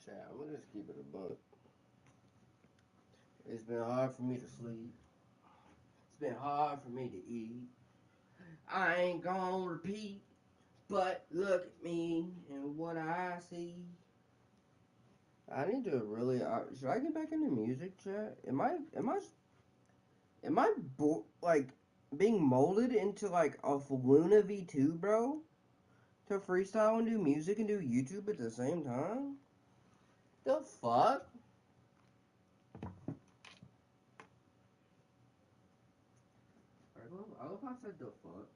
Chat, I'm gonna just keep it a buck. It's been hard for me to sleep. It's been hard for me to eat. I ain't gonna repeat, but look at me and what I see. I need to really. Should I get back into music, chat? Like being molded into like a Luna V2, bro? To freestyle and do music and do YouTube at the same time? The fuck? I love how I said the fuck.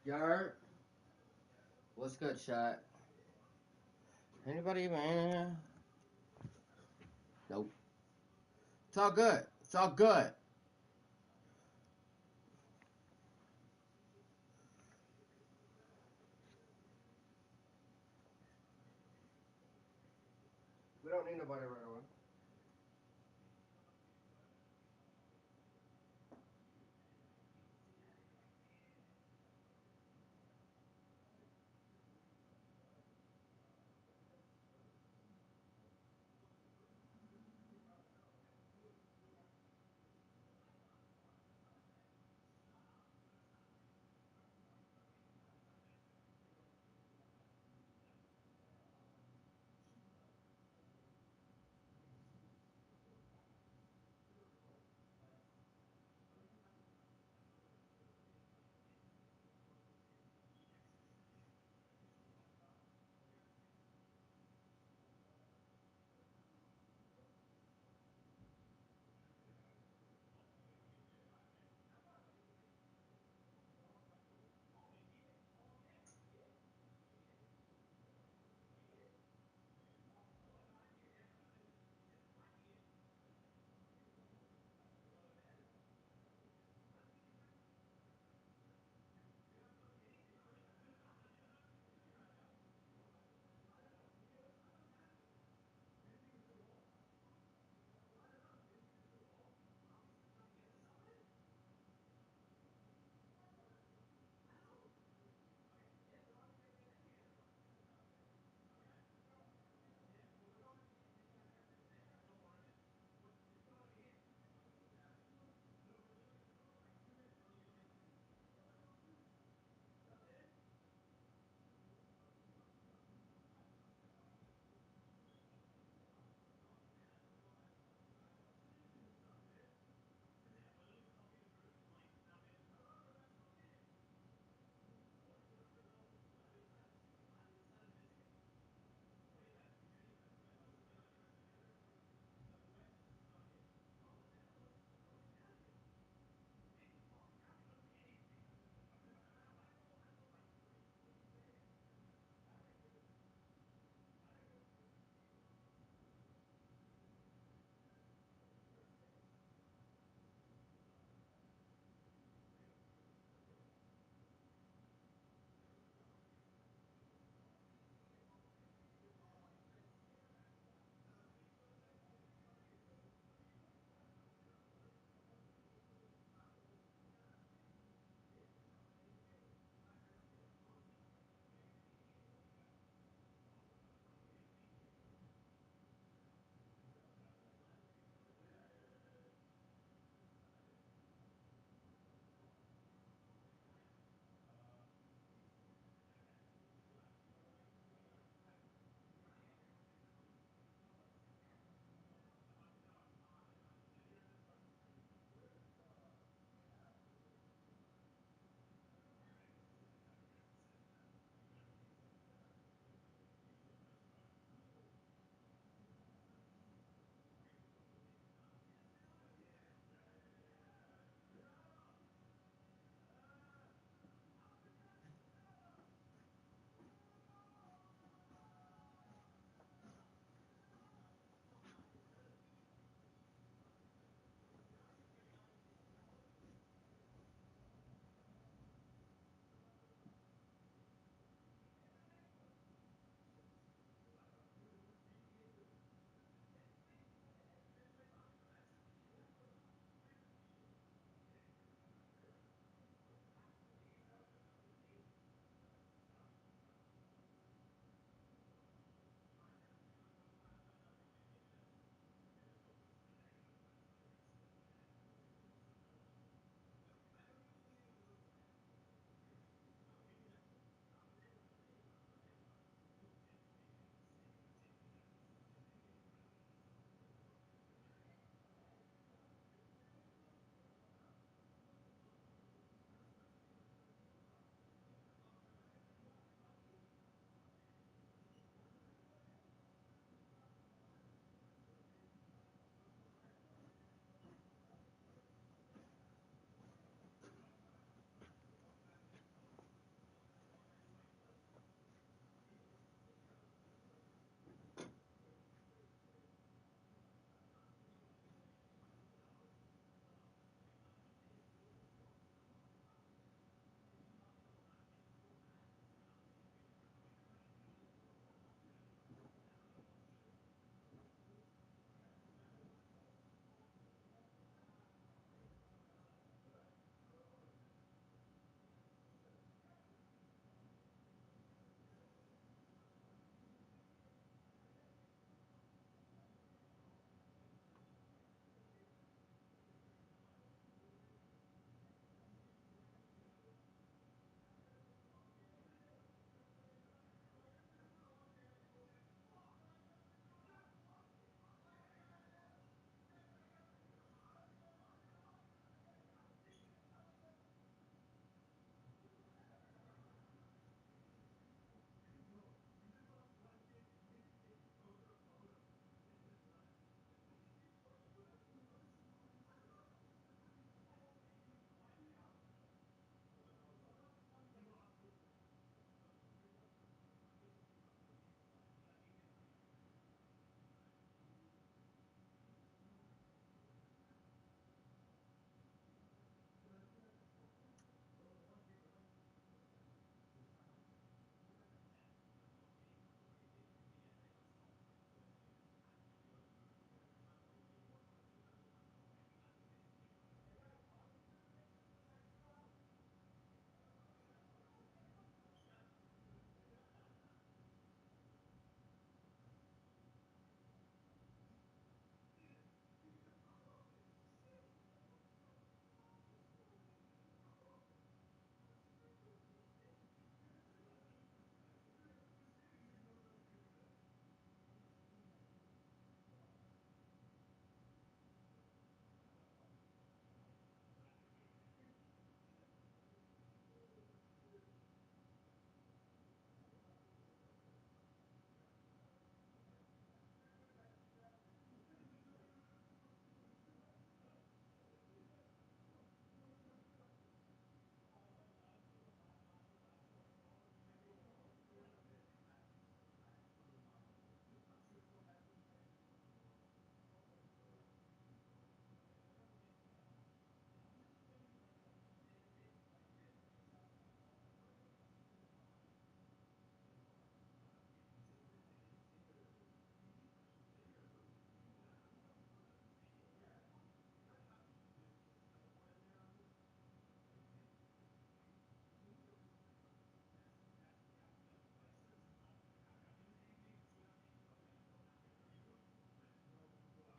Yard. What's good, shot? Anybody even in here? Nope. It's all good. It's all good. We don't need nobody right away.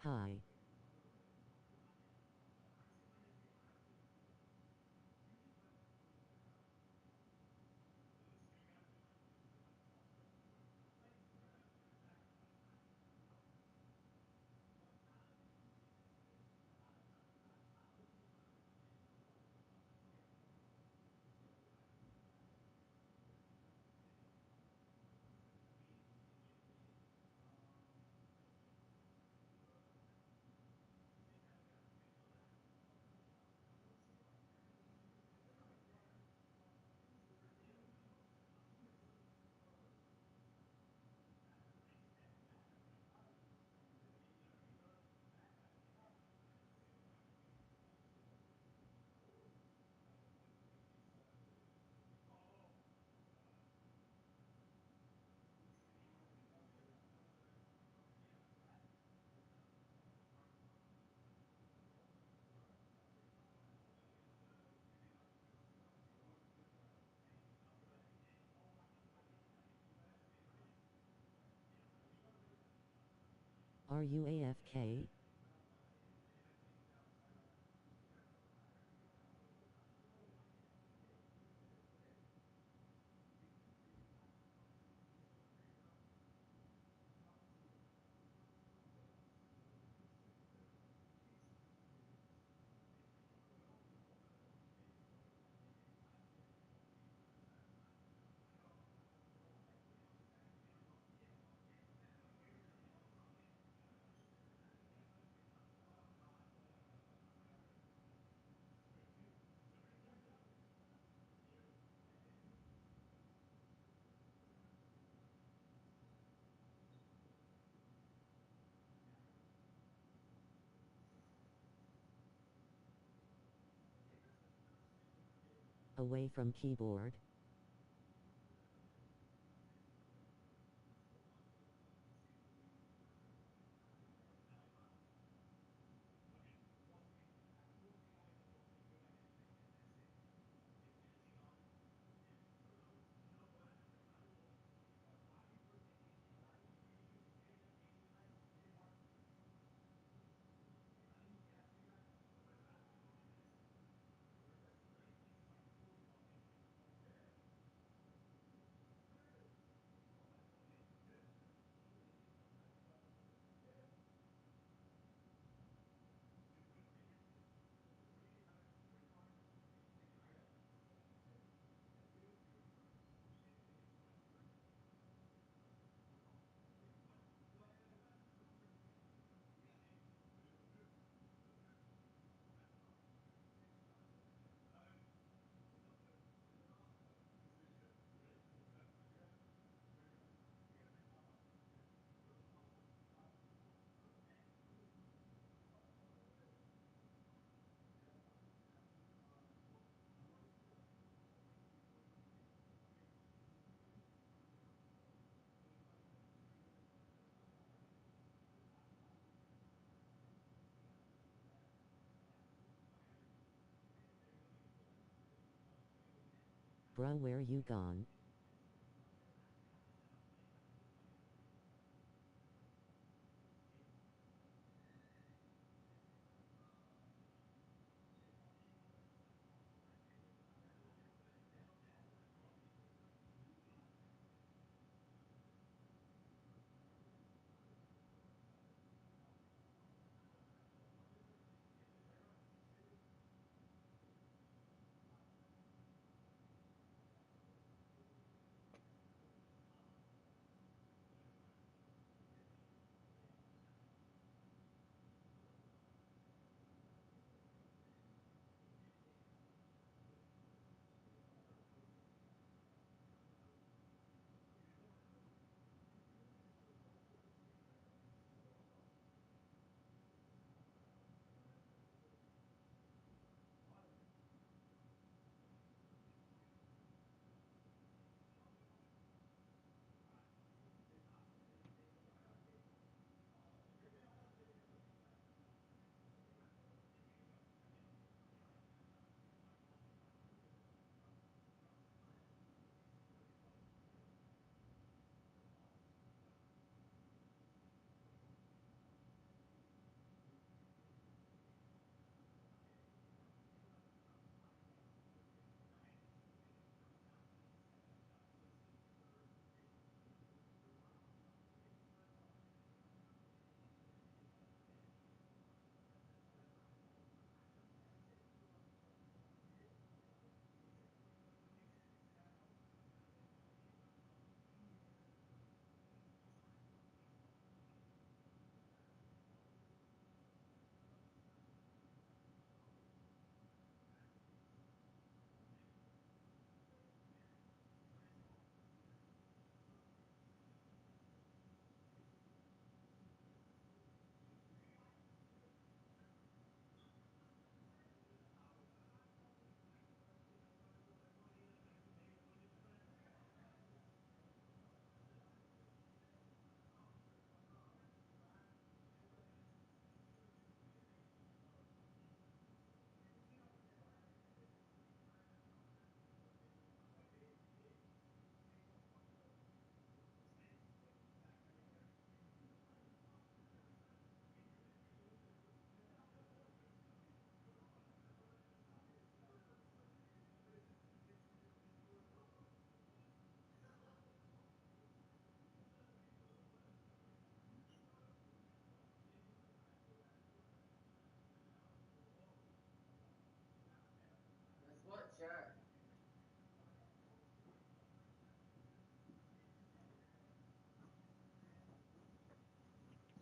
Hi. Are you AFK? Away from keyboard. Bro, where you gone?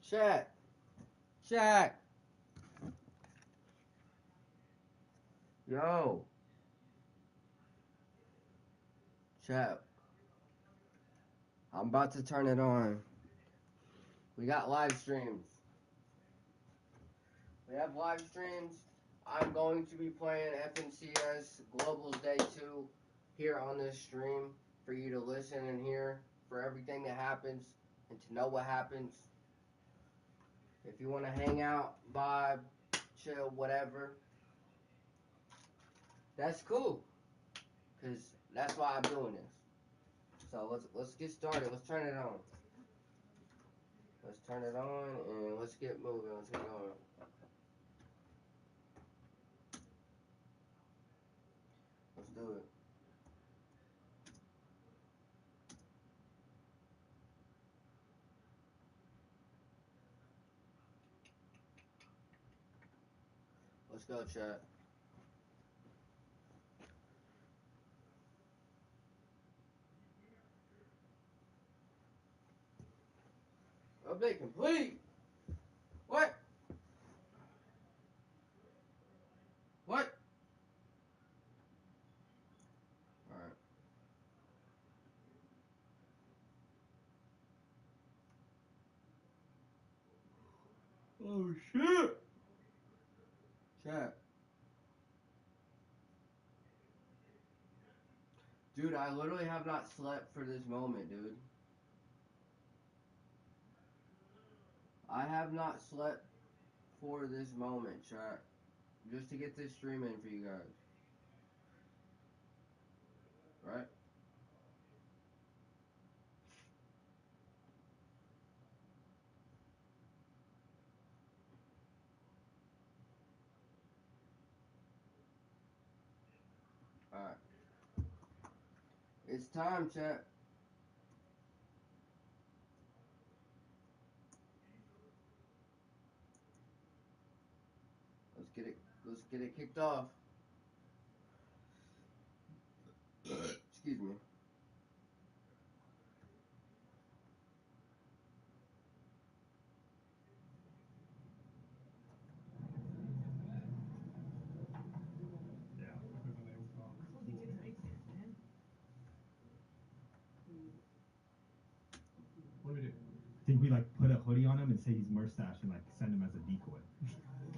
Chat. Chat. Yo. Chat. I'm about to turn it on. We got live streams. We have live streams. I'm going to be playing FNCS Global's Day 2 here on this stream for you to listen and hear for everything that happens and to know what happens. If you want to hang out, vibe, chill, whatever, that's cool. Because that's why I'm doing this. So let's get started. Let's turn it on. Let's turn it on and let's get moving. Let's get going. Let's do it. Let's go, chat. Update complete. What? What? Alright. Oh shit! Chat. Dude, I literally have not slept for this moment, dude. I have not slept for this moment, chat. Just to get this stream in for you guys. Right? Alright. It's time, chat. Let's get it kicked off. Excuse me. What do we do? I think we like put a hoodie on him and say he's mustache and like send him as a decoy.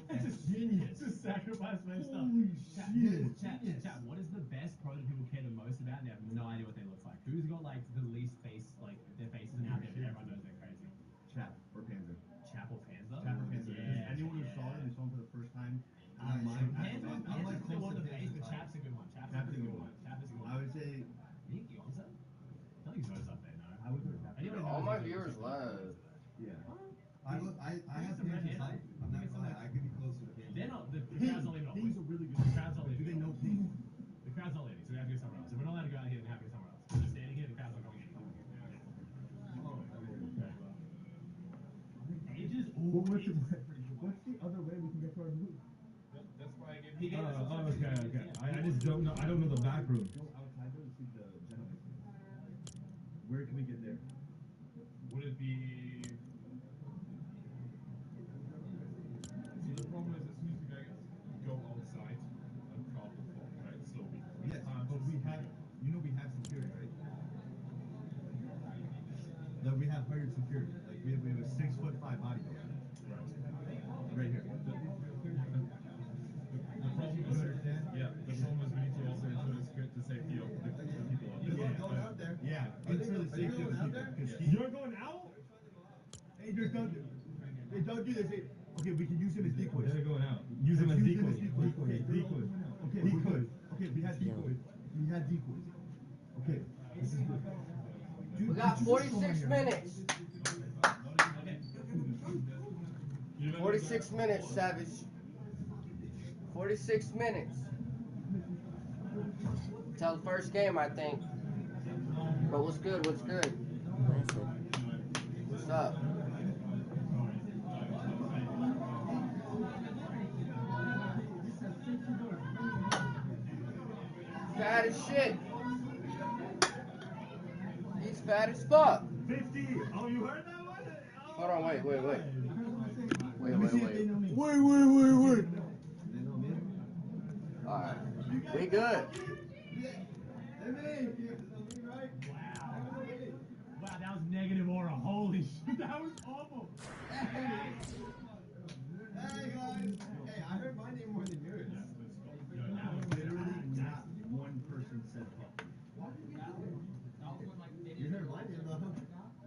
That's just genius. Just sacrifice my stuff. Holy shit. Chat, what is the best pro that people care the most about and they have no idea what they look like? Who's got like the least face, like their faces and out there but everyone knows they're crazy? Chap or Panzer. Chap or Panzer? Chap or Panzer. Yeah. Anyone who saw them, they saw them for the first time. Panzer's like the one close to the face, but Panzer. Chap's a good one. Chap's a good one. Chap is a good one. I would say. Nick Yonza? I think Zoe's up there, no? I would go Chap. Anyone All knows my who's viewers up there? left. Yeah. I have some red Panzer hair. height. I'm not gonna lie. I could be closer to Panzer. They're not, the crowd's not leaving. Things are really good. The crowd's not Do leaving. they know things? The crowd's not leaving, so we have to go somewhere else. If we're not allowed to go out here, then we have to go somewhere else. We're just standing here, the crowd's not going. Ages? Well, what's the other way we can get to our move? That's why I gave you. Okay. I just don't know. I don't know the back room. Go outside there to see the gentleman. Where can we get there? Would it be? So the problem is, as soon as we go outside, crowd will fall, right? So we Yes, but we have, we have security, right? Like we have hired security. Like we have a 6'5" bodyguard. Right here. The problem is, yeah, the problem is we need to also ensure the safety of the people out there. Good luck going out there. Yeah, ensure the safety of the people. You're going out? Hey, don't do this. Hey, okay, we can use him as decoys. They're going out. Use them as decoys. Okay, decoys. Okay, decoys. Okay, we had decoys. Okay, this is good. We got 46 minutes. 46 minutes, Savage. 46 minutes. Till the first game, I think. But what's good? What's good? Blessed. What's up? Fat as shit. He's fat as fuck. 50. Oh, you heard that one? Oh, Hold on, wait. Wait. Alright. We good. Wow, that was negative aura. Holy shit, that was awful. Hey guys. Hey, I heard my name more than yours. Yo, that was Literally not one person said fuck. You heard my name though.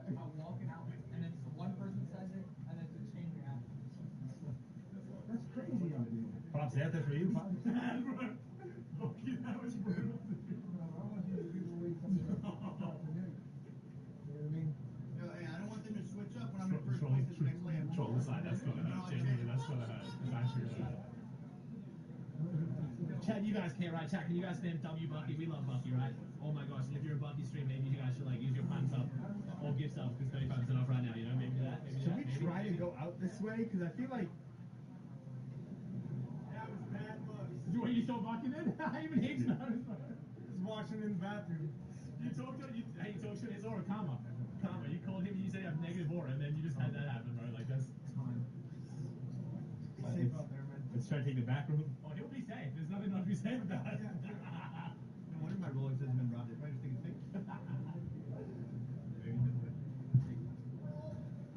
I'm walking out, and then one person says it, and then it's a chain reaction. That's crazy. Pops, that there for you, Pops? Okay, that was brutal. Yo, hey, I don't want them to switch up when I'm in first place at the next lane. Control the side, that's gonna hurt. Genuinely, that's gonna hurt. That's actually gonna hurt. Chat, you guys can't, right? Chat, can you guys stand W Bucky? We love Bucky, right? Oh my gosh, and if you're a Bucky stream, maybe you guys should like use your prime sub or gift subs because 35% off right now, you know? Maybe that. Maybe Should that. we try to go out this way? Because I feel like Wait, you saw Bucky then? Even he's not. just watching in the bathroom. You talked to hey, you talked to his aura, karma. Karma. You called him and you said you have negative aura, and then you just had that happen, bro. Like that's. Be safe out there, man. Let's try to take the back room. Oh, he'll be safe. There's nothing not to be safe about. No wonder my Rolex hasn't been robbed. They probably just think it's fake.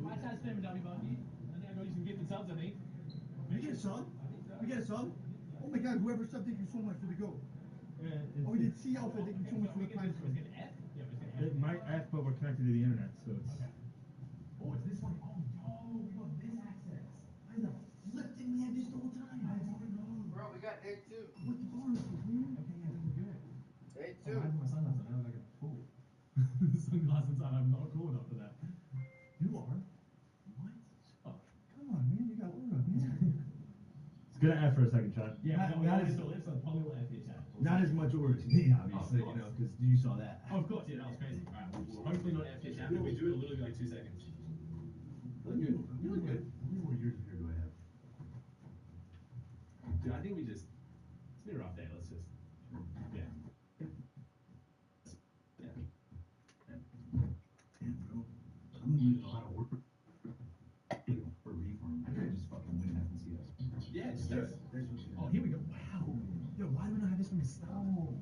My chat's spam W Bucky. I think I got you some gifted subs, I think. We get a sub? We get a sub? Oh my god, whoever subbed, thank you so much for the go. Oh, we did C Alpha, thank you so much for the prime sub. It might F, but we're connected to the internet, so it's. Oh, it's this one. Oh, we got this access. I know. Lifting me at this the whole time. I didn't know. Bro, we got day 2. What the bar is man? Okay, yeah, we're good. Day 2. I have my sunglasses on. I look like a fool. Sunglasses on. I'm not cool enough for that. You are? What? Oh. Come on, man. You got aura, man. It's gonna F for a second, Chad. Yeah, Not- we not always as- still live, so probably will F here, Chad. Not as much aura to me, obviously, Of you know, course. because you saw that. Oh, of course, yeah, that was crazy. Alright, we'll hopefully not F here, Chad. If we do, it'll literally be like 2 seconds. Look good. You look good. How many more years of hair do I have? Dude, I think we just. It's been a rough day. Let's just. Yeah. Yeah. Damn, bro. I'm doing a lot of work for reform. I could just fucking win an FNCS. Yeah, just do it. There's what you Oh, here we go. Wow. Yo, why do we not have this from the start? What?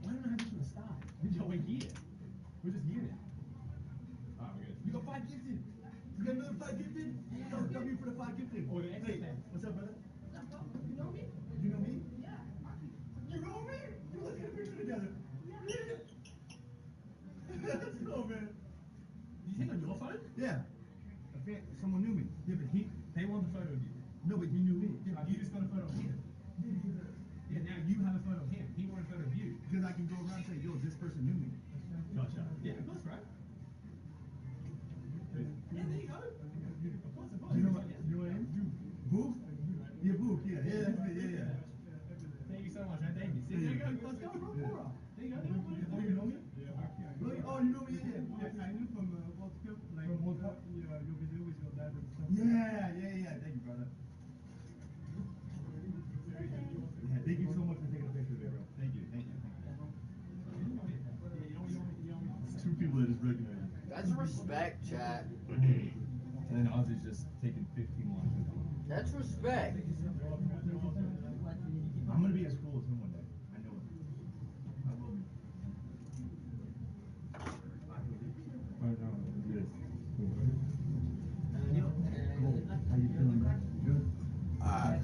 Why do we not have this from the start? Yo, we're here. We're just here now. Alright, we're good. You got 5 gifted. You got another 5 gifted? Yo, W for the 5 gifted. Oh, the extra thing. What's up, brother? You know me? You know me? Yeah. You know me? You look at a picture together. Let's go, man. Did you take on your phone? Yeah. Someone knew me. Yeah, but they want the photo of you. No, but he knew me. Yeah, you just got a photo of him. Yeah, now you have a photo of him. He wanted a photo of you. Because I can go around and say, yo, this person knew me. Gotcha. Yeah, of course, right? Yeah, there you go. Of course, of course. You know what I am? Boof? Yeah, Boof, yeah, that's me, yeah. Thank you so much, man. Thank you. See, there you go. Let's go, bro. There you go. Oh, you know me? Really? Oh, you know me, yeah. I knew from World Cup, like From World Cup? your video with your dad and stuff. Yeah. Thank you, brother. Yeah, thank you so much for taking a picture of it, bro. Thank you. It's 2 people that just recognize you. That's respect, chat. And then Ozzy's just taking 15 lines with me. That's respect. I'm gonna be as cool as him one day. I know it. I will be. How you feeling, man? Good? Alright.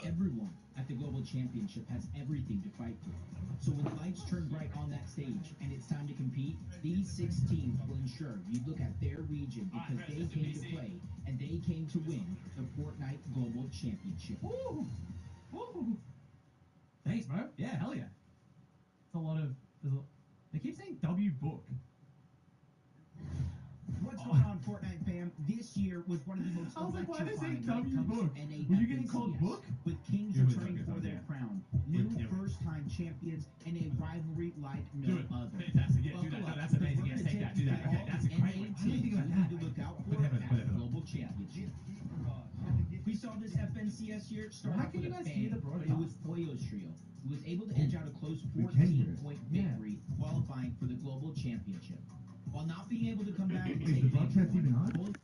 Everyone at the Global Championship has everything to fight for. So when the lights turn bright on that stage and it's time to compete, these 6 teams will ensure you look at their region because they came to play and they came to win the Fortnite Global Championship. Woo! Woo! Thanks, bro. Yeah, hell yeah. It's a lot of. They keep saying W book. What's going on, Fortnite fam? This year was one of the most I was like, why are they saying electrifying when it W comes book? to NA Were you getting called FNCS, book? with Kings Yeah, returning okay, for okay. their crown, new Yeah. first-time champions, and a rivalry like Do no it. other. Fantastic. Yeah, do that. Buckle No, up, that's amazing. because Yes, take we're that. Do that. gonna Okay, that's a take great NA one. I didn't teams think about you that. need to look out for Whatever, at whatever. the Global Championship. NCS here started Why off can with you a guys hear bang, the but it was broadcast? Poyo's trio who was able to edge out a close We can hear it. 14-point Yeah. victory, qualifying for the global championship. While not being able to come back and Is take the game broadcast one, even on? both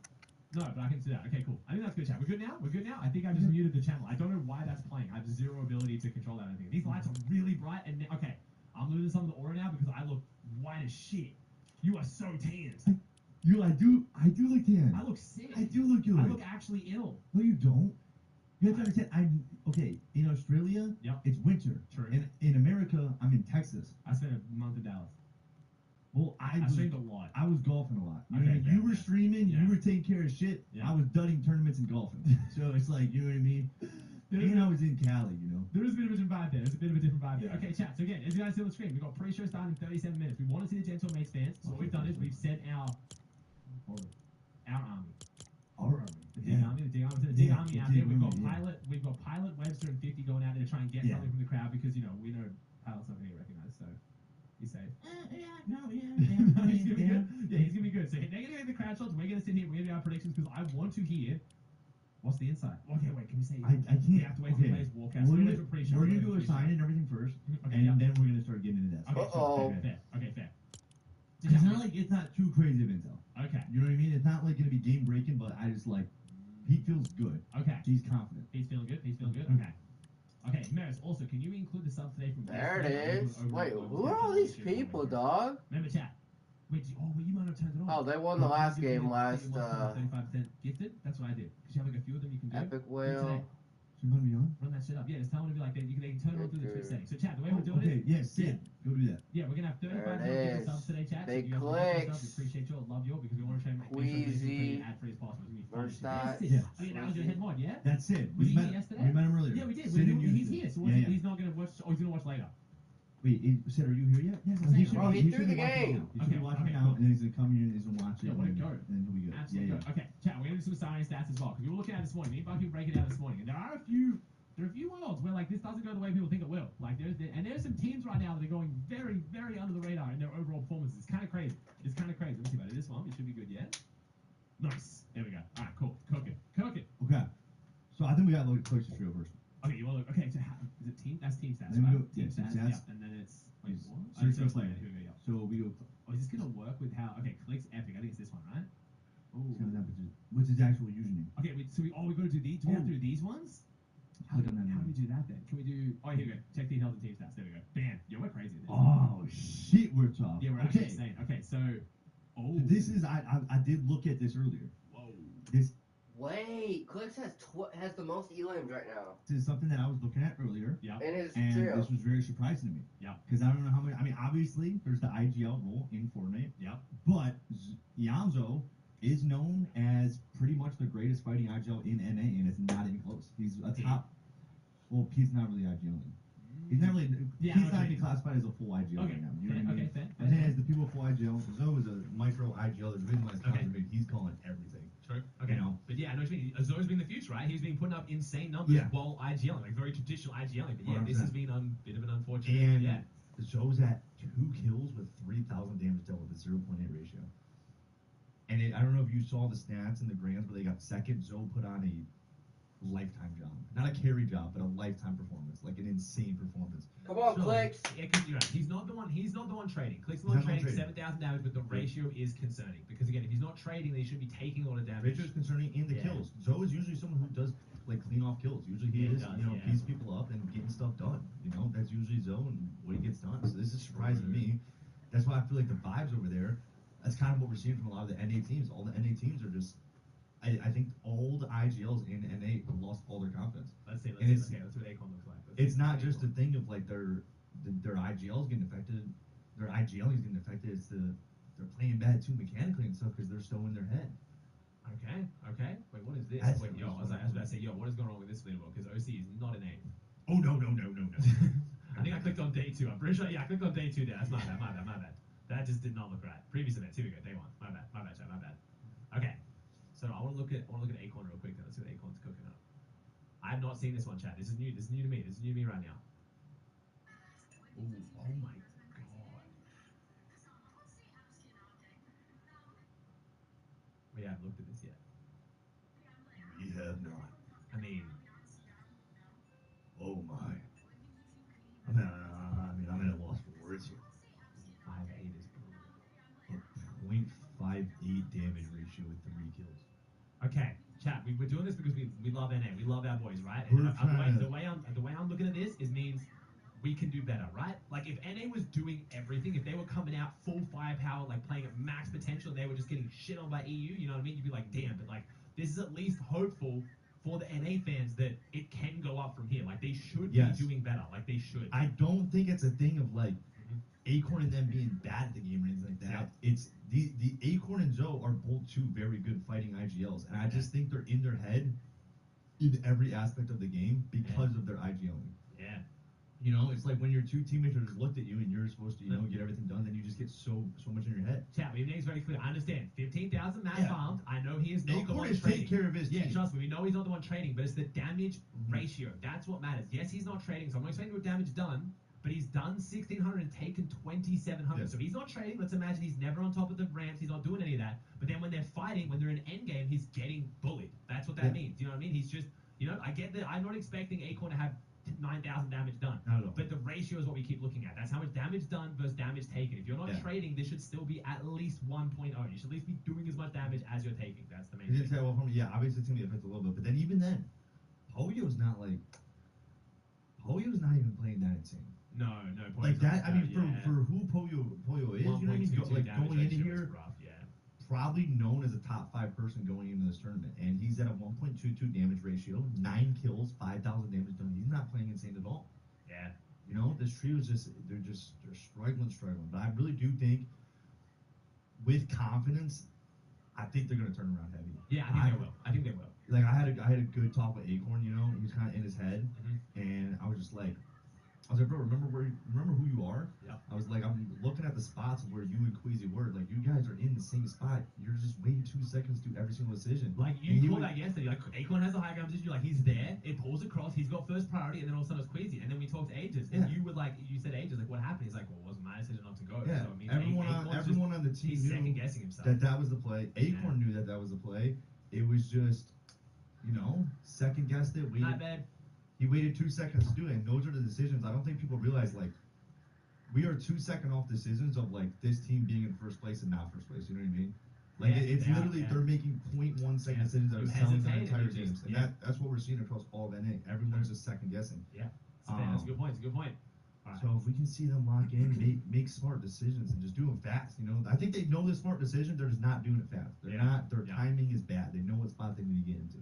No, but I can see that. Okay, cool. I think that's good, chat. We're good now? We're good now? I think I just muted the channel. I don't know why that's playing. I have zero ability to control that. I think these lights are really bright, and okay, I'm losing some of the aura now because I look white as shit. You are so tanned. I do look tan. I look sick. I do look good. I look actually ill. No, you don't. You have to understand. Okay, in Australia, Yep. it's winter. True. In America, I'm in Texas. I spent a month in Dallas. Well, I streamed a lot. I was golfing a lot. You, Okay, know, fair, you were fair. streaming, Yeah. you were taking care of shit. Yeah. I was dudding tournaments and golfing. So it's like, you know what I mean? And I was in Cali, you know. There is a bit of a different vibe there. There's a bit of a different vibe there. Yeah. Okay, chat. So again, as you guys see on the screen, we've got pre-show starting in 37 minutes. We want to see the Gentle Mates fans. So what we've done is we've sent our army. All right. The dig army, the dig army, the dig Yeah, army the out dig there. We've got army, yeah. Pilot, Webster, and 50 going out there to try and get Yeah. something from the crowd because we know Pilot's not going to get recognized, so he's safe. yeah, no, yeah, He's gonna be good. Yeah, he's gonna be good. So they're gonna get the crowd shots. We're gonna sit here. We're gonna do our predictions because I want to hear what's the insight. Okay, wait. Can we say? I can't. We have to wait for the Okay. players walk out. We're So gonna, wait for pre-show. we're Wait gonna for do a pre-show. sign and everything first, Okay, and yeah. then we're gonna start getting into that. Okay, stuff. sure. Okay. Fair. Okay, fair. It's not like it's not too crazy of intel. Okay. You know what I mean? It's not like gonna be game breaking, but I just like he feels good. Okay. He's confident. He's feeling good. He's feeling good. Okay. Okay, Maris, also, can you include the sub today from There it yesterday? is. Over- Wait, over- who are all these over- people, dog? Remember chat. Wait, you might have turned it on. Oh, they won the last game last, 35% gifted. That's what I did. Because you have like a few of them you can do. Epic Do Whale. today. So you want to be on? Run that shit up. Yeah, just tell them to be like, they can turn it on through the Twitch Victor. settings. So chat, the way we're doing Okay, it. yes, Sid. Go do that. Yeah, we're gonna have 35 There it is. subs today, chat. Big so you guys will like clicks. yourself. We appreciate you all, love you all, because we want to try and make sure this is Queasy. as free as possible. It's gonna be fun. First Yes, side. Sid. Yeah. Oh, yeah, that was your head mod, yeah? That's Sid. Was we he met, here yesterday? We met him earlier. Yeah, we did. Sid and He's Houston. here, so yeah. he's not gonna watch. Oh, he's gonna watch later. Wait, Sid, are you here yet? Yes, I'm Oh, saying, bro, he should threw be the watching game. now. He should be Okay, watching okay, now, cool. and then he's gonna come here and he's gonna watch it. Yeah, what a and goat. then he'll be good. Absolutely. Yeah, Good. Okay, chat. We're gonna do some signing stats as well because we were looking at it this morning. Me and Bucky were breaking it out this morning, and there are a few worlds where like this doesn't go the way people think it will. Like there's some teams right now that are going very, very under the radar in their overall performances. It's kind of crazy. Let me see about it. This one, it should be good. Yeah. Nice. There we go. All right, cool. Cook it. Okay. So I think we got to look at Clicks Trio first. Okay, you want to look? Okay, so is it team? That's team stats, Then we right? go- yeah, team stats. Yeah, and then it's wait, It's what? search Oh, for player. Here we go. Yeah. So we go. Oh, is this gonna work with how? Okay, clicks epic. I think it's this one, right? It's Ooh. gonna have to- What's his actual username? Okay, so we gotta do these. Do we have to do these ones? How Click do on that we one. do that then? Can we do? Oh, here we go. Check details and team stats. There we go. Bam. Yeah, we're crazy. At this. Oh shit, we're tough. Yeah, we're actually insane. Okay, so. Oh. This is I did look at this earlier. Whoa. This Wait, Clicks has the most elims right now is something that I was looking at earlier, Yeah. in his and trio. this was very surprising to me. Yeah. Because I don't know how many. I mean, obviously there's the IGL role in Fortnite, Yeah. but Yamzo is known as pretty much the greatest fighting IGL in NA, and it's not even close. He's a top. Well, he's not really IGL. He's not really. Yeah, he's okay. not even classified as a full IGL Okay. right now. You know what I mean? Fair. I'm saying as the people full IGL, Zoe is a micro IGL. There's a reason why it's Okay. called. He's calling everything. True. Okay. You know? But yeah, I know what you mean. Zoe's been the future, right? He's been putting up insane numbers Yeah. while IGLing, like very traditional IGLing. But yeah, this 100%. has been a bit of an unfortunate. And yeah. Zoe's at 2 kills with 3,000 damage dealt with a 0.8 ratio. And I don't know if you saw the stats in the grands where they got second. Zoe put on a lifetime job, not a carry job, but a lifetime performance, like an insane performance. Come on, So, Clicks. Yeah, 'cause you're right. He's not the one trading. Clicks the He's one not the one trading trading. 7,000 damage, but the ratio is concerning because again, if he's not trading, then he should be taking a lot of damage. Ratio is concerning in the Yeah. kills. Zoe is usually someone who does like clean off kills. Usually he Yeah, he is, does, you know, yeah. piece people up and getting stuff done. You know, that's usually Zoe and what he gets done. So this is surprising to me. That's why I feel like the vibes over there. That's kind of what we're seeing from a lot of the NA teams. All the NA teams are just. I think all the IGLs in NA lost all their confidence. Let's see. And it's- Okay, that's what Akon looks like. It's not just a thing of like their IGLs getting affected, their IGLs getting affected. It's they're playing bad too mechanically and stuff because they're so in their head. Okay. Wait, what is this? That's- Wait, I was about to say, what is going on with this leaderboard? Because OC is not an 8. Oh no. I think I clicked on day 2. I'm pretty sure. Yeah, I clicked on day 2 there. That's my bad. That just did not look right. Previous events. Here we go. Day 1. My bad, chat. My bad. Okay. So I want to look at Akon real quick. Then let's see what Akon's cooking up. I have not seen this one, chat. This is new to me. This is new to me right now. Ooh, oh my god. We haven't looked at this yet. We have not. I mean, ratio with 3 kills. Okay, chat. We're doing this because we love NA. We love our boys, right? We're And trying to- the way I'm looking at this is means we can do better, right? Like if NA was doing everything, if they were coming out full firepower, like playing at max potential, and they were just getting shit on by EU, you know what I mean? You'd be like, damn. But like this is at least hopeful for the NA fans that it can go up from here. Like they should Yes. be doing better. Like they should. I don't think it's a thing of like Acorn and them being bad at the game or anything like that. Yeah. It's the Acorn and Zoe are both two very good fighting IGLs, and I just think they're in their head in every aspect of the game because of their IGLing. Yeah. You know, it's like when your two teammates are just looked at you and you're supposed to, get everything done, then you just get so much in your head. Chat, we make it very clear. I understand. 15,000 man Yeah. farmed. I know he is not the Acorn one is trading. taking care of his Yeah, team. trust me. We know he's not the one trading, but it's the damage ratio. That's what matters. Yes, he's not trading, so I'm not expecting to get damage done, but he's done 1,600 and taken 2,700. Yeah. So he's not trading. Let's imagine he's never on top of the ramps. He's not doing any of that. But then when they're fighting, when they're in endgame, he's getting bullied. That's what that Yeah. means. You know what I mean? He's just, I get that. I'm not expecting Acorn to have 9,000 damage done. Not at all. But the ratio is what we keep looking at. That's how much damage done versus damage taken. If you're not Yeah. trading, this should still be at least 1.0. You should at least be doing as much damage as you're taking. That's the main He didn't thing. say well for me. Yeah, obviously it's gonna be affected a little bit, but then even then, Poyo's not even playing that insane. No, point. Like that. I mean, yeah. for who Poyo is, you know what I mean? 1.22 Like damage going into ratio is here, rough, yeah. probably known as a top 5 person going into this tournament, and he's at a 1.22 damage ratio, 9 kills, 5,000 damage done. He's not playing insane at all. Yeah. You know, this trio is they're struggling. But I really do think, with confidence, I think they're gonna turn around heavy. Yeah, I think they will. Like I had a good talk with Acorn. You know, he was kind of in his head, Mhm. and I was just like, bro, remember who you are? Yeah. I was like, I'm looking at the spots of where you and Queasy were. Like, you guys are in the same spot. You're just waiting 2 seconds to do every single decision. Like, And you he called would- that yesterday. Like, Acorn has the high ground position. You're like, he's there. It pulls across. He's got first priority. And then all of a sudden it's Queasy. And then we talked ages. And Yeah. you said ages. Like, what happened? He's like, well, it wasn't my decision not to go. Yeah, So it means everyone on the team he's knew second guessing himself. that was the play. Acorn knew that was the play. It was just, second guessed it. Not bad. He waited 2 seconds to do it, and those are the decisions. I don't think people realize, like, we are 2 second off decisions of, like, this team being in first place and not first place. You know what I mean? Like, Yeah, it's they are, literally, yeah. they're making 0.1 second Yeah. decisions that You are selling their hesitate and entire you just- games. And yeah. that's what we're seeing across all of NA. Everyone's just second guessing. Yeah. That's a good point. It's a good point. All right. So if we can see them lock in, make smart decisions, and just do them fast, I think they know the smart decision. They're just not doing it fast. They're Yeah. not. Their Yeah. timing is bad. They know what spot they need to get into.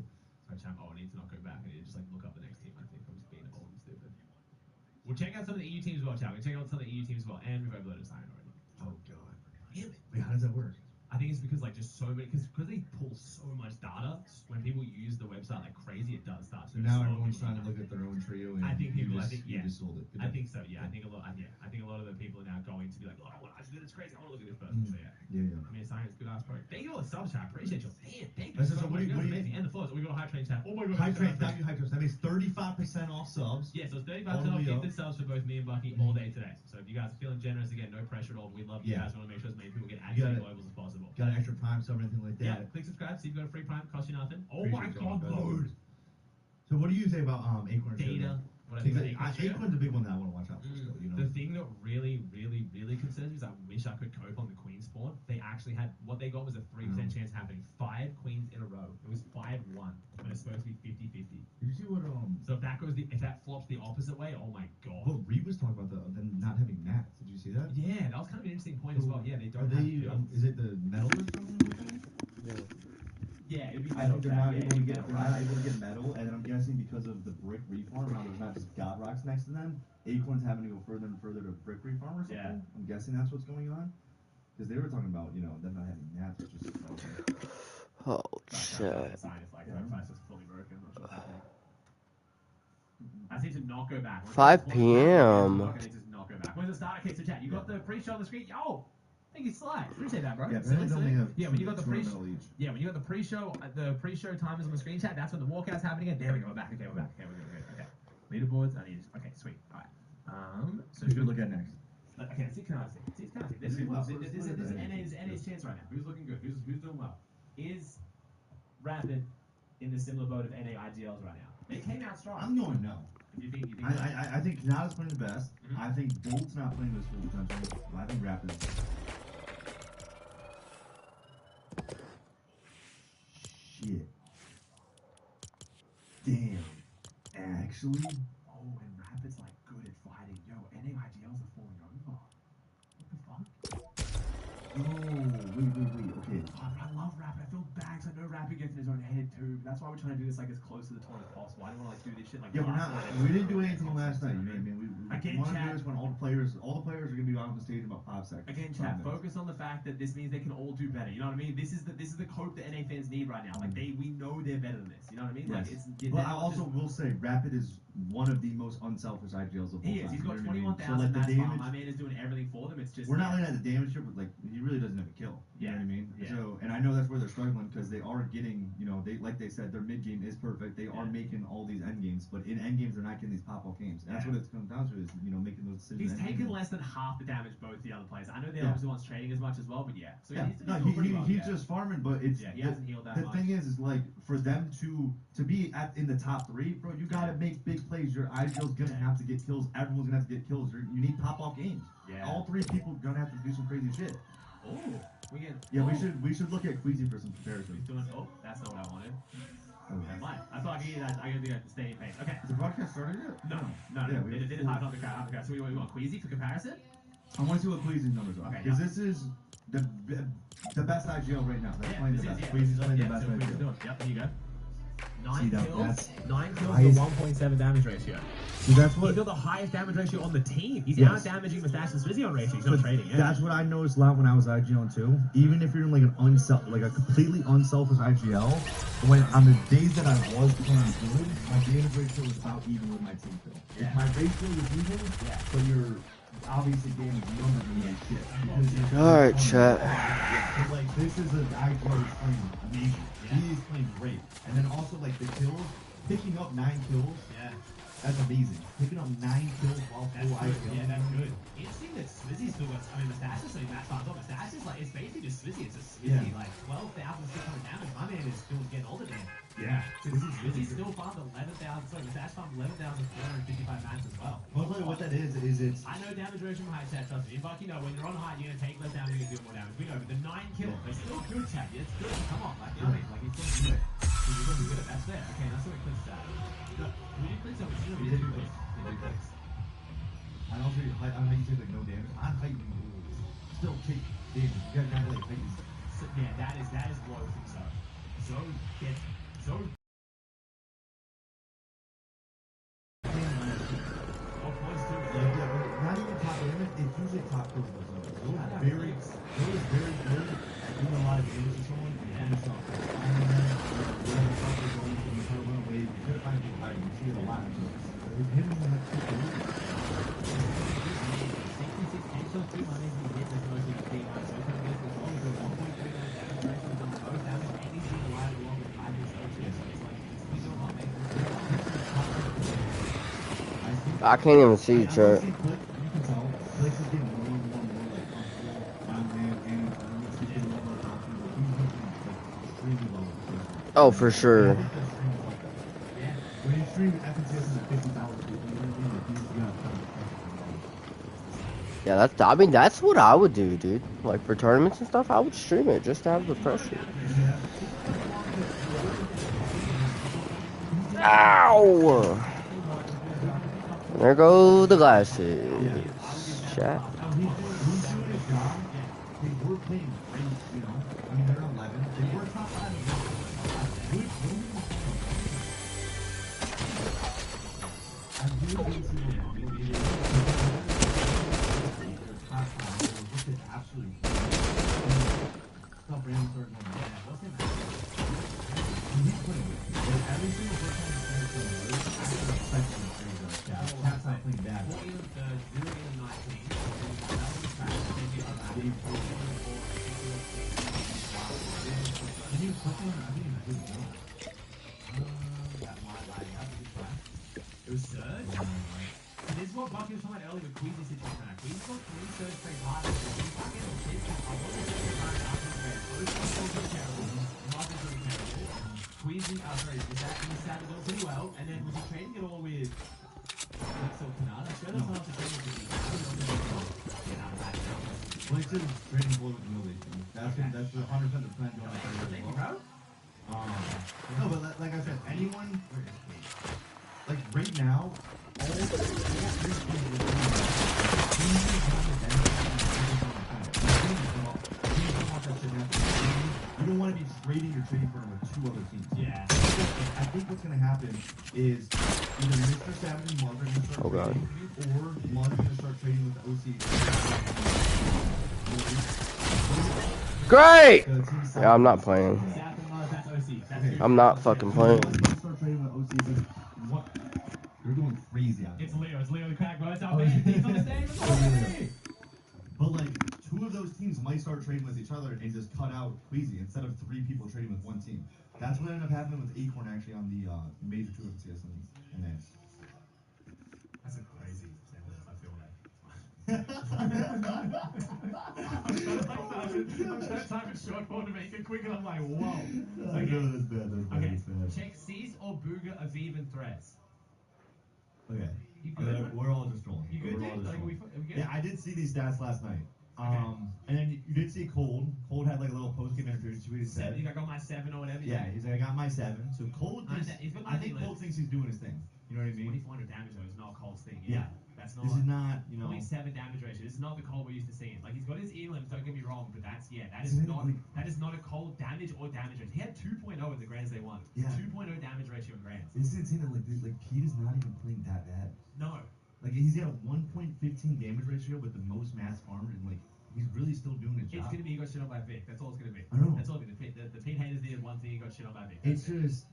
Sorry, champ. I need to not go back. I need to just look up the next team. I think I'm just being old and stupid. We'll check out some of the EU teams as well, chat. We'll check out some of the EU teams as well, and we've uploaded a sign already. Oh god. Damn it. Wait, how does that work? I think it's because just so many because they pull so much data. When people use the website like crazy, it does start to. So now slow everyone's people trying to down. look at their own trio. And I think you people. just, I think you yeah. just sold it. Good I job. think so. Yeah. I think a lot. I think a lot of the people are now going to be like, oh, I should do this crazy. I want to look at this person. Mm. So yeah. Yeah. I mean, science, good ass pro. Thank you all the subs, chat. Appreciate you. Damn, thank you. Listen, so so what much. do you- That was what do you- amazing. And the flows. We got a high train chat. Oh my god. High train. Thank Thank you, high train. That means 35% off subs. Yeah, so it's 35% All the off way up. gifted subs for both me and Bucky all day today. So if you guys are feeling generous, again, no pressure at all. We love you Yeah. guys. We want to make sure as many people get You actually got it. globals as possible. Got an extra prime sub or anything like that. Yeah, click subscribe. See if you got a free prime. Cost you nothing. Oh my Appreciate god, y'all. load. So what do you say about Acorn? Data. What I think about Because Acorn. Acorn's a big one that I want to watch out for still. The thing that really, really, really concerns me is I wish I could cope on the queen spawn. They actually had what they got was a 3% chance happening. 5 queens in a row. It was 5-1 when it's supposed to be 50-50. Did you see what So if that flops the opposite way, oh my god. what Reed was talking about them not having mats? Did you see that? Yeah, that was kind of an interesting point as well. Yeah, they Are don't they? have Is it the metal or something? Yeah, it'd be I think they're not yeah, able to it'd get be they're not able to get metal, and I'm guessing because of the brick refarm, how there's not just god rocks next to them. Acorn's having to go further and further to brick refarm or something. Yeah. I'm guessing that's what's going on. Because they were talking about them not having mats, which is okay. Oh, Sign shit. is like website's just fully broken. I'm not sure what's happening. I just need to not go back. 5 p.m. I need to not go back. When's the start? Okay, so chat, you got the pre-show on the screen. Yo, thank you, Sly. Appreciate that, bro. Yeah, Silly, apparently silly. they have Yeah, when you got the two pre-show. metal each. Yeah, when you got the pre-show timers on the screen, chat. That's when the walkout's happening. And there we go. We're back. Okay, we're back. Okay, we're good. Okay. Leaderboards. I need. Okay, sweet. All right. So Who should we look at next? Okay, let's see. Can I see? Can I see? This is NA's chance right now. Who's looking good? Who's doing well? Is Rapid in the similar boat of NA IGLs right now? They came out strong. I'm going no. You think I think Kanata's playing the best. Mhm. I think Bolt's not playing this full potential. I think Rapid's. shit. Damn. Actually? Oh, and Rapid's like good at fighting. Yo, NAIGLs are falling over. What the fuck? Oh, wait. Okay. Oh, I love Rapid. I feel bad 'cause I know Rapid gets in his own head too. That's why we're trying to do this like as close to the tournament as possible. I don't want to like do this shit like. Yeah, we're not. We didn't do anything last night. You know what I mean? We Again, want to chat. do this when all the players are gonna be on the stage in about 5 seconds. Again, chat. Focus on the fact that this means they can all do better. You know what I mean? This is the hope that NA fans need right now. Like we know they're better than this. You know what I mean? Yes. Like it's. But I also will say, Rapid is one of the most unselfish IGLs of all time. He is. He's got You know what I 21,000. mean? So, like, That's the fine. damage. My man is doing everything for them. It's just. We're not looking at the damage here, but like he really doesn't have a kill. You know what I mean? Yeah. So, and I know that's where they're struggling because they are getting, you know, they like they said, their mid game is perfect. They are making all these end games, but in end games they're not getting these pop off games. And that's what it's come down to is making those decisions. He's taken less than half the damage both the other players. I know they're obviously the ones trading as much as well, but yeah. So Yeah, he's no, doing pretty well, he's just farming, but it's he hasn't healed that the much. thing is like for them to be in the top 3, bro, you gotta make big plays. Your IGL's gonna have to get kills. Everyone's gonna have to get kills. You need pop off games. Yeah. All 3 people gonna have to do some crazy shit. Oh, we should look at Queasy for some comparison. He's doing. Oh, that's not what I wanted. Oh, That's fine. I thought I could do that staying pace. Okay. Is the broadcast started yet? No. Yeah, we They did it hard on the crowd. So we want Queasy for comparison? I want to see what Queasy's numbers are. Okay, Because this is the best IGL right now. That's playing the best. Yeah. Queasy's playing the best so Queasy's IGL. doing. Yep, there you go. See, 9 that's- kills. 9 kills Nice. with 1.7 damage ratio. See, that's He's what. got the highest damage ratio on the team. He's Yes. out damaging Mustache and Swizzy on ratio. He's not trading. Yeah. That's what I noticed a lot when I was IGL too. Even if you're in like a completely unselfish IGL, when on the days that I was playing good, my damage ratio was about even with my team kill. Yeah. If my ratio was even, but you're obviously damage numbers are like shit. Alright, chat. But like this is a IGL who's playing amazing. He is playing great, and then also like the kills, picking up 9 kills. Yeah. That's amazing. Picking up 9 kills while full IGL. Yeah, that's good. Interesting that Swizzy still got. I mean, Mustache is something that's fine. Mustache is like it's basically just Swizzy. It's a Swizzy like 12,600 damage. My man is still getting all the damage. Yeah. Swizzy still farmed 11,000. Sorry, Mustache farmed 11,455 mats as well. Mostly what that is it's. I know damage ratio from high chat, trust me. But you know, when you're on high, you're gonna take less damage, you're gonna do more damage. We know, but the 9 kills, they're still good, chat. It's good. Come on, like you know what I mean? Like it's still good. You're gonna be good at that's fair. Okay, that's what we clicked that. No, we didn't click something. We did click. I don't know how you take like no damage. I'm fighting still take damage. You gotta like fight these. So, yeah, that is woeful. So gets so. Not even top damage, it's usually top kills in the zone. Those are very good at doing a lot of damage to someone and finish off. And then when the fuck is going, you kind of run away, you couldn't find people fighting. You see it a lot. With him, he has 2 kills. 66 and so 3 money he hit the most in the team. So he's going to get this long as 1.39 damage ratio on the most damage, and he's seen a lot of long with 5 years old. So it's like, he's still not making I can't even see, chat. You can tell, Flex is getting more and more like comfortable, and he's getting more and more confident. He's looking like extremely low. Oh, for sure. When you stream FNCS is 50,000 people, you know what I mean? Like, he's gonna Yeah, I mean, that's what I would do, dude. Like, for tournaments and stuff, I would stream it just to have the pressure. Ow! There go the glasses. Chat. He's doing his job. They were playing great, you know. I mean, they're 11. They were top 5. I really didn't see them. Top 5. They were just absolutely. Stop Brandon starting on that. What's him? He's playing good. But every single person on the team is playing good. I don't expect him to play good. Cat's not playing bad. 0 and 19. Can you click on? I didn't even know. That might lie up. It was Surge. And this is what Bucky was talking about earlier with Queasy's situation. Queasy's got 3 Surge straight hard. He's fucking on shit. I wasn't just trying to after the red. Both are still terrible. Marcus is terrible. Queasy, sorry, he started doing pretty well. And then was he trading it all with Flex or Canada? I'm sure that's not the trading with Flex is trading for with Millie. That's the 100% the plan going on. Thank you, bro. No, but like I said, anyone, like right now, all the three you don't want to be trading your trading firm with two other teams. Yeah. I think what's going to happen is either Mr. Savage and Mark are going to start trading, or Mark's going to start trading with OC. Great! The team South Yeah, I'm not playing. South and Mars, that's OC. That's Okay. I'm not fucking playing. Start trading with OC. What? They're going crazy out there. It's Leo. It's Leo the crack, bro. It's our Oh, man. yeah. He's on the stage. Recording. But like, two of those teams might start trading with each other and just cut out Queasy instead of three people trading with one team. That's what ended up happening with Acorn actually on the major tour of CS and NA. That's a crazy sentence. I feel that. I'm trying to type it short form to make it quick, and I'm like, whoa. I know that's bad. That's bad. Okay, That's bad. check C's or Booga, Aviv, and Threads. Okay. You good? We're all just trolling. You good, We're all dude? just Like, trolling. we good? Yeah, I did see these stats last night. And then you did see Cold. Cold had like a little post game interview. He said, I got my 7 or whatever. "Yeah, he's like, I got my 7." So Cold thinks, He's got I think 90 Cold thinks he's doing his thing. You know what I mean? 2400 damage though is not Cole's thing. Yeah. That's not. This is not, you know. 27 damage ratio. This is not the Cole we're used to seeing. Like, he's got his elims, don't get me wrong, but that is Isn't it not like- that is not a Cole damage or damage ratio. He had 2.0 in the grands they won. Yeah. 2.0 damage ratio in grands. Isn't it insane that like Pete is not even playing that bad? No. Like he's got a 1.15 damage ratio with the most mass farmed, and like he's really still doing his It's job. gonna be he got shit on by Vic. That's all it's gonna be. I know. That's all it's gonna be. The Pete haters did one thing, he got shit on by Vic. It's That's it. just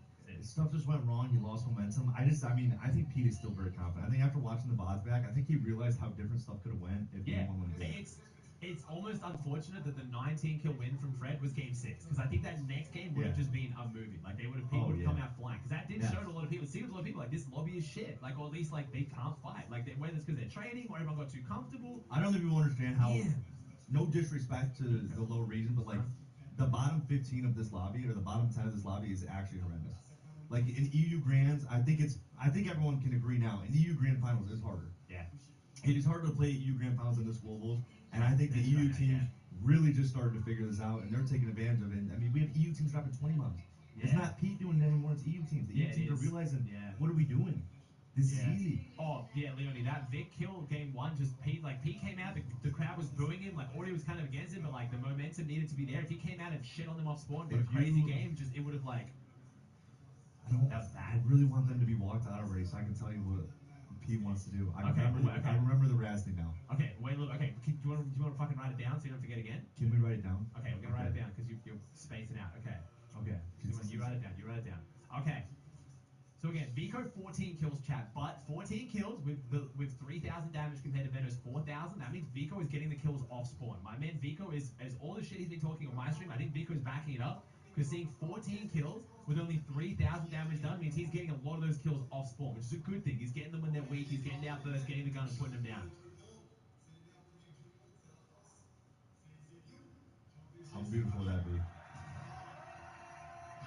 stuff just went wrong. He lost momentum. I mean, I think Pete is still very confident. I think after watching the VODs back, I think he realized how different stuff could have went if he Yeah. won when he did. It's almost unfortunate that the 19 kill win from Fred was game 6, because I think that next game would have Yeah. just been a movie. Like people would have come out flying, because that did Yeah. show to a lot of people. It seems a lot of people like this lobby is shit. Like, or at least like they can't fight. Like whether it's because they're training or everyone got too comfortable. I don't think people understand how. Yeah. No disrespect to the low region, but like the bottom 15 of this lobby or the bottom 10 of this lobby is actually horrendous. Like in EU Grands, I think everyone can agree now. In EU Grand Finals, it's harder. Yeah. It is harder to play EU Grand Finals than this Globals, and I think the EU team really just started to figure this out, and they're taking advantage of it. I mean, we have EU teams dropping 20 mobs. It's Yeah. not Pete doing it anymore, it's EU teams. The EU Yeah, it teams are is. realizing, Yeah. what are we doing? This Yeah. is easy. Oh yeah, Leonie, that Vic kill game 1, just Pete came out, the crowd was booing him, like Audie was kind of against him, but like the momentum needed to be there. If he came out and shit on them off spawn, got a If crazy you- game, just it would have like that was I bad. really want them to be walked out already, so I can tell you what Pete wants to do. I Okay, remember, okay. I remember the Raz thing now. Okay, wait, look, okay, do you want to fucking write it down so you don't forget again? Can we write it down? Okay, we're gonna write it down because you're spacing out. Okay, Okay. you write it down. You write it down. Okay. So again, Vico 14 kills, chat, but 14 kills with 3,000 damage compared to Venom's 4,000. That means Vico is getting the kills off spawn. My man Vico is all the shit he's been talking on my stream. I think Vico is backing it up, because seeing 14 kills with only 3,000 damage done means he's getting a lot of those kills off spawn, which is a good thing. He's getting them when they're weak. He's getting out first, getting the gun and putting them down. How beautiful would that be?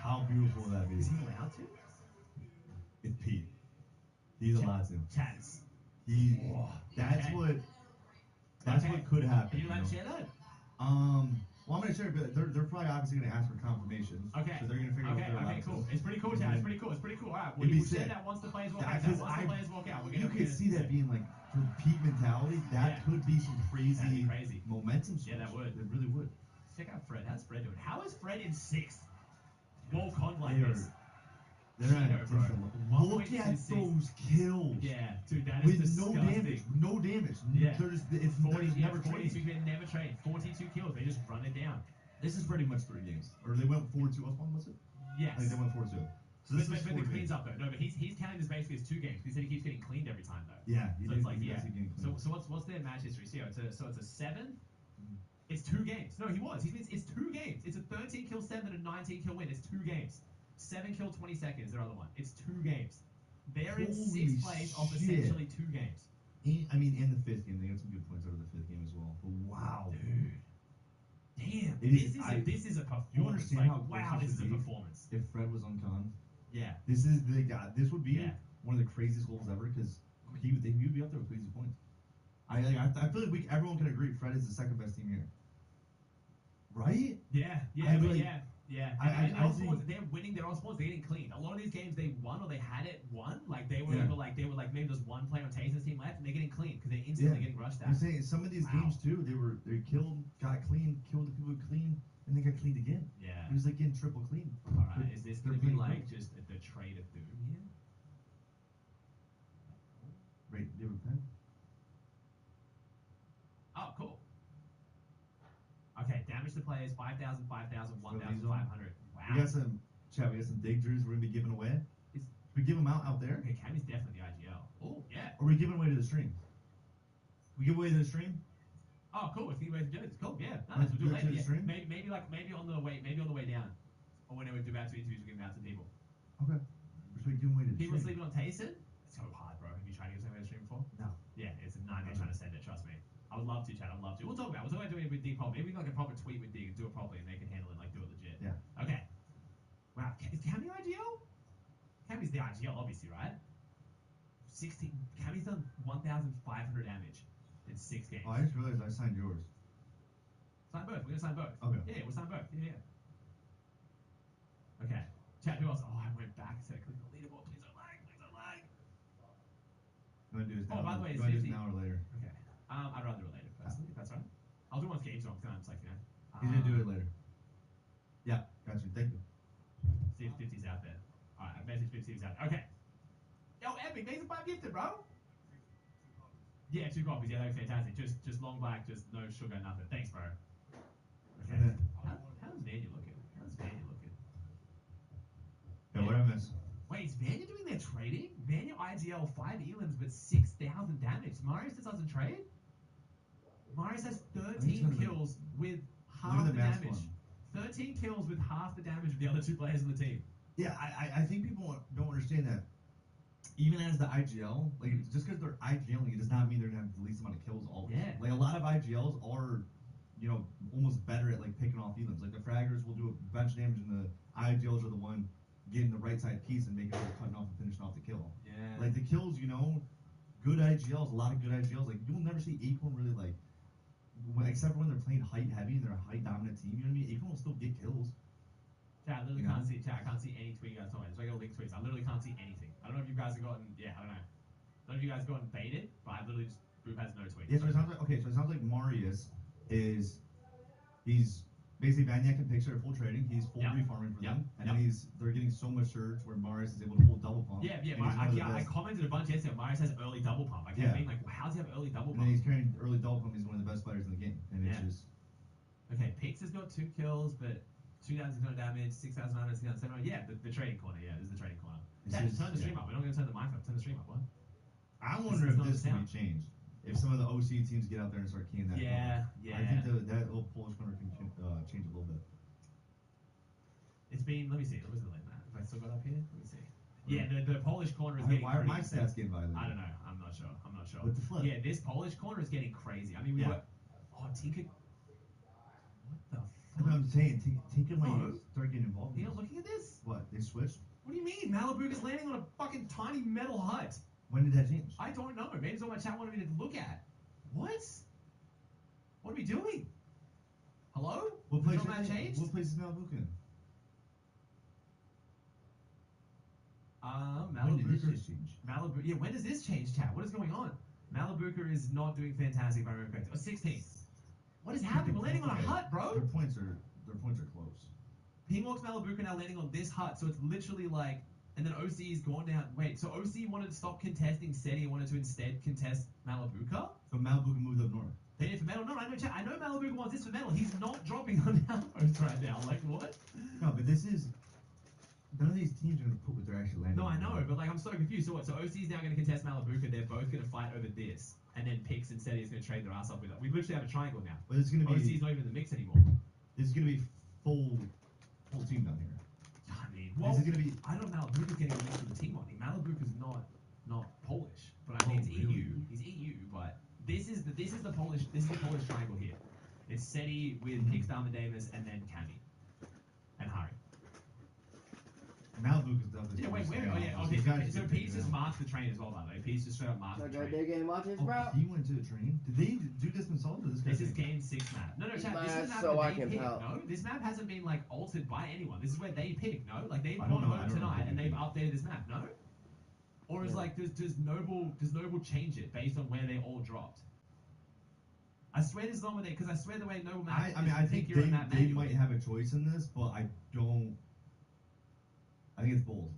How beautiful would that be? Is he allowed to? It's Pete. He's allowed to. Chats. That's Okay. what could happen. Are you allowed know? to share that? Well, I'm gonna share, but they're probably obviously gonna ask for confirmation. Okay. So they're gonna figure out what they're allowed Okay, cool. to. It's pretty cool, Chad. It's pretty cool. It's pretty cool. All right, It'd be we'll share sick. that once the players walk Yeah, out. 'cause Once the players walk out, You could see that being like for Pete mentality. That Yeah. could be some That'd crazy, be crazy. momentum. Yeah, that switch. would. It really would. Check out Fred. How's Fred doing? How is Fred in 6th? Wall con like They are- this. They're at a Cheater, bro. different level. Look at 1.26. those kills. Yeah, dude, that is With no disgusting. damage. No damage. Yeah. It's 40, there's yeah, never 42, trade. they never trade. 42 kills, they just run it down. This is pretty much 3 games. Or they went 4-2. What one was it? Yes. I think they went 4-2. So But, this but, is but 4 the cleans games. up though. No, but he's counting this basically as 2 games. He said he keeps getting cleaned every time though. Yeah. So it's like, he yeah. does keep getting So cleaned. what's their match history? So it's a 7. It's 2 games. No, he was. It's 2 games. It's a 13 kill 7 and a 19 kill win. It's 2 games. 7 kill 20 seconds. Their other one. It's 2 games. They're in Holy 6th place off shit. essentially 2 games. I mean, in the 5th game, they got some good points out of the 5th game as well. But wow. Dude. Damn. It This is- is a performance. You understand like, how close wow, this this is a should be? performance. If Fred was unconned, Yeah. this is the guy. This would be Yeah. one of the craziest goals ever because he would be up there with crazy points. I feel like everyone can agree Fred is the second best team here. Right? Yeah. I But like- yeah. Yeah, I and all think- sports, they're winning their own sports. They're getting clean. A lot of these games they won or they had it won. Like they were Yeah. either like maybe there's one player on Tayson's team left and they're getting clean because they're instantly getting rushed I'm at. saying some of these Wow. games too, they killed, got clean, killed the people clean, and they got cleaned again. Yeah. It was like getting triple clean. All right, is this They're going to be playing like great. just the trade of doom here? Right, you have a pen? Oh, cool. Okay, damage to players 5,000, 5,000, So these 1,500. Wow. We got some, chat, we got some dig drews we're gonna be giving away. Is- we give them out there, Okay, Cammy's definitely the IGL. Oh, yeah. or we giving away to the stream? We give away to the stream? Oh, cool. It's the way to do it. It's cool. Yeah. Let's Nice. We'll do do it it later. to the Yeah. stream? Maybe on the way down, or whenever we do about 2 interviews, we'll give them out to people. Okay. So we give them away to the People stream. sleeping on Tayson? It's so hard, bro. Have you tried to give something on the stream before? No. Yeah, it's a nightmare trying to send it. Trust me. I would love to, Chad. I'd love to. We'll talk about doing it with Dig properly. Maybe we can like a proper tweet with Dig and do it properly, and they can handle it, like do it legit. Yeah. Okay. Wow. Is Cammy IGL? Cammy's the IGL, obviously, right? 16. Cammy's done 1,500 damage in 6 games. Oh, I just realized I signed yours. Sign both. We're gonna sign both. Okay. Yeah, we'll sign both. Yeah. Okay. Chat. Who else? Oh, I went back instead of clicking the leaderboard. Please don't lag. Please don't lag. You wanna do this Oh, now? by the way, you it's wanna do this 50. now or later? Okay. I'd rather do it later, personally, if that's right. I'll do it once games are on, because I'm just like, you know. He's gonna do it later. Yeah, got you. Thank you. See if 50's out there. Alright, I've messaged 50's out there. Okay. Yo, Epic, thanks for 5 gifted, bro. Yeah, 2 copies. Yeah, that was fantastic. Just long black, just no sugar, nothing. Thanks, bro. Okay. And then- How's Vanya looking? How's Vanya looking? Yeah, what I miss? Wait, is Vanya doing their trading? Vanya IGL 5 elims but 6,000 damage. Marius just doesn't trade? Marius has he's 13 gonna win. kills with Look half at the the max damage. one. 13 kills with half the damage of the other 2 players on the team. Yeah, I think people don't understand that. Even as the IGL, like just because they're IGLing, it does not mean they're gonna have the least amount of kills always. Yeah. Like a lot of IGLs are, you know, almost better at like picking off elims. Like the fraggers will do a bunch of damage, and the IGLs are the one getting the right side piece and making sure they're cutting off and finishing off the kill. Yeah. Like the kills, you know, good IGLs, a lot of good IGLs. Like you'll never see Acorn really like, except for when they're playing height heavy and they're a height dominant team. You know what I mean? Acorn will still get kills. Chat, I literally You know? can't see. Chat, I can't see any tweet you guys talking about. It's like a link tweets. I literally can't see anything. I don't know if you guys have gotten. Yeah, I don't know. I don't know if you guys have gotten baited, but I literally just group has no tweets. Yeah, so it sounds like so it sounds like Marius he's basically Vanyak and Pixar are full trading. He's full Yep. refarming for Yep. them, and Yep. then they're getting so much surge where Marius is able to pull double pump. Yeah, and he's one of the I best. commented a bunch yesterday. Marius has early double pump. I kept Yeah. being like, how does he have early double And then he's pump? carrying early double pump. He's one of the best players in the game, and it's Yeah. just Okay, Pix has got 2 kills, but 2,600 damage, 6,900, 6,700. Yeah, the trading corner. Yeah, this is the trading corner. It's Chat, just- turn the stream yeah. up. We're not going to turn the mic up. Turn the stream up. What? I This wonder is if not this the can be sound. changed. If some of the OC teams get out there and start keying that. Yeah, corner. yeah. I think that little Polish corner can change a little bit. It's been. Let me see. What was the link, man? If I still got up here, let me see. Yeah, the Polish corner is getting. Why are my pretty stats getting violated? I don't know. I'm not sure. I'm not sure. With the flip. Yeah, this Polish corner is getting crazy. I mean, we Yeah. were. Oh, Tinker. What the But fuck? I'm saying, Tinker might No. start getting involved. You're in not this. looking at this? What? They switched? What do you mean? Malibu is landing on a fucking tiny metal hut. When did that change? I don't know. Maybe it's what my chat wanted me to look at. What? What are we doing? Hello? What Has place? that changed? What place is Malibu in? When did this Malibu. just change? Malibu. Yeah, when does this change, chat? What is going on? Malibuka is not doing fantastic if I remember correctly. Oh, 16. What is happening? We're landing on a Okay. hut, bro. Their points are close. Pingwalks Malibuka now landing on this hut, so it's literally like, and then OC's gone down. Wait, so OC wanted to stop contesting SETI and wanted to instead contest Malibuka? So Malibu moved up north. They did for metal. No, I know, chat. I know Malibuka wants this for metal. He's not dropping on Outpost right now. Like, what? No, but this is none of these teams are gonna put what they're actually landing. No, I on. know, but like, I'm so confused. So what? So OC's now going to contest Malibuka. They're both going to fight over this. And then Pix and SETI is going to trade their ass up with it. We literally have a triangle now. But it's gonna be OC's not even in the mix anymore. this is gonna be full team down here. I mean, well, This is gonna be I don't know. Malibuka's getting a mix with the team on him. Malibuka's not Polish, but I mean it's Oh, really? EU. He's EU, but this is the Polish triangle here. It's SETI with Pix, Damas, and then Cammy and Hari. Malibu is definitely. Yeah, wait, where? staying Oh, off yeah, this. okay. These guys So get Pete's big, just you know. marked the train as well, by the way. Pete's just straight up marked So the go train. dig in, watch his Oh, bro. he went to the train. Did they do this themselves? Or this guy This is did? game 6 map. No, chat. This is the map So I that they can pick. tell. No, this map hasn't been like altered by anyone. This is where they pick. No, like they've I gone don't know. I home don't know tonight who and they they've pick. updated this map. No, or is Yeah. like does Noble change it based on where they all dropped? I swear this is not where they, because I swear the way Noble map. I mean, I think you're in that they manual. might have a choice in this, but I don't. I think it's bold.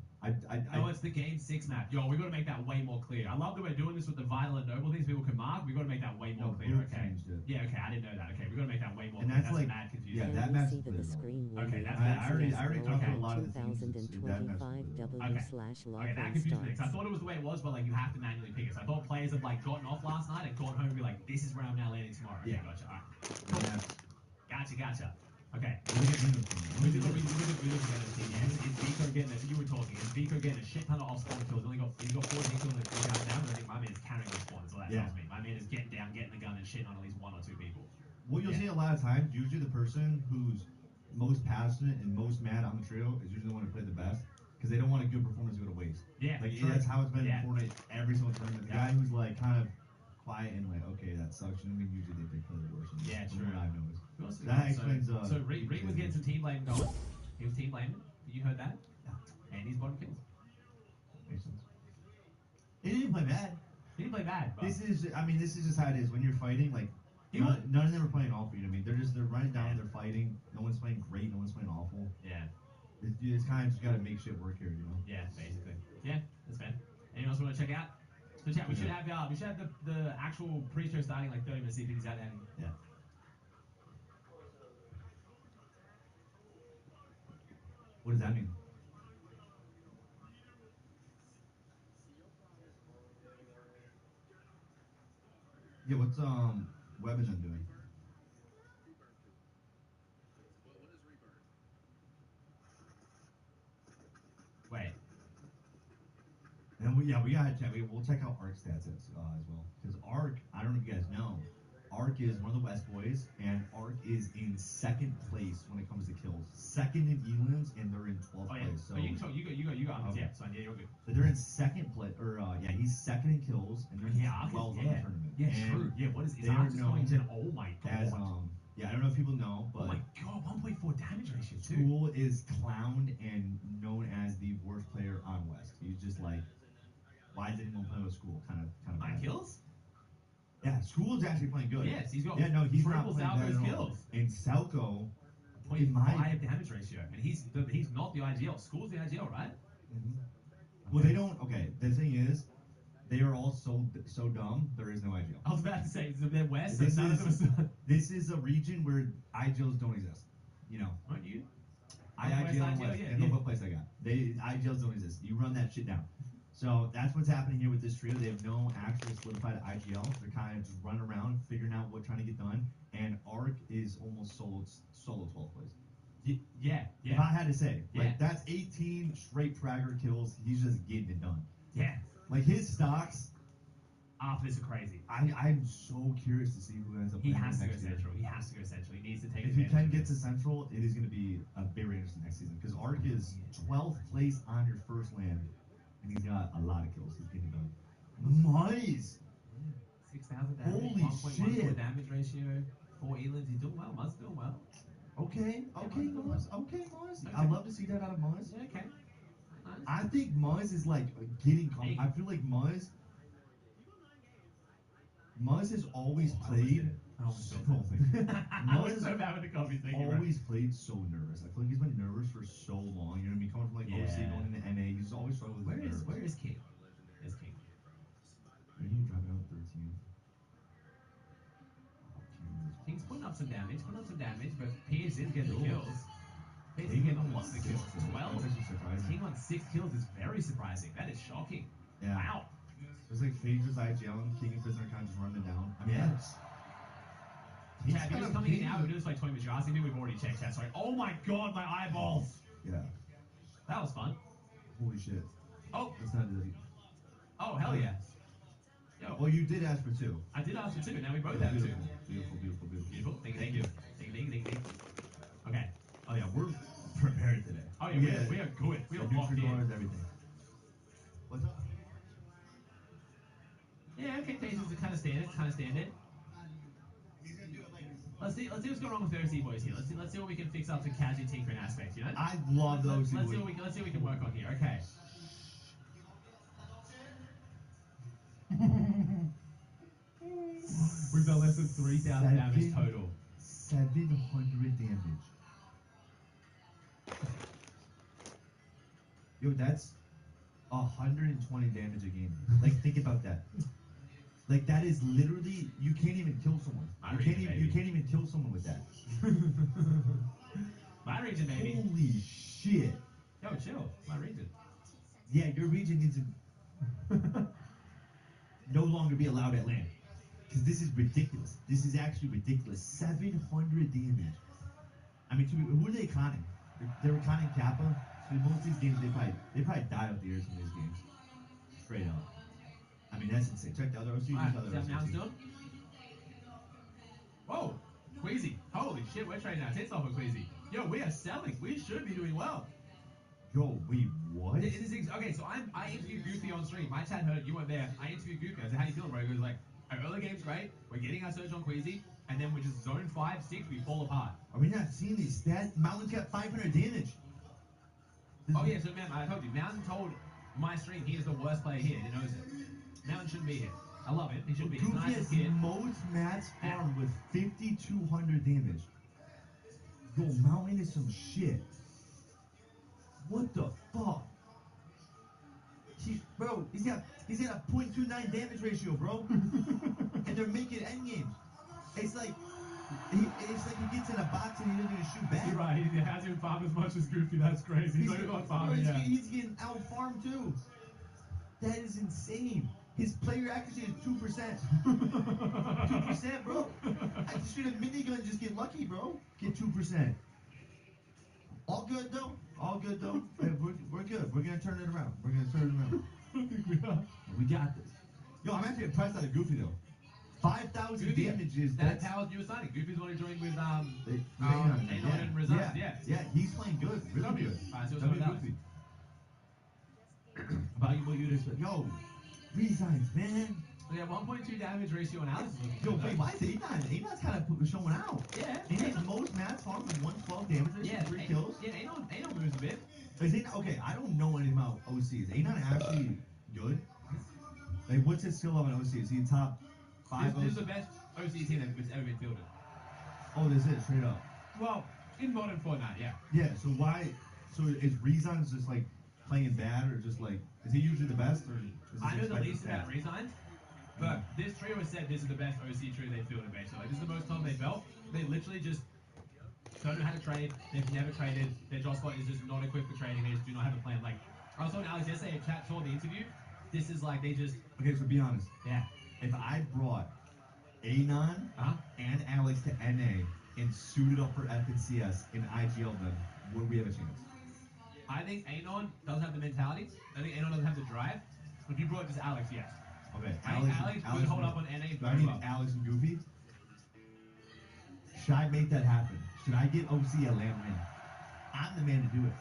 No, it's the game 6 map. Yo, we got to make that way more clear. I love that we're doing this with the vital and noble things people can mark. We got to make that way more No, clear. Blue Okay. changed it. Yeah. Okay. I didn't know that. Okay. We got to make that way more And clear. that's like- mad confusing. yeah, Can that we match see is the clear. screen when Okay, the that's- I already talked to a lot of the teams. 2025 Okay, W/login that confused me because I starts. thought it was the way it was, but like you have to manually pick it. So I thought players had like gotten off last night and gone home and be like, "This is where I'm now landing tomorrow." Okay, Yeah. gotcha. All right. And that's- Gotcha. Okay. Look at Dino's team. We did the team. Yeah, is Vico getting a, you were talking, is Vico getting a shit ton of off spawn kills? He's got 14 kills and 3 guys down, but I think my man is carrying the spawn, so that Yeah. tells me. My man is getting down, getting the gun and shitting on at least 1 or 2 people. What you'll Yeah. see a lot of times, usually the person who's most passionate and most mad on the trio is usually the one who played the best, because they don't want a good performance to go to waste. Yeah, Like true. that's how it's been Yeah. in Fortnite every single tournament. The Yeah. guy who's like kind of quiet and like, okay, that sucks. You know, I mean, usually they play the worst. Yeah, from true. what I've noticed. Who else we That got? explains, So Reed was getting some team blame going. He was team blaming. You heard that? Yeah. And he's bottom kills. Makes sense. He didn't play bad. He didn't play bad, but This is just how it is when you're fighting. Like He none, won. none of them are playing awful. You know what I mean? They're running down. They're fighting. No one's playing great. No one's playing awful. yeah, It's kind of just gotta make shit work here. You know. yeah, basically. Yeah, that's fair. Anyone else want to check out? So chat, we should have the actual pre-show starting like 30 minutes. See if he's out there. Yeah. What does that mean? Yeah, what's Webbin doing? Wait. And we gotta check. We'll check out Arc stats as well, because Arc, I don't know if you guys know, Arc is one of the West boys, and Arc is in second place when it comes to kills. Second in elims, and they're in 12th Oh yeah. place. So Oh, you can talk. You got. Okay. Yeah. So yeah, you're good. but they're in second place, or he's second in kills, and they're in Yeah, 12th yeah. on the tournament. Yeah, and true. Yeah, what is they Arc are just going to? known Oh my god. as I don't know if people know, Oh but my god, 1.4 damage ratio too. School is clowned and known as the worst player on West. He's just like, why did anyone play with School? Kind of. 9 bad. kills? Yeah, School's actually playing good. Yes, he's got Yeah, no, he's not triple playing bad Salvo's at all. kills. And Salco, 0.5 damage ratio, and he's not the IGL. School's the IGL, right? well, they don't. Okay, the thing is, they are all so dumb. There is no IGL. I was about to say, so they're West, so This none of them are. This is a region where IGLs don't exist. You know, Aren't you? I West IGL, IGL, West, yeah, and yeah. look what place I got. IGLs don't exist. You run that shit down. So that's what's happening here with this trio. They have no actual solidified IGL. They're kind of just running around, figuring out what trying to get done. And Arc is almost solo 12th place. Yeah, If I had to say, Yeah. like that's 18 straight fragger kills. He's just getting it done. yeah. Like his stocks, After this are crazy. I'm so curious to see who ends up. He playing has to go next year. central. He has to go central. He needs to take If he advantage can of get this. to Central, it is going to be a very interesting next season because Arc is 12th place on your first land, and he's got a lot of kills. He's getting it done. Nice. 6,000 damage, Holy 1.14 shit. damage ratio, 4 Elins. He's doing well. Muzz doing well. Okay, Muzz. Okay, Muzz. I Okay. love to see that out of Muzz. Yeah, okay. Nice. I think Muzz is like getting. I feel like Muzz has always played. Oh, So, I was Muzz so bad with the coffee. Thank you, bro. always played so nervous. I feel like he's been nervous for so long. You know what I mean? Coming from like OC, Yeah. going into NA, he's always struggled with his nerves. Where is King? Where's King? Are you dropping out 13? King's putting up some damage, but Pierce is getting the Ooh. kills. Pierce is King getting a on lot of the six kills. kills. 12. That's actually surprising. King on 6 kills is very surprising. That is shocking. Yeah. Wow. It's like Phaedrus, IGL, and King and Prisoner kind of just running it down. I mean, Yeah. that's. Chat, if you're just coming in now, we're doing this like 20 minutes. You're asking me, we've already checked chat. Sorry. Oh my god, my eyeballs. Yeah. That was fun. Holy shit. Oh, That's not easy. oh, hell yeah. Yo, Well, you did ask for 2. I did ask for 2, now we both have 2. Beautiful. Beautiful. Beautiful. Thank you. Ding. Okay. Oh yeah, we're prepared today. Oh yeah, we are good. We are locked in. best kind of standard. Let's see what's going on with Thursday boys here. Let's see what we can fix up to casual tinkering aspects, you know? I love those. Let's see what we can work on here. Okay. We've done less than 3,000 damage total. 700 damage. Yo, that's 120 damage a game. Like, think about that. Like, that is literally, you can't even kill someone. You can't even kill someone with that. My region, baby. Holy shit. Yo, chill. My region. Yeah, your region needs to no longer be allowed at land. Because this is ridiculous. This is actually ridiculous. 700 damage. I mean, who are they conning? They're conning Kappa. So most of these games, they probably die out the ears in these games. Straight up. I mean, that's insane. Check the other OC. Alright, is that Mounds doing? Whoa! Queasy. Holy shit, we're trading our tits off with Queasy. Yo, we are selling. We should be doing well. Yo, wait, what? Okay, so I interviewed Goofy on stream. My chat heard you weren't there. I interviewed Goofy. I said, how you feeling, bro? He goes like, our early game's great. We're getting our surge on Queasy. And then we're just zone 5, 6, we fall apart. Are we not seeing these stats? Mountain's got 500 damage. Oh yeah, so man, I told you, Mountain told my stream he is the worst player here. He knows it. Mountain shouldn't be here. I love him. He should be. He's Goofy nice has kid. most mats farmed with 5,200 damage. Yo, Mountain is some shit. What the fuck? Bro, he's got a 0.29 damage ratio, bro. And they're making endgames. It's like he gets in a box and he doesn't even shoot back. You're right. He hasn't even farmed as much as Goofy. That's crazy. He's only not farming. Yeah. He's getting out farmed too. That is insane. His player accuracy is 2%. 2%, bro. I just shoot a minigun and just get lucky, bro. Get 2%. All good though. All good though. Hey, we're good. We're gonna turn it around. We're gonna turn it around. I think we are. We got this. Yo, I'm actually impressed out of Goofy though. 5,000 damage is that's how you were signing. Goofy's one who joined with Anon and Razan. Yeah, he's playing good. Really good. Alright, so W Goofy. About what you'd expect. Yo, resigns, man. So yeah, 1.2 damage ratio on Alex is looking Yo, good. wait, why is Anon? Anon's kind of showing out. Yeah. He has most mats farmed with 112 damage ratio, Yeah, 3 kills. Yeah, Anon moves a bit. Is Anon, okay, I don't know anything about OC. Is Anon actually good? Like, what's his skill level in OC? Is he in top 5? This is the best OC team that's ever been fielded. Oh, this is straight up. Well, in modern Fortnite, yeah. Yeah, so why? So is Rezon's just like playing bad, or just like, is he usually the best, or is I know the expected least bad? about resigns, but this trio has said this is the best OC trio they've fielded basically. Like, this is the most time they've felt. They literally just don't know how to trade. They've never traded. Their job spot is just not equipped for trading. They just do not have a plan. Like, I was talking to Alex yesterday, chat saw the interview. This is like, they just, Okay, so be honest. yeah. If I brought Anon Uh-huh. and Alex to NA and suited up for FNCS and IGL them, would we have a chance? I think Anon doesn't have the mentality. I think Anon doesn't have the drive. If you brought just Alex, yes. Okay, I think Alex would hold up on NA Do I very need well. Alex and Goofy? Should I make that happen? Should I get OC a land win? I'm the man to do it.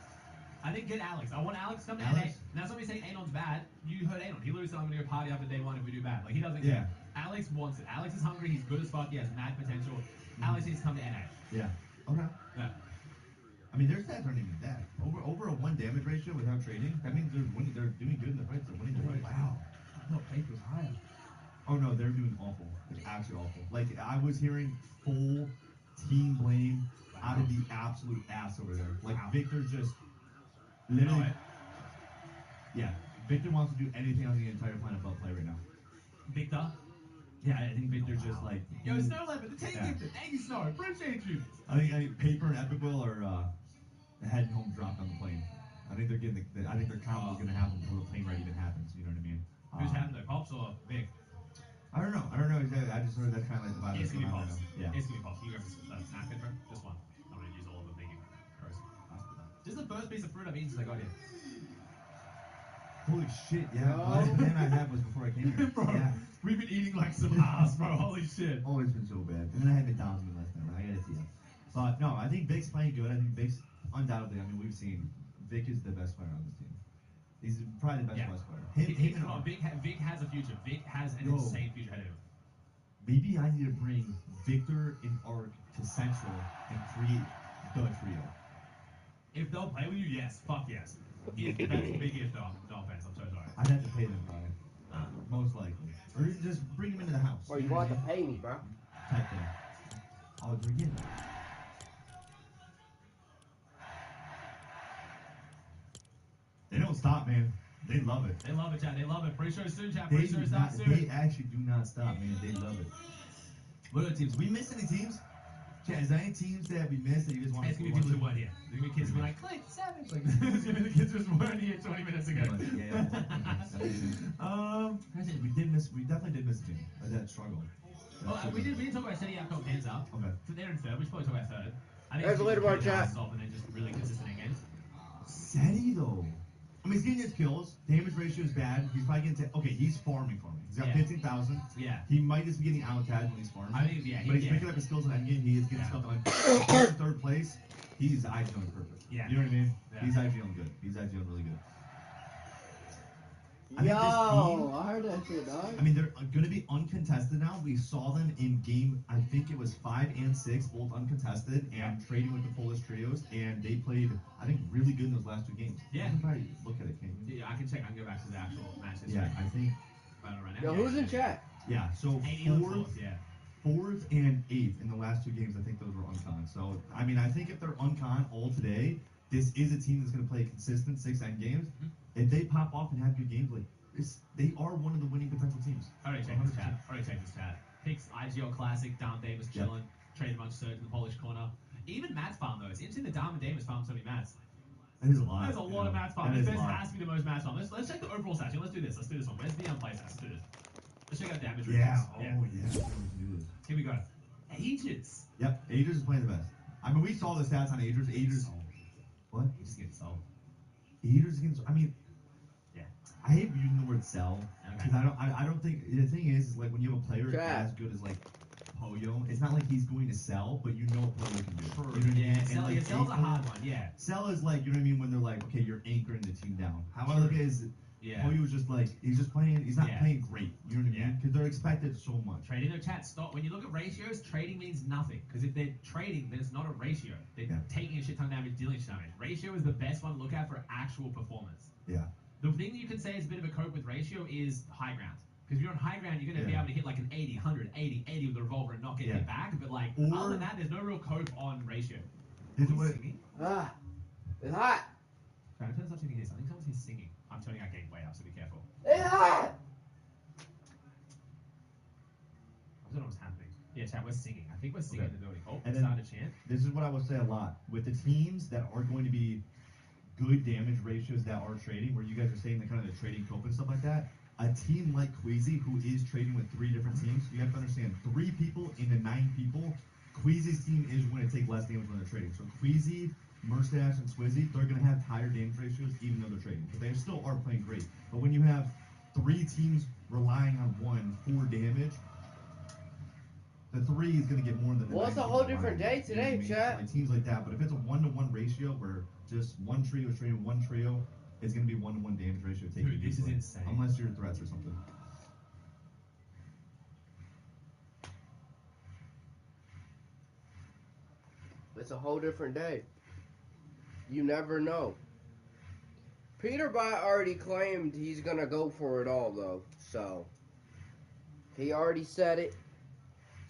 I think get Alex. I want Alex to come to Alex? NA. And that's not me saying Anon's bad. You heard Anon. He literally said, I'm going to go party after day 1 if we do bad. Like, he doesn't Yeah. care. Alex wants it. Alex is hungry. He's good as fuck. He has mad potential. Alex needs to come to NA. Yeah. Okay. Yeah. I mean, their stats aren't even bad. Over a 1 damage ratio without trading, that means they're winning. They're doing good in the fights. They're winning the fights. Wow. No, paper's higher. Oh no, they're doing awful. They're actually awful. Like, I was hearing full team blame out of the absolute ass over there. Like, Victor's just literally. No, Yeah, Victor wants to do anything on the entire planet but play right now. Victor. Yeah, I think Victor's just like. Yo, Snow Leopard, the tank Yeah. gifted. Thank you, Snow. Appreciate you. I think Paper and Epic Will are heading home dropped on the plane. I think they're getting I think their combo's gonna happen before the plane ride even happens. You know what I mean? Who's having the Pops or Vic? I don't know exactly. I just heard that's kind of like the vibe. It's that's gonna be going on Pops. right now. Yeah. It's gonna be Pops. You go for snack it, bro. Just one. I'm gonna use all of them. Thank you. Gross. This is the first piece of fruit I've eaten since I got here. Holy shit! Yeah, the last banana I had was before I came here. Bro, Yeah. we've been eating like some ass, bro. Holy shit. Oh, it's been so bad. And then I had McDonald's meat last night. I gotta see it. But no, I think Vic's playing good. I think Vic's undoubtedly. I mean, we've seen Vic is the best player on this team. He's probably the best Yeah. player. Come Him on, and Vic has a future. Vic has an Yo. insane future ahead of him. maybe I need to bring Victor and Ark to Central and create the trio. If they'll play with you, yes. Fuck yes. If, that's a big if, though. No offense. I'm so sorry. I'd have to pay them, probably. Most likely. Or just bring them into the house. Or you want to pay me, bro? Type thing. I'll drink it. They don't stop, man. They love it. They love it, chat. They love it. Free show soon, chat. They, Free show do starts not, soon. they actually do not stop, man. They love it. What other teams? We missed any teams? Chat, is there any teams that we missed that you guys want It's to gonna be people who weren't here. There's gonna be kids who be like, click, savage. Like, it's gonna be the kids who just weren't here 20 minutes ago. Yeah. We definitely did miss a team. That struggle. Oh, we didn't talk about setting out cold hands up. Okay. So they're in third. We should probably talk about third. I think There's a leaderboard, chat. Off and then just really consistent in games. Seti though. I mean, he's getting his kills. Damage ratio is bad. He's probably getting. Okay, he's farming for me. He's got Yeah. 15,000. Yeah. He might just be getting out tagged when he's farming. I think, yeah. But he's picking up his skills in endgame. He is getting Yeah. stuff on third place. He's ideally perfect. Yeah. You know what I mean? Yeah. He's ideally good. He's ideally really good. I Yo, think this team- I heard that shit, dog. I mean, they're going to be uncontested now. We saw them in game, I think it was 5 and 6, both uncontested, and trading with the Polish trios, and they played, I think, really good in those last 2 games. Yeah. You can probably look at it, can you? Yeah, I can check. I can go back to the actual match history. Yeah, I think. Right now. Yo, who's in chat? Yeah, so fourth, Yeah. fourth and 8th in the last 2 games, I think those were uncon. So, I mean, I think if they're uncon all today, this is a team that's going to play consistent 6 end games. If they pop off and have good games, like, they are one of the winning potential teams. Already check this chat. Already check this chat. Picks IGL Classic. Dom Davis chilling. Traded a bunch of surge in the Polish corner. Even Matt's farm though. It's interesting that Dom and Davis farm so many Mats. That is a lot. There's a lot of Matt's farm. That is This a lot. has to be the most Matt's farm. Let's check the overall stats. Let's do this. Let's do this one. Where's the play stats? Let's do this. Let's check out damage Yeah. ratings. Oh, yeah. We can do this. Here we go. Aegis. Yep. Agers is playing the best. I mean, we saw the stats on Agers. Agers. What? Aegis getting sold. Agers against. I mean. Yeah. I hate using the word sell because I don't think the thing is like when you have a player Chat. as good as like Poyo, it's not like he's going to sell, but you know what Poyo can do. True. You know what I mean? Yeah. And, Sell, like, sell's a April- hard one. Yeah. Sell is like, you know what I mean, when they're like, okay, you're anchoring the team down. How I look at it is Yeah. Poyo is just like he's just playing. He's not Yeah. playing great. You know what I Yeah. mean? Because they're expected so much. Trading no chat. Stop. When you look at ratios, trading means nothing. Because if they're trading, then it's not a ratio. They're Yeah. taking a shit ton of damage, dealing a shit ton of damage. Ratio is the best one to look at for actual performance. Yeah. The thing that you can say is a bit of a cope with ratio is high ground. Because if you're on high ground, you're going to be Yeah. able to hit like an 80, 100, 80, 80 with the revolver and not get Yeah. hit back. But like, Or- other than that, there's no real cope on ratio. This is Who's what- singing? Ah, it's hot. Sorry, I'm turning something here. I think someone's here singing. I'm turning our game way up, so be careful. It's hot. I don't know what's happening. Yeah, chat, we're singing. I think we're singing Okay. in the building. Oh, And it's then- starting to chant. This is what I will say a lot with the teams that are going to be good damage ratios that are trading, where you guys are saying the kind of the trading cope and stuff like that. A team like Queasy, who is trading with 3 different teams, you have to understand 3 people into 9 people. Queasy's team is going to take less damage when they're trading. So Queasy, Murstache, and Swizzy, they're going to have higher damage ratios even though they're trading. But they still are playing great. But when you have 3 teams relying on one for damage, the 3 is going to get more than the Well, it's 9 a whole people different relying on. day You know what I today, mean? chat. Like teams like that. But if it's a 1-to-1 ratio where just one trio is trading one trio, it's going to be 1-to-1 damage ratio. Taking Dude, this is easily. insane. Unless you're threats or something. It's a whole different day. You never know. Peterbot already claimed he's gonna go for it all though, so he already said it.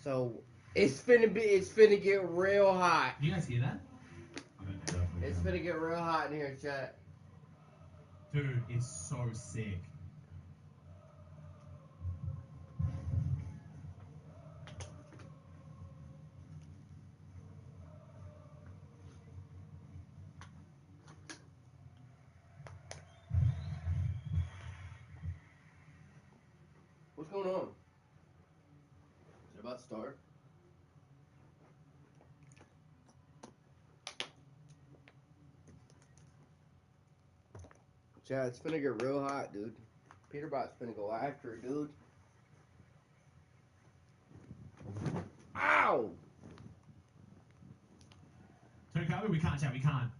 So it's finna get real hot. Do you guys hear that? Definitely. It's finna get real hot in here, chat. Dude, it's so sick. What's going on? Is it about to start? Chat, it's finna get real hot, dude. Peterbot's finna go after it, dude. Ow! Turn cover? We can't, chat. We can't.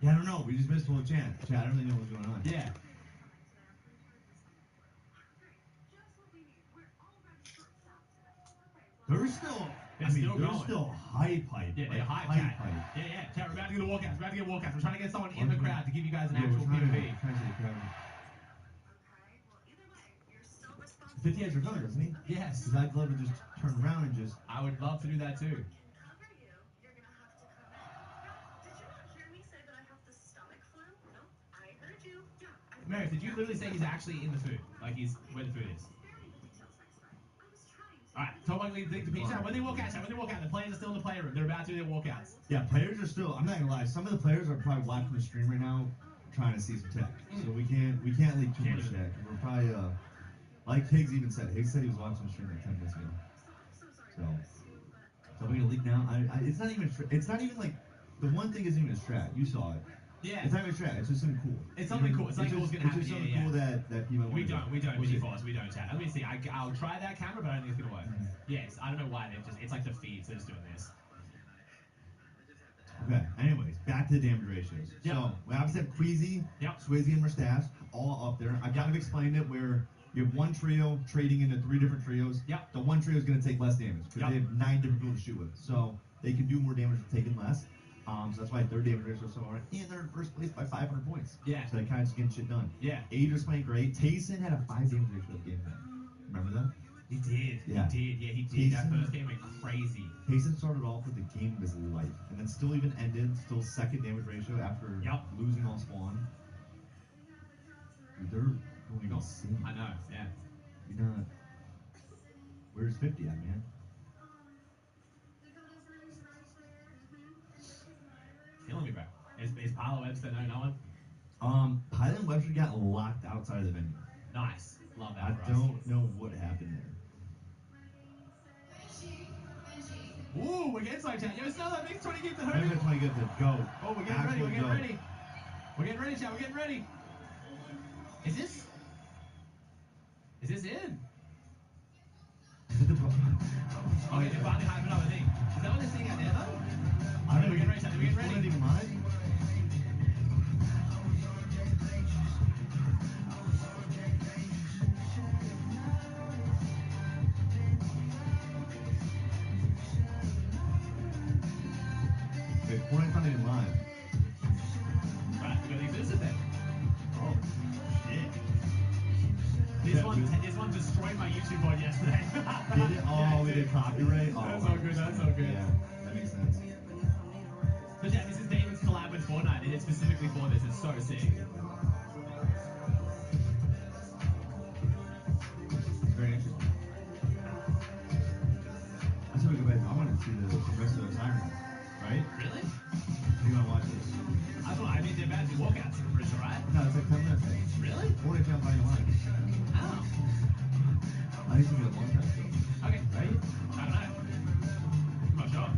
Yeah, I don't know. We just missed the whole chat. I don't really know what's going on. Yeah. They're still. They're I mean, still they're going. still hype. Yeah, they're hype, chat. Yeah, yeah. Chat, we're about to get walkouts. We're about to get walkouts. We're trying to get someone in the crowd to give you guys an actual POV. Trying to see the crowd. 58's recovered, doesn't he? Yes. Because I'd love to just turn around and just. I would love to do that too. Meredith, did you literally say he's actually in the food? Like he's where the food is? Alright, top one lead thing to Peach. When they walk out, the players are still in the playroom. They're about to do their walkouts. Yeah, players are still. I'm not gonna lie. Some of the players are probably watching the stream right now, trying to see some tech. So we can't leak too much tech. We're probably like Higgs even said. Higgs said he was watching the stream like 10 minutes ago. So we're gonna leak now. It's not even. It's not even like the one thing isn't even a strat. You saw it. Yeah. It's not even a strat. It's just something cool. It's something cool. It's something cool's gonna happen. It's just something Yeah, cool that people. We don't. Mini Force. We don't chat. Let me see. I'll try that camera, but I don't think it's gonna work. Yes. I don't know why they've just. It's like the feeds. They're just doing this. Okay. Anyways, back to the damage ratios. Yep. So we obviously have Queasy, Swayze, and Mustache all up there. I kind of explained it where you have one trio trading into 3 different trios. Yep. The one trio is going to take less damage because they have 9 different people to shoot with. So they can do more damage with taking less. So that's why their damage ratio is so hard. And they're in first place by 500 points. Yeah. So they kind of just getting shit done. Yeah. Age was playing great. Tayson had a 5 damage ratio of game one. Remember that? He did. Yeah. He did. Yeah, he did. That Tayson- first game went crazy. Tayson started off with the game of his life, and then still even ended still second damage ratio after losing all spawn. Dude, they're going insane. I know. Yeah. You're not. Where's 50 at, man? Killing me, bro. Is Paolo Webster no one? Pilot and Webster got locked outside of the venue. Nice. Love that. I for us. don't know what happened there. Ooh, we're getting some chat. Yo, still that makes 20 games to I'm hurry. gonna try to get the go. Oh, we're getting ready. Actual We're getting go. ready. We're getting ready, chat. We're getting ready. Is this in? Oh, yeah, they're finally hyping up, I think. Is that what they're saying out there, though? I don't We're getting ready, chat. We're getting ready. Even live? Wait, Fortnite's not even live. Right, we got the exclusive then. Oh, shit. This one destroyed my YouTube board yesterday. Did it? Oh, we did copyright? Oh, That's all good, that's all good. Yeah, that makes sense. But yeah, this is David's collab with Fortnite. It is specifically for this. It's so sick. Very interesting. I said we go back. I wanted to see the rest of the siren, right? Really? You want to watch this? I mean, they're about to walk out, I'm pretty sure, right? No, it's like 10 minutes. Really? Or if you're playing live. Oh. I think we got one time. Okay. Right? I don't know. I'm not sure.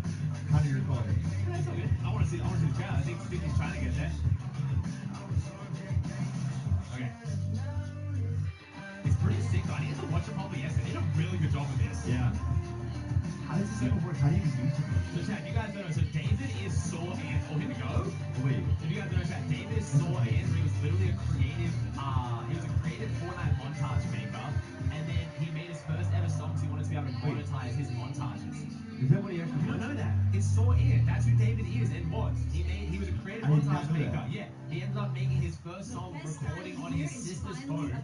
Kind of your call. Yeah, that's all good. I want to see the crowd. I think he's trying to get there. Okay. It's pretty sick, though. I need to watch it probably yesterday. They did a really good job with this. Yeah. How does this even work? How do you even use it? So, chat, you guys don't know. So, David is Saw and. Oh, here we go. Oh, wait. If you guys don't know, chat, David is Saw and. He was literally a creative. He was a creative Fortnite montage maker, and then he made his first ever song. So he wanted to be able to monetize his montages. Is that what he actually You don't know that? It's Saw and. That's who David is and was. He was a creative I did not montage know maker. that. Yeah. He ended up making his first song recording on his sister's phone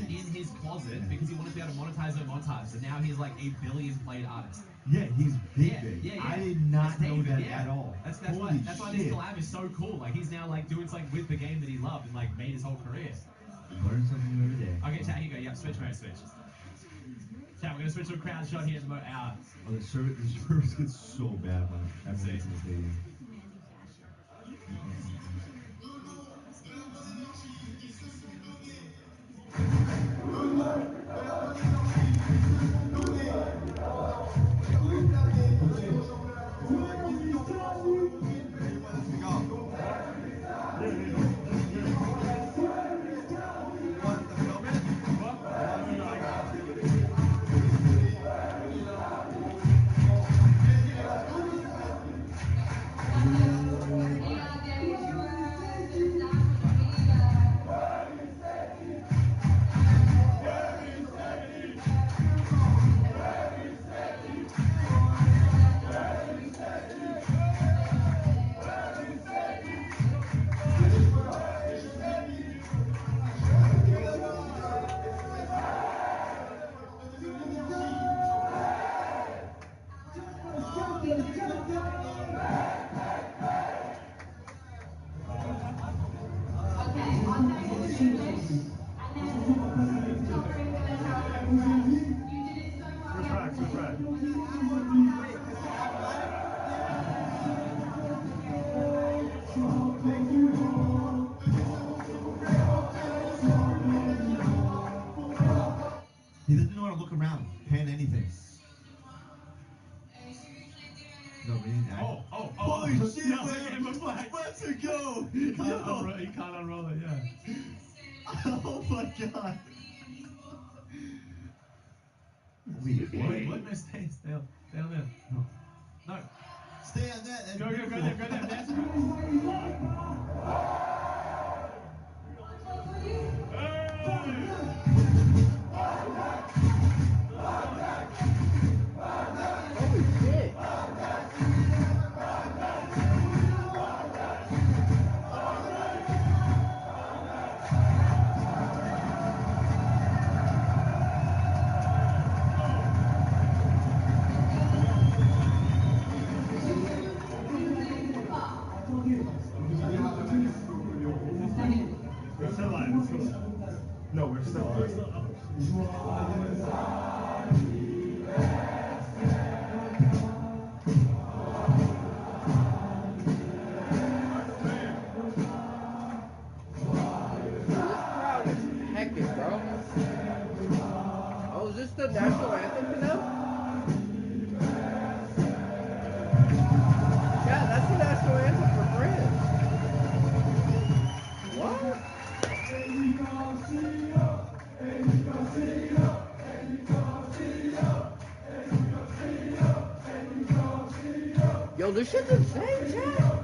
in his closet because he wanted to be able to monetize her montage. So now he's like a billion played artist. Yeah, he's big, Yeah, big. yeah, yeah. I did not That's know David, that yeah. at all. That's Holy why this shit. collab is so cool. Like he's now like doing something with the game that he loved and like made his whole career. Learn something new every day. Okay, chat, here you go. Yeah, switch mode, switch. Chat, we're gonna switch to a crowd shot here at the Oh, the service gets so bad when everyone gets in the stadium. Oh, Holy shit, no, man. give him a flag. Let's go. He can't unroll it, yeah. Oh my god. Wait, no, stay on there. No. Stay on that. That's Go beautiful. there, that's right. Holy shit. We're still live. No, we're still live. This crowd is hectic, bro. Oh, is this the national anthem for them? Yeah, that's the national anthem for France. What? Yo, this shit's insane, chat.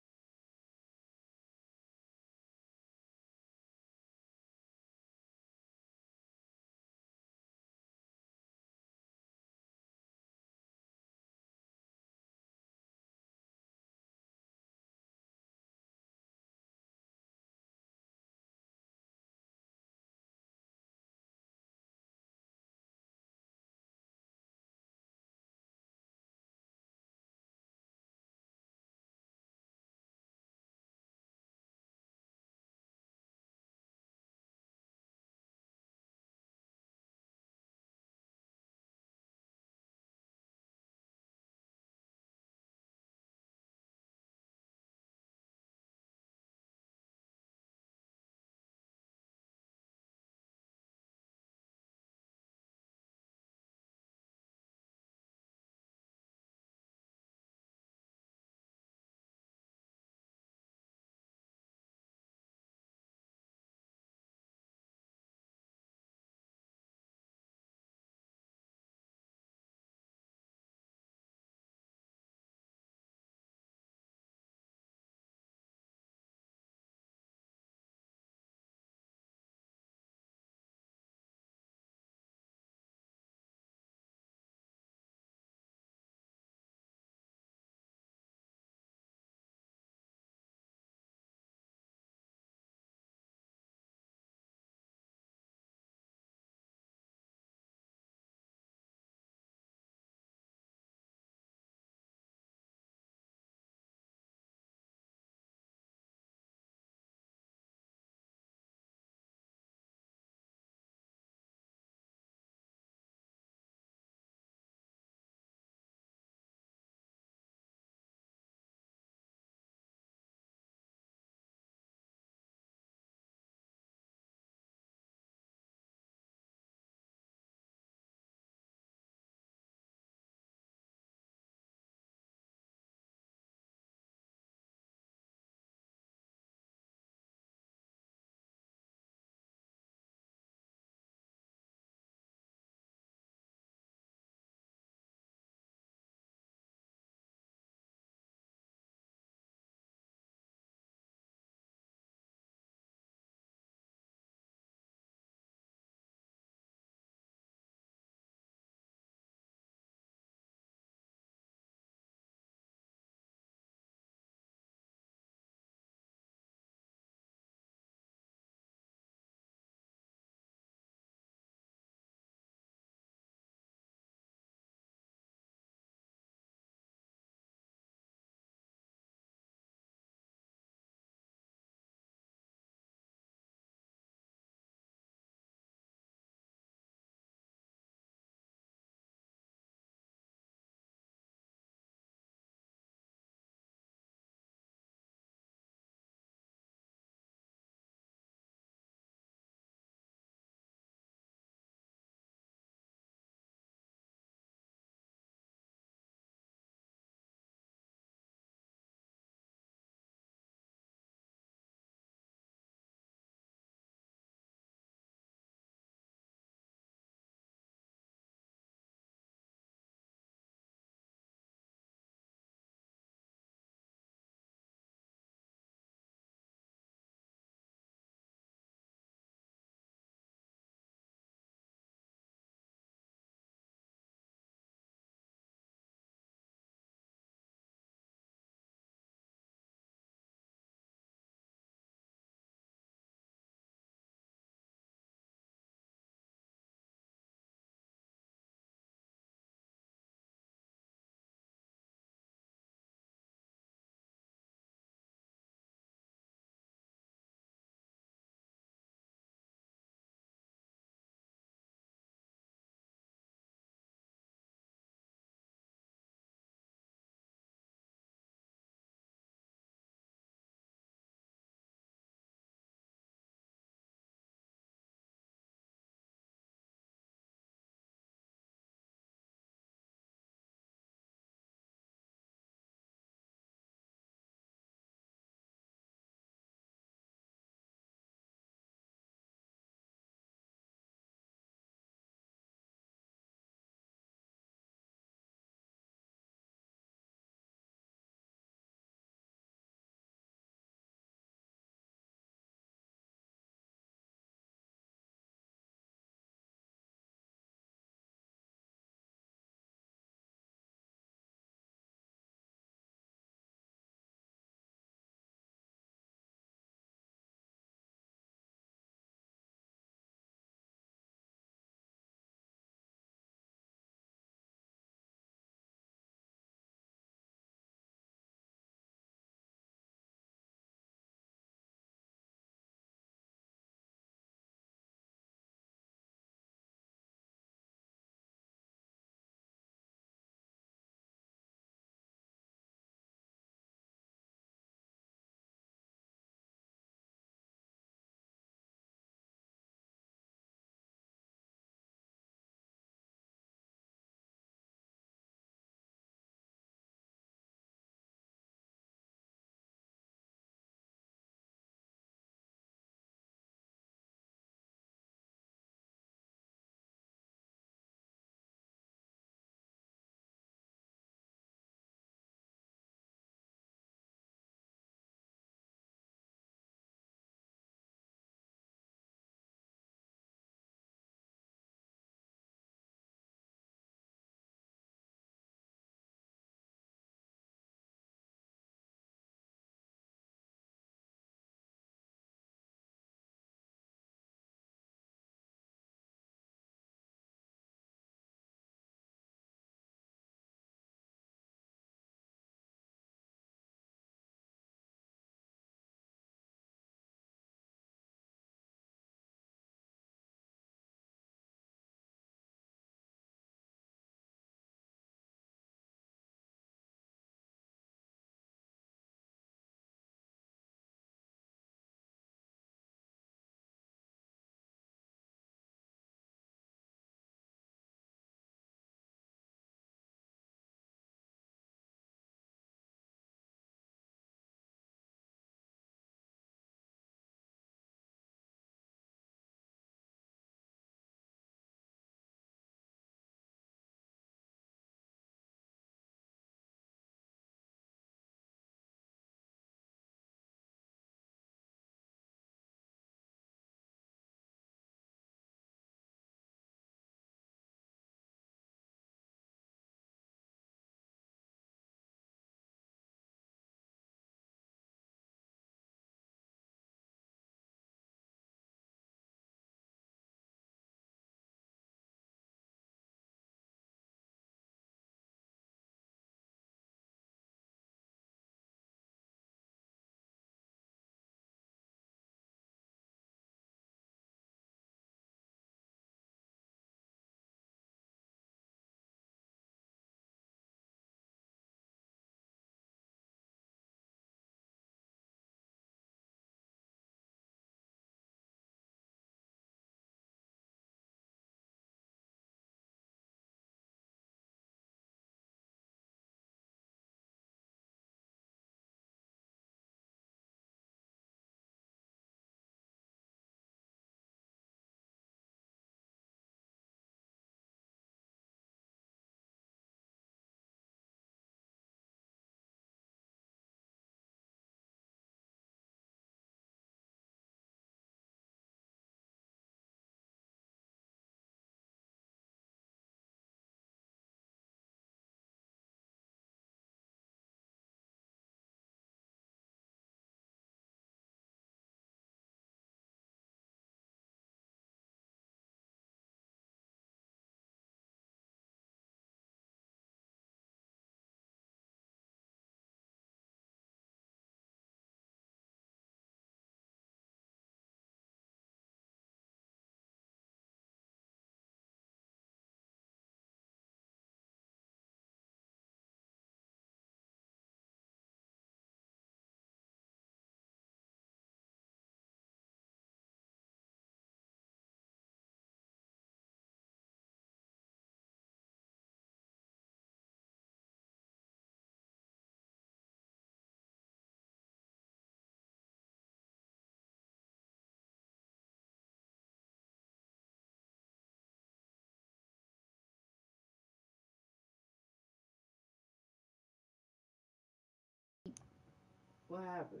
What happened?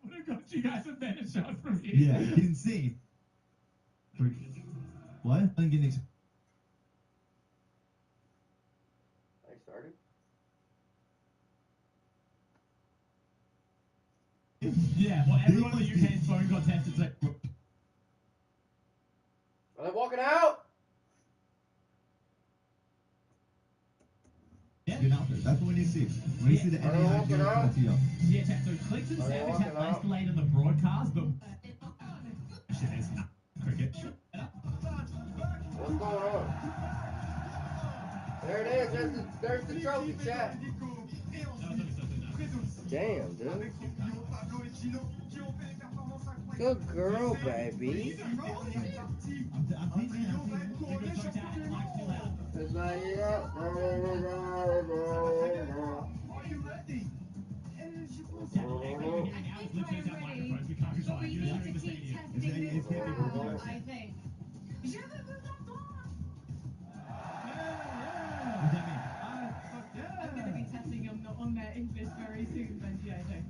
I would have got you guys a better shot from here. Yeah, you didn't see. What? I didn't get an I started. Yeah, well, everyone in the UK's phone got tested. So Are they walking out? yeah, Get out there. That's what we need to see. We need to see the Are they NAI walking deal out? tee up. yeah, chat. So Clicks and Are they Savage walking have less out? delayed on the broadcast, but shit is cricket. What's going on? There it is. There's the trophy, chat. Damn, dude. Good girl, baby. It's like, yeah. I think. I'm going to be testing them on their English very soon, Benji, I think.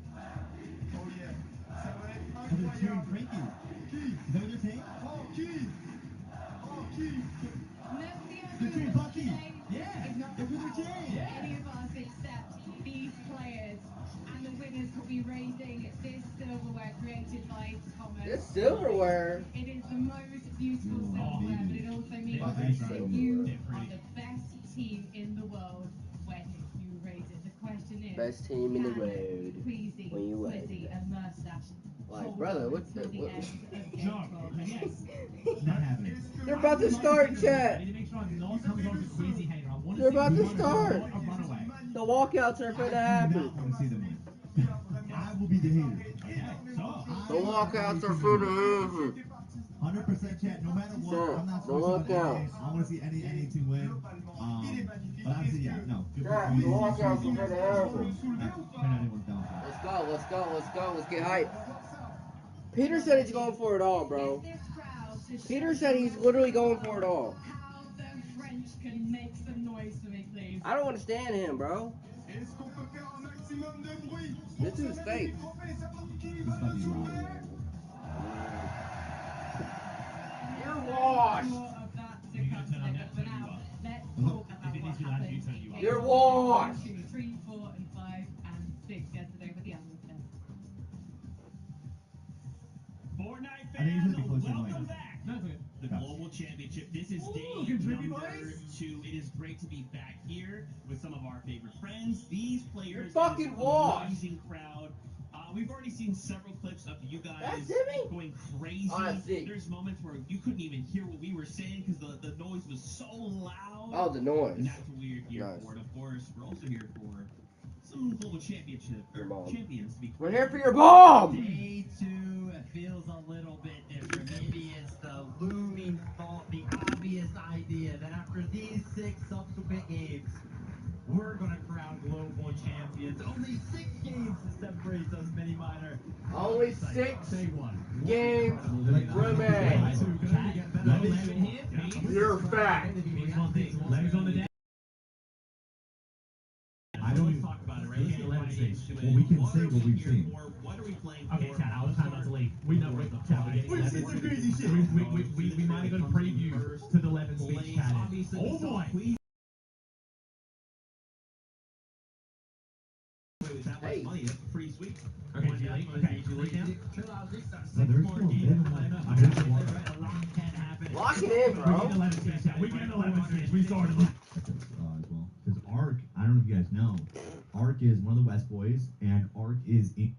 Oh, yeah. Ça va être incroyable. Frankie. Is that what you're saying? Oh, qui? Oh, qui? The two Bucky. Yeah. Is not It was a about game. any of us except these players. And the winners will be raising this silverware created by Thomas. This silverware. It is the most beautiful silverware, but it also means Fucking that silverware. you are the best team in the world when you raise it. The question is, Best team in the can world Queasy, when you raise Quizzy, it. and Mustache Like, hold brother, on what's the- until what- end of game No, 12? yes. Not happening. They're about to start, I chat. need to make sure I'm not coming off as Queasy hater. I want to They're see about to Queasy start. not a runaway. The walkouts are I finna do happen. not want to see them win. I will be the hater. Okay, so. The walkouts are finna happen. 100% chat, no matter what. Sure. I'm not The supposed to walkouts. I want to see any team win. But obviously, yeah, no. Good for Yeah, the Queasy. walkouts are finna happen. Turn anyone's downfall. Let's go, let's go, let's go. Let's get hype. Peter said he's going for it all, bro. Peter said he's literally going for it all. How the French can make some noise for me, please. I don't understand him, bro. This dude's fake. This about to be loud. You're washed. More of that to come today, but for now, let's talk about If it what needs to be loud, you happened turn in you up. games You're 1, washed. 2, 3, 4, and 5, and 6 yesterday with the Atlas test. Fortnite I think you should fans, be closer to welcome Mike. back. No, it's okay. The Global Championship. This is day good trippy number boys. 2. It is great to be back here with some of our favorite friends. These players, You're and fucking this washed. amazing crowd. We've already seen several clips of you guys That's Jimmy? going crazy. Oh, that's sick. There's moments where you couldn't even hear what we were saying because the noise was so loud. Oh, the noise. And that's what we're here Nice. for. And of course, we're also here for some global championship Your or mom. champions to be We're here for your bomb. Day 2 feels a little bit different. Maybe it's the looming thought, the obvious idea that after these 6 subsequent games, we're going to crown global champions. Only 6 games to separate us, Mini Miner. Only 6 Big one. games remain. You're back. Legs on the deck. I don't even talk about it, right? Let's Yeah, get 11 right. states. Well, we can say what we've seen. What are we playing Okay, for? Chad, I was trying not to leave. We know we're Chad, we're getting We've 11. seen some crazy shit. We might have got a preview to the 11 speech, Chad. Oh boy! Hey. Money, that's pretty sweet. Okay, Julie. Okay, Julie down. So there's still a bit of like, I heard the one. Lock it in, We bro. get 11 speech, Chad. We get 11 speech. We started. As well. Because Ark, I don't know if you guys know, Ark is one of the West boys, and Ark is in.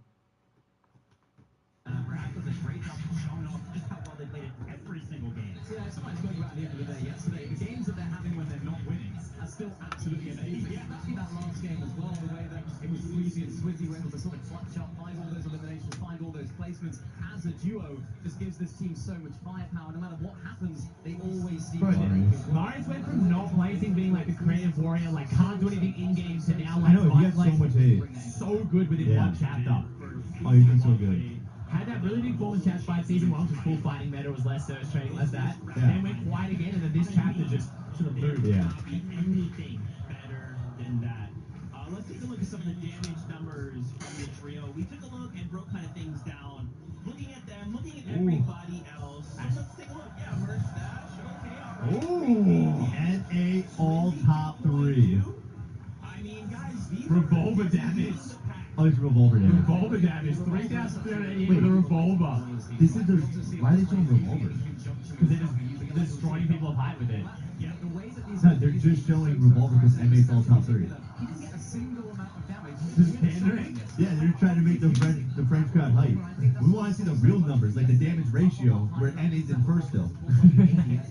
Brad does a great job of showing off just how well they played in every single game. Yeah, it's something I spoke about at the end of the day yesterday. The games that they're having when they're not winning are still absolutely amazing. Especially that last game as well, the way that it was Squeezy and Swizzy were able to sort of clutch up, find all those eliminations, find all those placements. As a duo, just gives this team so much firepower. No matter what happens, they always seem to make it work. Marius went from not placing, being like a creative warrior, like can't do anything in game, to now I like know, he has so much hate. so good within Yeah. one chapter. Oh, he's been so good. Had that really big performance chapter by season 1, was full fighting meta, was less surge trading, less that. Yeah. Then went quiet again, and then this chapter just sort of moved. Yeah. Anything better than that. Let's take a look at some of Revolver damage. Oh, it's revolver damage. Revolver damage. 3,388 with a revolver. This is their. Why are they showing revolver? Because they're just destroying people of height with it. Yeah, the ways that these No, they're just showing revolver because MA's all top 3. he didn't get a single amount of damage. Just pandering. Yeah, they're trying to make the French crowd hype. We want to see the real numbers, like the damage ratio, where NA's in first still.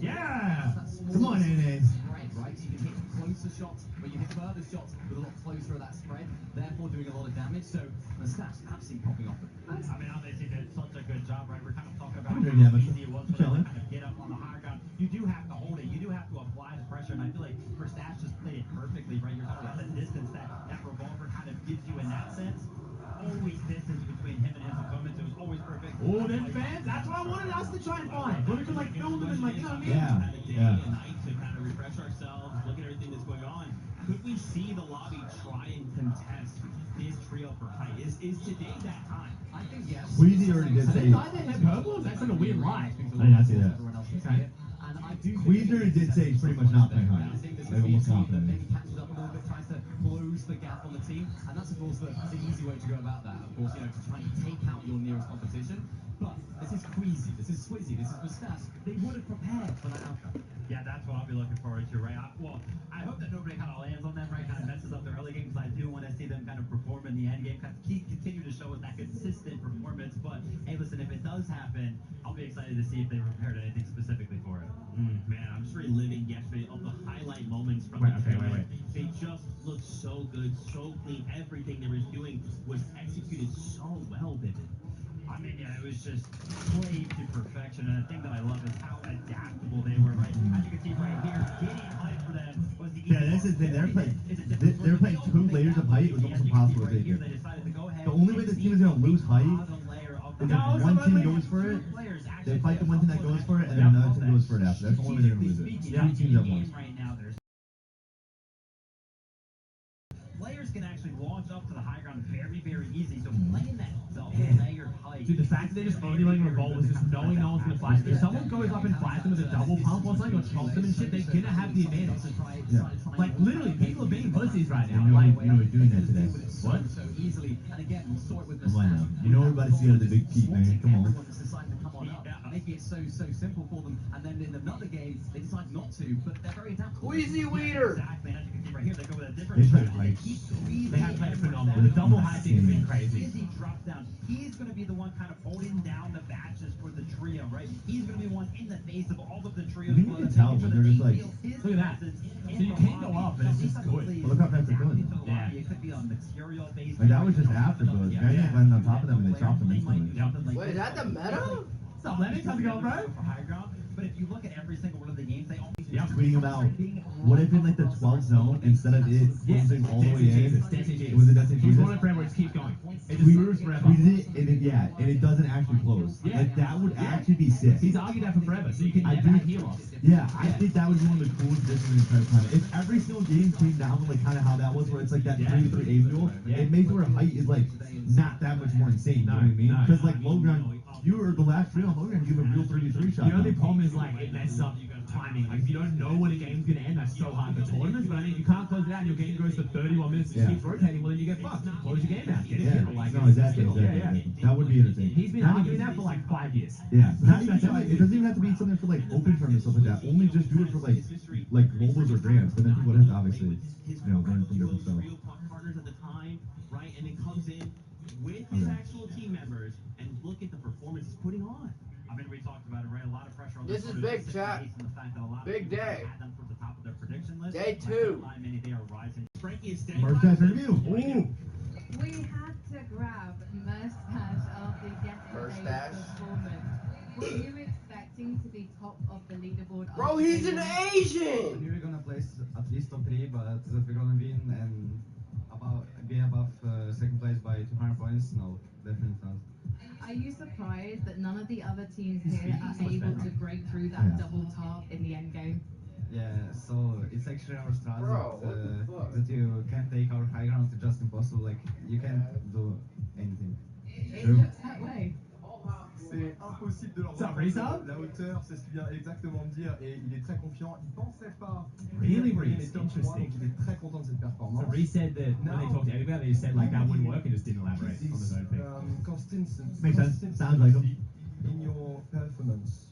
Yeah! Come on, NA. Spread, right? So you can hit closer shots, but you hit further shots with a lot closer of that spread, therefore doing a lot of damage. So the stats absolutely popping off. I mean, obviously did such a good job, right? We're kind of talking about I'm doing how damage. easy it was for them to kind of get up on the high ground. You do have to hold it. You do have to apply the pressure, and I feel like Verstappen just played it perfectly, right? You're talking about the distance that revolver kind of gives you in that sense. Always distance between him and his opponents. It was always perfect. Oh, them fans, that's what I wanted us to try and find. Where we could like film them and like, you know what I mean? Yeah, Have a day yeah. and night to kind of refresh ourselves, look at everything that's going on. Could we see the lobby try and contest this trio for height? Is today that time? I think yes. Queasy already did say. Why they have purple? That's like a weird light. I did not see that. Everyone else can see it. And I do think Queasy already did say he's pretty much not playing high. I think this Like is the almost team that confident. maybe catches up a little bit, tries to close the gap on the team, and that's of course the easy way to go about that. Of course, to try and take out your nearest competition. But this is Queasy, this is Swizzy, this is Verstappen. They would have prepared for that outcome. Yeah, that's what I'll be looking forward to, right? I hope that nobody kind of lands on them, right? Kind of messes up the early game, because I do want to see them kind of perform in the end game, kind of continue to show us that consistent performance. But hey, listen, if it does happen, I'll be excited to see if they prepared anything specifically for it. Man, I'm just reliving yesterday of the highlight moments from the tournament. They just looked so good, so clean. Everything they were doing was executed so well, Vivid. I mean, yeah, it was just played to perfection. And the thing that I love is how adaptable they were, right? As you can see right here, getting height for them was the Yeah, that's the thing. They're playing 2 layers of height. It was almost impossible to take it. The only way this team is gonna lose height is if one team goes for it, they fight the one team that goes for it, and then another team goes for it after. That's the only way they're gonna lose it. 2 teams at once. Right now, there's players can actually launch up to the high ground very, very easy. So playing that double layered height. Dude, the fact that they're just only letting revolvers, just knowing no one's gonna fight. If someone goes up and fights them with a double pump or something, or chomps them and shit, they're gonna have the advantage. Yeah. Like literally, people are being pussies right now. You Like, know he's doing that today. what? So easily, and again, we saw it with Come on now. Verstappen. You know everybody's scared of the big Pete, man. Come on. Everyone just decided to come on up, making it so simple for them. And then in another game, they decide not to, but they're very adaptable. Queasy Weeder. Exactly, and as you can see right here, they go with a They different play strategy. height. They have played phenomenal. The double high thing has been crazy. Izzy drops down. He's going to be the one kind of holding down the batches for the trio, right? He's going to be one in the face of all of the trios. I think you can tell when they're just like, look at that. So you can't go up, but it's just good. Well, look how fast they're doing it. Yeah. It could be a material based. Like that was just after, but guys just landed on top of them and they chopped them instantly. Wait, is that the meta? What's up, Lennox? How's it going, bro? For high ground. But if you look at every single one of the games, they always Yeah, tweeting about what if in like the 12th zone instead of it closing all the way in, it was a Destiny It's Jesus. one of forever, it just keeps going. It just moves forever. Tweeted it and it doesn't actually close. Yeah. Like that would actually be sick. He's argued that for forever, so you can I never do- have heal-offs. Yeah, I think that would be one of the coolest additions in the entire time. If every single game came down to like kind of how that was, where it's like that 3-3 aim duel, it makes it where height is like not that much more insane. You know what I mean? Because like low ground, you were the last trio on low ground, you have a real 3-3 shot. The only now. problem is like it messes up timing. Like if you don't know when a game's gonna end, that's so hard for tournaments. But I mean, you can't close it out. And your game goes for 31 minutes. It keeps rotating. Well, then you get fucked. Close your game out. Get a Yeah, kill. Like no, it's exactly, skill. exactly. Yeah, yeah. That would be entertaining. He's been arguing that for like 5 years. Yeah, not even, it doesn't even have to be something for like open tournaments stuff like that. Only just do it for like globals or grands. But then people would have to obviously, learn from different stuff. Real partners at the time, right? And then comes in with his actual team members and look at the performance he's putting on. I mean, we talked about it, right? A lot of pressure on This is the big, chat. Big day. Had them from the top of their prediction list. Day Like, 2. many they are rising. Frankie is staying. Merchandise review. Ooh. We had to grab Mustache after yesterday's Mustache. performance. Were you expecting to be top of the leaderboard? Bro, after he's the an win? I Asian! knew we're gonna place at least top 3, but that we're gonna win and be above second place by 200 points. No, definitely not. Are you surprised that none of the other teams here are able to break through that double top in the end game? Yeah, so it's actually our strategy Bro, what the fuck? that you can't take our high ground. It's just impossible. Like you can't do anything. It True. looks that way. C'est impossible. impossible de leur Ça, voir Risa? la hauteur, c'est ce qu'il vient exactement de dire, et il est très confiant. Il pensait pas Really, mais Reese, top 3, donc interesting. il est très content de cette performance. So Reese said that when they talked to Edgar, they said like that wouldn't work and just didn't elaborate on his own thing. Makes sense. Sounds like him. In your performance.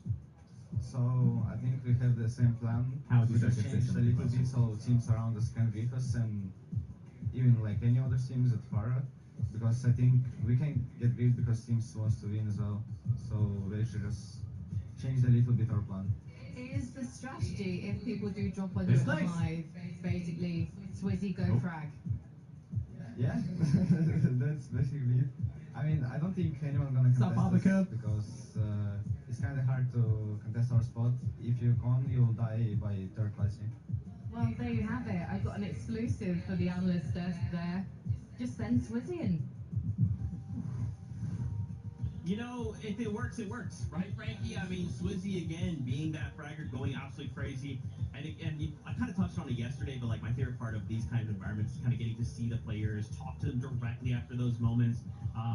So I think we have the same plan. How would we you just say changed a little bit so teams around us can beat us and even like any other teams at Farah, because I think we can get beat because teams wants to win as well. So they should just change a little bit our plan. Is the strategy if people do drop on you It's at nice. 5, basically, Swizzy go Nope. frag? Yeah, that's basically it. I mean, I don't think anyone gonna Stop contest Albuquerque. us because it's kind of hard to contest our spot. If you con, you'll die by third placing. Well, there you have it. I've got an exclusive for the analyst desk there. Just send Swizzy in. You know, if it works, right, Frankie? I mean, Swizzy, again, being that fragger, going absolutely crazy. And I kind of touched on it yesterday, but, like, my favorite part of these kind of environments is kind of getting to see the players, talk to them directly after those moments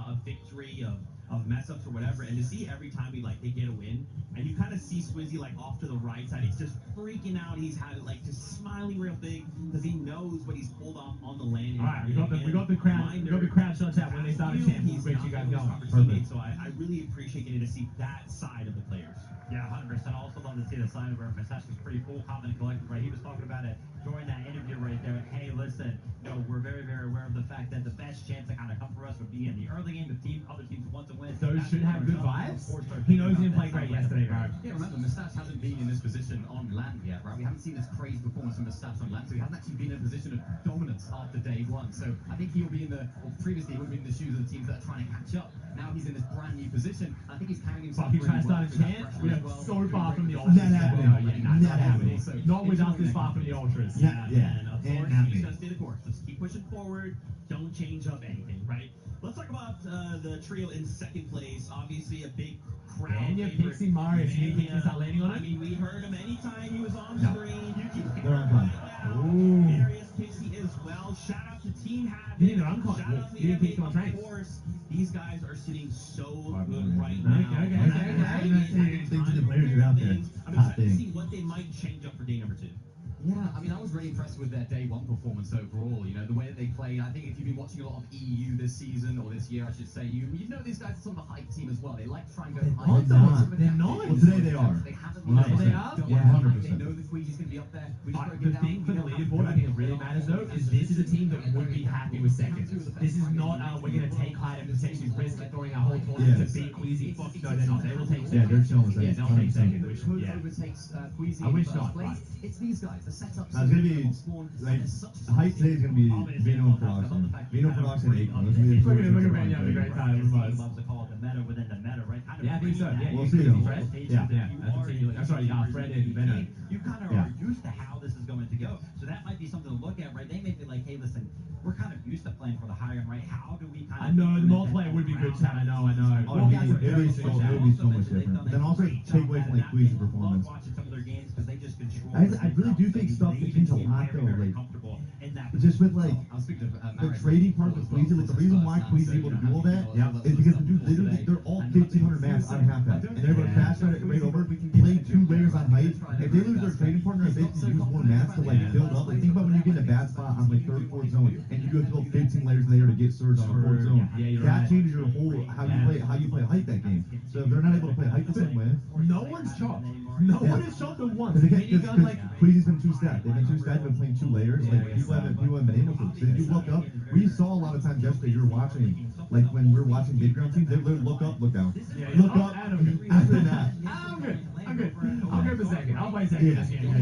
of victory, of mess-ups or whatever, and to see every time they get a win, and you kind of see Swizzy, like, off to the right side. He's just freaking out. He's having, like, just smiling real big because he knows what he's pulled off on the landing. All right, we got the crowd shots out when they started chanting. He's Great, you guys going. teammate, so I really appreciate getting to see that side of the players. Yeah, 100%. I also love to see the side where Masash was pretty cool, calm and collected, right? He was talking about it during that interview right there. Hey, listen, we're very, very aware of the fact that the best chance to kind of come for us would be in the early game. If other teams want to win. Those should have good vibes. He knows he didn't play great yesterday, bro. Yeah, remember, Moustache hasn't been in this position on land yet, right? We haven't seen this crazy performance from Moustache on land, so he hasn't actually been in a position of dominance after day one. So I think he'll be previously he would have been in the shoes of the teams that are trying to catch up. Now he's in this brand new position. I think he's carrying himself. Fucking trying to start a chant. We are so far from the ultras. Not happening. Not happening. Not with us this far from the ultras. Yeah. And of Ain't course, you happening. just gotta stay the course. Just keep pushing forward. Don't change up anything, right? Let's talk about the trio in second place. Obviously, a big crowd Vanya, favorite. Pixie, Marius. You think he's not landing on I it? mean, we heard him anytime he was on No. screen. You keep They're on time. Ooh. Marius, Pixie as well. Shout out to Team Habit. You think they're on time? Shout out to You think the Pixie on of train? course. These guys are sitting so Okay, good right okay, now. okay. I'm not saying anything to the players who are out there. I'm Hot excited to thing. see what they might change up for day number 2. Yeah, I mean, I was really impressed with their day one performance overall. The way that they played. I think if you've been watching a lot of EU this season, or this year, I should say, you know these guys are sort of a hype team as well. They like to try and go high. They're not. They're not. Well, today they are. They haven't 100%. been. They are? Don't Yeah, worry, 100%. They know that Queezy's going to be up there. We just got to The get down. thing for the we don't have leaderboard, I to think it do really it. matters though, is this is a team that would be happy with second. This is not we're going to take height and potentially risk throwing our whole tournament Yeah. to beat Queasy. Fuck no, they're not. They will take Yeah, they're chilling with Yeah, that. they'll take 100%. second. Which, Who yeah. overtakes Queasy I in wish first not, place? but- It's these guys. The setup. Now, it's gonna be like height today is gonna be Vino and Production. Vino Production 8. Those are gonna be the two Look at teams Van, that you have a are great playing. time. He loves to call it the meta within the meta, right? Kind of Yeah, I think so. bringing Yeah, that We'll you see, could be though. Fred. Yeah. Yeah, that's a team. I'm sorry, Fred and Venom. You kind of Yeah. are used to how this is going to go. So that might be something to look at, right? They may be like, hey, listen, we're kind of used to playing for the higher end, right? How do we kind of... I know, the multiplayer would be good, Chad. I know. Oh, it'd be so much different. But then also take away from like Queezy's performance. Watching some of their games because they just control... I really do think stuff that changed a lot though. Like just with like I'll speak to the trading part with Queasy, like the reason why Queezy's able to do all that is because the dudes literally they're all 1,500 maps on half pack. And they're able to fast right over, play 2 layers on height. If they lose their trading partner and basically use more maps to like build up, like think about when you get in a bad spot on like 3rd, 4th zone and you go build 15 layers in the air to get surge on a 4th zone. That changes your whole how you play height that game. So if they're not able to play height the same way. No one's chopped. No one has chopped them once. Because Queasy's been 2-stacked. They've been 2-stacked, been playing 2 layers. Like people haven't been able to. So if you look up, we saw a lot of times yesterday. You're watching, like when we're watching big ground teams, they literally look up, look down, look up. After that, I'm good. I'll go for second. I'll play second.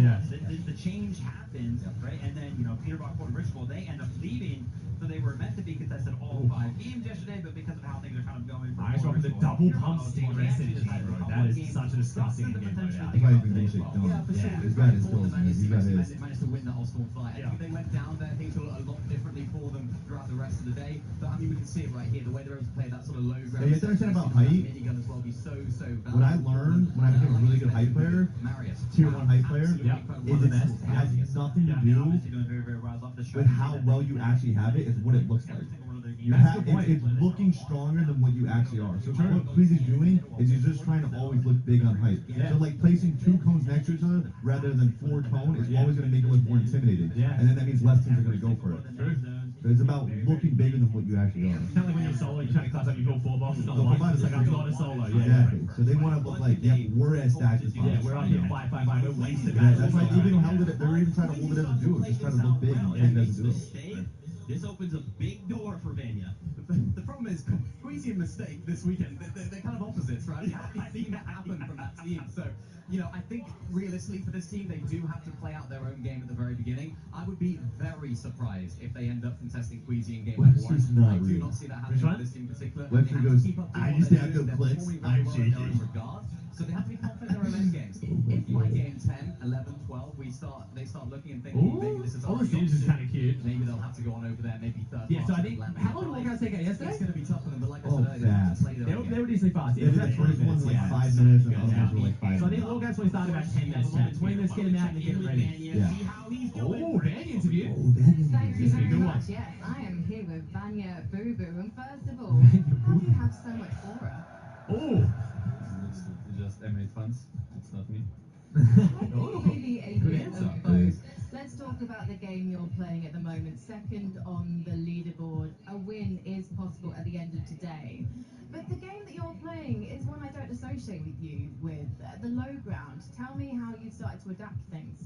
Yeah. The change happens, right? And then, Peter Buckford and Ritual, they end up leaving. So they were meant to be contested all 5 games yesterday, but because of how things are kind of going... I saw the double pump Stingray SMG, bro. That is such a disgusting game mode. that's why he's been getting shit done. Yeah, for sure. This guy is still, he got his. Managed to win that Osborne fight. I think if they went down there, things would look a lot differently for them throughout the rest of the day. But I mean, we can see it right here, the way they're able to play that sort of low ground. Yeah, you have to understand about height. Minigun as well be so valuable. What I learned when I became a really good height player, Marius, tier 1 height player, is it has nothing to do Obviously doing very, very well. I love the shot. with how well you actually have it. It's what it looks like. Every single one of their You That's have, a good point. It's looking stronger than what you actually are. So what Queasy's doing is he's just trying to always look big on height. Yeah. So like placing 2 cones next to each other rather than 4 cone is always going to make it look more intimidating. Yeah. And then that means less teams are going to go for it. True. So it's about looking bigger than what you actually are. It's not like when you're solo, you try to class up, you build 4 boxes, not So one. combined, It's like, I'm not a solo. Yeah. Exactly. So they want to look like, yeah, we're as stacked as possible. Yeah, we're up here 5-5-5. We're wasted. Yeah, that's why even held it. They're even trying to hold it as a duo, just trying to look big and it doesn't do it. Mistake. This opens a big door for Vanya. The problem is, Queasy and Mistake this weekend, they're kind of opposites, right? I've seen that happen from that team. So, you know, I think realistically for this team, they do have to play out their own game at the very beginning. I would be very surprised if they end up contesting Queasy in game Webster's 1. not I do real. not see that happening Which for this team in particular. Webster They have to goes, keep up doing I what just they're have doing. good They're clicks, performing I'm very well in their own shaking. regard. So they have to be confident in their own games. If by game 10, 11, 12, they start looking and thinking, Ooh, maybe this is all our the series is kind of cute. Maybe they'll have to go on over there, maybe third. Yeah, so I party think, land how long on did Walker take out yesterday? It's going to be tough for them, but like I Oh, said earlier, they have to fast. play their They own were game. decently fast. Yeah, Yeah, that first one's like 5 minutes and the other ones were like 5 So I think minutes. Walker's probably started about 10 minutes. 20 minutes, get him out and then get him ready. Yeah. See how he's doing. Oh, Vanny interview. Thank you This is a very good much. one. Yes, I am here with Vanya Boo Boo. And first of all, how do you have so much aura? Oh. It's just M8 fans. It's not me. Maybe a Good bit answer. of both. Let's talk about the game you're playing at the moment. Second on the leaderboard. A win is possible at the end of today. But the game that you're playing is one I don't associate with you with, the low ground. Tell me how you started to adapt things.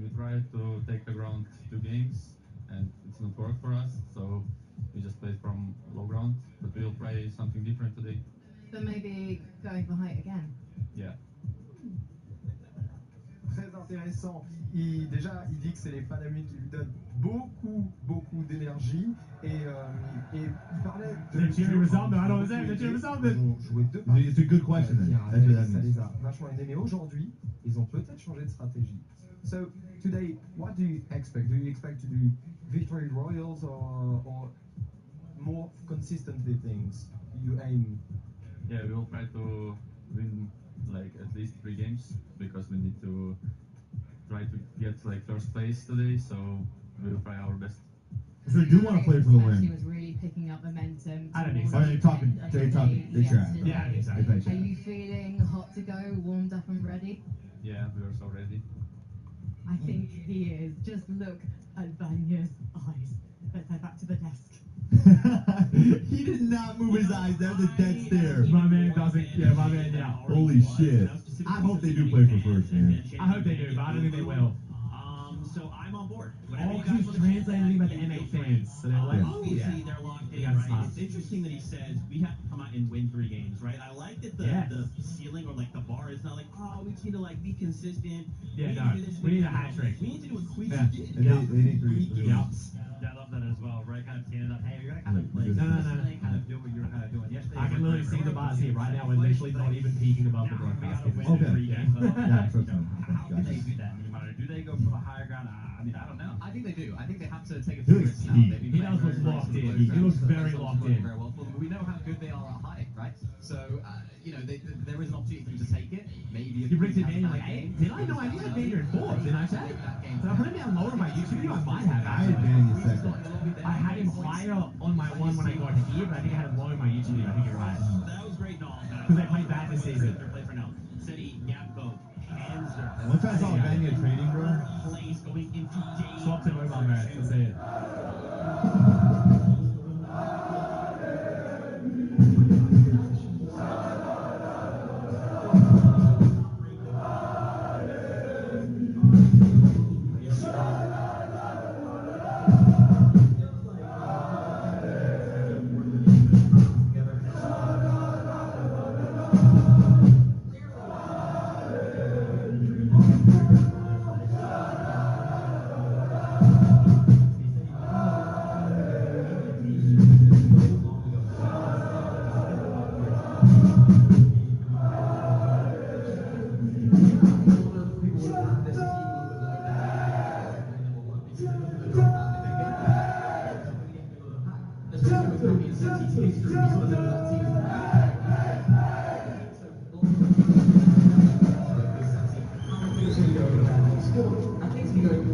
We tried to take the ground 2 games, and it's not worked for us, so we just played from low ground, but we'll try something different today. But maybe going for height again. Yeah. Très intéressant. Déjà, il dit que c'est les Panamines qui lui donnent beaucoup d'énergie. Et il parlait de. The cheering was on, I don't know, the cheering was on. Ils ont joué 2 It's a good question then. That's what that Ça means. les a vachement aidés. Mais aujourd'hui, ils ont peut-être changé de stratégie. So, today, what do you expect? Do you expect to do victory royals or more consistently things? You aim. Yeah, we will try to win like at least 3 games, because we need to try to get like first place today, so we will try our best. So they do want to play for the She win. was really picking up momentum. I don't think so. Oh, they're talking, they chat. Yesterday. Yeah, I think so. They play Are chat. you feeling hot to go, warmed up and ready? Yeah, we are so ready. I think he is. Just look at Vanya's eyes. Let's head back to the desk. He did not move his eyes. That was a dead stare. My man doesn't. Yeah, my man, yeah. Holy shit. I hope they do play for first, man. I hope they do, but I don't think they will. So I'm on board. Oh, because he's translating about the M8 fans. So they're like, Yeah. oh, Obviously, yeah. they're locked in, Yeah, right? smart. It's interesting that he says we have to come out and win 3 games, right? I like that the ceiling or like the bar is not like, oh, we just need to like be consistent. Yeah, we no. need to do this, We need a do hat that. trick. We need to do what Queasy Yeah, did. and they need 3. Yeah. I love that as well, right? Kind of teeing it up. Hey, you're gonna kind of play No, no, no. consistently, kind of do what you're kind of doing yesterday. I can literally see the bars here right now. We're literally not even peeking above the broadcast. Okay. Yeah. Yeah, trust me. How can they Gotcha. do that? Do they go for the higher ground? I mean, I don't know. I think they do. I think they have to take a He few looks risks now. keen. They've been He playing does look very, very locked sort of in. low He ground, looks so very that's locked working in. very well for them. We know how good they are at height, right? So, you know, there is an opportunity for them to take it. Maybe if He brings it has in, that like, hey, game, did I know I did have Vader in 4? Didn't I say? So I put him down lower on my YouTube video. I might have I had actually. Vanny a second. I had him higher on my one when I got here, but I think I had him lower on my YouTube video. I think you're right. That was great, Noel. Because they played bad this season. Play for now. City, Yapko, Panzer. One time I saw Vanya trading, bro. Plays going into day. Swap to mobile man. That's it.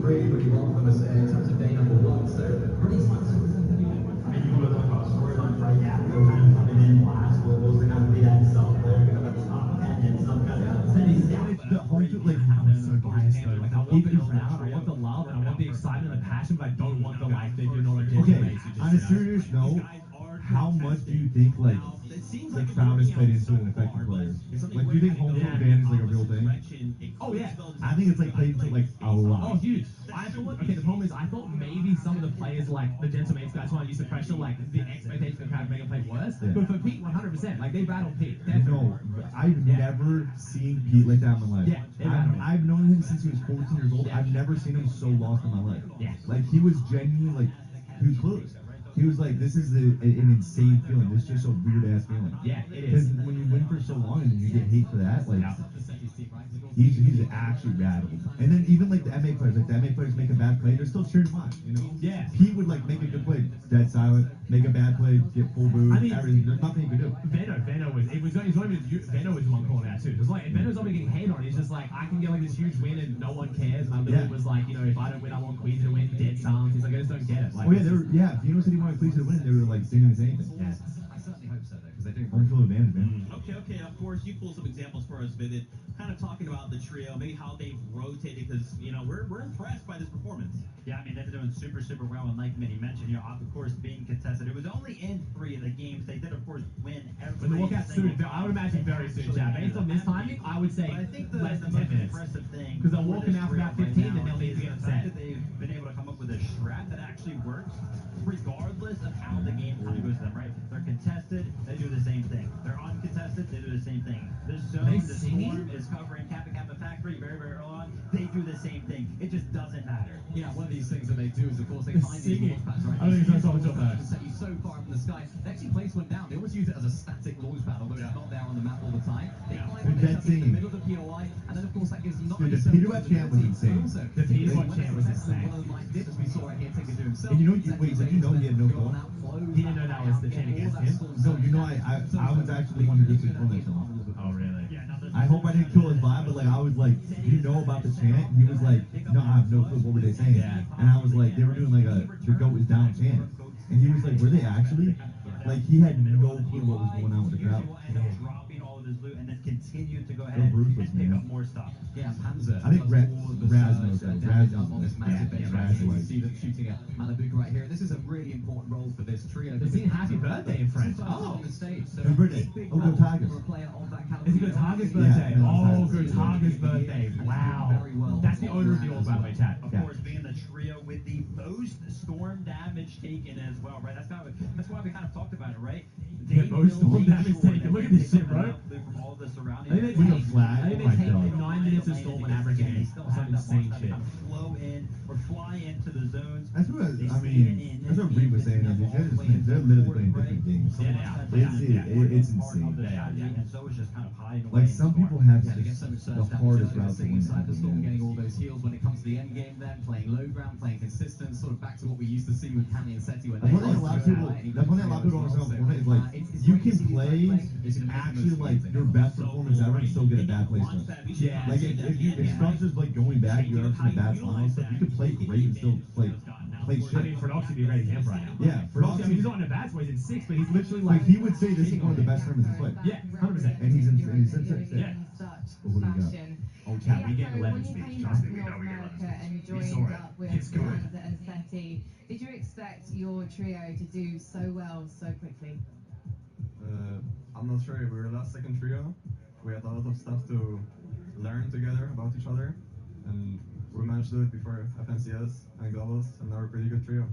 Great, but you want them as in terms of day number 1. So, pretty excitement and the passion, but I don't want the like they're not a Okay, mates who just, on a serious note, how much do you think like the crowd has played into an affecting players? Like, do you think home field advantage is like a real thing? Oh yeah. I think it's like played into like a lot. Oh, huge. I thought, okay, the problem is, I thought maybe some of the players, like the gentlemen's guys, who aren't used to pressure, like the expectation of the crowd to make them play worse. Yeah. But for Pete, 100%, like they battled Pete. No, I've never seen Pete like that in my life. Yeah, they battled him. I've known him since he was 14 years old. I've never seen him so lost in my life. Yeah. Like, he was genuinely like, he was clueless. He was like, this is an insane feeling. This is just a weird ass feeling. Yeah, it Because is. when you win for so long and you get hate for that, like, he's actually rattled. And then even like the MA players, make a bad play, they're still cheering him on, you know? Yeah. Pete would like make a good play, dead silent, make a bad play, get full booed, I mean, everything. There's nothing he could do. Veno was not even Veno was the one calling out too. It was like, and Veno's not even getting hate on. He's just like, I can get like this huge win and no one cares. And I literally was like, you know, if I don't win, I want Queens to win. Dead silence. He's like, I just don't get it. Like, Oh yeah, Vino said he wanted Cleveland to win. They were like singing his anything. Yeah. I certainly hope so, though, because they're doing Home field advantage, man. Okay, of course, you pull some examples for us, Vivid. Kind of talking about the trio, maybe how they've rotated, because, you know, we're impressed by this performance. Yeah, I mean, they've been doing super, super well, and like Minnie mentioned, you know, of course, being contested. It was only in 3 of the games. They did, of course, win every When the walkout soon, single I would imagine very soon, Chad. Based on this timing, I would say But I think less the than 10 most minutes. impressive thing, Because they're for walking this out for about trio 15, right then now they'll need to is get the fact upset. that they've been able to come up with a strat that actually works, regardless of how the game kind of goes to them, right? They're contested, they do the same thing. They're uncontested, they do the same thing. The zone, the storm is covering Kappa Kappa Factory very, very early on. They do the same thing. It just doesn't matter. Yeah, one of these things that they do is, of course, they find these Singing. launch pads, right? I think These that's what I'm launch talking pads can set you so far up in the sky. They actually place one down. They always use it as a static launch pad, although it's not there on the map all the time. They find one, they That's set it in the singing. middle of the POI, and then, of course, that gives them not Dude, only the so Peter much Butt chant was visibility, insane. but also The Peter Butt when chant it's was successful, insane. one of them like did, as we saw right here, take it to himself. And you know, wait, did you know he had no Going phone? out, flows He didn't know that was the chant against him? No, you know, I was actually the one who did on that song. Oh, really? I hope I didn't kill his vibe, but like I was like, do you know about the chant? And he was like, no, I have no clue. What were they saying? Yeah. And I was like, they were doing like a the goat is down chant, and he was like, were they actually? Like he had no clue what was going on with the crowd. End up dropping all of his loot and then continue to go So ahead ruthless, and pick man. up more stuff. Yeah, Panzer. I think does Raz all the knows surge that. damage Raz up on this massive yeah, base. Raz Right? You was. see them shooting at Malibuka right here. This is a really important role for this trio. They're singing happy birthday in French. Oh, on the stage. So Happy birthday. big Oh, role Gotagas. for a player of that caliber. Is it Gotaga's Yeah, birthday? yeah, Oh, Gotaga's Gotaga's birthday. Wow. Very well. That's the owner of the old, by the way, Chad. Of course, being the trio with the most storm damage taken as well, right? That's why we kind of talked about it, right? Yeah, They most will storm make damage sure taken. that Look at they this pick shit, up bro. enough loot from all the surrounding I think areas. they With a flag. I think Oh my they take God. 9 minutes to storm an average They game. still Some have that insane launch pad to shit. kind of flow in or fly into the zones. That's what They I stay mean. in That's what this Reed was game, saying. this They're, is just, they're literally playing different games. So Yeah, much yeah. that It's is it's part of insane. the Yeah, strategy, yeah. and so is just kind of hiding away Like in the some storm. people have Yeah, to get just so much the surge damage hardest early, route to sitting win. inside the storm, man. getting all those heals when it comes to the end game. Then playing low ground, playing consistent, sort of back to what we used to see with Cammy and Seti when That's they one thing a lot of people. That's one thing a lot of people don't understand. Fortnite is like you can play actually like your best performance ever and still get a bad placement. Yeah. Like if stuff's just like going back, you're actually a bad final stuff. You can play great and still play I shit. mean, Frodoxy would be a great example right now. Yeah, Frodoxy, I mean, he's Frodoxy. not in a bad spot, he's in 6th, but he's literally Like like, he would say this is one of the best tournaments he's played. Yeah, 100%. And he's in six. Yeah. Such Well, what do you got? fashion. Oh, Chad, we Yeah, get so 11 when you speed. came Trust back me, to we North know we get 11 America and speed. joined We saw it. up with It's good. Panzer and Seti, did you expect your trio to do so well so quickly? I'm not sure if we were the last second trio. We had a lot of stuff to learn together about each other, and we managed to do it before FNCS and Globals, and now we're a pretty good trio.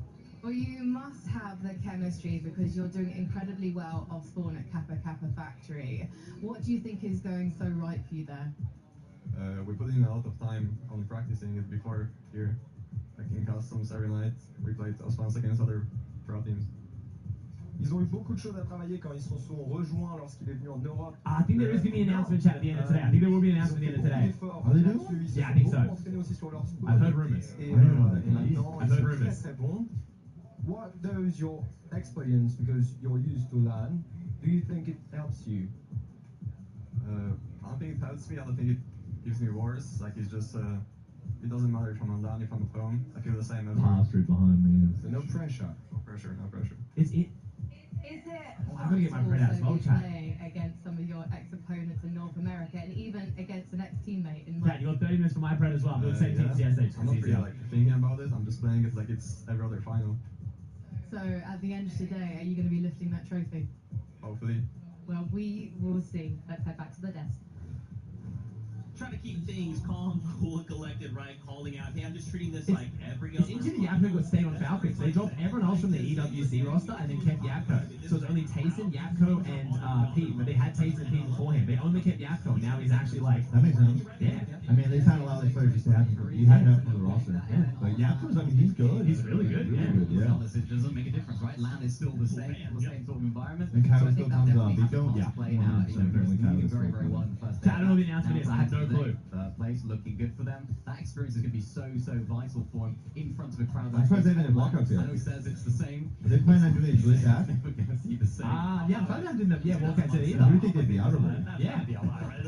Well, you must have the chemistry because you're doing incredibly well off spawn at Kappa Kappa Factory. What do you think is going so right for you there? We put in a lot of time on practicing it before here. Like in customs every night, we played Osmans against other pro teams. Ils ont eu beaucoup de choses à travailler quand ils se sont rejoints lorsqu'il est venu en Europe. I think there is going to be an announcement, Chad, at the end of today. I think there will be an announcement at the end of today. Are they doing? Yeah, I think so. I've heard rumors. Et, I've maintenant, heard ils sont rumors. très bons. What does your experience, because you're used to LAN, do you think it helps you? I don't think it helps me. I don't think it gives me worse. Like it's just, it doesn't matter if I'm on LAN, if I'm at home. I feel the same everywhere. Pop straight behind me. So no pressure. No pressure, no pressure. It's it. Is it Oh, I'm gonna get my fun to bread out as also well, be Chad. playing against some of your ex-opponents in North America and even against an ex-teammate in Chad, you got 30 minutes for my bread as well. I'm doing the same team as yesterday. I'm not really like thinking about it. I'm just just playing it like it's every other final. So at the end of today, are you going to be lifting that trophy? Hopefully. Well, we will see. Let's head back to the desk. Trying to keep things calm, cool, and collected, right? Calling out, hey, I'm just treating this like every It's other. into the Yapko got stayed on Falcons. They dropped everyone else from the EWC roster and then kept Yapko. So it's only Tayson, Yapko, and Pete. But they had Tayson and Pete beforehand. They only kept Yapko. Now he's actually like, That makes sense. yeah. I mean, they've had a lot of these players just to happen. You had enough for the roster. Yeah. But yeah, I mean, he's good. He's really good, Really yeah. good, yeah. Regardless, it doesn't make a difference, right? LAN is still the same sort of environment. And Kyle so I still think that comes definitely up. has a He part don't- to play yeah, now. You know, 100% Chris Kyle moving is very, still very well in the first I don't know the announcement is. I have no clue. Place looking good for them. That experience is going to be so vital for him in front of a crowd. I'm surprised they haven't had walkouts yet. I know he says it's the same. Are they planning on doing a glitch app? We're going to see the same. Yeah, I'm glad I didn't have walkouts I either. do think they'd be out of it. Yeah.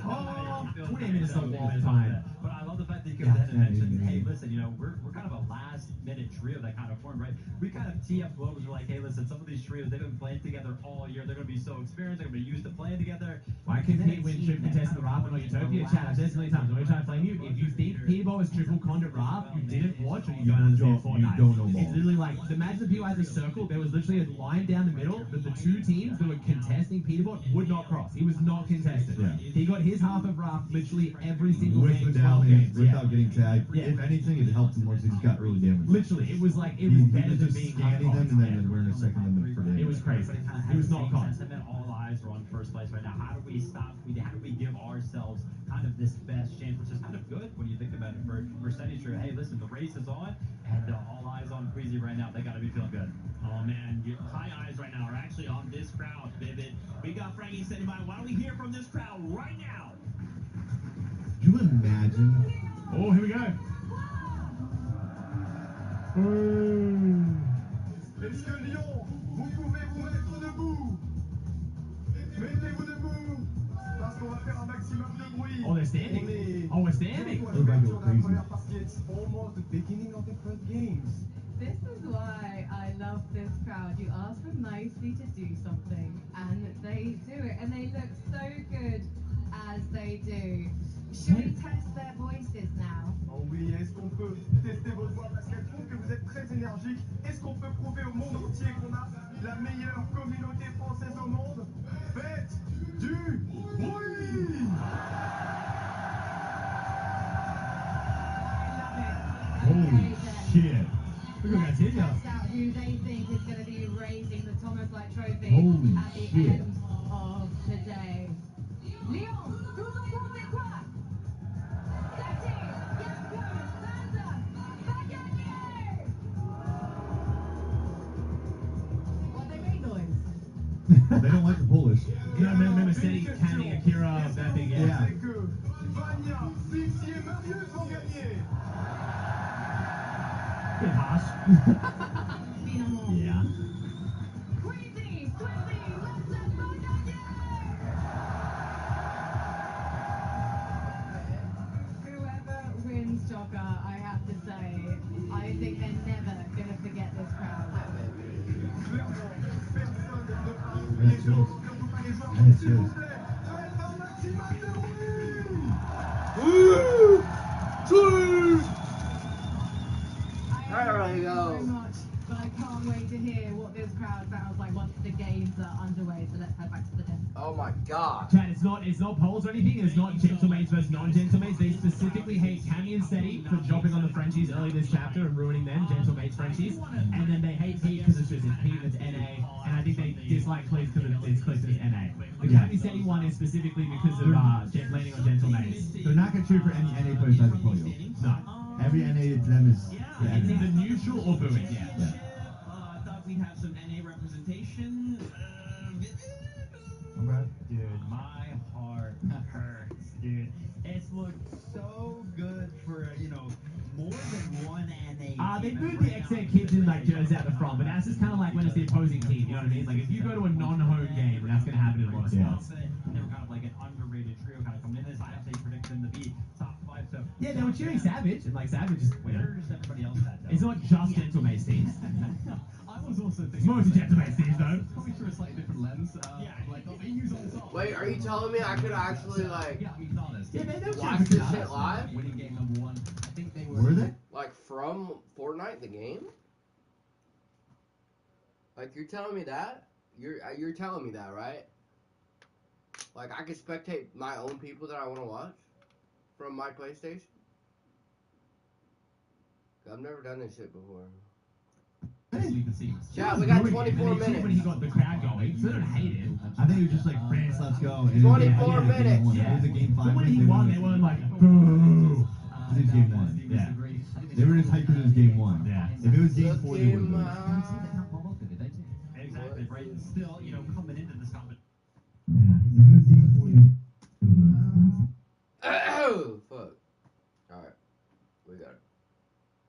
Oh, 20 minutes of long time. But I love the fact that you could then mention, hey, listen, you know, we're kind of a last-minute trio that kind of formed, right? We kind of tee up what was like, hey, listen, some of these trios, they've been playing together all year. They're going to be so experienced. They're going to be used to playing together. Why can he win triple contest in the Raft and not Utopia? Chat, I've said this many times. I'm going to try to flame you. If you think Peterball is triple con at Raft, you didn't watch or you don't understand Fortnite. You don't know ball. It's literally like, imagine the people had the circle. There was literally a line down the middle that the two teams that were contesting Peterball would not cross. He was not contested. Yeah. He got his half of Raft literally every single With game, the 12 down games. without getting tagged. Yeah. If anything, it helped him more because he got early damage. Literally, it was like, it He was was better than just being scanning them and then wearing a second limit for damage. It was crazy. It was not con. And then all eyes are on first place right now. How do we stop? How do we give ourselves kind of this best chance, which is kind of good when you think about it for Steady True. Hey, listen, the race is on, and all eyes on Queasy right now. They got to be feeling good. Oh man, high eyes right now are actually on this crowd, Vivid. We got Frankie standing by. Why don't we hear from this crowd right now? Can you imagine? Oh, here we go. Est-ce que Lyon, vous pouvez vous mettre debout? Mettez-vous debout, parce qu'on va faire un maximum de bruit. Oh, they're standing. Oh, we're standing. Everybody go crazy. It's almost the beginning of the first games. This is why I love this crowd. You ask them nicely to do something, and they do it, and they look so good as they do. Should we test their voices now? Oui, est-ce qu'on peut tester votre voix parce qu'elle trouve que vous êtes très énergique? Est-ce qu'on peut prouver au monde entier qu'on a la meilleure communauté française au monde? Faites du bruit! Holy shit. Look at that here. Test out who they think is going to be raising the Thomas Light Trophy Holy at the shit. end of today. Lyon, tout le monde fait quoi? Well, they made noise. They don't like the Polish. You know, remember Steady, Canning, Akira, that big Yeah. C'est que Vania, Pixie et Marius vont gagner! bit harsh. Finalement. Yeah. Queasy, Swizzy, let's go gagner! Whoever wins Jogger, I have to say, I think they're never going to forget this crowd. I had chills. I had chills. There we go. So much, but I can't wait to hear what this crowd sounds like once the games are underway. So let's head back to the desk. Oh my god. Chad, it's not polls or anything. It's not gentlemates versus non-gentlemates. They specifically hate Cammy and Steady for jumping on the Frenchies early this chapter and ruining them, gentlemates Frenchies. And then they hate Pete because it's just Pete and it's NA. And I think they dislike Cleese because it's Cleese and it's NA. The Cammy Steady one is specifically because of landing on gentlemates. They're not going to cheer for any NA players at the podium. No. Every NA to them is the It's NA. either neutral or booing. Yeah. I thought we'd have some NA representation. Okay. Dude, my heart hurts, dude. It's looked so good for, more than one NA. They team. moved And the right XN now, kids in like jerseys out the front, but that's just kind of like when it's the opposing team. You know what I mean? Like if you go to a non-home game, that's going to happen in a lot of Yeah. spots. They were kind of like an underrated trio kind of coming in this. I actually predict them to be top 5. So Yeah, they were cheering Savage, and like Savage is, where's everybody else at? though? it's not just gentlemates teams. I was also thinking. It's mostly gentlemates teams though. Coming through a slightly different lens. Like, EU's on top. Wait, are you telling me I could actually like Yeah, I mean, honest. Yeah, they watch this shit live? Winning game number 1. I think they Were they? Like from Fortnite? write the game? Like, you're telling me that? You're telling me that, right? Like, I can spectate my own people that I want to watch from my PlayStation? I've never done this shit before. Chat, we got 24 minutes. When he got the crowd going, so they don't hate it. I think it was just like, France, let's go. And 24 minutes. It was a game 5. But when he won, they weren't like, boo. It was game 1. Yeah. They were just hyped because it was game 1. Yeah. If it was game 4, they would lose. Exactly, right? And still, you know, coming into this competition. Oh, fuck. Alright. We got it.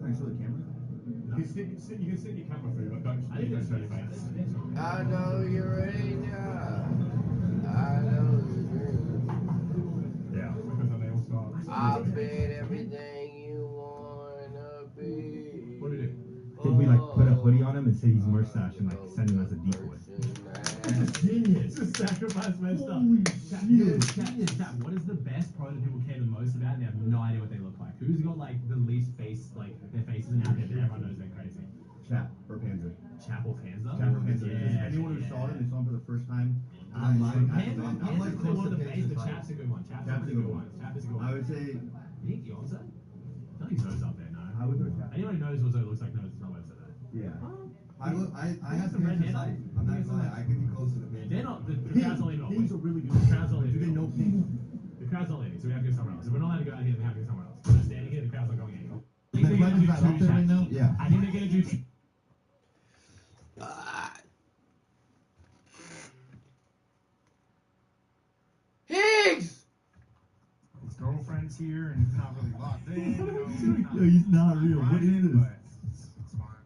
Thanks for the camera. You can sit in your camera through, but don't show your face. I know you're ready now. I know you're Yeah, because then they all start. I'll bet everything you wanna be. What did it do? I think we like put a hoodie on him and say he's mustache and like send him as a decoy. Genius! Just sacrifice my stuff. Chat, what is the best pro that people care the most about and they have no idea what they look like? Who's got like the least face, like their faces and out there that everyone knows they're crazy? Chap or Panzer. Chap or Panzer? Chap or Panzer. Yeah. Anyone who saw him, they saw him for the first time. I'm like Panzer's close to face, but Chap's a good one. Chap's a good one. Chap is a good one. I would say. You think Yonza? I think Zoe's up there, no? I would go Chap. Anyone who knows what Zoe looks like knows it's not Webster there. Yeah. I have Panzer sight. I'm not gonna lie, I can be closer to Panzer. They're not, the crowd's not leaving. Things are really good. The crowd's not leaving. Do they know Pink? The crowd's not leaving, so we have to go somewhere else. If we're not allowed to go out here, then we have to go somewhere else. We're standing here, the crowd's not going anywhere. I think they're Legend's not up there right now? Yeah. I think they're gonna do two. Higgs! His girlfriend's here and he's not really locked in. Yo, he's not real. What is this? It's fine.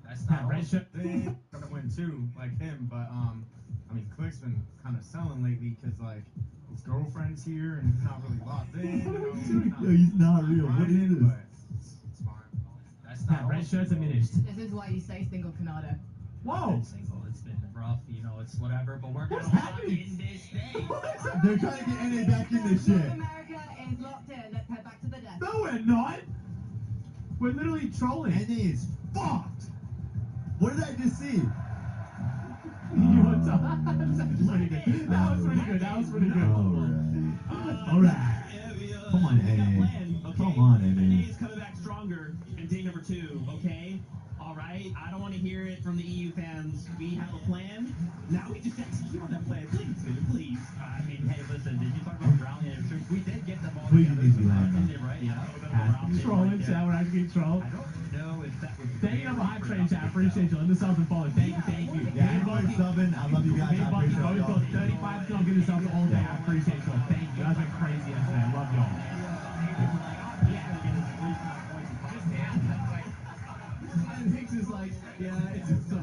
That's not red shirt. They're gonna win too, like him, but I mean, Click's been kind of selling lately because like his girlfriend's here and he's not really locked in. Yo, he's not real. What is this? It's fine. That's That red shirt's diminished. This is why you say single Canada. Whoa! Single, it's been rough, you know, it's whatever, but we're What's gonna lock happening? in this thing. They're trying to get NA back in this shit. North America is locked in. Let's head back to the desk. No, we're not! We're literally trolling. NA is fucked. What did I just see? Your time. That was pretty good. That was pretty good. That was pretty good. Alright. Come on, NA. Come on, NA. is coming back stronger in day number 2, okay? All right, I don't want to hear it from the EU fans. We have a plan. Now we just execute on that plan, please, man, please. I mean, hey, listen, did you talk about rallying your troops? We did get them all Please together. leave me alone. Didn't they, right? Yeah. Trolling, chat. We're actually getting trolled. I don't know if that was. Thank you for hype train, chat. Appreciate you. Let the subs and follow. Thank you, thank you. Yeah, everybody subbing. I love you guys. I appreciate Always y'all. got 35 still getting subs all day. I appreciate y'all. Thank you. You guys went crazy yesterday. I love y'all. And Hicks is like, yeah, it's just so hey,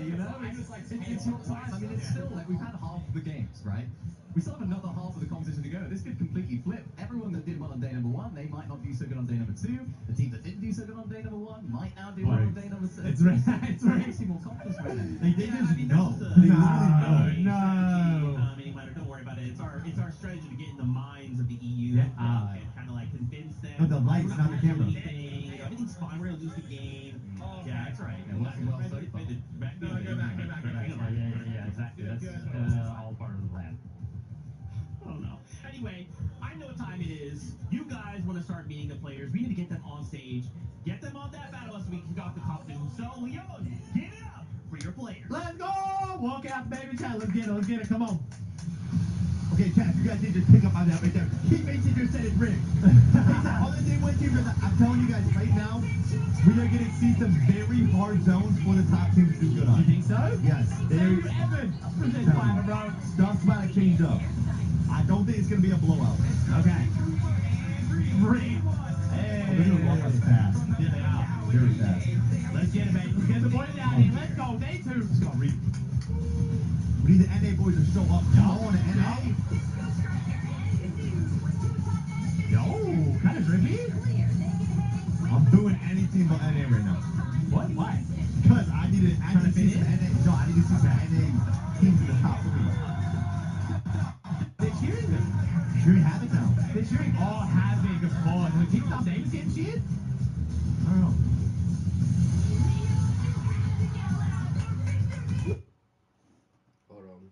you know, it's just like, It's your time. I mean, it's still like we've had half the games, right? We still have another half of the competition to go. This could completely flip. Everyone that did well on day number 1, they might not do so good on day number 2. The team that didn't do so good on day number 1 might now do well on day number 6. It's right. It's right. Makes you more confident with it. They just know. No. Anyway, don't worry about it. It's our strategy to get in the minds of the EU Yeah. and kind of like convince them. No, the lights, we're not the camera. anything, everything's fine. We're gonna lose the game. Yeah, that's right. Yeah, well so far. Go back. Yeah, exactly. That's all part of the plan. I don't know. Anyway, I know what time it is. You guys want to start meeting the players. We need to get them on stage, get them on that battle so we can kick off the competition. So, Leon, give it up for your players. Let's go! Walk out, baby, chat. Let's get it. Let's get it. Come on. Okay, chat, you guys need to pick up on that right there. Keep making your said it rigged. All the day went here, I'm telling you guys right now, we are going to see some very hard zones for the top teams to do good on. You think so? Yes. There's Evan. Present by bro. Stuff's about to change up. I don't think it's going to be a blowout. Okay. Three. They're going to walk us fast. Yeah, they are. Very fast. Let's get it, baby. Let's get the boy down here. Let's go. Day 2. Let's go. Read. We need the NA boys to show up. Come on, NA. Yo, kind of drippy. I'm doing anything but NA right now. What? Why? Because I need to see some NA. No, I need to see some NA teams in the top 3. They're cheering them. Cheering Havoc now. They're cheering all Havoc, of course. The King Stop Davis getting cheered? I don't know. Hold on.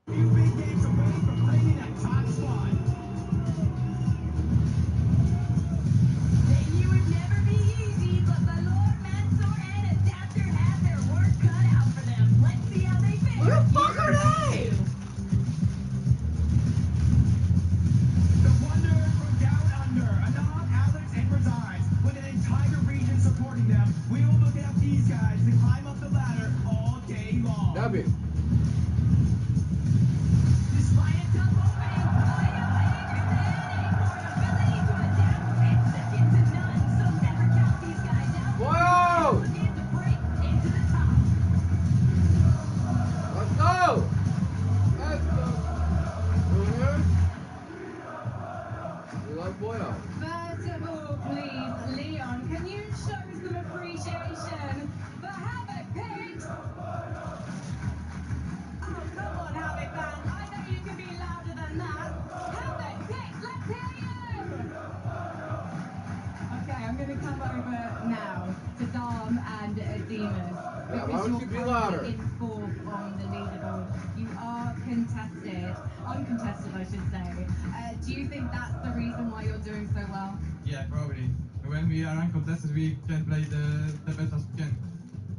Big games away from claiming that top spot. They knew it'd never be easy, but the Lord Mansour and Adapter had their work cut out for them. Let's see how they fare. Who the fuck are they? The wonder from down under. Anand, Alex, and Resides. With an entire region supporting them, we will look at these guys to climb up the ladder all day long. W. Despite a tough opening, Leo and ability to adapt and second to none, so never count these guys out. Whoa! Looking to break into the top. Let's go! Let's go! We love Boyo. First of all, please, Leon, can you show some appreciation for Havoc Pigs? Oh, come on, Havoc fans. I know you can be louder than that. Havoc Pigs, let's hear you! Okay, I'm going to come over now to Dom and Demas. Yeah, why don't you be louder? In fourth on the leaderboard. You are contested, uncontested, I should say. Do you think that's the reason why you're doing so well? Yeah, probably. When we are uncontested, we can play the best as we can.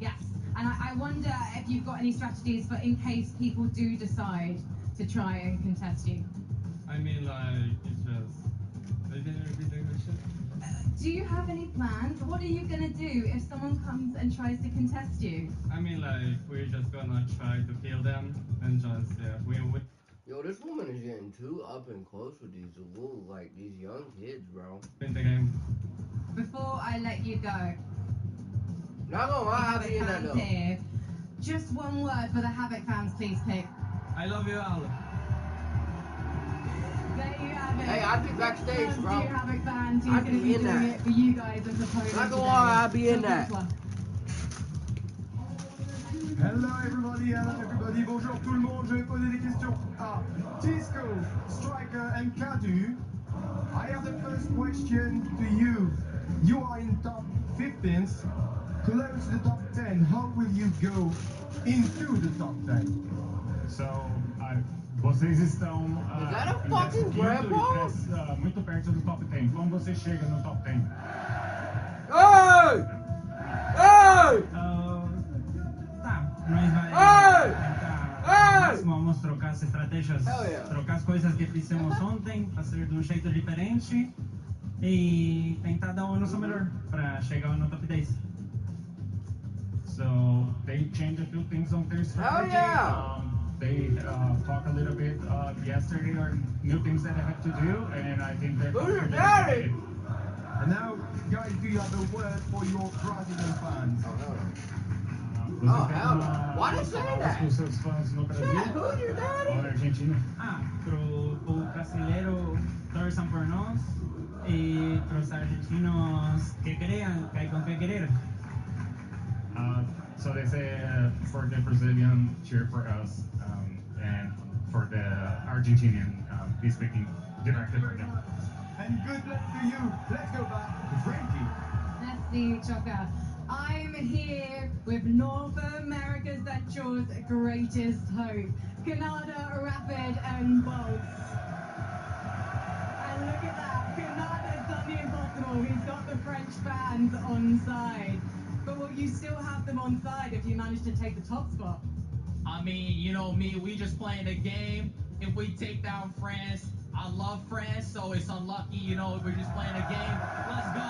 Yes. And I wonder if you've got any strategies for in case people do decide to try and contest you. I mean, like, it's just... They didn't repeat the question. Do you have any plans? What are you going to do if someone comes and tries to contest you? I mean, like, we're just gonna try to kill them and just, yeah, we Yo, this woman is getting too up and close with these little, like, these young kids, bro. win the game. Before I let you go, Not gonna lie, I'll be in that fans though. here, just one word for the Havoc fans, please, Pig. I love you all. There you have it. Hey, I'd be backstage, bro. Dear Havoc fans, who's I'd going to be be in doing that. it for you guys as opposed Not to gonna lie, I'd be in So that. good luck. Hello everybody, bonjour tout le monde, je vais poser des questions à Disco, Striker and Kadu. I have the first question to you. You are in top 15th, close to the top 10. How will you go into the top 10? So, vocês estão Is that a nesse fucking quinto grandpa? e muito perto do top 10. Como você chega no top 10? Hey! Hey! Tá, nós vai Hey! tentar vamos trocar as estratégias, Hell yeah. trocar as coisas que fizemos ontem, fazer de um jeito diferente e tentar dar o nosso melhor para chegar no top 10. So, they changed a few things on their strategy. yeah! They talked a little bit yesterday on new things that they have to do, and I think they're Who's your confident daddy? in it. And now, guys, do you have a word for your Brazilian fans? Oh, hell no. Why they say that? Os seus fãs no Brasil Shit, who's your daddy? ou na Argentina? Pro brasileiro torçam por nós e pros argentinos que crean, que hay con que querer. So they say for the Brazilian, cheer for us, and for the Argentinian, be speaking directly for them. And good luck to you. Let's go back to Frankie. Let's see, Chaka. I'm here with North America's Central's greatest hope, Canada, Rapid and Bolts. And look at that, Canada's done the impossible. He's got the French fans on side. But will you still have them on side if you manage to take the top spot? I mean, you know me, we just playing a game. If we take down France, I love France, so it's unlucky, you know, we're just playing a game. Let's go.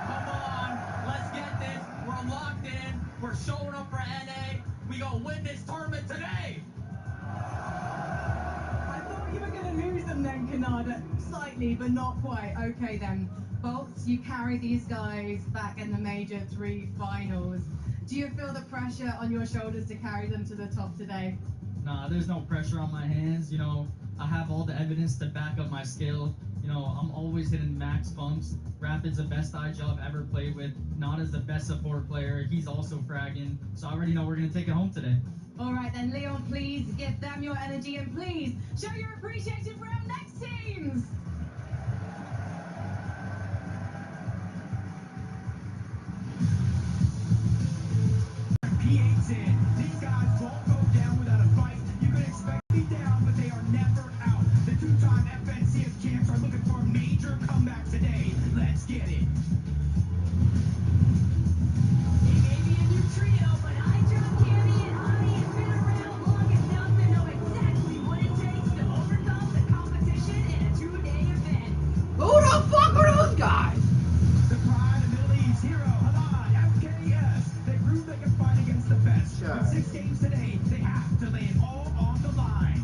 Come on. Let's get this. We're locked in. We're showing up for NA. We gonna win this tournament today. I thought you were going to lose them then, Canada. Slightly, but not quite. Okay then. Bolts, you carry these guys back in the Major 3 finals. Do you feel the pressure on your shoulders to carry them to the top today? Nah, there's no pressure on my hands. You know, I have all the evidence to back up my skill. You You know, I'm always hitting max bumps. Rapid's the best eye job ever played with. Nada's the best support player. He's also fragging. So I already know we're going to take it home today. All right then, Leon, please give them your energy and please show your appreciation for our next teams. P8's in. These guys won't go down without a fight. You can expect to be down, but they are never out. The two-time FNCS champs are looking for a major comeback today. Let's get it. It may be a new trio, but I, John Candy, and Ani have been around long enough to know exactly what it takes to overcome the competition in a two-day event. Who the fuck are those guys? The pride of Middle East hero, Halan, FKS. They prove they can fight against the best. Sure. With 6 games today, they have to lay it all on the line.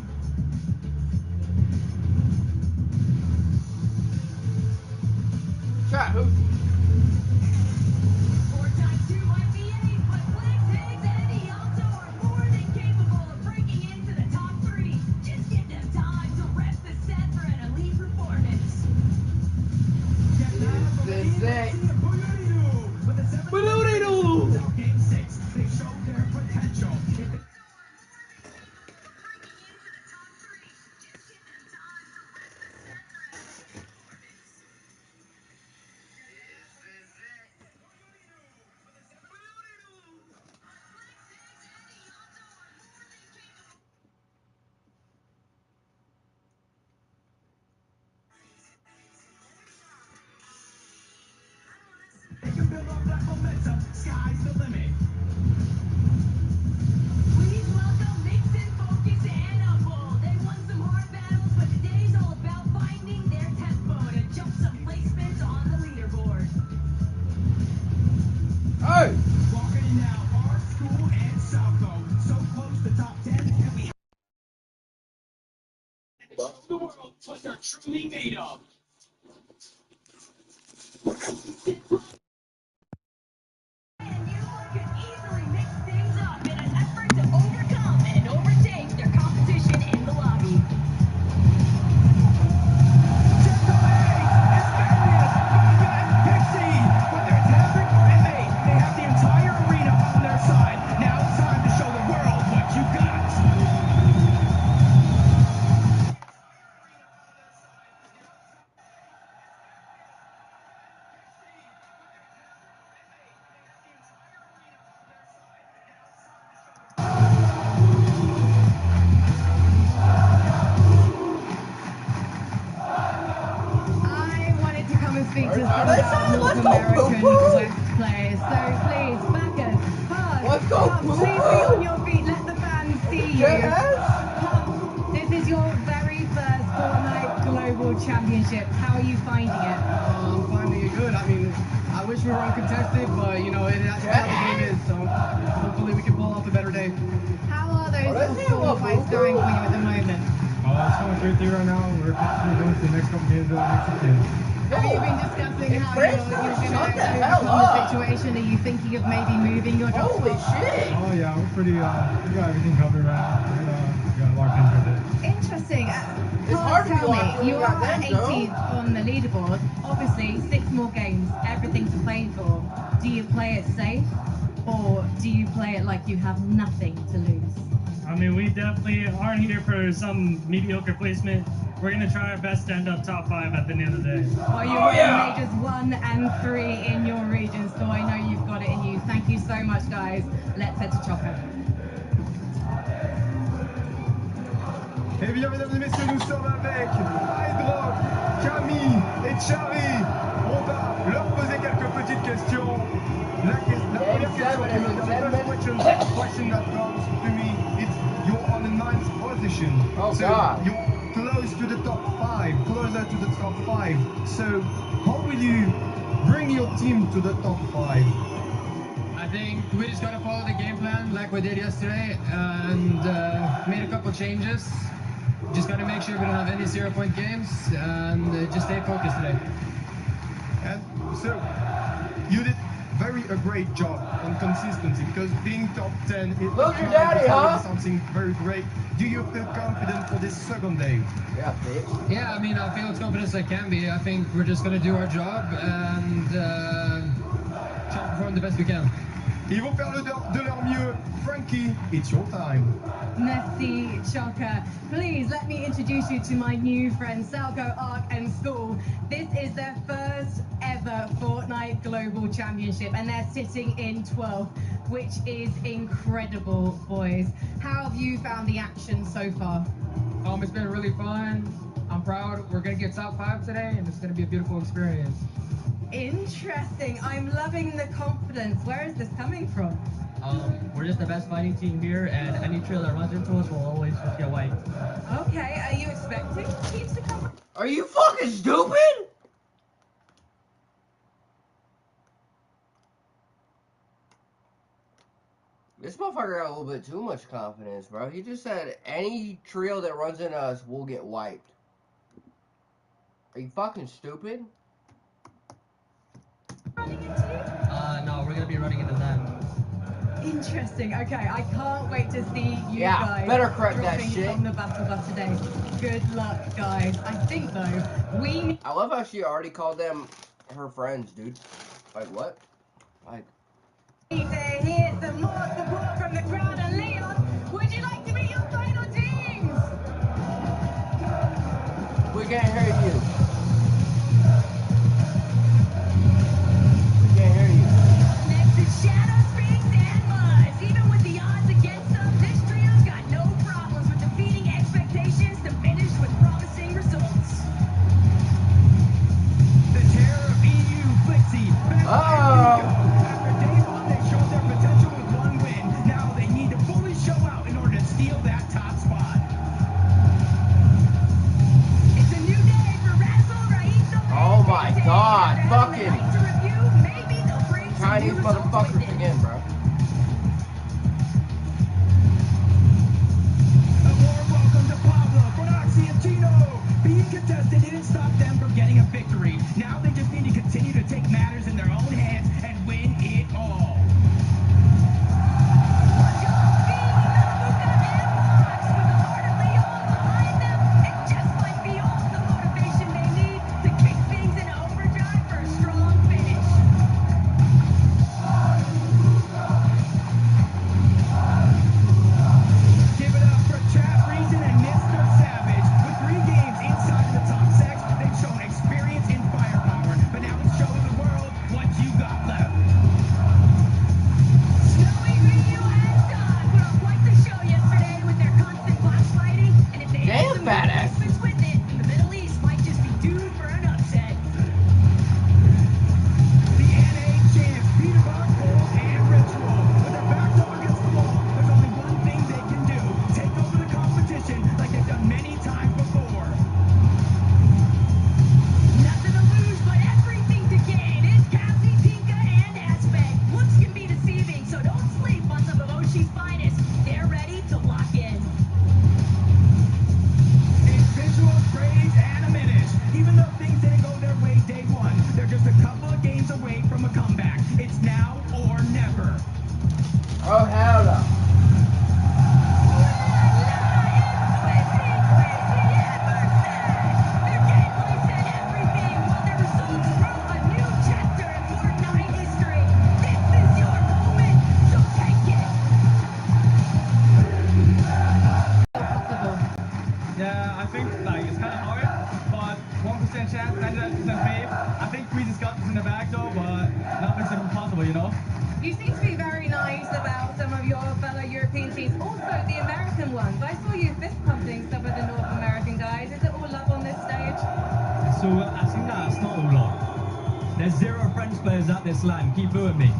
Chat, who? 4 times 2 might be 8, but Flex, Higgs, and Ealto are more than capable of breaking into the top 3. Just give them time to rep the set for an elite performance. This is it. Game 6, they showed their potential. They can build up that momentum. Sky's the limit. Please welcome Mixon, Focus, and Uphold. They won some hard battles, but today's all about finding their tempo to jump some placements on the leaderboard. Hey! Walking in now, our school and Southco. So close to top 10, and we show the world what they're truly made of. And you could easily mix things up in an effort to overcome and overtake their competition in the lobby. Whether it's Hendrick or MA, they have the entire arena on their side. Now it's time to show the world what you got. I wanted to come and speak to some Are they saying, North let's go American poo-poo? West players. So please, Bacchus, Pug, Let's go Pug, please be poo-poo? on your feet. Let the fans see you. Yes? Pug, this is your very first Fortnite Global Championship. How are you finding it? I'm finding it good. I mean, I wish we were uncontested, but you know, that's how the game is. So hopefully we can pull off a better day. How are those let's see score what fights going for you at the moment? It's going 3-3 right now. We're going to the next couple games over the next 2. Have you been discussing how you're going to Shut the hell overcome the up. situation? Are you thinking of maybe moving your job? Holy shit! Oh yeah, we're pretty, we got everything covered right now. We got locked into it. Interesting. It's hard to be Tell locked me, in you when are you got at them, Joe. 18th on the leaderboard. Obviously, 6 more games, everything to play for. Do you play it safe, or do you play it like you have nothing to lose? I mean, we definitely aren't here for some mediocre placement. We're going to try our best to end up top 5 at the end of the day. Well, you're winning majors 1 and 3 in your region, so I know you've got it in you. Thank you so much, guys. Let's head to Chopper. Eh bien, mesdames et messieurs, nous sommes avec Hydrock, Camille et Charlie. On va leur poser quelques petites questions. La première question that comes to me is you're on the 9th position. Oh, so God. You're close to the top 5, closer to the top 5. So how will you bring your team to the top 5? I think we just gotta follow the game plan like we did yesterday, and made a couple changes. Just gotta make sure we don't have any 0-point games, and just stay focused today. And so you did a great job on consistency, because being top 10 is Look your daddy, huh? something very great. Do you feel confident for this second day? Yeah, bitch. Yeah, I mean, I feel as confident as I can be. I think we're just going to do our job and try to perform the best we can. Ils vont faire de leur mieux. Frankie, it's your time. Merci, Chaka. Please let me introduce you to my new friends, Salco, Ark, and School. This is their first ever Fortnite Global Championship, and they're sitting in 12th, which is incredible, boys. How have you found the action so far? It's been really fun. I'm proud. We're going to get top 5 today, and it's going to be a beautiful experience. Interesting. I'm loving the confidence. Where is this coming from? We're just the best fighting team here, and any trail that runs into us will always just get wiped. Okay, are you expecting teams to come? Are you fucking stupid? This motherfucker got a little bit too much confidence, bro. He just said any trio that runs into us will get wiped. Are you fucking stupid? No, we're gonna be running into them. Interesting. Okay, I can't wait to see you guys. Better correct that dropping shit. from the battle bus today. Good luck, guys. I think though I love how she already called them her friends, dude. Like what? Like. need to hear some more support from the crowd. And Leon, would you like to meet your final teams? We can't hear you. We can't hear you. Next is Shadow, Sphinx, and Muzz. Even with the odds against them, this trio's got no problems with defeating expectations to finish with promising results. The terror of EU Flixie. After day one, they showed their potential with one win. Now they need to fully show out in order to steal that top spot. It's a new day for Razzle, Raito, Oh my god, and fucking night to review. Maybe they'll bring some Chinese new results motherfuckers with it. again, bro. A warm welcome to Pablo, Bonaxi, and Tino. Being contested didn't stop them from getting a victory. Now they just need to continue to take matters in their own hands and win it all. Just might be all the motivation they need to kick things into overdrive for a strong finish. Give it up for Chad Reason and Mr. Savage. With 3 games inside the top 6, they've shown experience and firepower. But now it's showing the world what you got left. Snowy Ryu and Don put on quite the show yesterday with their constant box fighting, and if they had some badass. replacements with it, the Middle East might just be due for an upset. The NA champs, Peter Bob, Cole, and Ritual. With their backs up against the wall, there's only one thing they can do. Take over the competition like they've done many times before. Nothing to lose, but everything to gain. It's Cassie, Tinka, and Aspect. Looks can be deceiving, so don't sleep on some of Oshi's finest. They're ready to lock in. It's Visual, Praise, and a Minish. Even though things didn't go their way day one, they're just a couple of games away from a comeback. It's now or never. Oh hell no. Yeah, I think like it's kind of hard, but 1% chance, 99% faith. I think we just got this in the bag though, but nothing's impossible, you know? You seem to be very nice about some of your fellow European teams, also the American ones. I saw you fist pumping some of the North American guys. Is it all love on this stage? So I think that's not all lot. There's 0 French players at this LAN. Keep booing me.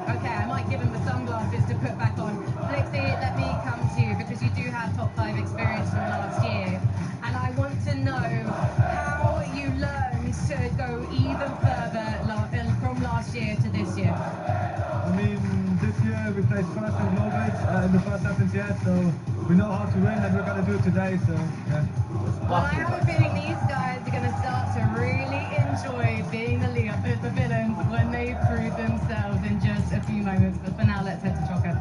Okay, I might give him the sunglasses to put back on. Flixie, let me come to you because you do have top 5 experience from last year. And I want to know how you learned to go even further from last year to this year. I mean, this year we played first in Norway, the first sentence yet, so we know how to win and we're gonna do it today. So yeah. Well, I have a feeling these guys are going to start to really enjoy being the villains when they prove themselves in just a few moments. But for now, let's head to Choco.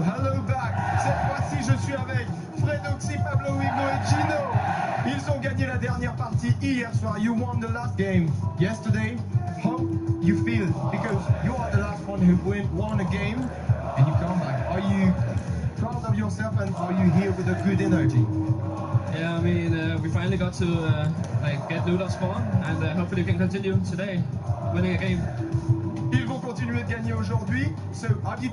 Hello back. Cette fois-ci, je suis avec Fredoxy, Pablo Hugo et Gino. Ils ont gagné la dernière partie hier soir. You won the last game yesterday. How you feel? Because you are the last one who won a game and you come back. Are you proud of yourself and are you here with a good energy? Yeah, I mean, we finally got to get Luda's spawn, and hopefully we can continue today, winning a game. Ils vont continuer de gagner aujourd'hui. So have you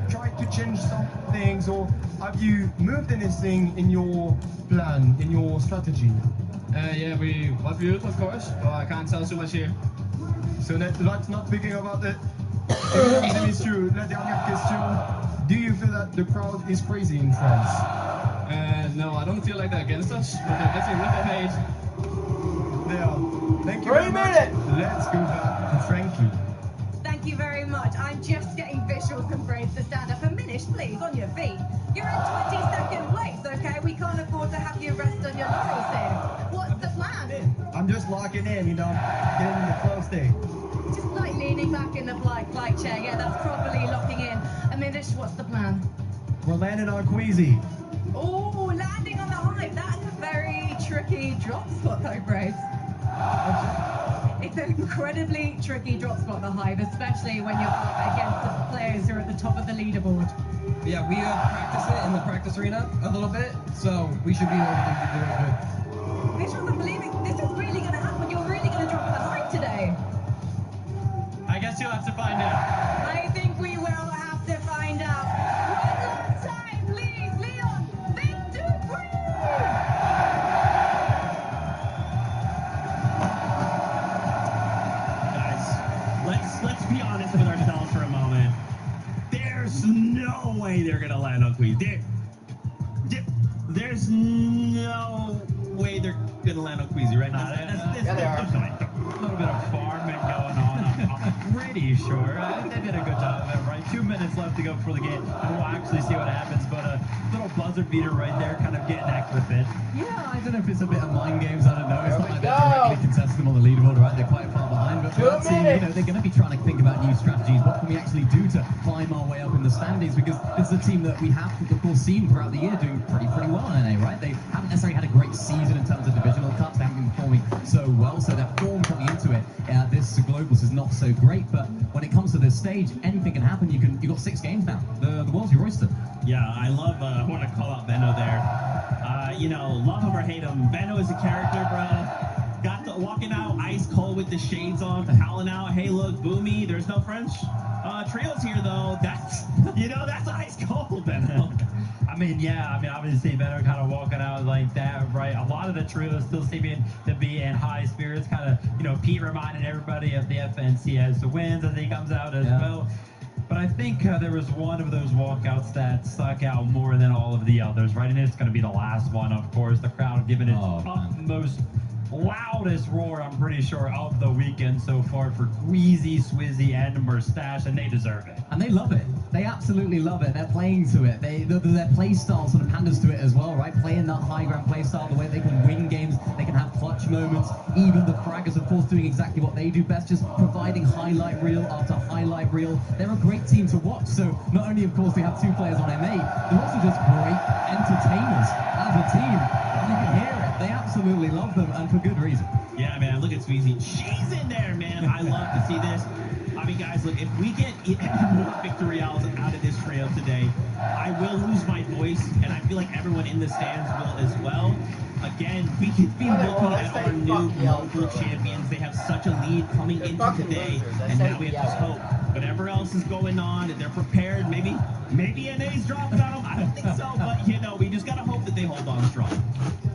tried to change some things or have you moved anything in your plan, in your strategy? Yeah, we reviewed, of course, but I can't tell too much here. So let's not speaking about it. Mesdames et messieurs, la dernière question. Do you feel that the crowd is crazy in France? No, I don't feel like they're against us, but they're definitely with their hate. They are. Thank you very much. Let's go back to Frankie. Thank you very much. I'm just getting visuals and brains to stand up. And Minish, please, on your feet. You're in 20-second place, okay? We can't afford to have you rest on your laurels here. What's the plan? I'm just locking in, you know, getting in the flow state. Just like leaning back in the flight chair. Yeah, that's properly locking in. And Minish, what's the plan? We're landing on Queasy. Oh, landing on the hive. That's a very tricky drop spot, though, Braves. It's an incredibly tricky drop spot, the hive, especially when you're up against the players who are at the top of the leaderboard. Yeah, we practice it in the practice arena a little bit, so we should be able to do it good. Visuals, I'm believing this is really going to happen. You're really going to drop the hive today. I guess you'll have to find out. I think we will have to find out. One last time, please, Leon, victory! Let's be honest with ourselves for a moment. There's no way they're gonna land on Queens. There's no way they're gonna land on Queasy right now. Yeah, they are. A little bit of farming going on. I'm pretty sure they did a good job of it, right? 2 minutes left to go before the game, and we'll actually see what happens. But a little buzzer beater right there, kind of getting extra fit. Yeah, I don't know if it's a bit of mind games. I don't know. It's not like they're directly contesting them on the leaderboard, right? They're quite far behind. But for that team, you know, they're going to be trying to think about new strategies. What can we actually do to climb our way up in the standings? Because this is a team that we have, of course, seen throughout the year doing pretty well in NA, right? They haven't necessarily had a great season in terms of divisional cups. They haven't been performing so well, so their form coming into it, this globals is not so great. But when it comes to this stage, anything can happen. You've got 6 games now. The world's your oyster. Yeah, I love. I want to call out Benno there. You know, love him or hate him, Benno is a character, bro. Got the walking out ice cold with the shades on, howling out. Hey, look, Boomy. There's no French. Trio's here though. That's that's ice cold, Benno. I mean, obviously Benno kind of walking out like that, right? A lot of the trio still seeming to be in high spirits, kind of, Pete reminding everybody of the FNCS wins as he comes out as well. But I think there was one of those walkouts that stuck out more than all of the others, right? And it's going to be the last one, of course. The crowd giving its utmost, loudest roar, I'm pretty sure, of the weekend so far for Queasy, Swizzy, and Mustache, and they deserve it. And they love it. They absolutely love it. They're playing to it. Their play style sort of panders to it as well, right? Playing that high ground play style, the way they can win games, they can have clutch moments. Even the fraggers, of course, doing exactly what they do best, just providing highlight reel after highlight reel. They're a great team to watch. So not only, of course, we have 2 players on MA, they're also just great entertainers as a team. And you can hear it. They absolutely love them, and for good reason. Yeah, man, look at Sweezy. She's in there, man. I love to see this. I mean, guys, look, if we get any more victorials out of this trio today, I will lose my voice, and I feel like everyone in the stands will as well. Again, we could be looking at our new local champions. They have such a lead coming into today, and now we have to hope. Whatever else is going on, and they're prepared. Maybe NA's dropping on them. I don't think so, but, we just got to hope that they hold on strong.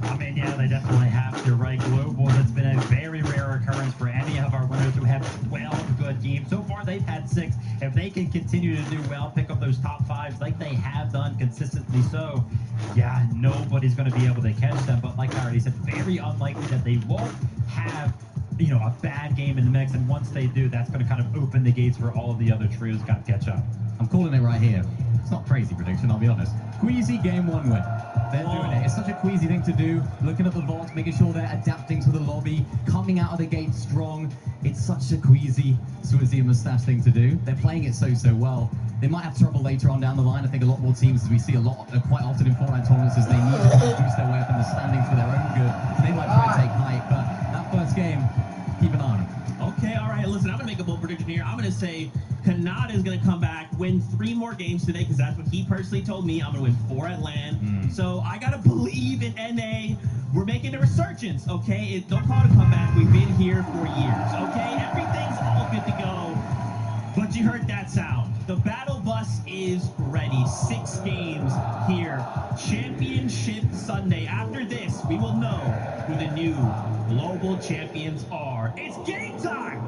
I mean, yeah, they definitely have to, right? Globals, it's been a very rare occurrence for any of our winners who have 12 good teams. So far, they've had 6. If they can continue to do well, pick up those top 5s like they have done consistently so, yeah, nobody's going to be able to catch them. But like I already said, very unlikely that they won't have a bad game in the mix, and once they do, that's going to kind of open the gates for all of the other trios got to catch up. I'm calling it right here. It's not a crazy prediction, I'll be honest. Queasy game 1 win. They're doing it. It's such a Queasy thing to do. Looking at the VODs, making sure they're adapting to the lobby, coming out of the gate strong. It's such a Queasy, Swizzy and Mustache thing to do. They're playing it so well. They might have trouble later on down the line. I think a lot more teams, as we see quite often in Fortnite tournaments, as they need to boost their way up in the standings for their own good. So they might try and take height, but that first game, keep an eye on them. Okay, all right. Listen, I'm going to make a bold prediction here. I'm going to say Kanata is going to come back, win 3 more games today, because that's what he personally told me. I'm going to win 4 at LAN. So I got to believe in NA. We're making a resurgence, okay? Don't call it a comeback. We've been here for years, okay? Everything's all good to go. But you heard that sound. The battle bus is ready. 6 games here. Championship Sunday. After this, we will know who the new global champions are. It's game time!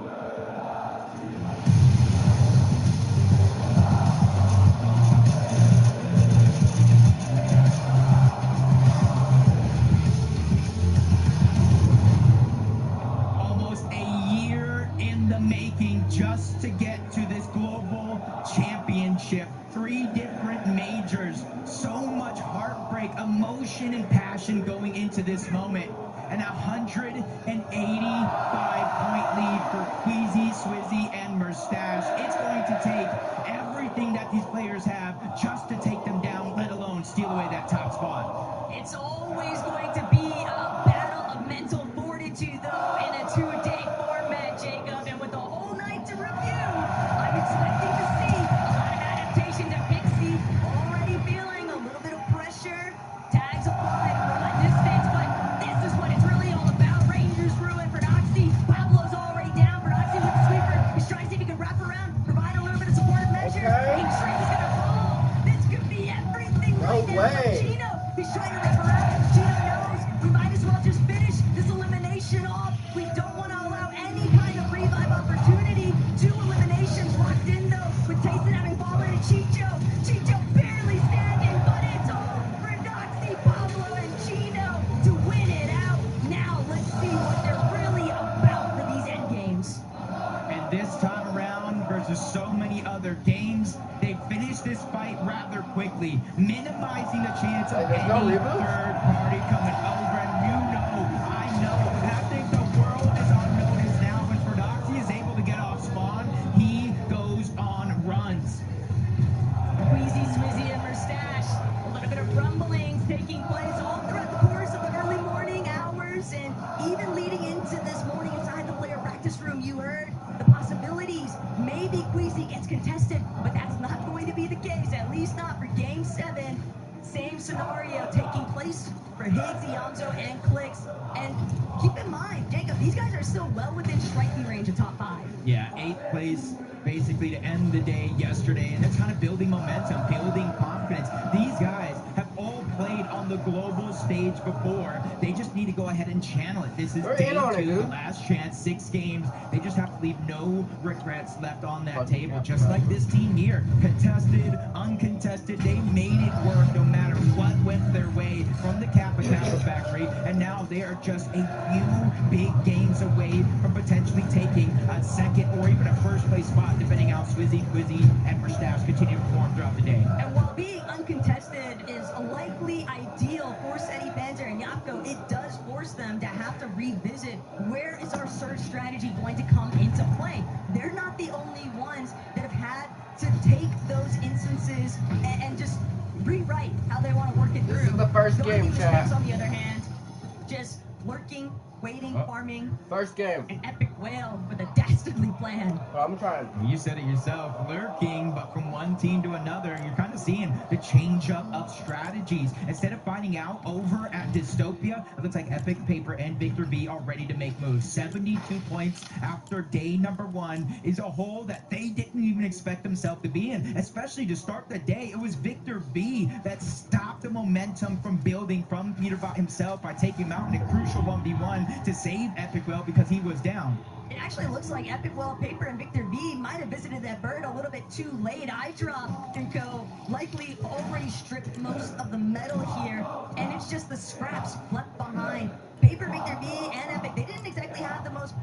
Almost a year in the making just to get to this global championship. 3 different majors. So much heartbreak, emotion, and passion going into this moment. An 185-point lead for Queasy, Swizzy, and Mustache. It's going to take everything that these players have just to take them down, let alone steal away that top spot. It's always going to be a battle of mental fortitude, though, in a 2-day format, Jacob. And with a whole night to review, I'm expecting to see a lot of adaptations at Pixie. Already feeling a little bit of pressure. Tags applied from a distance, but this is what it's really all about. Rangers ruin for Noxie. Pablo's already down. For Noxie with the sweeper. He's trying to see if he can wrap around, provide a little bit of supportive measures. King Shrink's gonna fall. This could be everything right now for Gino. He's trying to wrap around. Gino knows we might as well just finish this elimination off. We don't want to allow any kind of revive opportunity. 2 eliminations locked in, though, with Tyson having fallen to Chicho. Chicho barely standing, but it's all for Noxie, Pablo, and Gino to win it out. Now let's see what they're really about for these end games. And this time around, versus so many other games, they finished this fight rather quickly, minimizing the chance of any third party coming over. And you know, I know, and I think the world is on notice now. When Ferdoxy is able to get off spawn, he goes on runs. Queasy, Swizzy, and Mustache. A little bit of rumblings taking place all throughout the course of the early morning hours, and even leading into this morning inside the player practice room. You heard the possibilities. Maybe Queasy gets contested, but that's not going to be the case, at least not for Game 7. Same scenario taking place for Higgs, Ianzo, and Clicks. And keep in mind, Jacob, these guys are still well within striking range of top 5. Yeah, 8th place basically to end the day yesterday, and it's kind of building momentum, building confidence. These guys have all played on the global stage before. They just need to go ahead and channel it. This is day 2, the last chance, 6 games. They just have to leave no regrets left on that table, just like this team here. Contested, uncontested, they made it work no matter what went their way from the Capital Factory, and now they are just a few big games away from potentially taking a 2nd or even a 1st place spot, depending how Swizzy, Quizzy, and Mustache continue to perform throughout the day. And while being uncontested is a likely ideal for Seti Benzer and Yapko, it does force them to have to revisit where is our search strategy going to come into play. They're not the only ones that have had to take those instances and just rewrite how they want to work it through. This is the first game, chat. On the other hand, just lurking, waiting, farming. First game. An epic whale with a dastardly plan. I'm trying. You said it yourself, lurking, but from one team to another, you're kind of seeing the change up of strategies. Instead of finding out over at Dystopia, it looks like Epic, Paper, and Victor V are ready to make moves. 72 points after day number 1 is a hole that they didn't even expect themselves to be in, especially to start the day. It was Victor V that stopped the momentum from building from Peterbot himself by taking him out in a crucial 1v1 to save Epic Well because he was down. It actually looks like Epic Well, Paper, and Victor V might have visited that bird a little bit too late. iDrop and Co. likely already stripped most of the metal here, and it's just the scraps left behind. Paper, Victor V, and Epic, they didn't exactly have the most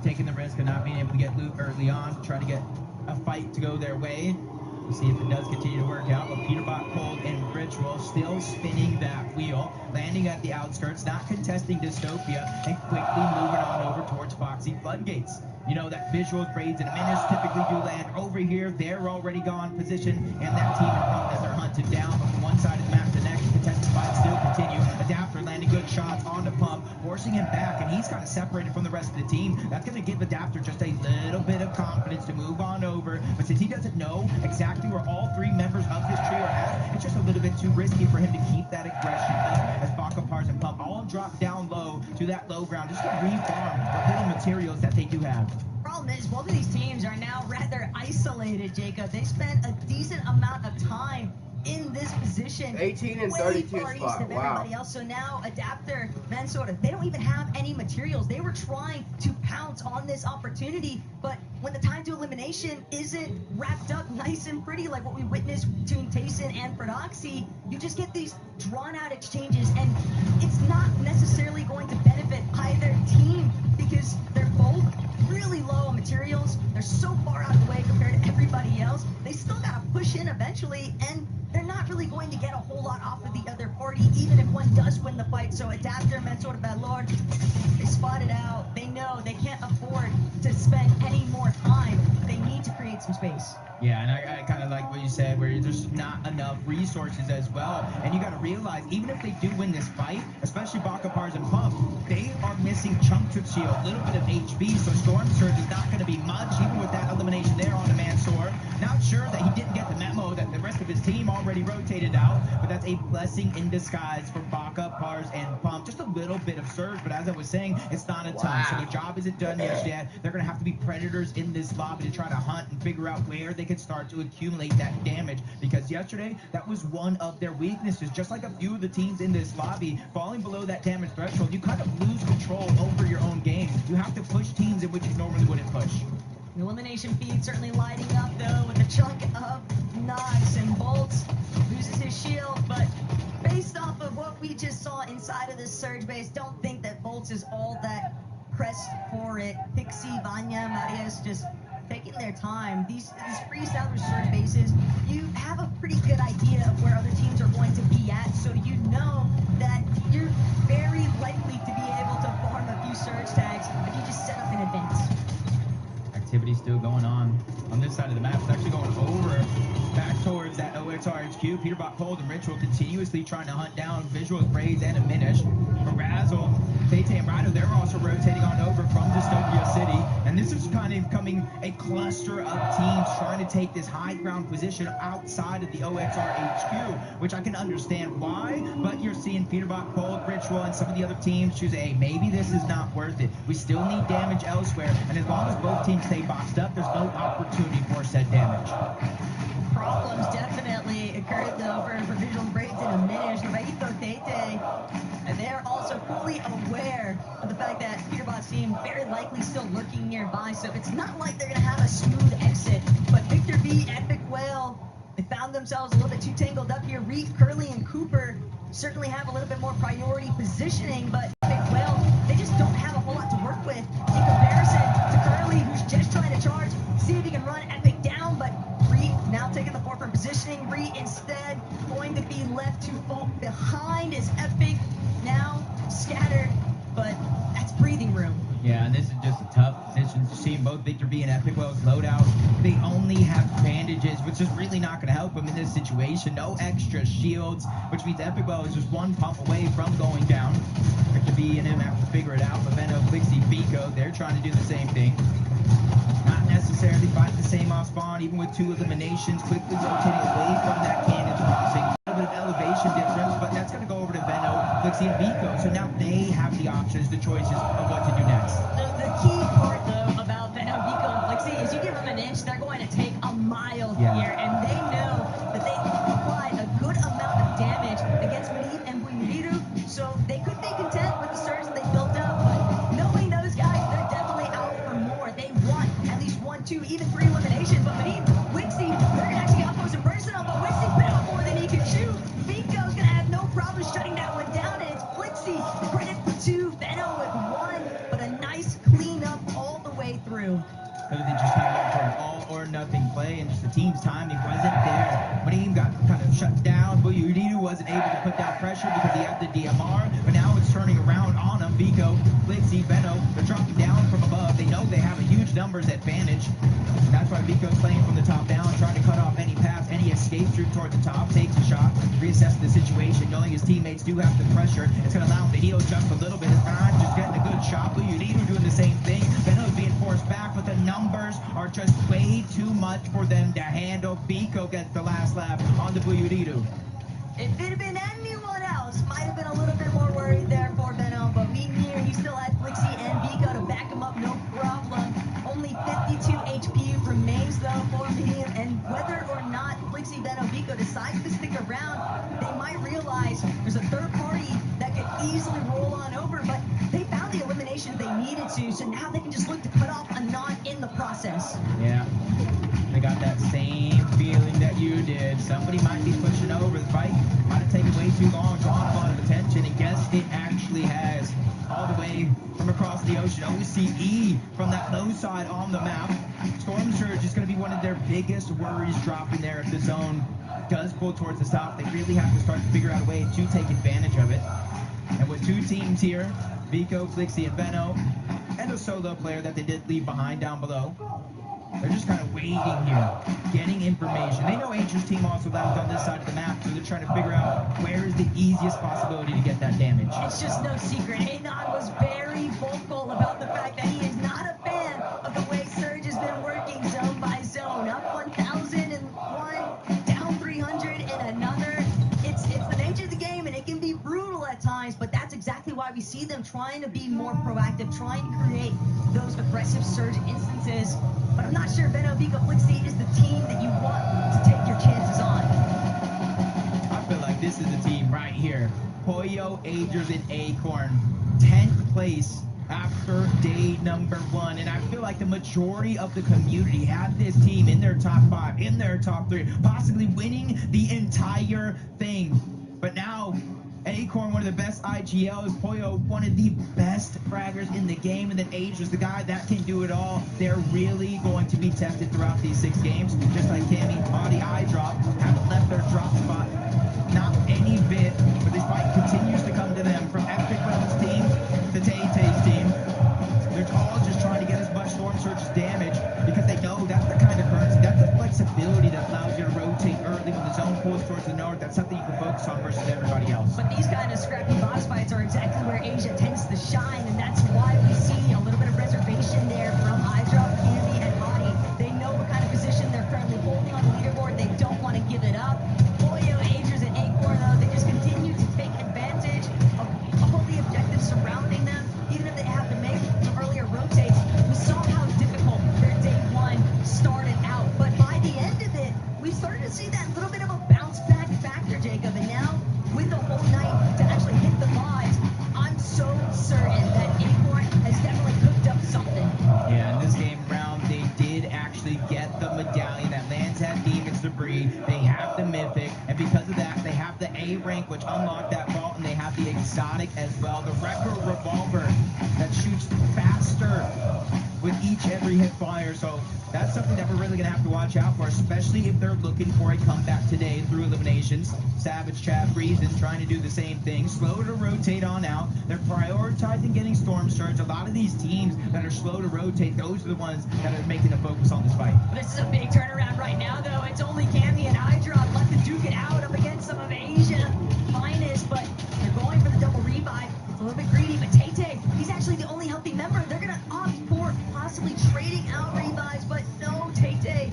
taking the risk of not being able to get loot early on, trying to get a fight to go their way. We'll see if it does continue to work out, but Peterbot, Cold, and Ritual still spinning that wheel, landing at the outskirts, not contesting Dystopia, and quickly moving on over towards Foxy Floodgates. You know that Visuals, Braids, and Menace typically do land over here. They're already gone position, and that team in front as they're hunted down. But from one side of the map to the next, the contested fights still continue. Adapter landing good shots on the pump, forcing him back, and he's kind of separated from the rest of the team. That's going to give Adapter just a little bit of confidence to move on over. But since he doesn't know exactly where all three members of this trio are at, it's just a little bit too risky for him to keep that aggression up as Baka, Pars, and Pump all drop down low to that low ground just to refarm what little materials that they do have. Problem is, both of these teams are now rather isolated, Jacob. They spent a decent amount of time in this position. 18 and way 32 far east spot. of Wow. everybody else. So now Adapter, Mansoda, they don't even have any materials. They were trying to pounce on this opportunity, but when the time to elimination isn't wrapped up nice and pretty like what we witnessed between Tayson and Prodoxy, you just get these drawn-out exchanges, and it's not necessarily going to benefit either team because they're both really low on materials. They're so far out of the way compared to everybody else. They still gotta push in eventually, and they're not really going to get a whole lot off of the other party, even if one does win the fight. So Adapter, Mansoda, Badlord, they spot it out. They know they can't afford to spend any more time. They need to create some space. Yeah, and I kind of like what you said, where there's not enough resources as well. And you got to realize, even if they do win this fight, especially Baka, Pars, and Pump, they are missing chunks of shield, a little bit of HP, so Storm Surge is not going to be much, even with that elimination there on the Mansoor. Not sure that he didn't get the memo that the rest of his team already rotated out, but that's a blessing in disguise for Baka, Pars, and Pump. Just a little bit of surge, but as I was saying, it's not a ton, so their job isn't done yet. They're going to have to be predators in this lobby to try to hunt and figure out where they can start to accumulate that damage, because yesterday that was one of their weaknesses. Just like a few of the teams in this lobby, falling below that damage threshold, you kind of lose control over your own game. You have to push teams in which you normally wouldn't push. The elimination feed certainly lighting up though with a chunk of Nox, and Bolts loses his shield, but based off of what we just saw inside of this Surge base, don't think that Bolts is all that pressed for it. Pixie, Vanya, Marius just taking their time. These pre-established Surge bases, you have a pretty good idea of where other teams are going to be at, so you know that you're very likely to be able to farm a few Surge tags if you just set up in advance. Activity still going on this side of the map. It's actually going over back towards that OXR HQ. Peterbot, Cold, and Ritual continuously trying to hunt down Visuals, Braids, and Diminish. Razzle, Tay and Rhino, they're also rotating on over from Dystopia City. And this is kind of becoming a cluster of teams trying to take this high ground position outside of the OXR HQ, which I can understand why, but you're seeing Peterbot, Cold, Ritual, and some of the other teams choose, hey, maybe this is not worth it. We still need damage elsewhere, and as long as both teams stay boxed up, there's no opportunity for said damage. Problems definitely occurred though for Visual Braids and Diminish. Raito, Tete, and they're also fully aware of the fact that Peterbot's team very likely still lurking nearby, so it's not like they're going to have a smooth exit. But Victor V, Epic Whale, they found themselves a little bit too tangled up here. Reef, Curly, and Cooper certainly have a little bit more priority positioning, but Epic Whale, they just don't have a whole lot to work with in comparison to Curly, who's just trying to charge, see if he can run Epic down, but Reef now taking the forefront positioning. Reef instead going to be left to fall behind as Epic now scattered, but that's breathing room. Yeah, and this is just a tough position to see both Victor V and Epic Well's loadout. They only have bandages, which is really not going to help them in this situation. No extra shields, which means Epic Well is just one pump away from going down. Victor V and him have to figure it out, but Veno, Blixie, Pico, they're trying to do the same thing. Not necessarily fight the same off spawn, even with 2 eliminations, quickly rotating away from that cannon crossing. A little bit of elevation difference, but that's going to go over to Veno, Blixie, and Pico. So now they have the options, the choices of what to do next. The key part, though, about Veno, Pico, and Blixie is you give them an inch, they're going to take a mile here, and they know that they applied a good amount of damage against Medivh and Buiniru, so they could be content with the surge that they built up, but knowing those guys, they're definitely out for more. They want at least 1, 2, even 3 eliminations, but Medivh, Wixie, they're going to actually outpost in personal, but Wixie bit off more than he could chew. Pico's going to have no problem shutting that one down, and it's Blixie, credit for 2, Veno with 1, but a nice cleanup all the way through. But they just kind of went for an all-or-nothing play, and just the team's timing wasn't there. When Aim got kind of shut down, Buyuridu wasn't able to put down pressure because he had the DMR, but now it's turning around on him. Vico, Blixie, Benno, they're dropping down from above. They know they have a huge numbers advantage. That's why Vico's playing from the top down, trying to cut off any pass, any escape route towards the top, takes a shot, reassesses the situation, knowing his teammates do have the pressure. It's going to allow him to heal just a little bit. It's not just getting a good shot. Buyuridu doing the same thing. Benno's being forced back, but the numbers are just way too much for them to handle. Vico gets the last lap on the Buyuridu. If it had been anyone else, might have been a little bit more worried there for Benno, but we knew he still had Blixie and Vico to back him up, no problem. Only 52 HP remains though for him, and whether or not Blixie, Benno, Vico decides to stick around, they might realize there's a third party that could easily roll on over, but they found the elimination they needed to, so now they can just look to cut off a knot in the process. Yeah, I got that same feeling that you did. Somebody might be pushing over. The fight might have taken way too long, drawn a lot of attention, and guess it actually has. All the way from across the ocean, OCE from that low side on the map. Storm Surge is going to be one of their biggest worries dropping there if the zone does pull towards the south. They really have to start to figure out a way to take advantage of it. And with two teams here, Vico, Blixie, and Benno, and a solo player that they did leave behind down below, they're just kind of waiting here, getting information. They know Angel's team also left on this side of the map, so they're trying to figure out where is the easiest possibility to get that damage. It's just no secret. Anon was very vocal about the fact that he is not a fan of the way Surge has been working zone by zone. Up 1,000 in one, down 300 in another. It's the nature of the game, and it can be brutal at times, but that's exactly why we see them trying to be more proactive, trying to create those aggressive Surge instances. But I'm not sure Benno, Vico, Blixie is the team that you want to take your chances on. I feel like this is the team right here. Pollo, Agers, and Acorn. 10th place after day number 1. And I feel like the majority of the community had this team in their top 5, in their top 3, possibly winning the entire thing. But now, Acorn, one of the best IGLs, Pollo, one of the best fraggers in the game, and then Agers, the guy that can do it all. They're really going to be tested throughout these 6 games, just like Cammy, Audi, iDrop, haven't left their drop spot, not any bit, but this fight continues to come to them, from Epic Realms team to Tay-Tay's team. They're all just trying to get as much Storm Surge's damage, because they know that's the kind of currency, that's the flexibility that allows you to rotate early when the zone pulls towards the north. That's something you can focus on versus everybody else. But these kind of scrappy boss fights are exactly where Asia tends to shine, and that's why we see a little bit of reservation there from iDrop, Candy, and Audi. They know what kind of position they're currently holding on the leaderboard. They don't want to give it up. Pollo, Agers, and Acorn, though, they just continue to take advantage of all the objectives surrounding them, even if they have to make some earlier rotates. We saw how difficult their day 1 started out, but by the end of it, we started to see that little bit of a bounce back factor, Jacob, and now with the whole night to actually hit the vibes, I'm so certain that Acorn has definitely cooked up something. Yeah, in this game round, they did actually get the medallion that lands at Demon's Debris. They have the Mythic, and because of that, they have the A rank, which unlocked that vault, and they have the exotic as well. The Wrecker Revolver that shoots faster with every hit fire, so that's something that we're really going to have to watch out for, especially if they're looking for a comeback today through eliminations. Savage, Chad, Reason trying to do the same thing, slow to rotate on out. They're prioritizing getting Storm Surge. A lot of these teams that are slow to rotate, those are the ones that are making a focus on this fight. This is a big turnaround right now, though. It's only Cammy and iDrop left to duke it out up against some of Asia finest, but they're going for the double revive. It's a little bit greedy, but Tay-Tay, he's actually the only healthy member. They're going to opt for possibly trading out revives, but no, Tay-Tay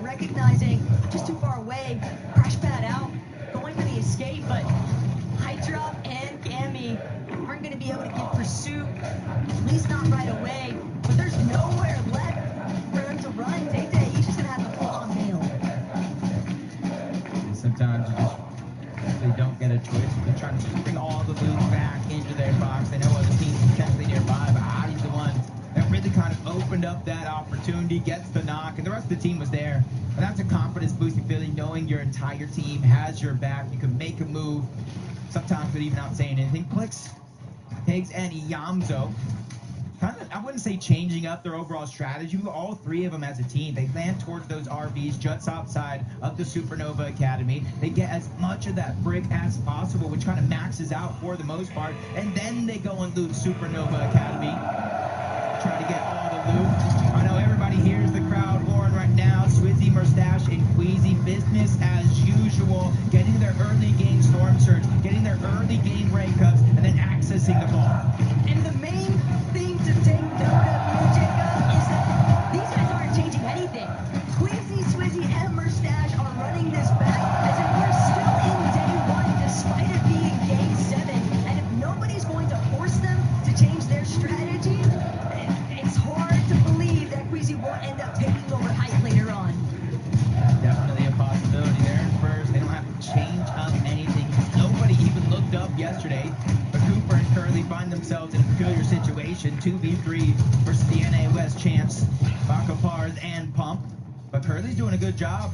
recognizing just too far away, crash pad out, going for the escape, but iDrop and Cammy aren't going to be able to get pursuit, at least not right away, but there's nowhere left for him to run. Tay-Tay, he's just going to have to pull on mail. Sometimes you just they don't get a choice. They're trying to bring all the loot back into their box. They know other teams potentially nearby, but Adi's the one that really kind of opened up that opportunity, gets the knock, and the rest of the team was there. And that's a confidence-boosting feeling, knowing your entire team has your back. You can make a move, sometimes without even saying anything. Clicks, Higgs, and Yamzo. Kind of I wouldn't say changing up their overall strategy, but all three of them as a team, they land towards those RVs just outside of the Supernova Academy. They get as much of that brick as possible, which kind of maxes out for the most part, and then they go and loot Supernova Academy, trying to get all the loot. I know everybody hears the crowd roaring right now. Swizzy, Mustache, and Queasy, business as usual, getting their early game storm surge, getting their early game rank ups, and then accessing the ball. And the main thing to take note of here, Jacob, is that these guys aren't changing anything. Queasy, Swizzy, and Mustache are running this back as if we're still in day one, despite it being game 7. And if nobody's going to force them to change their strategy, it's hard to believe that Queasy won't end up taking over height later on. Definitely a possibility there. First, they don't have to change up anything. Nobody even looked up yesterday. But Cooper and Curly find themselves in a peculiar situation. 2v3 versus the NA West champs, Baka Pars and Pump. But Curly's doing a good job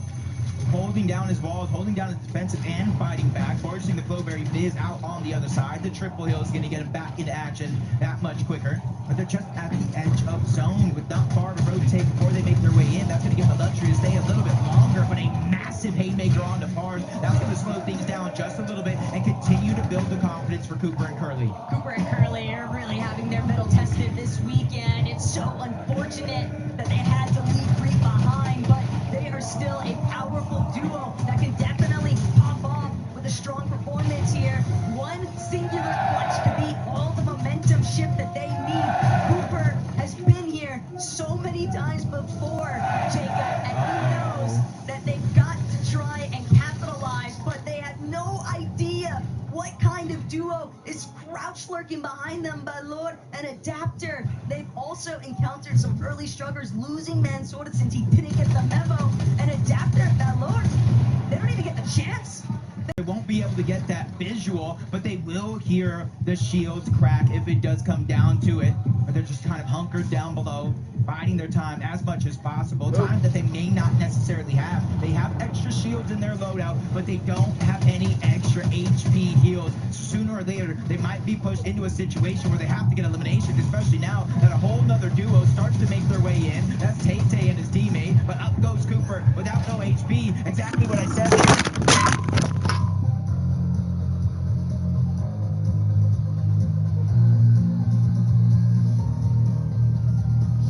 holding down his walls, holding down his defensive and fighting back, forcing the Flowberry Biz out on the other side. The Triple Hill is going to get him back into action that much quicker. But they're just at the edge of zone with not far to rotate before they make their way in. That's going to give them the luxury to stay a little bit longer, but a massive haymaker on the Pars. That's going to slow things down just a little bit and continue to build the confidence for Cooper and Curly. Cooper and Curly are really having their middle tested this weekend. It's so unfortunate that they had to leave Greek behind, but they are still a powerful duo that can definitely pop off with a strong performance here. One singular clutch to beat all the momentum shift that they need. Cooper has been here so many times before, Jacob, and he knows that they've got to try and capitalize, but they had no idea what kind of duo is crouch lurking behind them. But Lord, an adapter. They've also encountered some early struggles, losing Mansorda since he didn't get the memo. An adapter, Lord, they don't even get the chance. They won't be able to get that visual, but they will hear the shields crack if it does come down to it. But they're just kind of hunkered down below, biding their time as much as possible. Time that they may not necessarily have. They have extra shields in their loadout, but they don't have any extra HP heals. Sooner or later, they might be pushed into a situation where they have to get elimination, especially now that a whole nother duo starts to make their way in. That's Tay-Tay and his teammate, but up goes Cooper without no HP. Exactly what I said.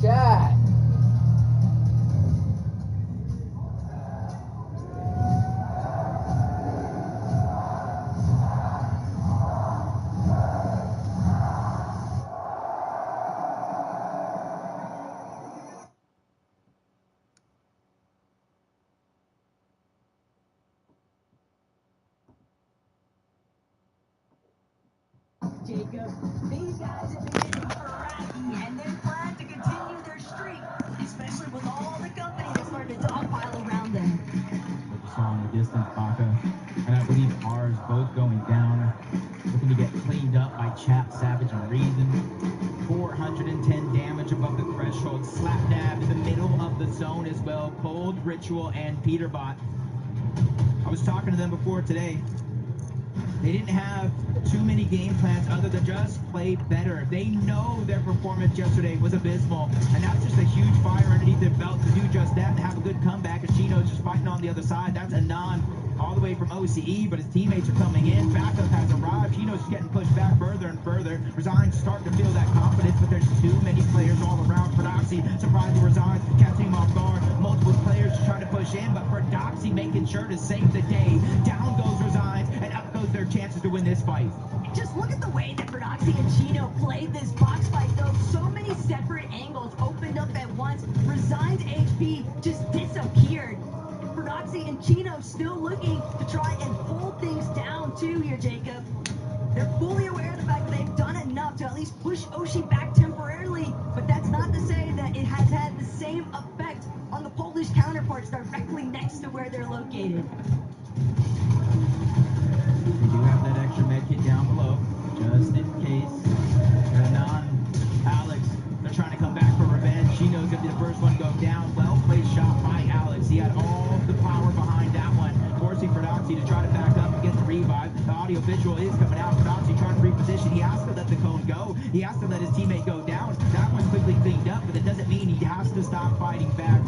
Shot. Jacob, these guys have been getting cracky, and they plan to continue their streak, especially with all the company that's starting to dogpile around them. What you saw in the distance, Baka, and I believe ours both going down, looking to get cleaned up by Chap, Savage, and Reason. 410 damage above the threshold, slap dab in the middle of the zone as well. Cold, Ritual, and Peterbot. I was talking to them before today. They didn't have too many game plans other than just play better. They know their performance yesterday was abysmal, and that's just a huge fire underneath their belt to do just that and have a good comeback. And Chino's just fighting on the other side. That's Anon all the way from OCE, but his teammates are coming in. Backup has arrived. Chino's just getting pushed back further and further. Resign's starting to feel that confidence, but there's too many players all around. Prodoxy surprisingly resigns, catching him off guard. Multiple players just trying to push in, but Prodoxy making sure to save the day. Down goes Resigns, and up goes their chances to win this fight. Just look at the way that Prodoxy and Chino played this box fight, though. So many separate angles opened up at once. Resigned HP just disappeared. Prodoxy and Chino still looking to try and pull things down, too, here, Jacob. They're fully aware of the fact that they've done enough to at least push Oshi back temporarily, but that's not to say that it has had the same effect on the Polish counterparts directly next to where they're located. We do have that extra med kit down below, just in case. Anon, Alex, they're trying to come back for revenge. Chino's going to be the first one to go down. Well-placed shot by Alex. He had all the power behind that one, forcing Prodoxy to try to back up and get the revive. The audio visual is coming out. Prodoxy trying to reposition. He has to let the cone go. He has to let his teammate go down. That one's quickly has to stop fighting back.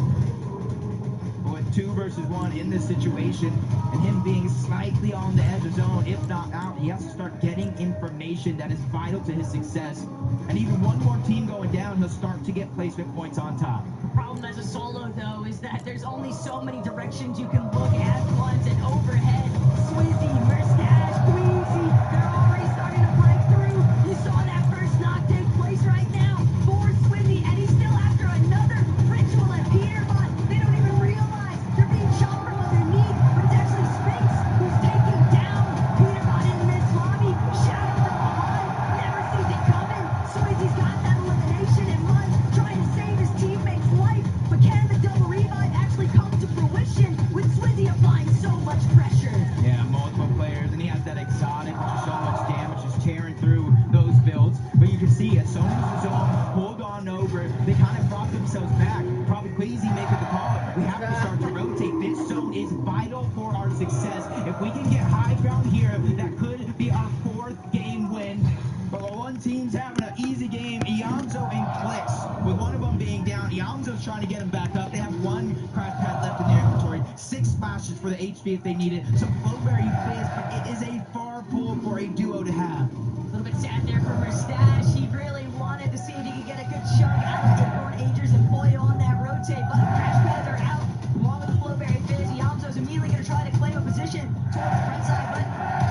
With 2 versus 1 in this situation, and him being slightly on the edge of zone, if not out, he has to start getting information that is vital to his success. And even one more team going down, he'll start to get placement points on top. The problem as a solo, though, is that there's only so many directions you can look at once, and overhead, Swizzy, Merstash, Queasy, they're already starting to break through. You saw that first knock take place right now for Swizzy, and he's still after another ritual at Peterbot. They don't even realize they're being shot from underneath, but it's actually Spinks who's taking down Peterbot in this lobby. Shadow from behind, never sees it coming. Swizzy's got that elimination and runs, trying to save his teammate's life, but can the double revive actually come to fruition with Swizzy applying so much pressure? Yeah, multiple players, and he has that exotic, which is so much damage, just tearing through those builds. But you can see, as soon as the zone pulled on over, they kind of brought themselves back. Probably Queasy making the call. We have to start to rotate. This zone is vital for our success. If we can get high ground here, that could be our 4th game win. But while one team's having an easy game, Iamzo and Clicks, with one of them being down, Iamzo's trying to get him back up. They have 1 crash pad left in their inventory, 6 splashes for the HP if they need it, some Flowberry Fizz, but it is a far pull for a duo to have. A little bit sad there for Merstash. He really wanted to see if he could get a good chunk out of Acorn, Agers, and Poyo on that rotate, but crash pads are out. Along with the Flowberry Fizz, Iamzo's immediately going to try to claim a position towards the front side, but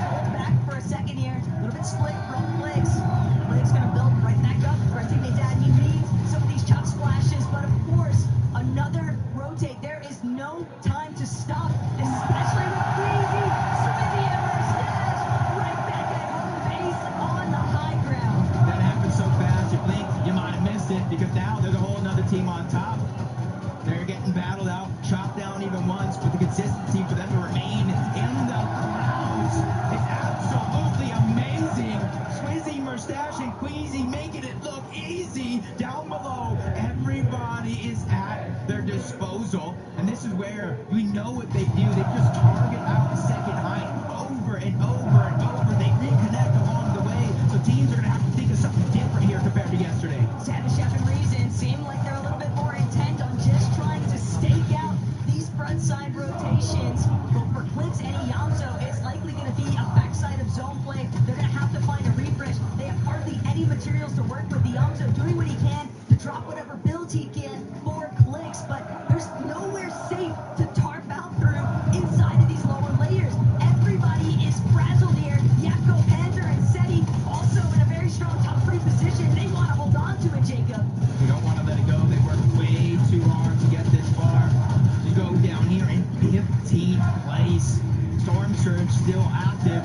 hold back for a second here. A little bit split from Clicks. Clicks going to build right back up for his teammate's ad. He needs some of these chuck splashes, but of course, another rotate. There is no time to stop, especially with Queasy, Swizzy, and Merstash right back at home base on the high ground. That happened so fast, you blink, you might have missed it, because now there's a whole other team on top. They're getting battled out, chopped down even once, but the consistency for them to remain in the clouds is absolutely amazing. Swizzy, Merstash, and Queasy making it look easy down below. Everybody is at their disposal, and this is where we know what they do. They just target out the second height over and over and over. They reconnect along the way, so teams are going to have to think of something different here compared to yesterday. Savage Chef and Reason seem like they're a little bit more intent on just trying to stake out these front side rotations. But for Clicks and Iamzo, it's likely going to be a backside of zone play. They're going to have to find a refresh. They have hardly any materials to work with. Iamzo doing what he can to drop whatever builds he can for Clicks, but there's nowhere safe to tarp out through inside of these lower layers. Everybody is frazzled here. Yakko, Panther, and Seti also in a very strong top 3 position. They want to hold on to it, Jacob. We don't want to let it go. They worked way too hard to get this far. To go down here in 15th place. Storm Surge still active,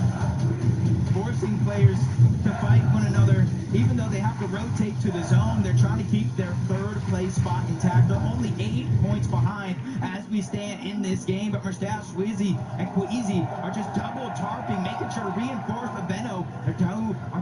forcing players to fight one another. Even though they have to rotate to the zone, they're trying to keep their 3rd place spot intact. They're only 8 points behind as we stand in this game, but Merstash, Swizzy, and Queasy are just double tarping, making sure to reinforce the Venno. They're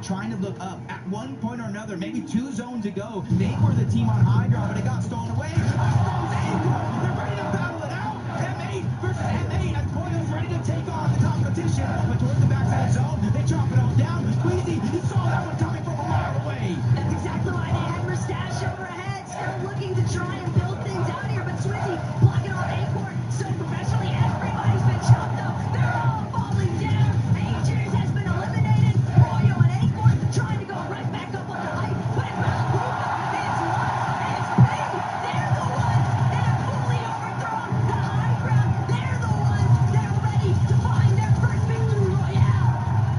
trying to look up. At one point or another, maybe 2 zones ago, they were the team on high ground, but it got stolen away. They're ready to battle it out. M8 versus M8 as Poyo's ready to take on the competition, but towards the backside zone, they chop it all down. Queasy, you saw that one coming from a mile away. That's exactly why they had Merstash overhead, still looking to try and build things out here, but Swizzy blocking off Acorn so professionally. Everybody's been chopped though. They're all falling down. Agers has been eliminated. Poyo and Acorn trying to go right back up on the height, but it's not Luca. It's Lux. It's Ping. They're the ones that have fully overthrown the high ground. They're the ones that are ready to find their first victory royale.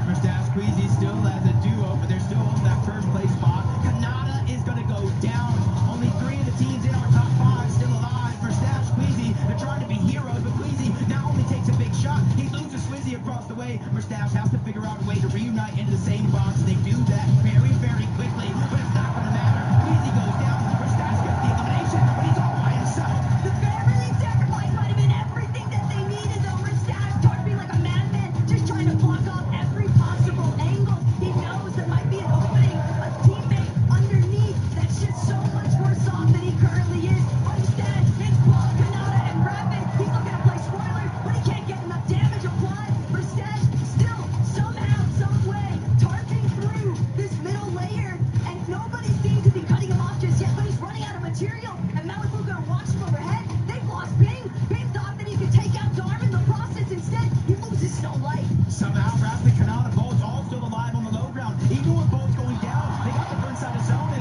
Merstash, Queasy still as a duo, but they're still on that 1st place spot. Kanata is going to go down. Only 3 of the teams in our top 5 still alive. Merstash, Queasy, they're trying to be heroes, but Queasy not only takes a big shot, he loses Swizzy across the way. Merstash has to figure out a way to reunite into the same box. They do that very, very quickly, but it's not going to matter. Queasy goes down. Merstash gets the elimination, but he's all by himself. The family sacrifice might have been everything that they needed, though. Merstash tarping like a madman, just trying to block off every possible angle. He knows there might be an opening, a teammate underneath that's just so much worse off than he currently is. But instead, it's Paul, Kanata, and Rapid. He's looking to play spoiler, but he can't get enough damage applied. Merstash still, somehow, some way, tarping through this middle layer, and nobody seems to be cutting him off just yet, but he's running out of material, and Malibu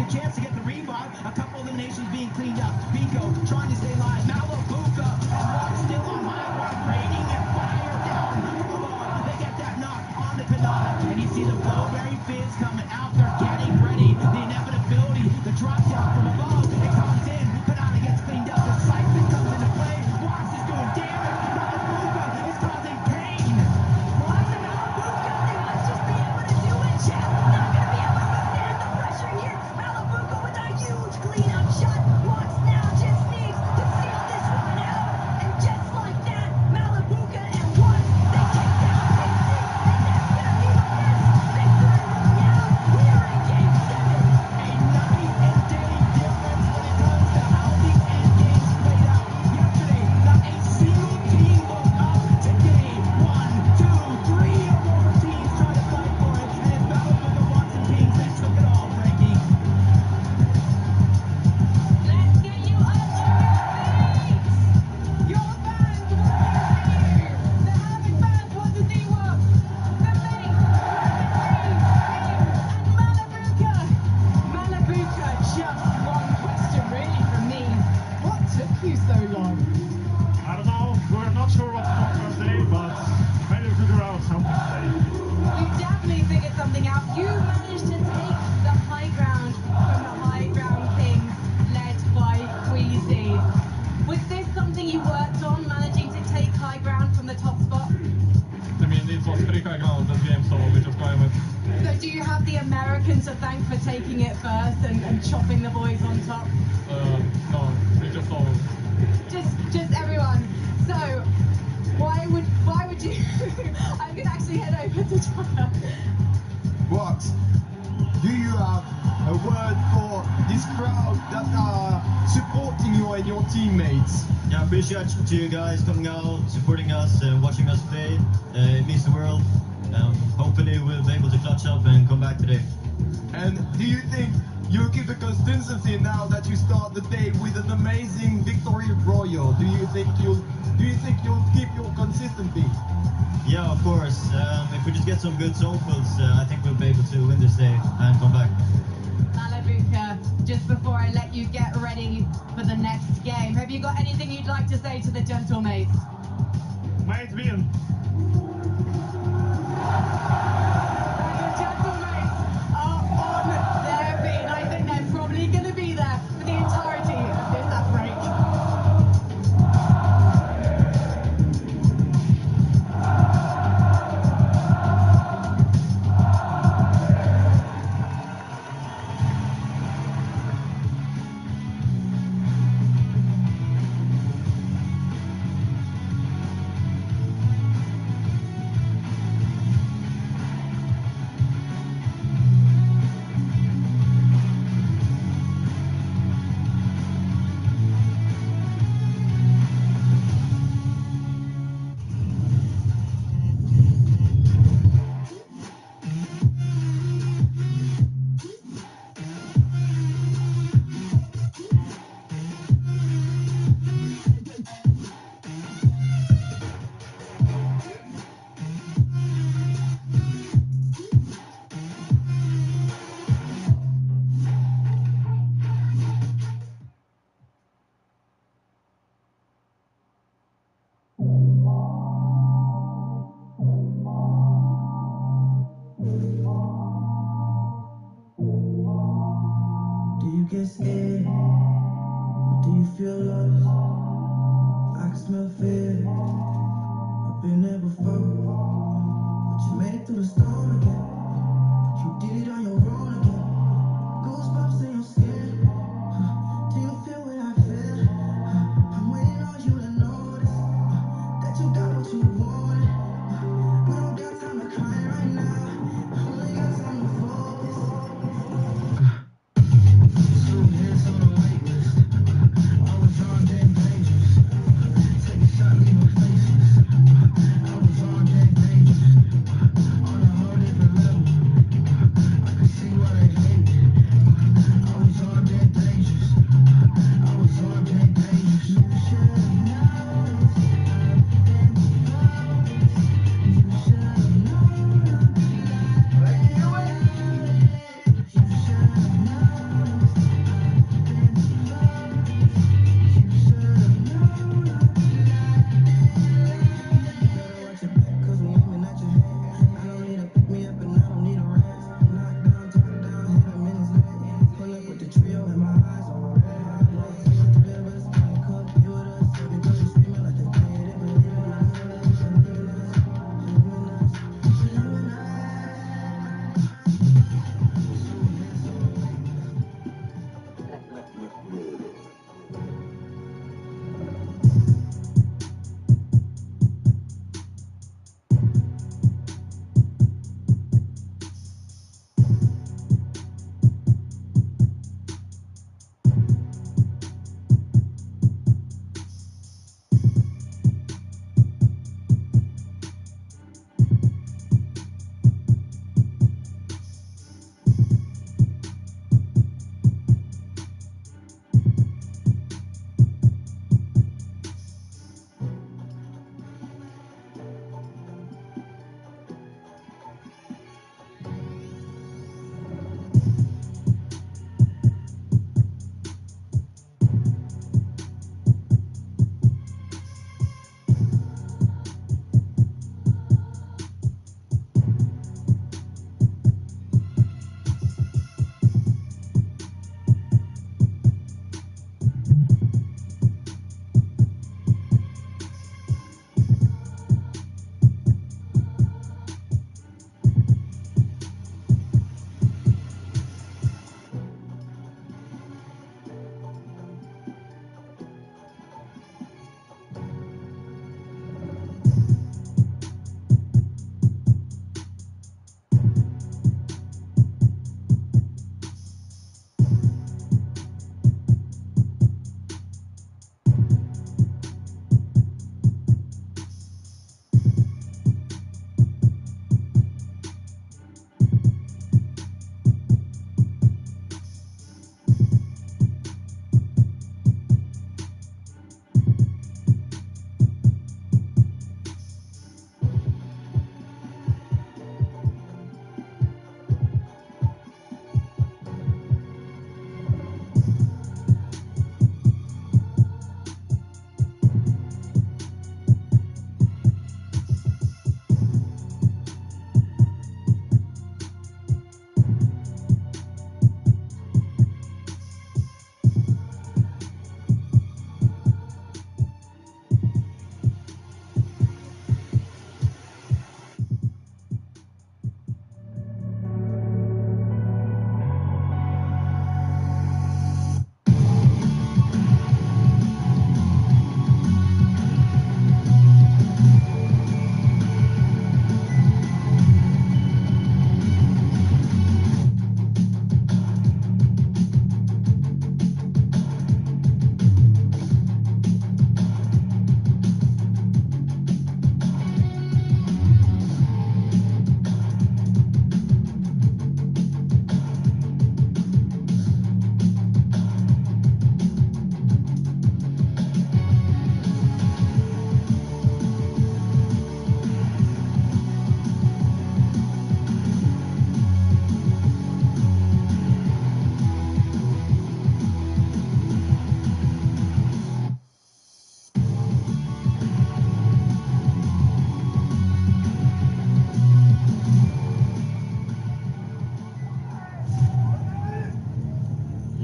a chance to get the revive. A couple of the nations being cleaned up. Vico trying to stay alive. Malabuka and Mark still on high ground, raining and fire down from above. They get that knock on the Kanata, and you see the Blowberry Fizz coming out. They're getting ready. The inevitability, the drop down from above. It comes in. Kanata gets cleaned up. The Siphon comes into play. Wax is doing damage. Malabuka is causing pain. Wax and Malabuka, they might just be able to do it, Jeff. Not going to be able to withstand the pressure here. Malabuka with a huge cleanup shot. Wax now just needs to seal this one out. And just like that, Malabuka and Wax, they take down PC. And that's going to be the first victory royale. We are in Game 7. A night and day difference when it comes to how these end games played out. Yesterday, not a single team woke up. Today, 1, 2, 3 or more teams try to fight for it, and it's Malabuka, Wax, and Pings that took it all, Frankie. Let's get you up on your feet. Your fans want to see you. The Havoc fans want to see what? The link, and Malabuka. Malabuka, just one question really from me. What took you so long? I don't know. We're not sure what to talk about today, but maybe we'll figure out something today. You definitely figured something out. You managed to take the high ground from the high ground kings led by Queasy. Was this something you worked on, managing to take high ground from the top spot? I mean, it was pretty high ground this game, so we just going with. So do you have the Americans to thank for taking it first and chopping the boys on top? No, we just all. Just everyone. So why would you I could actually head over to China. Wax, do you have a word for this crowd that are supporting you and your teammates? Yeah, I appreciate you guys coming out, supporting us, watching us play. It means the world. Hopefully we'll be able to clutch up and come back today. And do you think you'll keep the consistency now that you start the day with an amazing victory royal? Do you think you'll keep your consistency? Yeah, of course. If we just get some good socials, I think we'll be able to win this day and come back. Malabuka, just before I let you get ready for the next game, have you got anything you'd like to say to the gentlemates? Might win. On their feet. I think they're probably going to be there for the entirety of this outbreak. Do you get scared? Or do you feel lost? I can smell fear. I've been there before. But you made it through the storm again. You did it on your own again. Goosebumps in your skin. Do you feel what I feel? I'm waiting on you to notice that you got what you wanted. We don't got time to cry right now. Only got time to focus. I was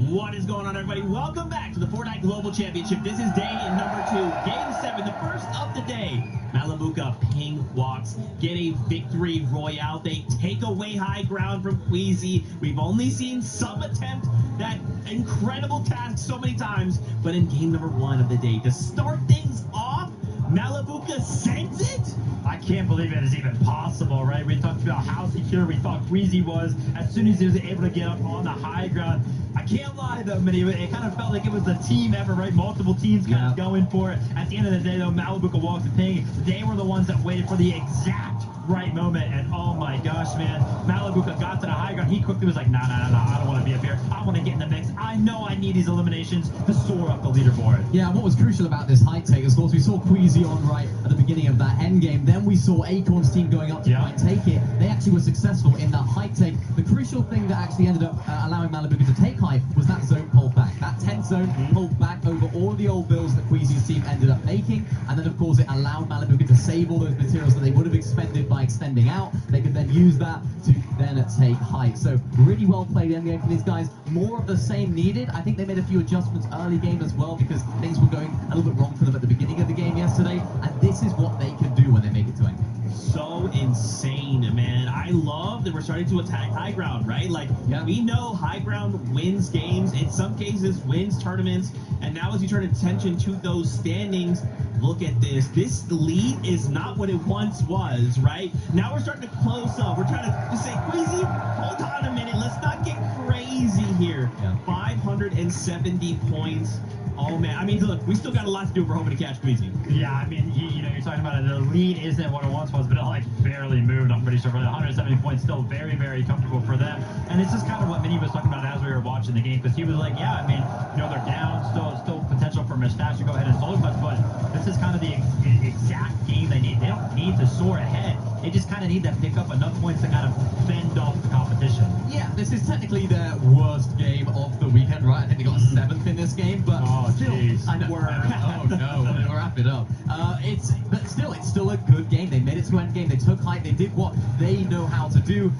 What is going on, everybody? Welcome back to the Fortnite Global Championship. This is day number 2, Game 7, the first of the day. Malabuka Ping Walks get a victory royale. They take away high ground from Queasy. We've only seen some attempt that incredible task so many times, but in game number 1 of the day, to start things off, Malabuka sends it? I can't believe it is even possible, right? We talked about how secure we thought Queasy was as soon as he was able to get up on the high ground. I can't lie though, Minnie, it kind of felt like it was the team effort, right? Multiple teams kind of going for it. At the end of the day though, Malabuka Walks and Ping, they were the ones that waited for the exact right moment, and oh my gosh, man, Malabuka got to the high ground. He quickly was like, nah, I don't want to be up here. I want to get in the mix. I know I need these eliminations to soar up the leaderboard. Yeah, what was crucial about this high take, of course, we saw Queasy on right at the beginning of that end game. Then we saw Acorn's team going up to try and take it. They actually were successful in that high take. The crucial thing that actually ended up allowing Malabuka to take high was that zone pulled back. That 10th zone pulled back over all the old builds that Queasy's team ended up making. And then, of course, it allowed Malabuka to save all those materials that they would have expended by extending out. They could then use that to then take height. So really well played end game for these guys. More of the same needed. I think they made a few adjustments early game as well because things were going a little bit wrong for them at the beginning of the game yesterday. And this is what they can do when they make it to end game. So insane, man. I love that we're starting to attack high ground, right? Like, we know high ground wins games, in some cases wins tournaments, and now as you turn attention to those standings, look at this. This lead is not what it once was, right? Now we're starting to close up. We're trying to just say, Queasy, hold on a minute. Let's not get crazy here. 570 points. Oh, man. I mean, look, we still got a lot to do if we're hoping to catch Queasy. Yeah, I mean, you know, you're talking about it. The lead isn't what it once was, but it like barely moved, I'm pretty sure. But 170 points, still very, very comfortable for them. And it's just kind of what Minnie was talking about as we were watching the game, because he was like, yeah, I mean, you know, they're down, still potential for Mustache to go ahead and solo clutch, but this is kind of the exact game they need. They don't need to soar ahead. They just kind of need to pick up enough points to kind of fend off the competition. Yeah, this is technically their worst game of the weekend, right? I think they got 7th in this game, but still, I know. Oh no, we'll wrap it up. But still, it's still a good game. They made it to end game. They took height. They did what they know how to do.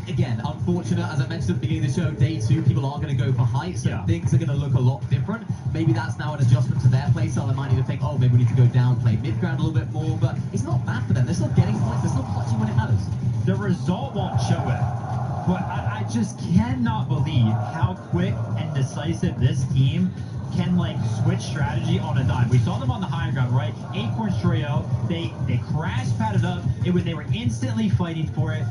Again, unfortunate, as I mentioned at the beginning of the show, day 2, people are going to go for height, so things are going to look a lot different. Maybe that's now an adjustment to their playstyle. They might need to think, oh, maybe we need to go down, play mid-ground a little bit more, but it's not bad for them. They're still getting points. They're still clutching when it matters. The result won't show it, but I just cannot believe how quick and decisive this team can like switch strategy on a dime. We saw them on the high ground, right? Acorn's trio, they crash padded up. They were instantly fighting for it.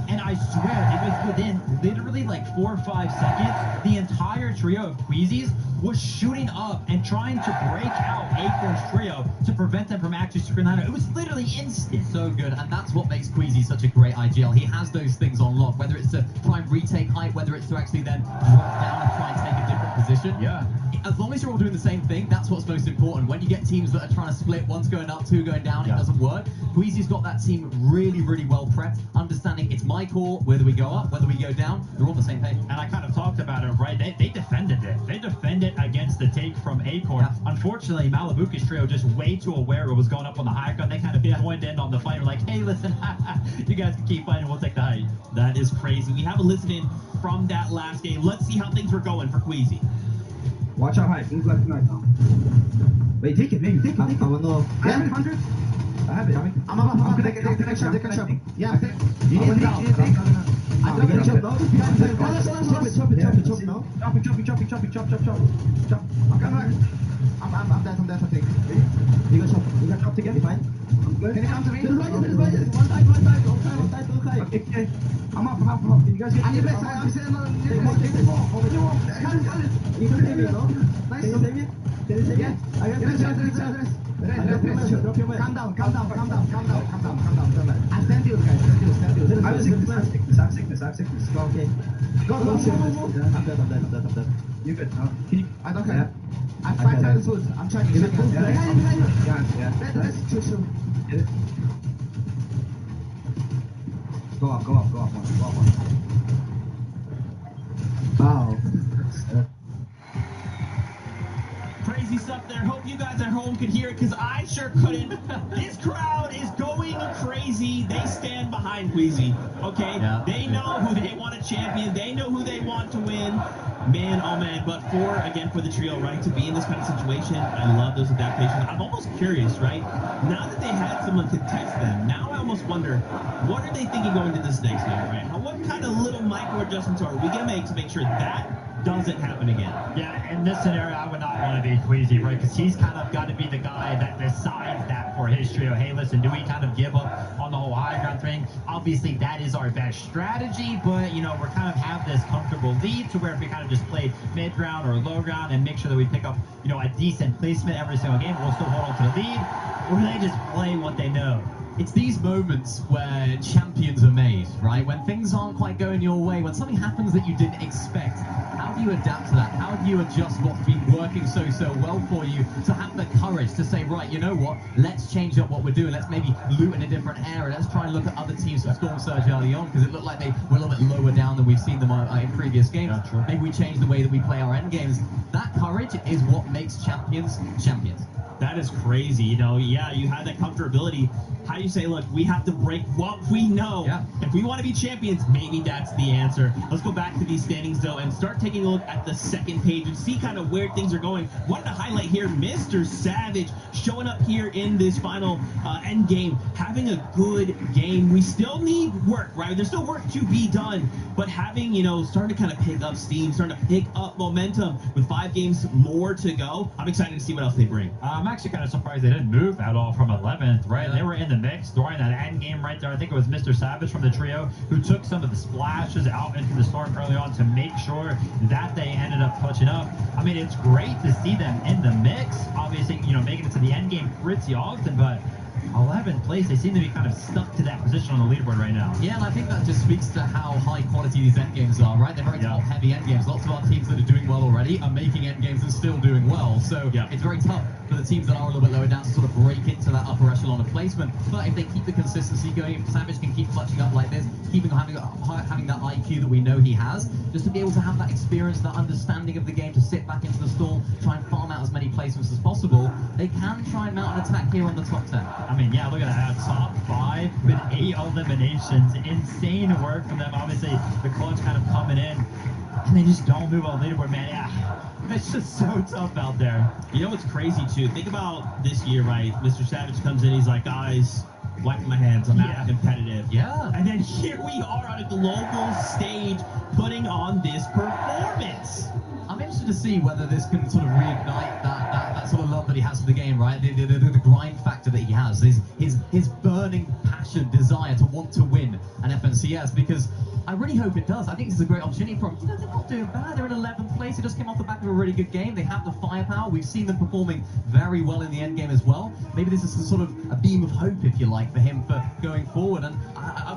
And I swear, it was within literally like 4 or 5 seconds, the entire trio of Queasies was shooting up and trying to break out Acorn's trio to prevent them from actually screen line. It was literally instant. So good, and that's what makes Queasy such a great IGL. He has those things on lock, whether it's to try and retake height, whether it's to actually then drop down and try and take a different position. Yeah. As long as you're all doing the same thing, that's what's most important. When you get teams that are trying to split, one's going up, 2 going down, it doesn't work. Queasy's got that team really, really well prepped, understanding it's my call, whether we go up, whether we go down, they're on the same page. And I kind of talked about it, right? They defended it. They defended against the take from Acorn. Unfortunately, Malabuka's trio just way too aware of what was going up on the high ground. They kind of joined in on the fight. We're like, hey, listen, you guys can keep fighting, we'll take the height. That is crazy. We have a listen in from that last game. Let's see how things were going for Queasy. Watch out high, things left tonight now. Wait, take it, maybe, take it. I don't know. I have it, 100. I have it. I'm connecting. Yeah, you need to think. I'm gonna jump though. Chop it now. Chop. I'm coming back. I'm dead, I think. You got chop together, fine. Can you come to me? One side. Okay. I'm up. Can you guys get me? I'm sitting on the You can save me, no? Nice. Can you save me? Yeah. I got this. Calm down. I stand you guys. I have sickness. Go, okay. Go. I'm dead. You good? Can you? I don't care. I have 5 times food. I'm trying to check. Yeah. That's too soon. Get it? Go up. Crazy crazy stuff there. Hope you guys at home could hear it, because I sure couldn't. This crowd is going crazy. They stand behind Queasy, okay? Yeah. They know who they want to champion. They know who they want to win. Man, oh man. But for the trio, right, to be in this kind of situation, I love those adaptations. I'm almost curious, right? Now that they had someone contest them, now I almost wonder, what are they thinking going into this next game, right? What kind of little micro adjustments are we going to make sure that doesn't happen again? Yeah, in this scenario, I would not want to be Queasy, right? Because he's kind of got to be the guy that decides that for his trio. Hey, listen, do we kind of give up on the whole high ground thing? Obviously, that is our best strategy, but, you know, we're kind of have this comfortable lead to where if we kind of just play mid ground or low ground and make sure that we pick up, you know, a decent placement every single game, we'll still hold on to the lead, or do they just play what they know? It's these moments where champions are made, right? When things aren't quite going your way, when something happens that you didn't expect, how do you adapt to that? How do you adjust what's been working so well for you to have the courage to say, right, you know what, let's change up what we're doing. Let's maybe loot in a different area. Let's try and look at other teams who Storm Surge early on, because it looked like they were a little bit lower down than we've seen them in previous games. Maybe we change the way that we play our end games. That courage is what makes champions champions. That is crazy. You know, yeah, you have that comfortability. How do you say, look, we have to break what we know? Yeah. If we want to be champions, maybe that's the answer. Let's go back to these standings, though, and start taking a look at the second page and see kind of where things are going. Wanted to highlight here Mr. Savage showing up here in this final end game, having a good game. We still need work, right? There's still work to be done, but having, you know, starting to kind of pick up steam, starting to pick up momentum with 5 games more to go. I'm excited to see what else they bring. I'm actually kind of surprised they didn't move at all from 11th, right? They were in the mix during that end game right there. I think it was Mr. Savage from the trio who took some of the splashes out into the storm early on to make sure that they ended up touching up. I mean, it's great to see them in the mix. Obviously, you know, making it to the end game pretty often, but 11th place, they seem to be kind of stuck to that position on the leaderboard right now. Yeah, and I think that just speaks to how high quality these end games are, right? They're very top heavy end games. Lots of our teams that are doing well already are making end games and still doing well. So it's very tough for the teams that are a little bit lower down to sort of break into that upper echelon of placement. But if they keep the consistency going, if Savage can keep clutching up like this, having that IQ that we know he has, just to be able to have that experience, that understanding of the game, to sit back into the storm, try and farm out as many placements as possible, they can try and mount an attack here on the top 10. I mean, yeah, look at that. Top 5 with 8 eliminations. Insane work from them. Obviously, the clutch kind of coming in, and they just don't move on the leaderboard, man. Yeah, it's just so tough out there. You know what's crazy, too? Think about this year, right? Mr. Savage comes in, he's like, guys, wiping my hands, I'm not competitive. Yeah. And then here we are on a global stage putting on this performance. I'm interested to see whether this can sort of reignite that sort of love that he has for the game, right? The grind factor that he has, his burning passion, desire to want to win an FNCS, because I really hope it does. I think this is a great opportunity for them. You know, they're not doing bad. They're in 11th place. They just came off the back of a really good game. They have the firepower. We've seen them performing very well in the end game as well. Maybe this is a sort of a beam of hope, if you like, for him for going forward. And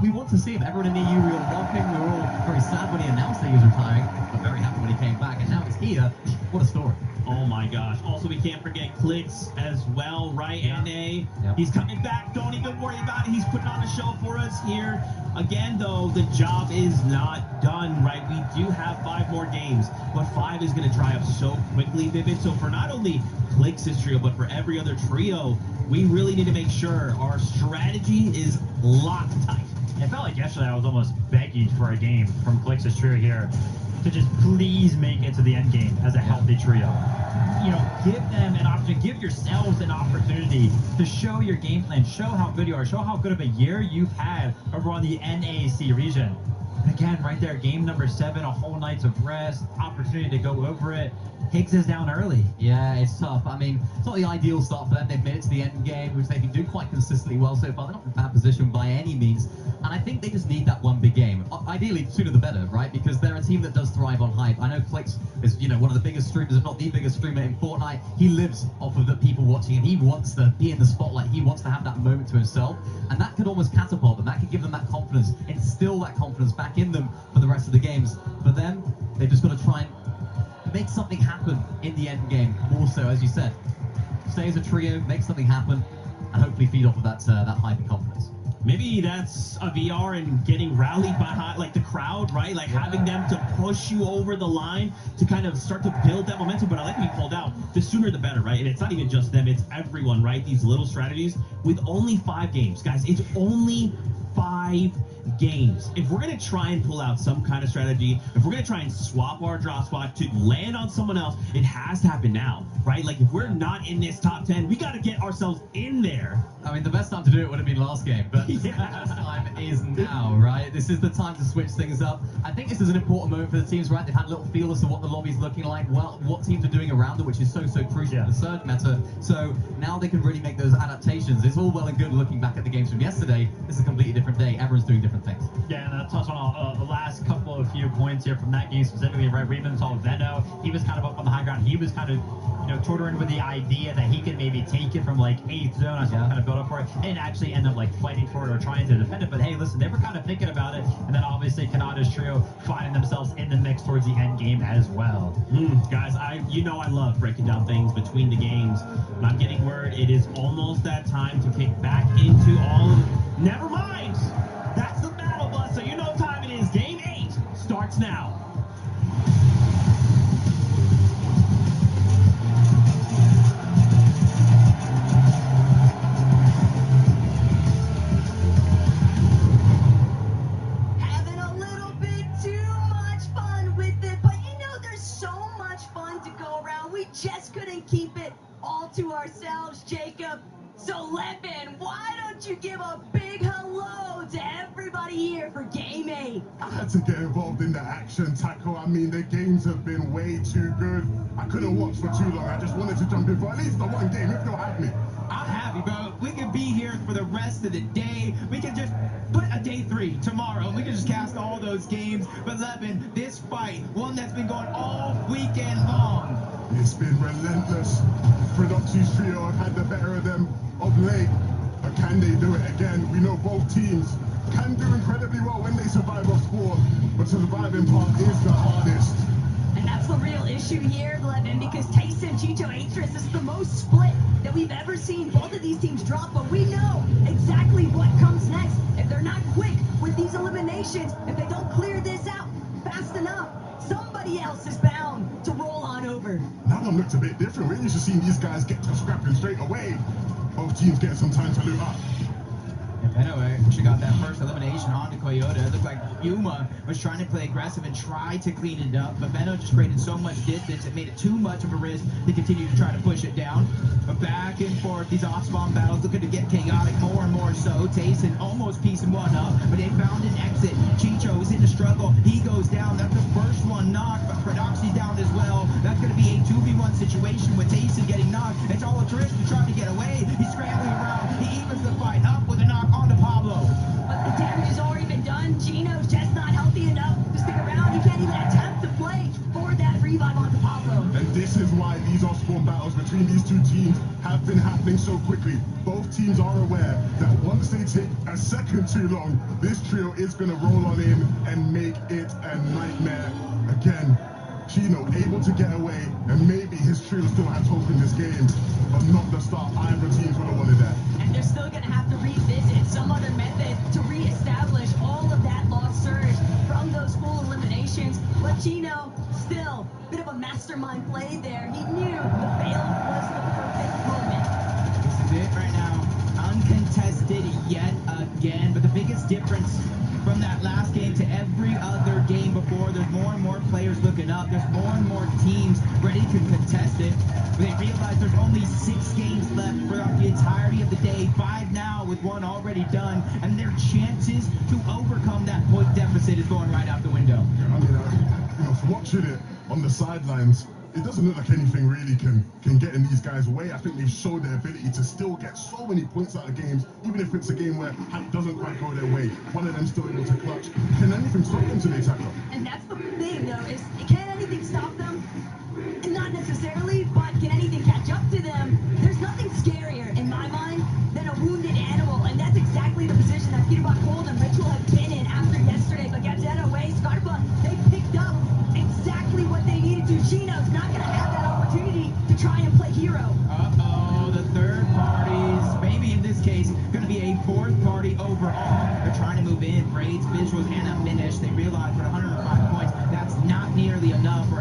we want to see him. Everyone in the EU, we were rocking. We were all very sad when he announced that he was retiring, but very happy when he came back. And now it's here. What a story. Oh my gosh. Also, we can't forget Clicks as well, right? NA. He's coming back. Don't even worry about it. He's putting on a show for us here. Again, though, the job is not done, right? We do have 5 more games, but 5 is going to dry up so quickly, Vivid. So for not only Clicks' trio, but for every other trio, we really need to make sure our strategy is locked tight. It felt like yesterday I was almost begging for a game from Clicks' trio here to just please make it to the end game as a healthy trio. You know, give them an opportunity, give yourselves an opportunity to show your game plan, show how good you are, show how good of a year you've had over on the NAC region. And again, right there, game number 7, a whole night's of rest, opportunity to go over it. Higgs is down early. Yeah, it's tough. I mean, it's not the ideal start for them. They've made it to the end game, which they've been doing quite consistently well so far. They're not in a bad position by any means. And I think they just need that one big game. Ideally, sooner the better, right? Because they're a team that does thrive on hype. I know Clicks is, you know, one of the biggest streamers, if not the biggest streamer in Fortnite. He lives off of the people watching, and he wants to be in the spotlight. He wants to have that moment to himself. And that could almost catapult them. That could give them that confidence, instill that confidence back in them for the rest of the games. For them, they've just got to try and make something happen in the end game. More so, as you said, stay as a trio, make something happen, and hopefully feed off of that hype and confidence. Maybe that's a VR and getting rallied behind, like the crowd, right? Like having them to push you over the line to kind of start to build that momentum. But I like what you pulled out. The sooner the better, right? And it's not even just them, it's everyone, right? These little strategies with only 5 games. Guys, it's only 5 games. If we're going to try and pull out some kind of strategy, if we're going to try and swap our drop spot to land on someone else, it has to happen now, right? Like if we're not in this top 10, we got to get ourselves in there. I mean, the best time to do it would have been last game, but the best time is now, right? This is the time to switch things up. I think this is an important moment for the teams, right? They've had a little feel as to what the lobby's looking like, well, what teams are doing around it, which is so crucial for the Surge meta. So now they can really make those adaptations. It's all well and good looking back at the games from yesterday. This is a completely different day. Everyone's doing different things. Yeah, and touch on the last couple of few points here from that game specifically, right? Raymond saw Veno. He was kind of up on the high ground. He was kind of, tutoring with the idea that he could maybe take it from like 8th zone. I saw him kind of build up for it and actually end up like fighting for it or trying to defend it. But hey, listen, they were kind of thinking about it. And then obviously Kanada's trio finding themselves in the mix towards the end game as well. Guys, I love breaking down things between the games. And I'm getting word it is almost that time to kick back into all of. Never mind. That's the battle bus, so you know what time it is. Game 8 starts now. Having a little bit too much fun with it, but there's so much fun to go around. We just couldn't keep it all to ourselves, Jacob. So Levin, why don't you give a big hello to everybody here for Game 8? I had to get involved in the action tackle. I mean, the games have been way too good. I couldn't watch for too long. I just wanted to jump in for at least the one game, if you'll have me. I'm happy, bro. We could be here for the rest of the day. We could just put a day 3 tomorrow. We could just cast all those games. But Levin, this fight, one that's been going all weekend long. It's been relentless. Produxi's trio have had the better of them of late. But can they do it again? We know both teams can do incredibly well when they survive off spawn. But surviving part is the hardest. And that's the real issue here, Levin, because Tyson, Chicho, Atris is the most split that we've ever seen both of these teams drop, but we know exactly what comes next. If they're not quick with these eliminations, if they don't clear this out fast enough, somebody else is bound to roll on over. Now one looks a bit different. We're used to seeing these guys get to scrapping straight away. Both teams getting some time to loot up. Anyway, she got that first elimination onto Coyote. It looked like Yuma was trying to play aggressive and try to clean it up, but Veno just created so much distance, it made it too much of a risk to continue to try to push it down. But back and forth, these off-spawn battles looking to get chaotic more and more so. Tayson almost piecing one up, but they found an exit. Chicho is in the struggle. He goes down. That's the first one knocked, but Prodoxy's down as well. That's going to be a 2v1 situation with Tayson getting knocked. It's all a Trish to try to get away. He's scrambling around. He evens the fight up with a knock onto Pablo. But the damage has already been done. Gino's just not healthy enough to stick around. He can't even attempt to play for that revive onto Pablo. And this is why these off-spawn battles between these two teams have been happening so quickly. Both teams are aware that once they take a second too long, this trio is going to roll on in and make it a nightmare. Again, Chino able to get away, and maybe his trio still has hope in this game, but not the start either teams would have wanted that. And they're still going to have to revisit some other method to reestablish all of that lost surge from those full eliminations. But Chino, still, a bit of a mastermind play there. He knew the fail was the perfect moment. This is it right now. Uncontested yet again, but the biggest difference from that last game to every other game before, there's more and more players looking up. There's more and more teams ready to contest it. They realize there's only 6 games left throughout the entirety of the day. 5 now with 1 already done, and their chances to overcome that point deficit is going right out the window. I mean, watching it on the sidelines, it doesn't look like anything really can get in these guys' way. I think they've showed their ability to still get so many points out of games, even if it's a game where it doesn't quite go their way. One of them still able to clutch. Can anything stop them today, Tackle? And that's the thing, though, is can anything stop them? Not necessarily, but can anything catch up to them? There's nothing scarier, in my mind, than a wounded animal, and that's exactly the position that Peter Cold and Ritual have been in after yesterday. But Gazetta away, Scarpa, they picked up exactly what they needed to. Chino's not going to have that opportunity to try and play hero. Uh-oh, the third parties, maybe in this case, going to be a fourth party over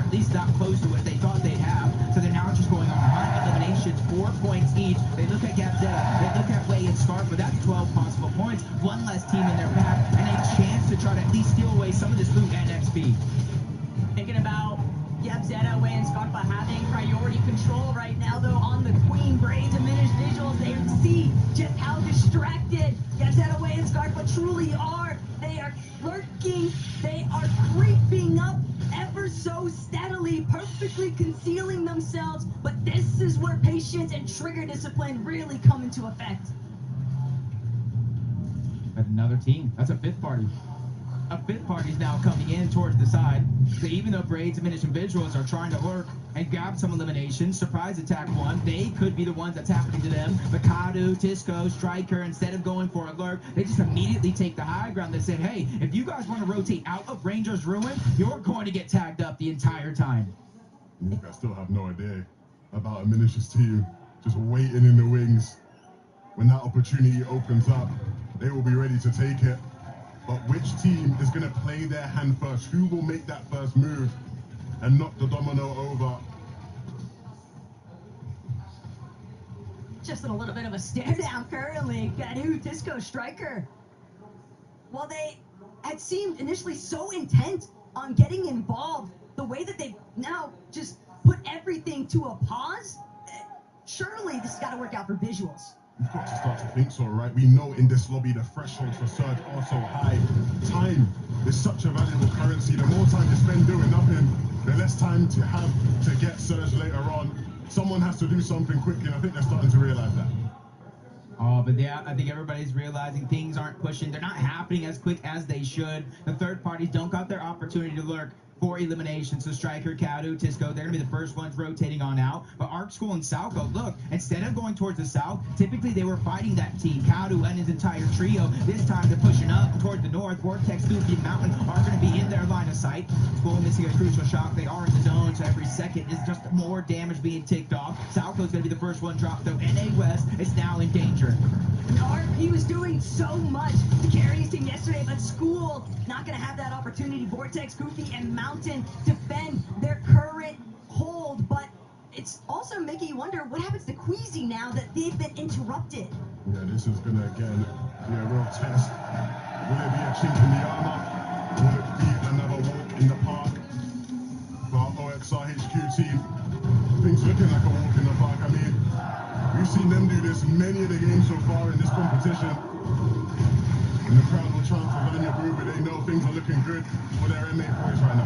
at least not close to what they thought they'd have. So they're now just going on a hunt. Eliminations, 4 points each. They look at Gabzetta, they look at Way and Scarpa. That's 12 possible points. One less team in their pack, and a chance to try to at least steal away some of this loot and XP. Thinking about Gabzetta, Way, and Scarpa having priority control right now, though, on the Queen. Brave diminished visuals. They see just how distracted Gabzetta, Way, and Scarpa truly are. They are lurking. They are creeping up ever so steadily, perfectly concealing themselves. But this is where patience and trigger discipline really come into effect. But another team. That's a fifth party. A fifth party's now coming in towards the side. So even though Braids, Diminish, and Visuals are trying to lurk and grab some eliminations, surprise attack one, they could be the ones that's happening to them. Mikado, Tisco, Striker, instead of going for a lurk, they just immediately take the high ground. They said, hey, if you guys want to rotate out of Ranger's Ruin, you're going to get tagged up the entire time. I still have no idea about a Minish's team just waiting in the wings. When that opportunity opens up, they will be ready to take it. But which team is going to play their hand first? Who will make that first move and knock the domino over? Just in a little bit of a stare down currently. Gadu, Tisco, Striker. While they had seemed initially so intent on getting involved, the way that they've now just put everything to a pause, surely this has got to work out for Visuals. We've got to start to think so, right? We know in this lobby the thresholds for Surge are so high. Time is such a valuable currency. The more time you spend doing nothing, the less time to have to get Surge later on. Someone has to do something quickly, and I think they're starting to realize that. Oh, but yeah, I think everybody's realizing things aren't pushing. They're not happening as quick as they should. The third parties don't got their opportunity to lurk for elimination. So Striker, Kadu, Tisco, they're going to be the first ones rotating on out. But Arc School and Salco, look, instead of going towards the south, typically they were fighting that team. Kadu and his entire trio. This time they're pushing up toward the north. Vortex, Goofy, and Mountain are going to be in their line of sight. School missing a crucial shock. They are in the zone, so every second is just more damage being ticked off. Salco's going to be the first one dropped, though. NA West is now in danger. Arc, he was doing so much to carry his team yesterday, but School not going to have that opportunity. Vortex, Goofy, and Mountain defend their current hold, but it's also making you wonder what happens to Queasy now that they've been interrupted. Yeah, this is going to, again, be a real test. Will it be a chink in the armor? Will it be another walk in the park? For our OXR HQ team, things looking like a walk in the park. I mean, we've seen them do this many of the games so far in this competition. And the crowd will chant for Vanya Brew, but they know things are looking good for their MA boys right now.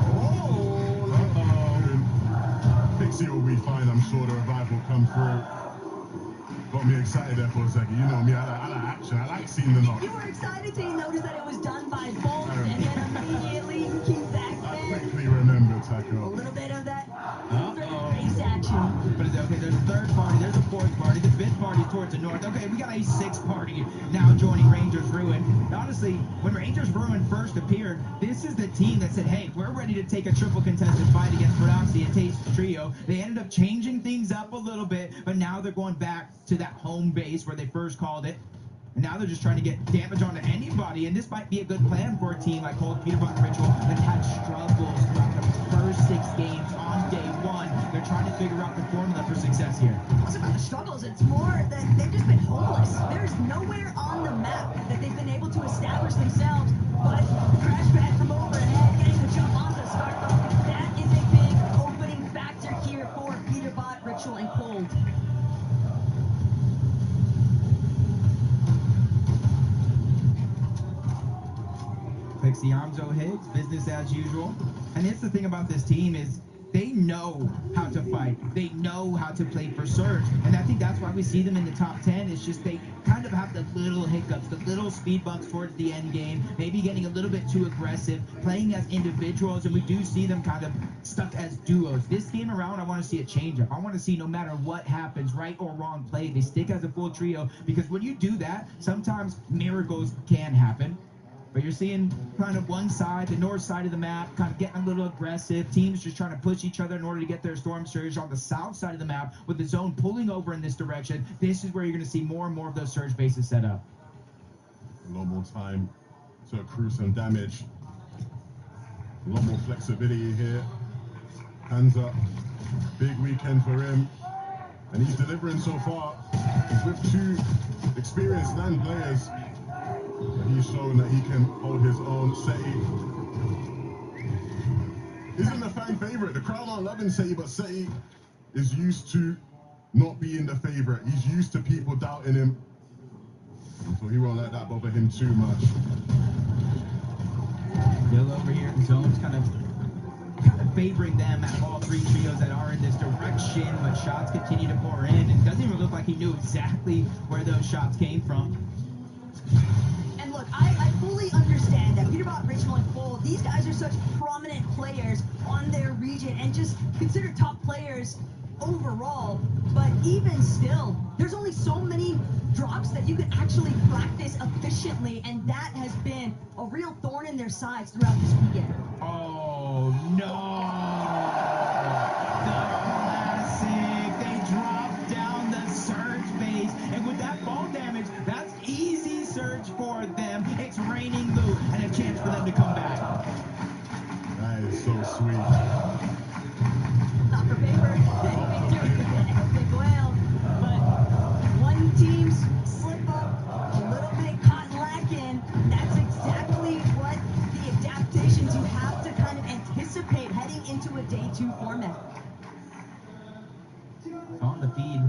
Pixie will be fine, I'm sure the revive will come through. Got me excited there for a second. You know me, I like action, I like seeing the knock. You were excited till you noticed that it was done by Bolt, and then immediately you came back then. Quickly remember, Taco. A little bit of that race action. But okay, there's a third party, there's a fourth party, the fifth party towards the north. Okay, we got a sixth party now joining Rangers Ruin. Honestly, when Rangers Ruin first appeared, this is the team that said, hey, we're ready to take a triple contested fight against Prodoxy and Taste Trio. They ended up changing things up a little bit, but now they're going back to that home base where they first called it. And now they're just trying to get damage onto anybody, and this might be a good plan for a team like Cold Peterbot Ritual that had struggles throughout the first 6 games on day 1. They're trying to figure out the formula for success here. It's about the struggles. It's more that they've just been homeless. There's nowhere on the map that they've been able to establish themselves. But crash pad from overhead, getting the jump on the start. That is a big opening factor here for Peterbot, Ritual, and Cold. Pixie Armzo Higgs, business as usual. And it's the thing about this team is they know how to fight. They know how to play for Surge. And I think that's why we see them in the top 10. It's just they kind of have the little hiccups, the little speed bumps towards the end game, maybe getting a little bit too aggressive, playing as individuals, and we do see them kind of stuck as duos. This game around, I want to see a change up. I want to see no matter what happens, right or wrong play, they stick as a full trio, because when you do that, sometimes miracles can happen. But you're seeing kind of one side, the north side of the map, kind of getting a little aggressive. Teams just trying to push each other in order to get their Storm Surge. On the south side of the map, with the zone pulling over in this direction, this is where you're going to see more and more of those Surge bases set up. A lot more time to accrue some damage. A lot more flexibility here. Hands up. Big weekend for him. And he's delivering so far. He's with two experienced LAN players. And he's shown that he can hold his own. Seti isn't the fan favorite. The crowd aren't loving Seti, but Seti is used to not being the favorite. He's used to people doubting him. So he won't let that bother him too much. Still over here, the zone's kind of favoring them out of all three trios that are in this direction, but shots continue to pour in. It doesn't even look like he knew exactly where those shots came from. And look, I fully understand that Peterbot, Richmond, and Cole, these guys are such prominent players on their region and just considered top players overall. But even still, there's only so many drops that you can actually practice efficiently, and that has been a real thorn in their sides throughout this weekend. Oh no! The classic! They dropped down the surge phase, and with that fall damage, that's easy surge for them. It's raining loot, and a chance for them to come back. That is so sweet. Not for paper, then victory for the Epic Whale. But one team's slip up, a little bit caught lacking. That's exactly what the adaptations you have to kind of anticipate heading into a day 2 format. On the feed,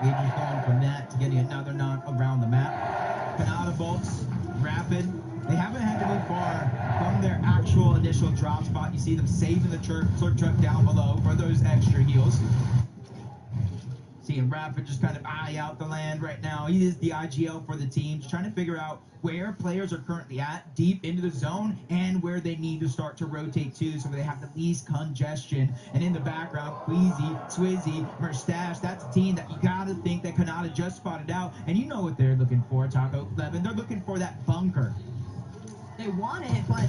Agents going from that to getting another knock around the map. Canada bolts, rapid. They haven't had to move far from their actual initial drop spot. You see them saving the slurp truck down below for those extra heals. Seeing Rapid just kind of eye out the land right now. He is the IGL for the team, just trying to figure out where players are currently at, deep into the zone, and where they need to start to rotate to so they have the least congestion. And in the background, Queasy, Swizzy, Merstash, that's a team that you gotta think that Canada just spotted out. And you know what they're looking for, Taco 11. They're looking for that bunker. They want it, but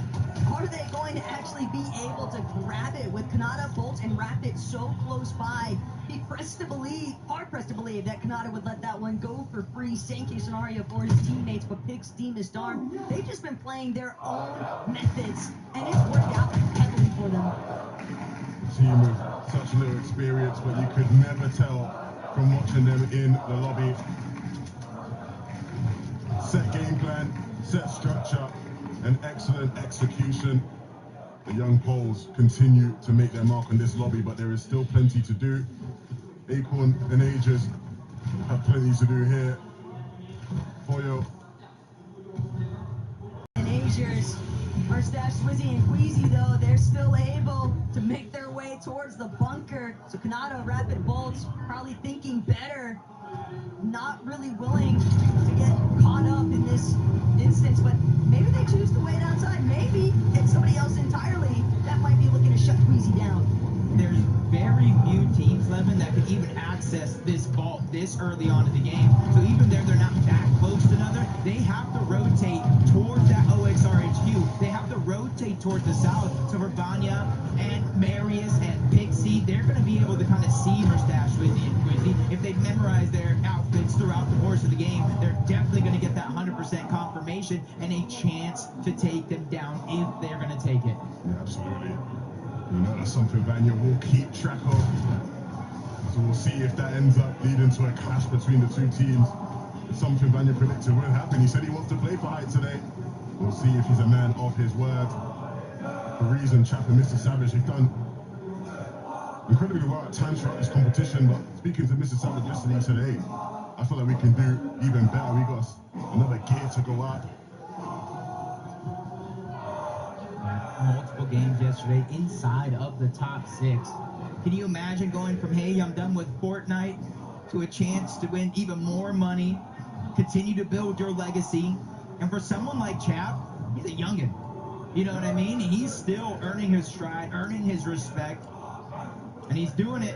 are they going to actually be able to grab it with Canada, Bolt, and Rapid so close by? Be pressed to believe, hard pressed to believe that Canada would let that one go for free. Same case scenario for his teammates, but Pig's team is darn. They've just been playing their own methods, and it's worked out heavily for them. Team with such little experience, but you could never tell from watching them in the lobby. Set game plan, set structure, and excellent execution. The young Poles continue to make their mark on this lobby, but there is still plenty to do. Acorn and Aegis have plenty to do here. Foyo. And Asiers, Merstash, Swizzy, and Queasy, though, they're still able to make their way towards the bunker. So Canada, Rapid, Bolts, probably thinking better. Not really willing to get caught up in this instance, but maybe they choose to wait outside. Maybe it's somebody else entirely that might be looking to shut Queasy down. There's very few teams, Levin, that can even access this vault this early on in the game. So even though they're not that close to another, they have to rotate towards that OXR HQ. They have to rotate towards the south. So Verbania and Marius and Pixie, they're going to be able to kind of see Merstash, Swizzy, and Quizzy. If they memorize their outfits throughout the course of the game, they're definitely going to get that 100% confirmation and a chance to take them down if they're going to take it. Yeah, absolutely. You know, that's something Vanya will keep track of. So we'll see if that ends up leading to a clash between the two teams. It's something Vanya predicted will happen. He said he wants to play for Height today. We'll see if he's a man of his word. For reason, Chap and Mr. Savage have done incredibly well at times throughout this competition, but speaking to Mr. Savage yesterday, he said, hey, I feel like we can do even better. We got another gear to go up. Multiple games yesterday inside of the top 6. Can you imagine going from, hey, I'm done with Fortnite, to a chance to win even more money, continue to build your legacy? And for someone like Chap, he's a youngin'. You know what I mean? He's still earning his stride, earning his respect, and he's doing it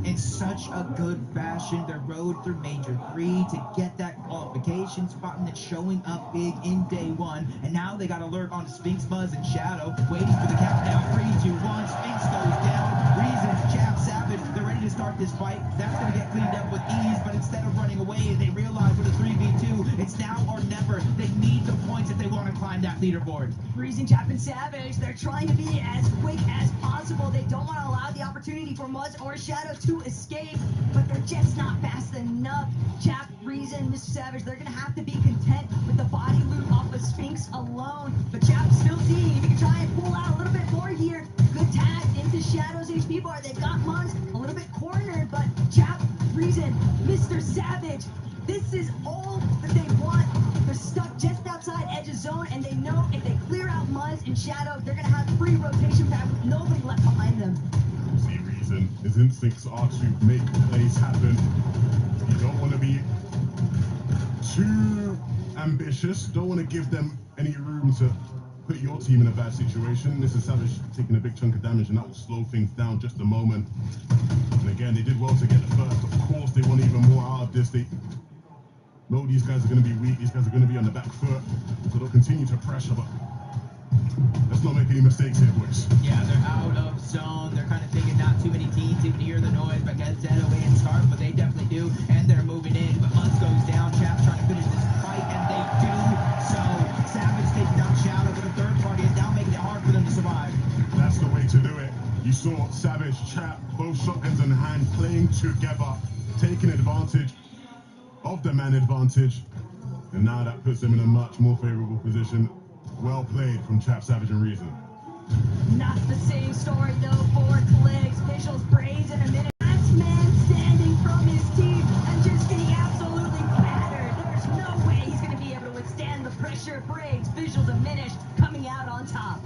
in such a good fashion. The road through Major 3 to get that qualification spot, and it's showing up big in day 1. And now they got to lurk on Sphinx, Buzz, and Shadow, waiting for the countdown. 3, 2, 1. Sphinx goes down. Reasons, Chap, Savage, they're ready to start this fight. That's going to get cleaned up with ease, but instead of running away, they realize with a 3v2, It's now or never. They need the points if they want to climb that leaderboard. Freezing, Chap, and Savage, they're trying to be as quick as possible. They don't want to allow the opportunity for Muzz or Shadow to escape, but they're just not fast enough. Chap, Reason, Mr. Savage, they're going to have to be content with the body loot off of Sphinx alone. But Chap's still seeing if he can try and pull out a little bit more here. Good tag into Shadow's HP bar. They've got Muzz a little bit cornered, but Chap, Reason, Mr. Savage, this is all that they want. They're stuck just outside edge of zone, and they know if they clear out Muzz and Shadow, they're going to have free rotation back with nobody left behind them. See, Reason, his instincts are to make plays happen. You don't want to be too ambitious. Don't want to give them any room to put your team in a bad situation. This is Savage taking a big chunk of damage, and that will slow things down just a moment. And again, they did well to get the first. Of course, they want even more out of this. They know these guys are going to be weak. These guys are going to be on the back foot, so they'll continue to pressure. But let's not make any mistakes here, boys. Yeah, they're out of zone. They're kind of thinking not too many teams even hear the noise, but get Zed away and start, but they definitely do, and they're moving in. But Muzz goes down. Chap's trying to finish this fight, and they do. So Savage taking down Shadow, but the third party is now making it hard for them to survive. That's the way to do it. You saw Savage, Chap, both shotguns in hand, playing together, taking advantage of the man advantage, and now that puts them in a much more favorable position. Well played from Chap, Savage, and Reason. Not the same story though for Clicks. Visuals, Brains in a minute. Last man standing from his team and just getting absolutely battered. There's no way he's going to be able to withstand the pressure. Brains, Visuals diminished, coming out on top.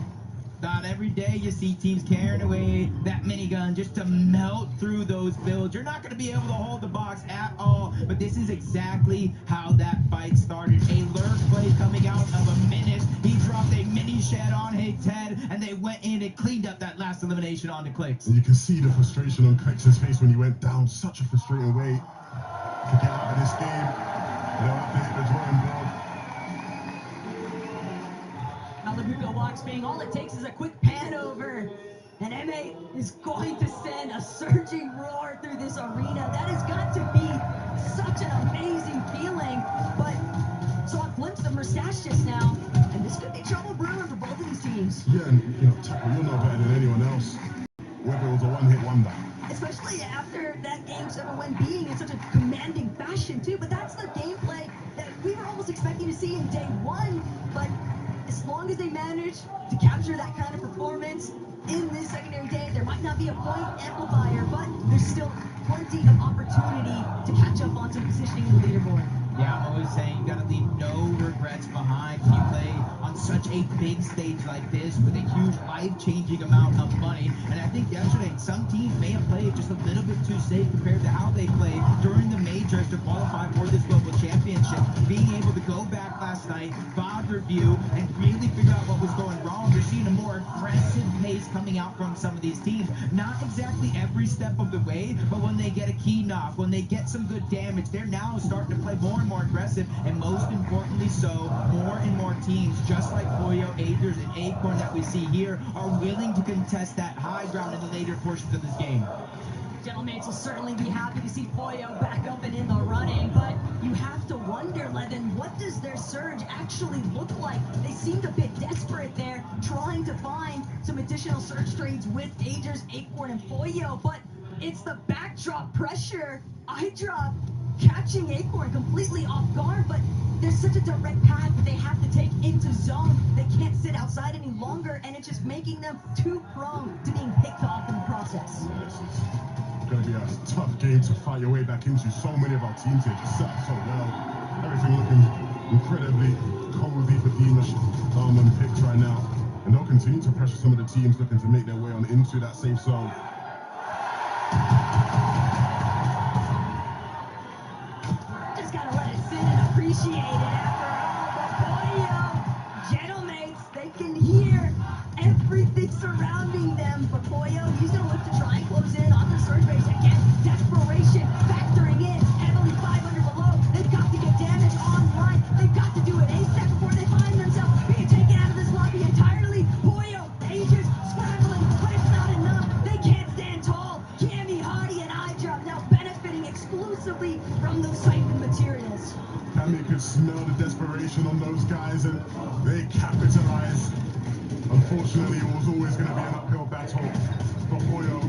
Not every day you see teams carrying away that minigun just to melt through those builds. You're not going to be able to hold the box at all, but this is exactly how that fight started. A lurk play coming out of a Menace. He dropped a mini shed on Hey Ted, and they went in and cleaned up that last elimination on the Clicks. And you can see the frustration on Clicks' face when he went down. Such a frustrating way to get out of this game. They'll have to hit the drawing board. Malabuka walks being all it takes is a quick pan over. And MA is going to send a surging roar through this arena. That has got to be such an amazing feeling. But saw a glimpse of Mustache just now, and this could be trouble brewing for both of these teams. Yeah, and Tackle, you'll know better than anyone else whether it was a one-hit wonder. Especially after that Game 7 win being in such a commanding fashion too. But that's the gameplay that we were almost expecting to see in day one. But as long as they manage to capture that kind of performance in this secondary day, there might not be a point amplifier, but there's still plenty of opportunity to catch up on some positioning in the leaderboard. Yeah, I'm always saying you gotta leave no regrets behind when you play on such a big stage like this with a huge life-changing amount of money. And I think yesterday some teams may have played just a little bit too safe compared to how they played during the majors to qualify for this global championship. Being able to go back last night, VOD review, and really figure out what was going wrong. You're seeing a more aggressive pace coming out from some of these teams. Not exactly every step of the way, but when they get a key knock, when they get some good damage, they're now starting to play more and more aggressive, and most importantly so, more and more teams, just like Pollo, Agers, and Acorn that we see here, are willing to contest that high ground in the later portions of this game. Gentlemen will certainly be happy to see Pollo back up and in the running, but you have to wonder, Levin, what does their surge actually look like? They seemed a bit desperate there, trying to find some additional surge trades with Agers, Acorn, and Pollo, but it's the backdrop pressure. iDrop catching Acorn completely off guard, but there's such a direct path that they have to take into zone. They can't sit outside any longer, and it's just making them too prone to being picked off in the process. This is going to be a tough game to fight your way back into. So many of our teams here just set up so well. Everything looking incredibly cozy for Deemish and Picks right now. And they'll continue to pressure some of the teams looking to make their way on into that safe zone. Just gotta let it sit and appreciate it after all. But Pollo, Gentlemates, they can hear everything surrounding them. But Pollo, he's gonna look to try and close in on the surge base. Again, desperation factoring in, heavily 500 below. They've got to get damage online. They've got to do it ASAP before they find themselves being taken out of this lobby entirely. Pollo, Agers, scrambling, but it's not enough. They can't stand tall. Cammy, Hardy, and iDrop now benefiting exclusively from those siphon materials. Cammy could smell the desperation on those guys, and they capitalized. Unfortunately, it was always going to be an uphill battle for Hoyo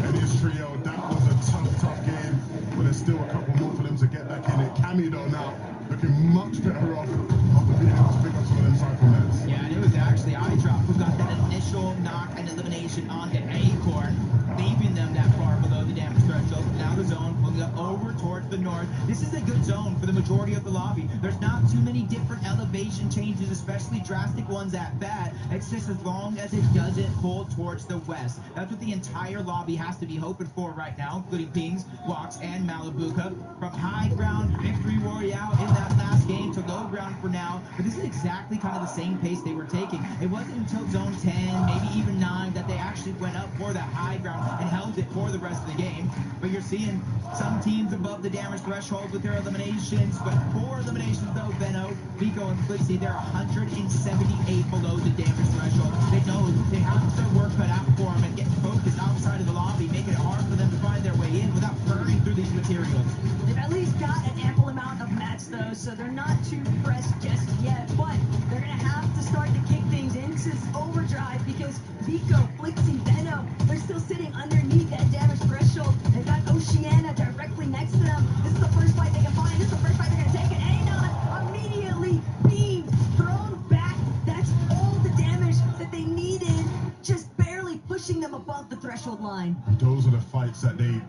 and his trio. That was a tough game, but there's still a couple more for them to get back in it. Cammy, though, now looking much better off after being able to pick up some of them cycle nets. Yeah, and it was actually iDrop who got that initial knock and elimination onto Acorn, leaving them that far below the damage threshold. Now the zone pulling up over towards the north. This is a good zone for the majority of the lobby. There's not too many different elevation changes, especially drastic ones at that. It's just as long as it doesn't pull towards the west. That's what the entire lobby has to be hoping for right now, including Pings, Walks, and Malibuca. From high ground, victory royale in that last game to low ground for now. But this is exactly kind of the same pace they were taking. It wasn't until zone 10, maybe even 9, that they actually went up for that high ground and held it for the rest of the game. But you're seeing some teams above the damage threshold with their eliminations, but 4 eliminations though, Benno, Vico, and Flipsy, they're 178 below the damage threshold. They know they have their work cut out for them and get focused outside of the lobby, making it hard for them to find their way in without burning through these materials. They've at least got an ample amount of mats though, so they're not too pressed just yet, but they're going to have to start to kick things into overdrive because Vico, Flixie, Benno, they're still sitting underneath that damage threshold. They've got Oceana directly next to them. This is the first fight they can find. This is the first fight they're going to take, and Anon immediately being thrown back. That's all the damage that they needed, just barely pushing them above the threshold line. Those are the fights that they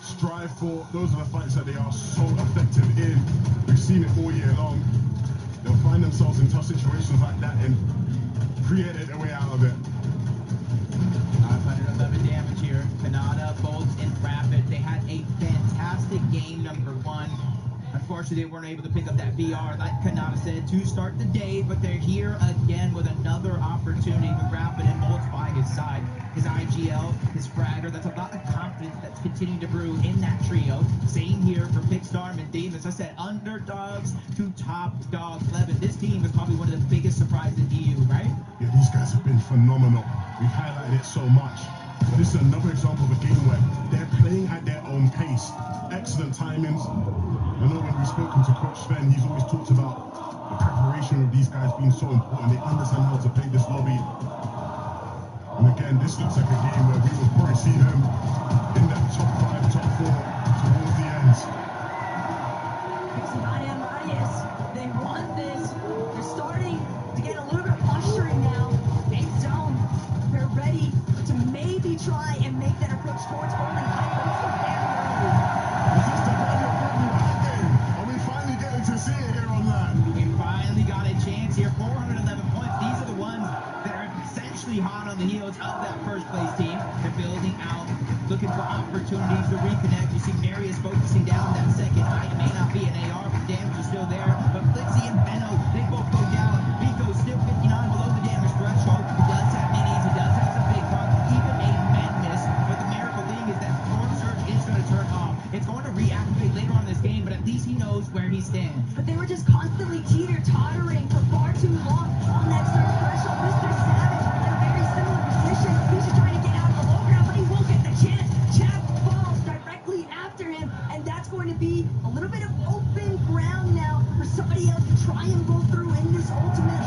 strive for. Those are the fights that they are so effective in. We've seen it all year long. They'll find themselves in tough situations like that and create a way out of it. 511 damage here. Kanata, Bolts, and Rapid. They had a fantastic game number 1. Unfortunately, they weren't able to pick up that VR, like Kanata said, to start the day, but they're here again with another opportunity with Rapid and Bolts by his side. His IGL, his Fragger, that's a lot of confidence that's continuing to brew in that trio. Same here for Pickstorm and Demons. I said underdogs to top dogs. Levin, this team is probably one of the biggest surprises in EU, right? Yeah, these guys have been phenomenal. We've highlighted it so much. But this is another example of a game where they're playing at their own pace. Excellent timings. I know when we've spoken to Coach Sven, he's always talked about the preparation of these guys being so important. They understand how to play this lobby. And again, this looks like a game where we will probably see them in that top 5, top 4 towards the ends. They want this. They're starting to get a little bit of posturing now. In zone, they're ready to maybe try and make that approach towards only high points from very early. Is this the value of the high game? Are we finally getting to see it here on that? We finally got a chance here. 411 points. These are the ones that are essentially hot on the heels of that first place team. They're building out, looking for opportunities to reconnect. You see Marius focusing down that second height. It may not be an AR, but the damage is still there. But Flixie and Benno, they both go down. Vico's still 59 below the damage threshold. He does have minis, he does have some big bucks, even a madness. But the miracle thing is that Storm Surge is going to turn off. It's going to reactivate later on in this game, but at least he knows where he stands. But they were just constantly teeter-tottering for far too long on that surge threshold. Mr. Savage in a very similar position. He's just trying to get out of the low ground, but he won't get the chance. Chap falls directly after him, and that's going to be a little bit of open ground now for somebody else to try and go through in this ultimate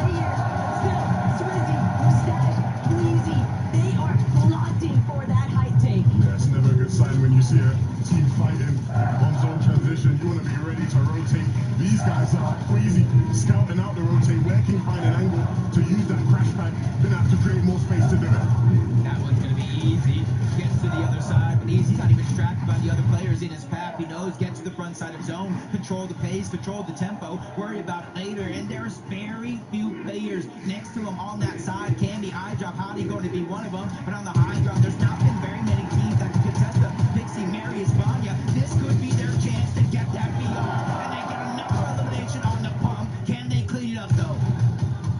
layers. Still, Swizzy, Mustache, Bleezy, they are plotting for that height take. Yeah, it's never a good sign when you see a team fighting on zone transition. You want to be ready to rotate. These guys are crazy, scouting out the rotate, where can you find an angle to use that crash pad, then have to create more space to do it. That one's going to be easy. Gets to the other side, but he's not even distracted by the other players in his path. He knows, get to the front side of zone, control the pace, control the tempo, worry about it later. And there's very few players next to him on that side. Candy, iDrop, Howdy going to be one of them. But on the high ground, there's not been very many teams that can contest them. Pixie, Marius, Vanya, this could be their chance to get that VR. And they get another elimination on the pump. Can they clean it up though?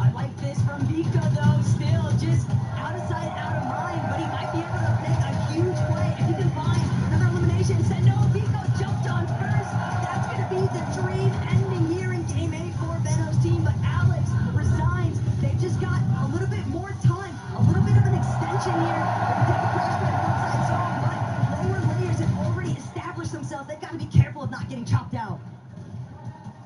I like this from Vico though, still just out of sight, out of mind, but he might be able to make a huge play if he can find another elimination. Said no, Vico jumped on first. That's going to be the dream ending here in Game 8 for Benno's team, but Alex resigns. They've just got a little bit more time, a little bit of an extension here. They can take a crash pad outside zone, but lower layers have already established themselves. They've got to be careful of not getting chopped out.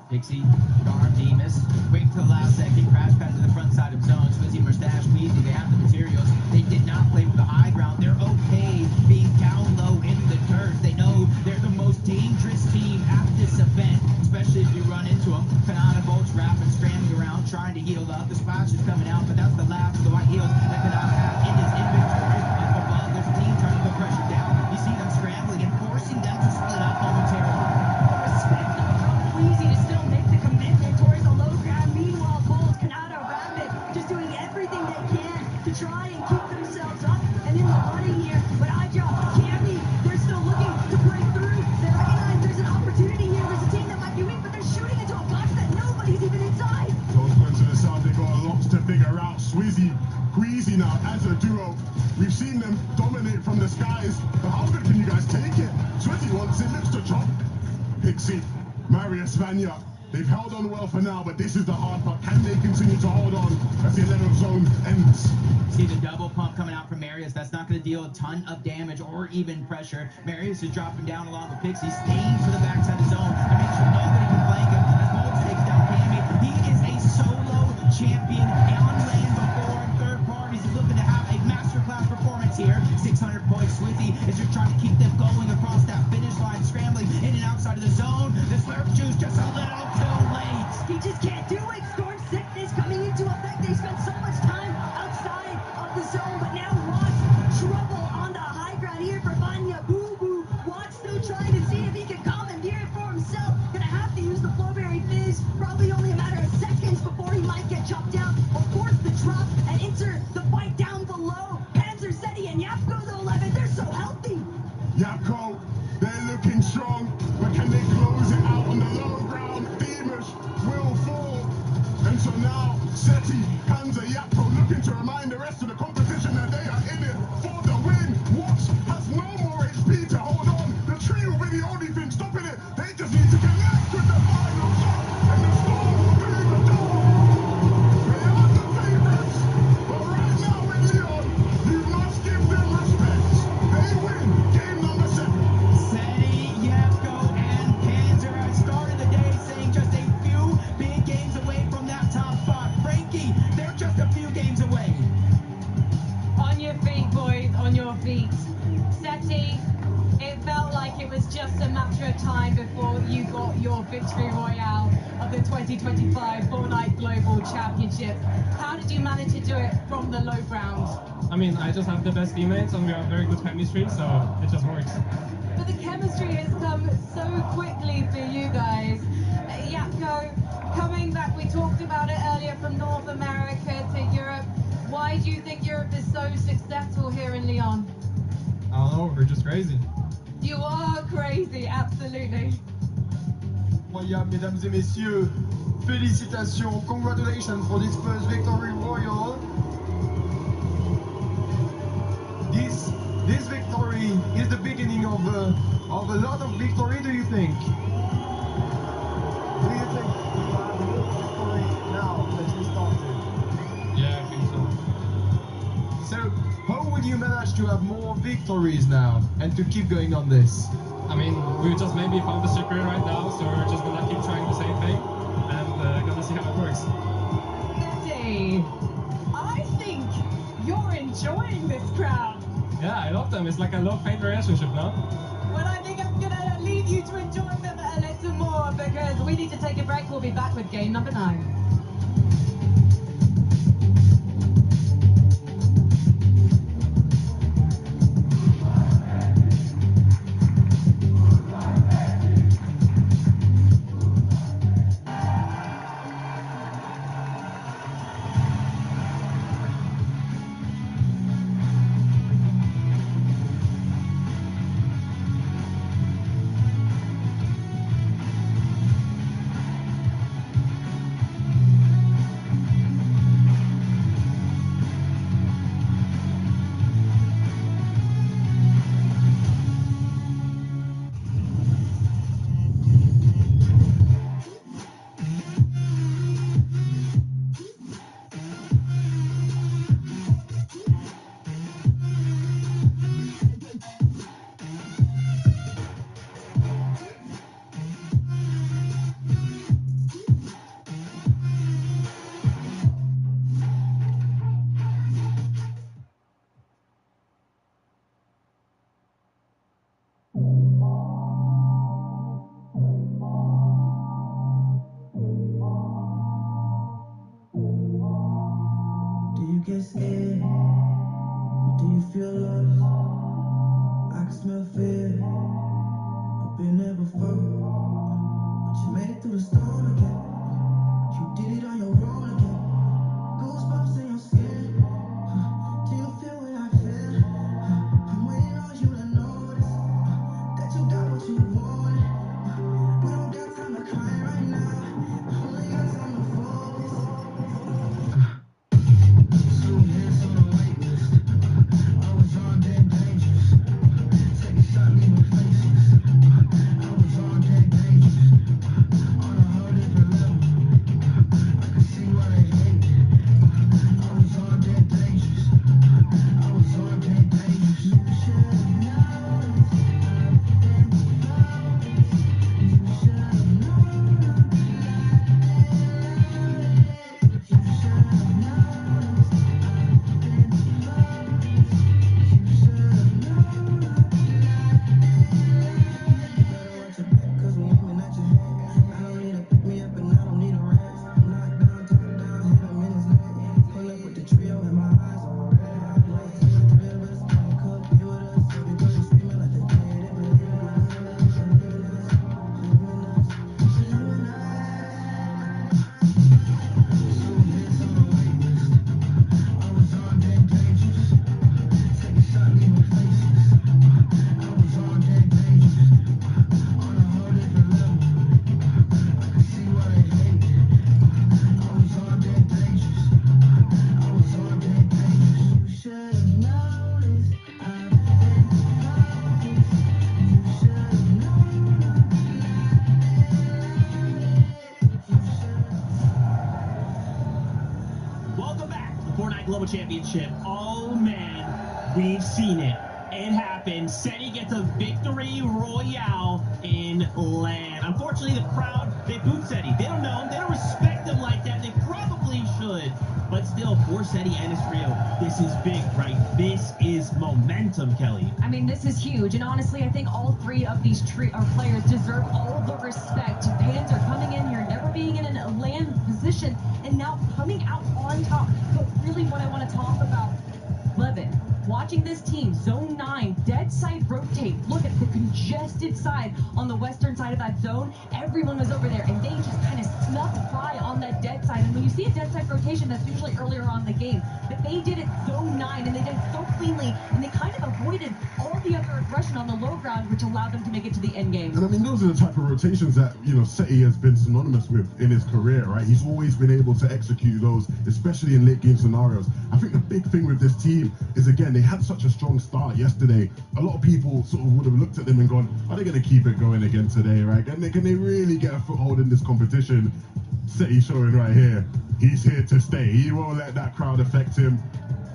Pixie, Darm, Demus, quick to the last second, crash pad to the front side of zone. Swizzy, Mustache, Weezy, they have the materials. They did not play with the high ground. They're okay being down low in the dirt. They know they're the most dangerous team at this event, especially if you run into them. Kanata Bolts wrapping, scrambling around, trying to heal up. The splash is coming out, but that's the last of the white heels that Kanata have in his inventory. Up above, there's a team trying to put pressure down. You see them scrambling and forcing them to split up momentarily. Respect Weezy to still make the commitment towards the low ground. Meanwhile, Bolt, Kanata, Rapid, just doing everything they can to try and keep themselves up and in the running here. But Aja, Cammy, they're still looking to break through. They recognize there's an opportunity here. There's a team that might be weak, but they're shooting into a box that nobody's even inside. Those men to the south, they got lots to figure out. Swizzy, Queasy now as a duo. We've seen them dominate from the skies, but how good can you guys take it? Swizzy wants it, looks to chop. Pixie, Marius, Vanya, they've held on well for now, but this is the hard part. Can they continue to hold on as the 11th zone ends? See the double pump coming out from Marius. That's not going to deal a ton of damage or even pressure. Marius is dropping down along with Pixie, staying to the backside of the zone and make sure nobody can flank him. As Bolts takes down Cammy, he is a solo champion on land before third parties. He's looking to have a masterclass performance here. 600 points. Swizzy is just trying to keep them going across that finish line, scrambling in and outside of the zone. The Slurp Juice just a little too late. He just can't do it. Storm sickness coming into effect. They spent so much time outside of the zone, but now Watts trouble on the high ground here for Vanya. Boo Boo. Watts still trying to see if he can commandeer it for himself. Gonna have to use the Flowberry Fizz. Probably only a matter of seconds before he might get chopped down or force the drop and enter the fight down below. Panzer Seti and Yapko, the 11, they're so healthy. Yapko, they're looking strong, but can they close it out on the low ground? Demus will fall. And so now, Seti, Panzer, Yapko looking to remind the rest of the competition that they are in it for the win. Watts has no more HP to hold on. The tree will be the only thing stopping it. They just need to connect with the final shot, and the Storm will do the job. They are the favorites, but right now with Leon, you must give them respect. They win game number 7. Seti, Yapko, and Panzer. I started the day saying just a few big games away from that top spot. Frankie, they're just a few games away. On your feet, boys, on your feet. Seti, it felt like it was just a matter of time before you got your victory royale of the 2025 Fortnite Global Championships. How did you manage to do it from the low ground? I mean, I just have the best teammates and we have very good chemistry, so it just works. But the chemistry has come so quickly for you guys. Yapko, coming back, we talked about it earlier, from North America to Europe. Why do you think Europe is so successful here in Lyon? I don't know, we're just crazy. You are crazy, absolutely. Incroyable, mesdames et messieurs. Félicitations, congratulations for this first victory royal. This victory is the beginning of a lot of victory, do you think? Do you think we will have more victory now that we started? Yeah, I think so. So, how will you manage to have more victories now and to keep going on this? I mean, we just maybe found the secret right now, so we're just gonna keep trying the same thing and gonna see how it works. Seti, I think you're enjoying this crowd. Yeah, I love them. It's like a love-hate relationship now. Well, I think I'm gonna leave you to enjoy them a little more because we need to take a break. We'll be back with game number 9. fear. I've been there before, but you made it through the storm again. You did it on your own again. Goosebumps in your skin. Do you feel what I feel? I'm waiting on you to notice that you got what you wanted. We don't got time to cry right now. Only got time to focus. Soon hits on the wait list. I was on dead dangerous. Take a shot, leave my faces. I was on dead dangerous. On a whole different level. I could see why they hate it. I was on dead dangerous. I was on dead dangerous. You should have known this. You should have known cause we aiming at your head. I don't need to pick me up and I don't need a rest. Knock down, talk down, hit him in his neck. Pull up with the trio and my eyes on red. Wait till the three of us can cook, be with us. Everybody screaming like they did it, but living us. Soon hits on the wait list. I was on dead dangerous. Take a shot, leave my faces. I was on dead dangerous. On a whole different level. I could see why they hate it. I was on dead dangerous. I was on dead dangerous. You should have noticed. I've been focused. You should have known. Welcome back to the Fortnite Global Championship. Oh man, we've seen it. It happened. SETI gets a victory royale in LAN. Unfortunately, the crowd, they booed SETI. They don't know him. They don't respect him like that. They probably should. But still, for SETI and his trio, this is big, right? This is momentum, Kelly. I mean, this is huge, and honestly, I think all three of these players deserve all the respect. Fans are coming in here, never being in a LAN position, and now coming out on top. But really, what I want to talk about, Levin, watching this team, Zone 9, dead side rotate. Look at the congested side on the western side of that zone. Everyone was over there, and they just kind of snuck by on that dead side. And when you see a dead side rotation, that's usually earlier on in the game. But they did it Zone 9, and they did it so cleanly, and they kind of avoided all the other aggression on the low ground, which allowed them to make it to the end game. And I mean, those are the type of rotations that, you know, SETI has been synonymous with in his career, right? He's always been able to execute those, especially in late game scenarios. I think the big thing with this team is, again, they had such a strong start yesterday. A lot of people sort of would have looked at them and gone, are they going to keep it going again today, right? And can they really get a foothold in this competition? SETI showing right here, he's here to stay. He won't let that crowd affect him.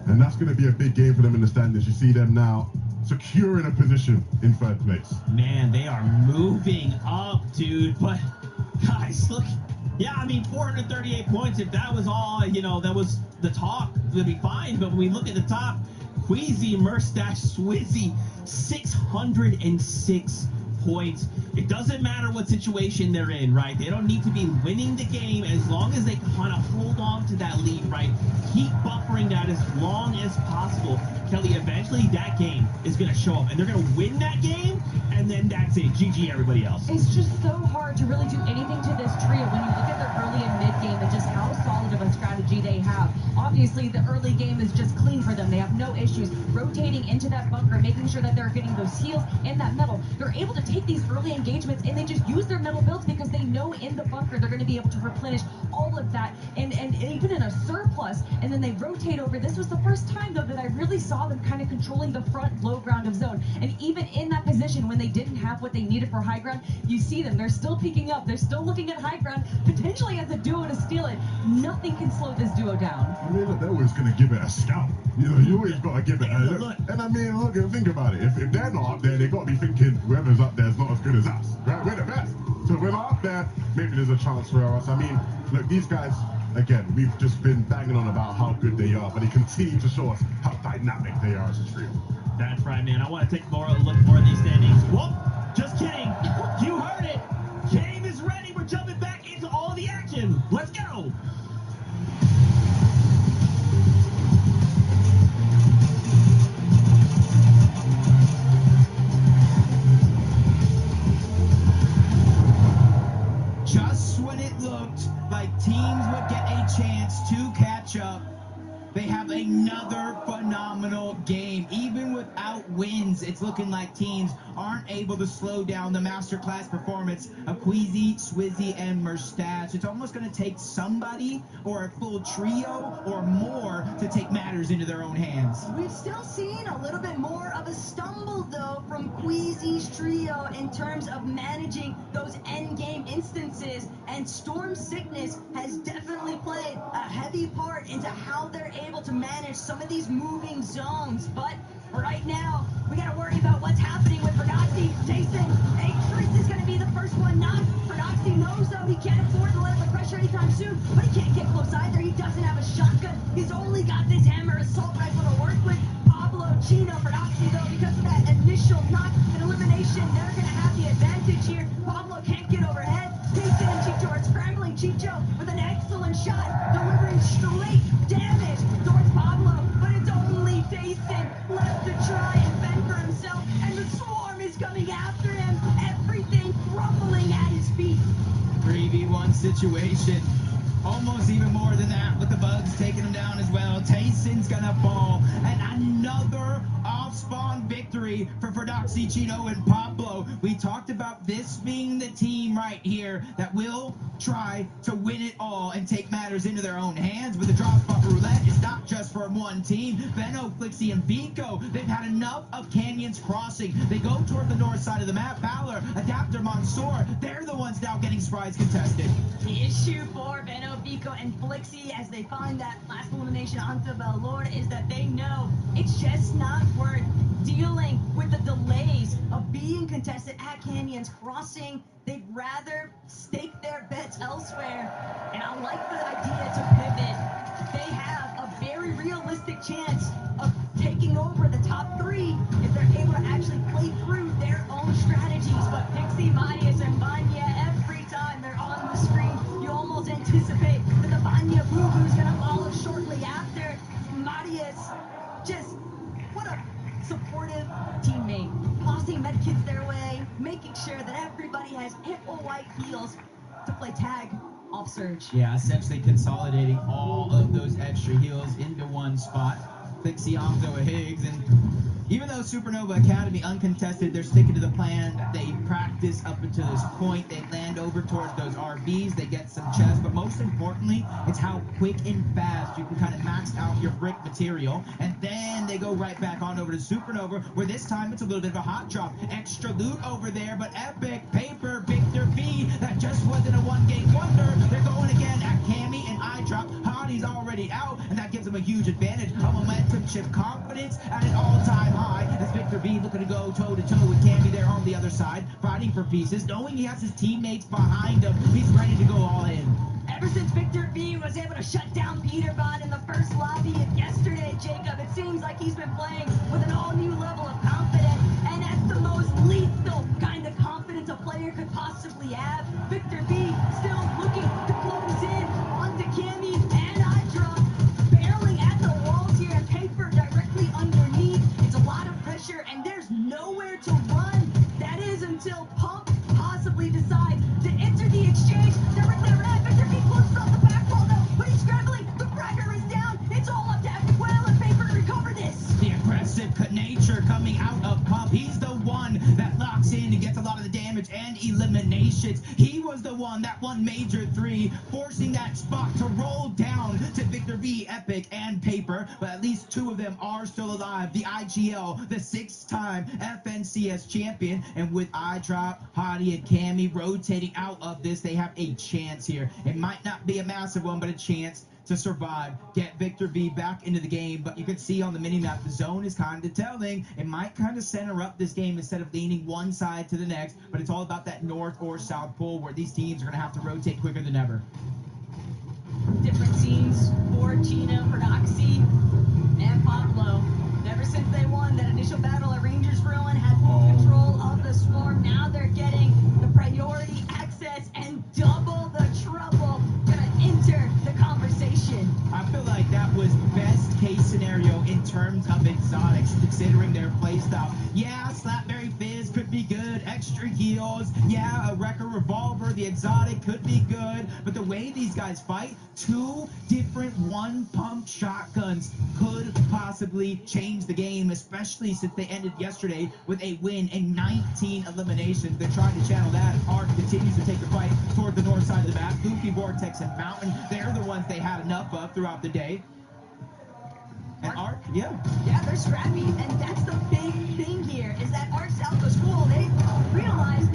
And that's going to be a big game for them in the standings. You see them now securing a position in third place. Man, they are moving up, dude. But, guys, look. Yeah, I mean, 438 points. If that was all, you know, that was the talk, it'd be fine. But when we look at the top, Queasy, Murstache, Swizzy, 606 points. It doesn't matter what situation they're in, right? They don't need to be winning the game as long as they kind of hold on to that lead, right? Keep buffering that as long as possible. Kelly, eventually that game is going to show up, and they're going to win that game, and then that's it. GG, everybody else. It's just so hard to really do anything to this trio when you look at their early and mid game and just how solid of a strategy they have. Obviously, the early game is just clean for them. They have no issues rotating into that bunker, making sure that they're getting those heals and that metal. They're able to take these early engagements and they just use their metal builds because they know in the bunker they're going to be able to replenish all of that and even in a surplus, and then they rotate over. This was the first time, though, that I really saw them kind of controlling the front low ground of zone. And even in that position when they didn't have what they needed for high ground, you see them. They're still peeking up. They're still looking at high ground, potentially as a duo to steal it. Nothing can slow this duo down. I mean, look, they're always going to give it a scout. You know, you always got to give it a look. And I mean, look, think about it. If they're not up there, they got to be thinking whoever's up there is not as good as us, right? We're the best. So if we're not up there, maybe there's a chance for us. I mean, look, these guys, again, we've just been banging on about how good they are, but they continue to show us how dynamic they are as a trio. That's right, man. I want to take a look more at these standings. Whoop! Just kidding. You heard it. Game is ready. We're jumping back into all the action. Let's go. game. Even without wins, it's looking like teams aren't able to slow down the masterclass performance of Queasy, Swizzy, and Merstache. It's almost going to take somebody or a full trio or more to take matters into their own hands. We've still seen a little bit more of a stumble, though, from Queasy's trio in terms of managing those endgame instances, and Storm Sickness has definitely played a heavy part into how they're able to manage some of these moving zones. But right now, we got to worry about what's happening with Verdoxy. Jason, Trace is going to be the first one knocked. Verdoxy knows, though, he can't afford to let up the pressure anytime soon, but he can't get close either. He doesn't have a shotgun. He's only got this hammer assault rifle to work with. Pablo, Chino, Verdoxy, though, because of that initial knock and elimination, they're going to have the advantage here. Pablo can't get overhead. Jason and Chicho are scrambling. Chicho with an excellent shot, delivering straight damage towards Pablo, but it's only Jason left to try and fend for himself, and the swarm is coming after him. Everything crumbling at his feet. 3v1 situation. Almost even more than that, with the bugs taking him down as well. Tayson's gonna fall, and another off-spawn victory for Verdoxy, Chino, and Pablo. We talked about this being the team right here that will try to win it all and take matters into their own hands. With the drop spot roulette, it's not just for one team. Benno, Flixie, and Vico, they've had enough of Canyons Crossing. They go toward the north side of the map. Valor, Adapter, Mansoor, they're the ones now getting surprise contested. The issue for Benno, Vico, and Flixie as they find that last elimination onto Valor is that they know it's just not worth dealing with the delays of being contested at Canyons Crossing. They'd rather stake their bets elsewhere, and I like the idea to pivot. They have a very realistic chance of taking over the top three if they're able to actually play through their own strategies. But Pixie, Marius, and Vanya, every time they're on the screen, you almost anticipate that the Vanya Boo-Boo is going to follow shortly after. Marius, just what a supportive teammate, tossing medkits their way, making sure that everybody has ample white heals to play tag off Surge. Yeah, essentially consolidating all of those extra heals into one spot. Flixie, Onzo, Higgs, and even though Supernova Academy uncontested, they're sticking to the plan. They practice up until this point. They land over towards those RBs. They get some chests, but most importantly, it's how quick and fast you can kind of max out your brick material. And then they go right back on over to Supernova, where this time it's a little bit of a hot drop. Extra loot over there, but Epic, Paper, Victor V, that just wasn't a one-game wonder. They're going again at Cammy and iDrop. Hani's already out, and that gives them a huge advantage. A momentum shift, confidence at an all-time high, as Victor V looking to go toe-to-toe with Cammy there on the other side, fighting for pieces, knowing he has his teammates behind him. He's ready to go all in. Ever since Victor V was able to shut down Peterbot in the first lobby yesterday, Jacob, it seems like he's been playing with an all-new level of confidence, and that's the most lethal kind of confidence a player could possibly have. Victor V still looking to close in onto Cammy and iDrop, barreling at the walls here, and Paper directly underneath. It's a lot of pressure, and there's nowhere to run. That is until Pump possibly decides to enter the exchange. Victor V closes off the back wall though, but he's scrambling. The Fragger is down. It's all up to Epic Whale and Paper to recover this. The aggressive nature coming out of Pump. He's the one that locks in and gets a lot of the damage and eliminations. He was the one that won Major 3, forcing that spot to roll down to Victor V, Epic, and Paper. But at least two of them are still alive. The IGL, the 6-time FNCS champion. And with iDrop, Hottie, and Cammy rotating out of this, they have a chance here. It might not be a massive one, but a chance to survive, get Victor V back into the game. But you can see on the minimap, the zone is kind of telling. It might kind of center up this game instead of leaning one side to the next, but it's all about that north or south pole where these teams are going to have to rotate quicker than ever. Different teams for Chino, Verdoxy, and Pablo. Ever since they won that initial battle at Rangers Ruin, had full control of the swarm. Now they're getting the priority access and double the trouble. Gonna enter the conversation. I feel like that was best case scenario in terms of exotics, considering their playstyle. Yeah, Slapberry Fizz could be good, extra heels. Yeah, a Wrecker revolver, the exotic could be good, but the way these guys fight, 2 different one-pump shotguns could possibly change the game, especially since they ended yesterday with a win and 19 eliminations. They're trying to channel that. Arc continues to take the fight toward the north side of the map. Goofy, Vortex, and Mountain, they're the ones they had enough of throughout the day. And Arc, yeah, they're scrappy, and that's the big thing here, is that Arc South of School, they realize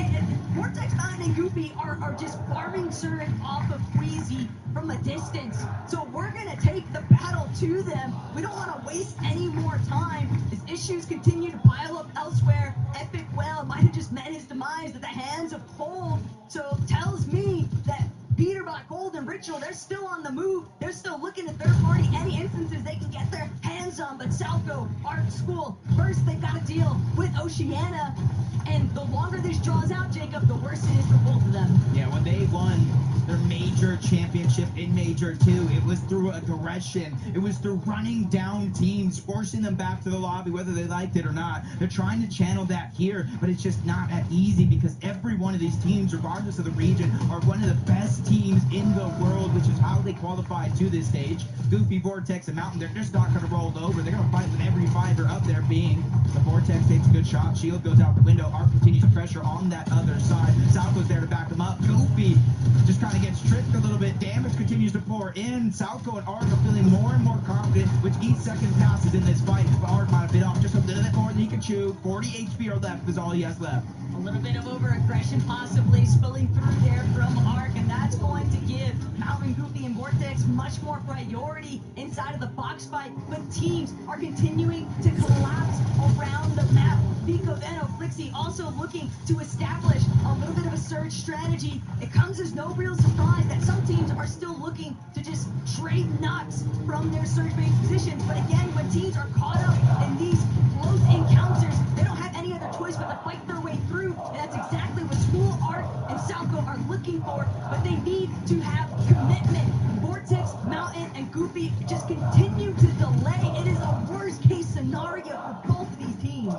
Vortex, Mountain, and Goofy are just farming Surge off of Queasy from a distance. So we're going to take the battle to them. We don't want to waste any more time as issues continue to pile up elsewhere. Epic Well might have just met his demise at the hands of Cold, so tells me that Peterbot, Gold, and Ritual, they're still on the move. They're still looking at third party, any instances they can get their hands on. But Salco, Art School, first they've got to deal with Oceania. And the longer this draws out, Jacob, the worse it is for both of them. Yeah, when they won their major championship in Major 2, it was through aggression. It was through running down teams, forcing them back to the lobby, whether they liked it or not. They're trying to channel that here, but it's just not that easy because every one of these teams, regardless of the region, are one of the best teams in the world, which is how they qualified to this stage. Goofy, Vortex, and Mountain, they're just not going to roll over. They're going to fight with every fiber up there being. The Vortex takes a good shot. Shield goes out the window. Arc continues to pressure on that other side. Salco's there to back him up. Goofy just kind of gets tricked a little bit. Damage continues to pour in. Salco and Arc are feeling more and more confident with each second passes in this fight. But Arc might have bit off just a little bit more than he could chew. 40 HP are left is all he has left. A little bit of over-aggression possibly spilling through there from Arc, and that's going to give Mountain, Goofy, and Vortex much more priority inside of the box fight, but teams are continuing to collapse around the map. Vico, Veno, Flixie also looking to establish a little bit of a surge strategy. It comes as no real surprise that some teams are still looking to just trade nuts from their surge-based positions, but again, when teams are caught up in these close encounters, they don't have any other choice but to fight their way through, and that's exactly what School, Arc, and Salco are looking for, but they need to have commitment. Vortex, Mountain, and Goofy just continue to delay. It is a worst-case scenario for both these teams.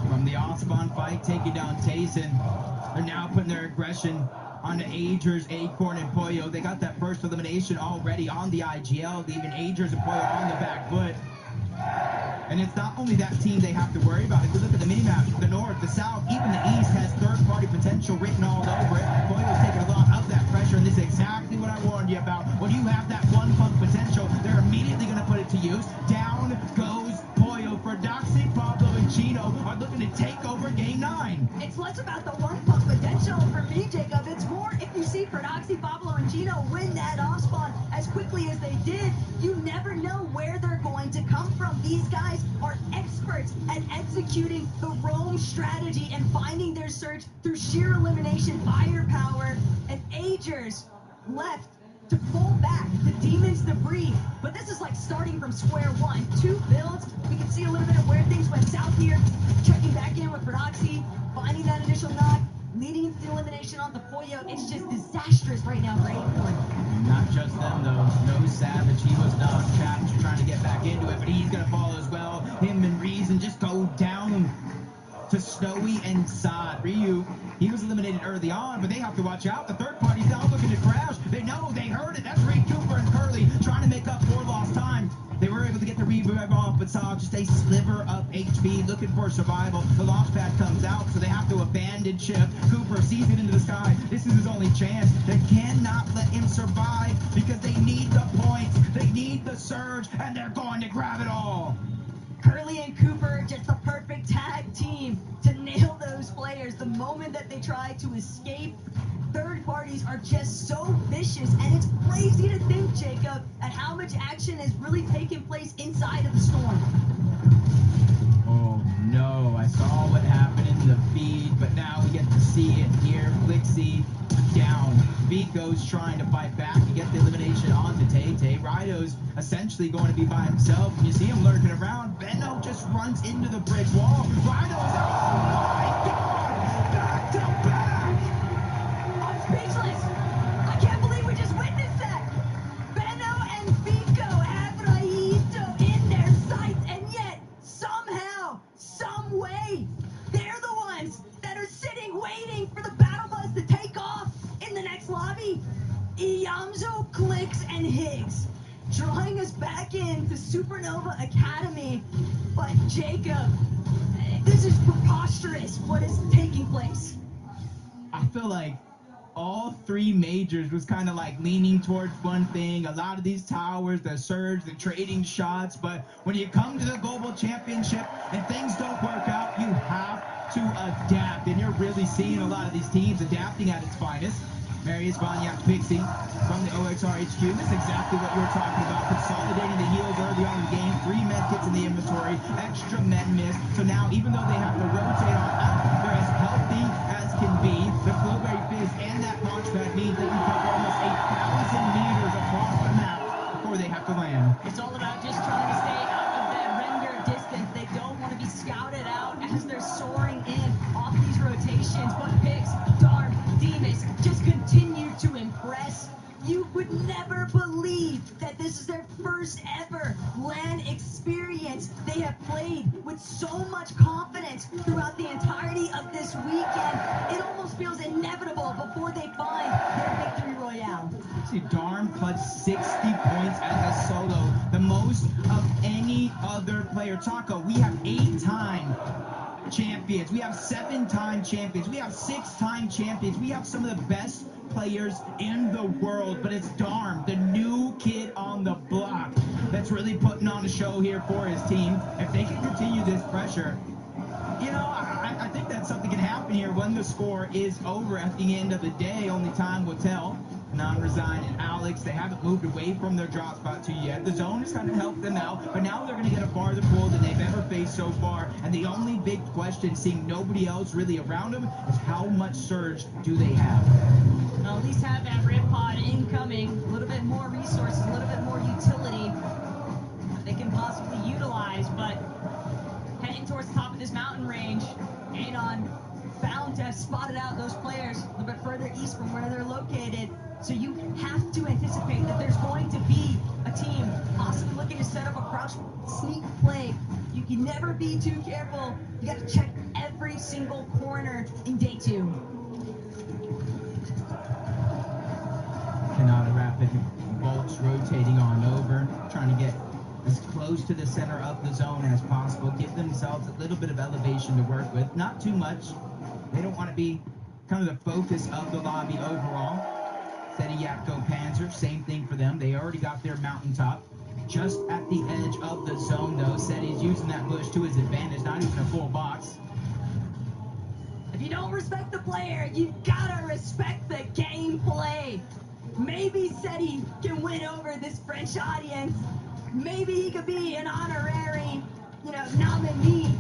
From the off-spawn fight, taking down Tayson, they're now putting their aggression on the Agers, Acorn, and Pollo. They got that first elimination already on the IGL, leaving Agers and Pollo on the back foot. And it's not only that team they have to worry about. If you look at the minimap, the north, the south, even the east has third-party potential written all over it. Pollo's taking a lot of that pressure, and this is exactly what I warned you about. When you have that one-pump potential, they're immediately going to put it to use. Down goes Pollo. For Doxy, Pablo, and Chino are looking to take over Game 9. It's less about the one-pump potential for me, Jacob. It's more if you see Prodoxy, Pablo, and Chino win that off-spawn as quickly as they did, you never know where they're going to come from. These guys are experts at executing the roam strategy and finding their surge through sheer elimination, firepower, and Agers left to pull back the Demon's debris. But this is like starting from square one. 2 builds. We can see a little bit of where things went south here. Checking back in with Prodoxy, finding that initial knock, leading into the elimination on the Pollo. It's just disastrous right now for Acorn. Not just them, though. No Savage. He was not trapped, trying to get back into it, but he's going to fall as well. Him and Reason just go down to Snowy and Sod. Ryu, he was eliminated early on, but they have to watch out. The third party's now looking to crash. They know, they heard it. That's Reed Cooper and Curly trying to make up for lost time. They were able to get the revive off, but saw just a sliver of HP, looking for survival. The launch pad comes out, so they have to abandon ship. Cooper sees it into the sky. This is his only chance. They cannot let him survive because they need the points. They need the surge, and they're going to grab it all. Curly and Cooper, just the perfect tag team to nail those players. The moment that they try to escape, third parties are just so vicious, and it's crazy to think, Jacob, at how much action has really taken place inside of the storm. Oh no, I saw what happened in the feed, but now we get to see it here. Flixie down. Vico's trying to fight back to get the elimination onto Tay-Tay. Rido's essentially going to be by himself. And you see him lurking around. Benno just runs into the brick wall. Rido's oh my god! Back to back! I'm speechless! I can't believe we just witnessed that! Benno and Vico have Raito in their sights, and yet, somehow, some way, they're the ones that are sitting waiting for Yamzo, Clicks, and Higgs, drawing us back into Supernova Academy. But Jacob, this is preposterous what is taking place. I feel like all three majors was kind of like leaning towards one thing. A lot of these towers, the surge, the trading shots. But when you come to the global championship and things don't work out, you have to adapt. And you're really seeing a lot of these teams adapting at its finest. Marius Vanyak Pixie from the OXR HQ. This is exactly what you were talking about. Consolidating the heals early on in the game. 3 med kits in the inventory. Extra med missed. So now, even though they have to rotate on up, they're as healthy as can be. The Blueberry Fizz and that launch pad means they can cover almost 8,000 meters across the map before they have to land. It's all about just trying to stay out of that render distance. They don't want to be scouted out as they're soaring in off these rotations. But Pix, Darm, Demas just continue to impress. You would never believe that this is their first ever LAN experience. They have played with so much confidence throughout the entirety of this weekend. It almost feels inevitable before they find their victory royale. See, Darm clutched 60 points as a solo, the most of any other player. Taco, we have 8-time champions. We have 7-time champions. We have 6-time champions. We have some of the best players in the world, but it's Darm, the new kid on the block, that's really putting on a show here for his team. If they can continue this pressure, you know, I think that something can happen here when the score is over at the end of the day. Only time will tell. Non-Resign and Alex, they haven't moved away from their drop spot 2 yet. The zone has kind of helped them out, but now they're going to get a farther pull than they've ever faced so far. And the only big question, seeing nobody else really around them, is how much surge do they have? Well, at least have that rip pod incoming, a little bit more resources, a little bit more utility that they can possibly utilize. But heading towards the top of this mountain range, Anon bound to have spotted out those players a little bit further east from where they're located. So you have to anticipate that there's going to be a team possibly looking to set up a crouch sneak play. You can never be too careful. You got to check every single corner in day 2. Canada Rapid bolts rotating on over, trying to get as close to the center of the zone as possible, give themselves a little bit of elevation to work with, not too much. They don't want to be kind of the focus of the lobby overall. Seti Yapko Panzer, same thing for them. They already got their mountaintop. Just at the edge of the zone, though, Seti's using that bush to his advantage, not even a full box. If you don't respect the player, you gotta respect the gameplay. Maybe Seti can win over this French audience. Maybe he could be an honorary, nominee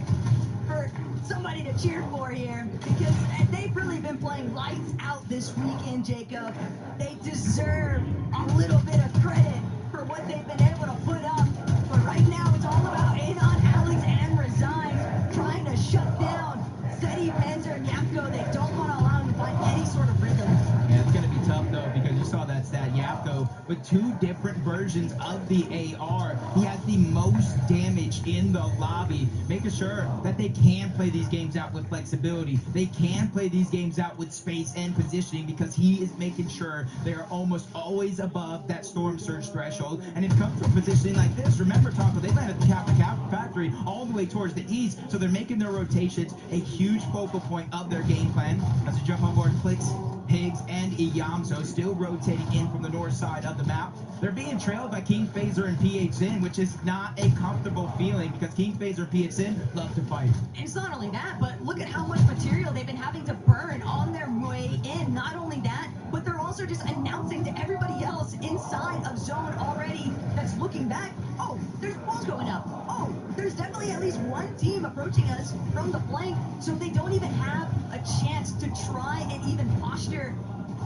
for somebody to cheer for here, because they've really been playing lights out this weekend, Jacob. They deserve a little bit of credit for what they've been able to put up. But right now, it's all about Anon, Alex, and Resign trying to shut down Seti, Panzer, and Yapko. They don't want to allow him to find any sort of rhythm. Yeah, it's going to be tough, though, because you saw that stat. Yapko, with 2 different versions of the AR, he has the most damage in the lobby, making sure that they can play these games out with flexibility. They can play these games out with space and positioning, because he is making sure they are almost always above that storm surge threshold. And it comes from positioning like this. Remember, Taco, they landed the Kappa factory all the way towards the east, so they're making their rotations a huge focal point of their game plan. As we jump on board, Clicks, Higgs, and Iyamso still rotating in from the north side of the map. They're being trailed by King Phaser and PHN, which is not a comfortable feeling, because King Phaser and PHN love to fight. And it's not only that, but look at how much material they've been having to burn on their way in. Not only that, but they're also just announcing to everybody else inside of zone already that's looking back, oh, there's walls going up. Oh, there's definitely at least one team approaching us from the flank, so they don't even have a chance to try and even posture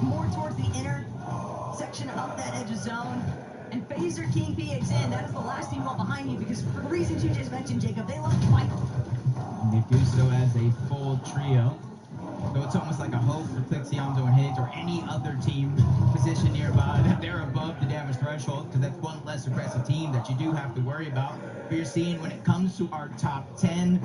more towards the inner section of that edge of zone. And Phaser, King, PXN, that is the last team well behind you, because for the reasons you just mentioned, Jacob, they love to fight. And they do so as a full trio. So it's almost like a hope for Clixiamzo and Higgs or any other team positioned nearby that they're above the damage threshold, because that's one less aggressive team that you do have to worry about. But you're seeing when it comes to our top 10,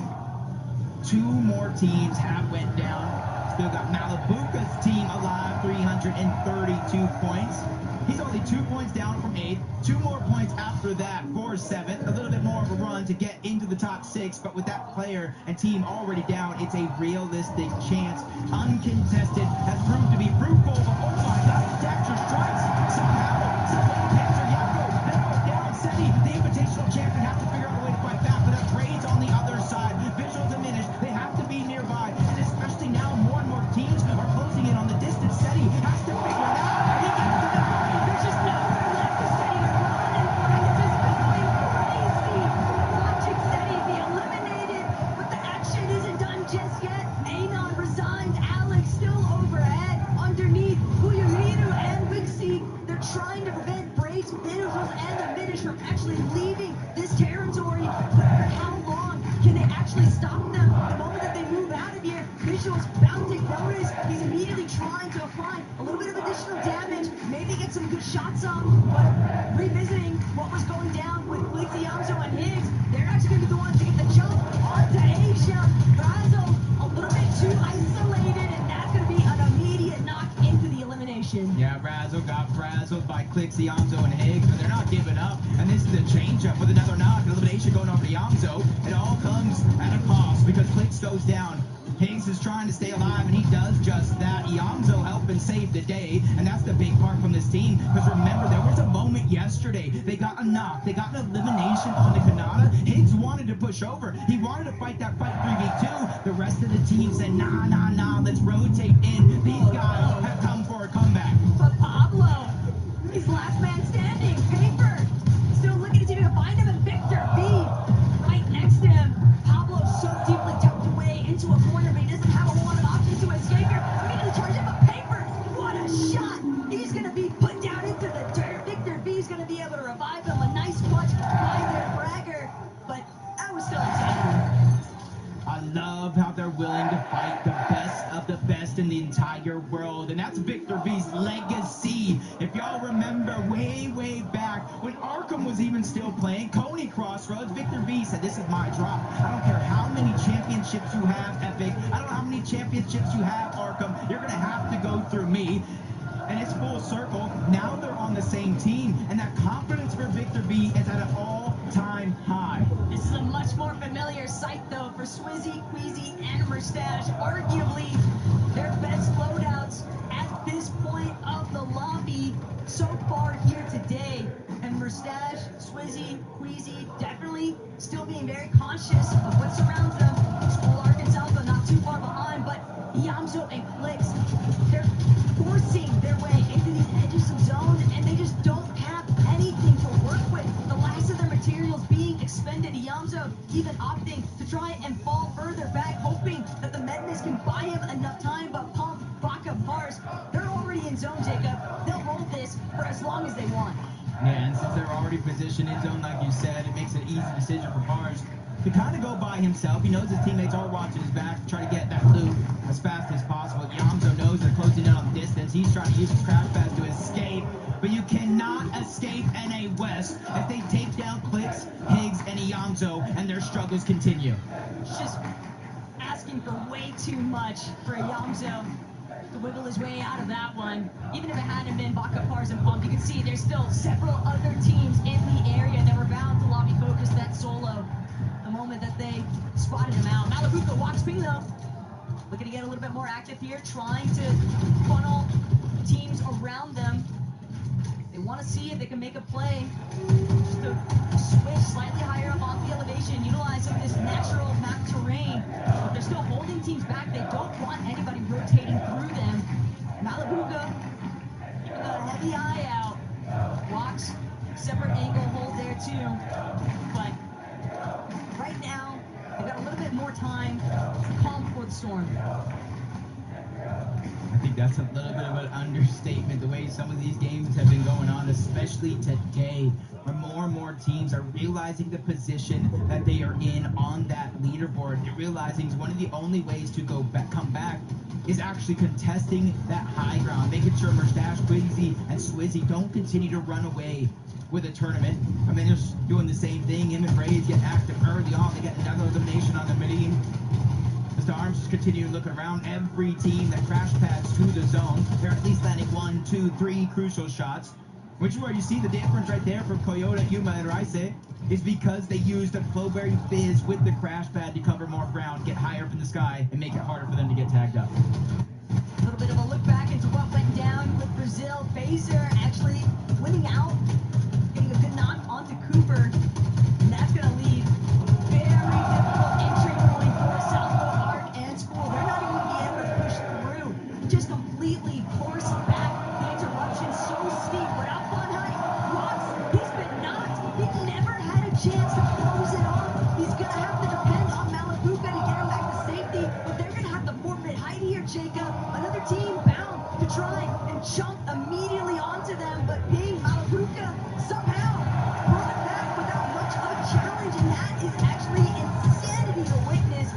2 more teams have went down. Still got Malabuka's team alive, 300 132 points. He's only 2 points down from 8th. 2 more points after that for 7th. A little bit more of a run to get into the top 6, but with that player and team already down, it's a realistic chance. Uncontested has proved to be fruitful, but oh my God, Dexter strikes somehow. Somehow Panzer Yako narrowed down. Seti, the invitational champion, has to figure out a way to fight back, but that Braid's on the other side. Visual diminished. They have to be nearby, and especially now more and more teams are closing in on the distance. Seti has to figure it out. He gets to the line. There's just nowhere left for Seti to run, and this is going crazy. Watching Seti be eliminated, but the action isn't done just yet. Anon resigns. Alex still overhead. Underneath, Kuyuhiru and Wixie, they're trying to prevent Braid's visuals and the finish from actually leaving this territory. But for how long can they actually stop them? The moment that they move out of here, Visuals bound to take notice. He's immediately trying to apply a little bit of additional damage, maybe get some good shots on, but revisiting what was going down with Blixie, Yamzo, and Higgs, they're actually going to be the ones to get the jump onto Asia. Brazo, a little bit too isolated, and that's going to be an immediate knock into the elimination. Yeah, Brazo got frazzled by Clixie, Yamzo, and Higgs, but they're not giving up. And this is a change-up with another knock. Elimination going over to Yamzo. It all comes at a cost because Clix goes down. Higgs is trying to stay alive, and he does just that. Yamzo helping save the day, and that's the big part from this team. Because remember, there was a moment yesterday. They got a knock. They got an elimination on the Kanata. Higgs wanted to push over. He wanted to fight that fight 3v2. The rest of the team said, nah, nah, nah, let's rotate in. These guys have come for a comeback. But Pablo, he's last man standing. Paper, still looking to see if he can find him, and Victor B right next to him. Pablo so deeply tucked away into a corner, but he doesn't have a whole lot of options to escape here. Immediately charge him, but Paper, what a shot! He's going to be put down into the dirt. Victor B is going to be able to revive him. A nice clutch by their bragger, but that was still a 10. I love how they're willing to fight the best of the best in the entire world, and that's Victor V's legacy. If y'all remember way, way back when Arkham was even still playing, Coney Crossroads, Victor V said, this is my drop. I don't care how many championships you have, Epic. I don't know how many championships you have, Arkham. You're going to have to go through me. And it's full circle. Now they're on the same team, and that confidence for Victor V is at an all-time high. This is a much more familiar sight, though, for Swizzy, Queasy, and Mustache. Arguably their best loadouts at this point of the lobby so far here today. And Mustache, Swizzy, Queasy definitely still being very conscious of what surrounds them. School Arkansas, but not too far behind, but Yamzo and Clix, they're forcing their way into these edges of zone, and they just don't have anything to work with. The last of their materials being expended. Yamzo even opting to try and fall further back, hoping that the Madness can buy him enough time, but Pump, Baka, Pars, they're already in zone, Jacob. They'll roll this for as long as they want. Yeah, and since they're already positioned in zone, like you said, it makes it an easy decision for Pars to kind of go by himself. He knows his teammates are watching his back to try to get that loop as fast as possible. Yamzo knows they're closing in on the distance. He's trying to use his crash pads to escape, but you cannot escape NA West if they take down Clix, Higgs, and Yamzo, and their struggles continue. It's just asking for way too much for a Yamzo to wiggle his way out of that one. Even if it hadn't been Baka, Pars, and Pump, you can see there's still several other teams in the area that were bound to lobby focus that solo the moment that they spotted him out. Malabuka walks Ping though, looking to get a little bit more active here, trying to funnel teams around them. They want to see if they can make a play just to switch slightly higher up off the elevation, utilize some of this natural map terrain. But they're still holding teams back. They don't want anybody rotating through them. Malabuka, keeping a heavy eye out. Walks, separate angle hold there too. But right now, they've got a little bit more time to calm before the storm. I think that's a little bit of an understatement, the way some of these games have been going on, especially today, where more and more teams are realizing the position that they are in on that leaderboard. They're realizing one of the only ways to come back is actually contesting that high ground, making sure Mustache, Quincy, and Swizzy don't continue to run away with a tournament. I mean, they're just doing the same thing. Him and Braves get active early on. They get another elimination on the mid-team. As Storms just continue to look around. Every team that crash pads to the zone, they're at least landing 1, 2, 3 crucial shots. Which is where you see the difference right there from Coyote, Yuma, and Rice, is because they use the Flowberry Fizz with the crash pad to cover more ground, get higher up in the sky, and make it harder for them to get tagged up. A little bit of a look back into what went down with Brazil. Phaser actually winning out, getting a good knock onto Cooper, and that's going to leave a very difficult entry point for Southwood Arc and School. They're not even going to be able to push through, just completely force back the interruption. So steep, but out on high, Rox, he's been knocked. He never had a chance to close it off. He's going to have to depend on Malabuka to get him back to safety, but they're going to have to forfeit height here, Jacob. Another team bound to try and jump immediately onto them, but Ping, Malabuka somehow brought it back without much of a challenge, and that is actually insanity to witness.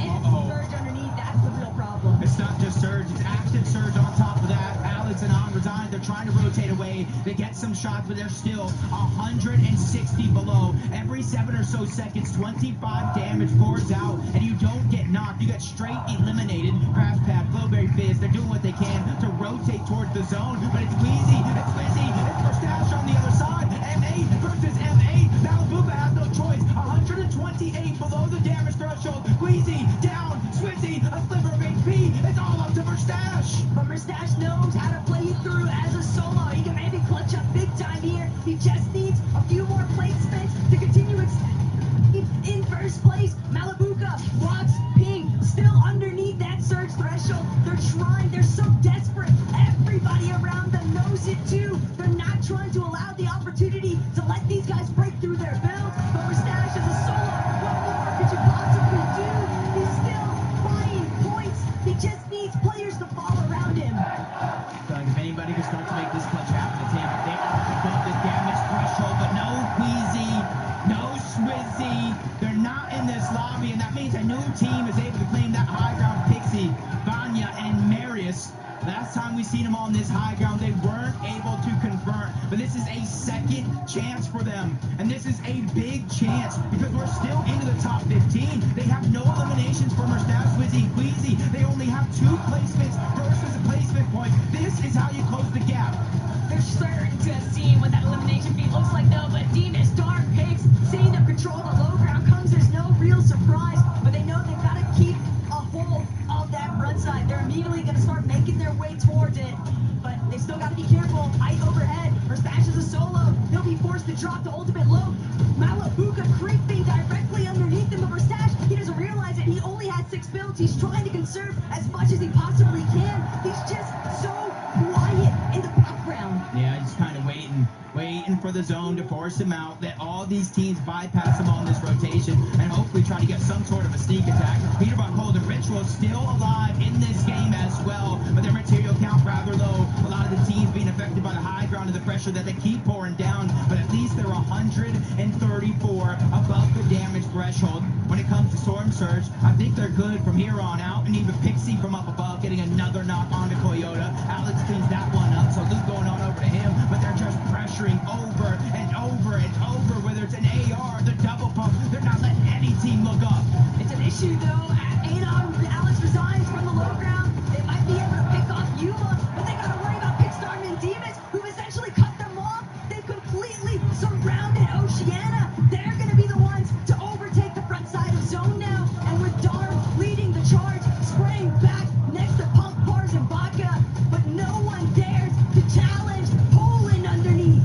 And Surge underneath, that's the real problem. It's not just Surge, it's active Surge on top of that. Alex and On resign, they're trying to rotate away. They get some shots, but they're still 160 below. Every 7 or so seconds, 25 damage pours out, and you don't get knocked. You get straight eliminated. Crash pad, Flowberry Fizz, they're doing what they can to rotate towards the zone, but it's Wheezy, it's Fizzy, it's Mustache on the other side. M8 versus M8. Malabuka has no choice. 128 below the damage threshold. Wheezy down, Swizzy, a sliver of HP. It's all up to Mustache. But Mustache knows how to play through as a solo. He can maybe clutch up big time here. He just needs a few more placements to continue in first place. Malabuka, Rox, Ping, still underneath that Surge threshold. They're trying, they're so desperate. Everybody around them knows it too. They're not trying to allow the opportunity to let these guys break through their builds. But Mustache is a solo. What more could you possibly do? He's still buying points. He just needs players to fall around him. Like if anybody can start to make this clutch happen, it's him. They are above the damage threshold, but no Wheezy, no Swizzy. They're not in this lobby, and that means a new team is able to claim that high ground. Pixie, Vanya, and Marius. Last time we seen them on this high ground, they weren't able to convert, but this is a second chance for them, and this is a big chance because we're still into the top 15. They have no eliminations for Mustache, Swizzy, Wheezy. They only have 2 placements versus a placement point. This is how you close the gap. They're certain to have seen what that elimination feed looks like though, but Demas, Dark, Pigs, seeing them control the low ground comes as no real surprise, but they know they've got to keep a hold of that front side. They're immediately going to start making their way towards it, but they still got to be careful. Height overhead, Mustache is a solo. He'll be forced to drop to ultimate low. Malabuka creeping directly underneath him, but Mustache, he doesn't realize it. He only has 6 builds. He's trying to conserve as much as he possibly can. He's just so quiet in the background. Yeah, just kind of waiting for the zone to force him out. Let all these teams bypass him on this rotation and hopefully try to get some sort of a sneak attack. Peterbot Cold and Ritual still alive in this game as well, but their material count rather low. A lot of the teams being affected by the high ground and the pressure that they keep pouring down, but at least they're 134 above the damage threshold. When it comes to Storm Surge, I think they're good from here on out, and even Pixie from up above getting another knock onto Coyote. Alex cleans that one up, so Luke going on over to him, but they're just pressuring over and over and over, whether it's an AR, the double pump, they're not letting any team look up. It's an issue though. Alex resigns from the low ground. They might be able to pick off Yuma, but they got to worry about Kickstarter and Demas, who've essentially cut them off. They've completely surrounded Oceana. They're going to be the ones to overtake the front side of zone now, and with Darm leading the charge, spraying back next to Pump, Bars, and Vodka, but no one dares to challenge Poland underneath.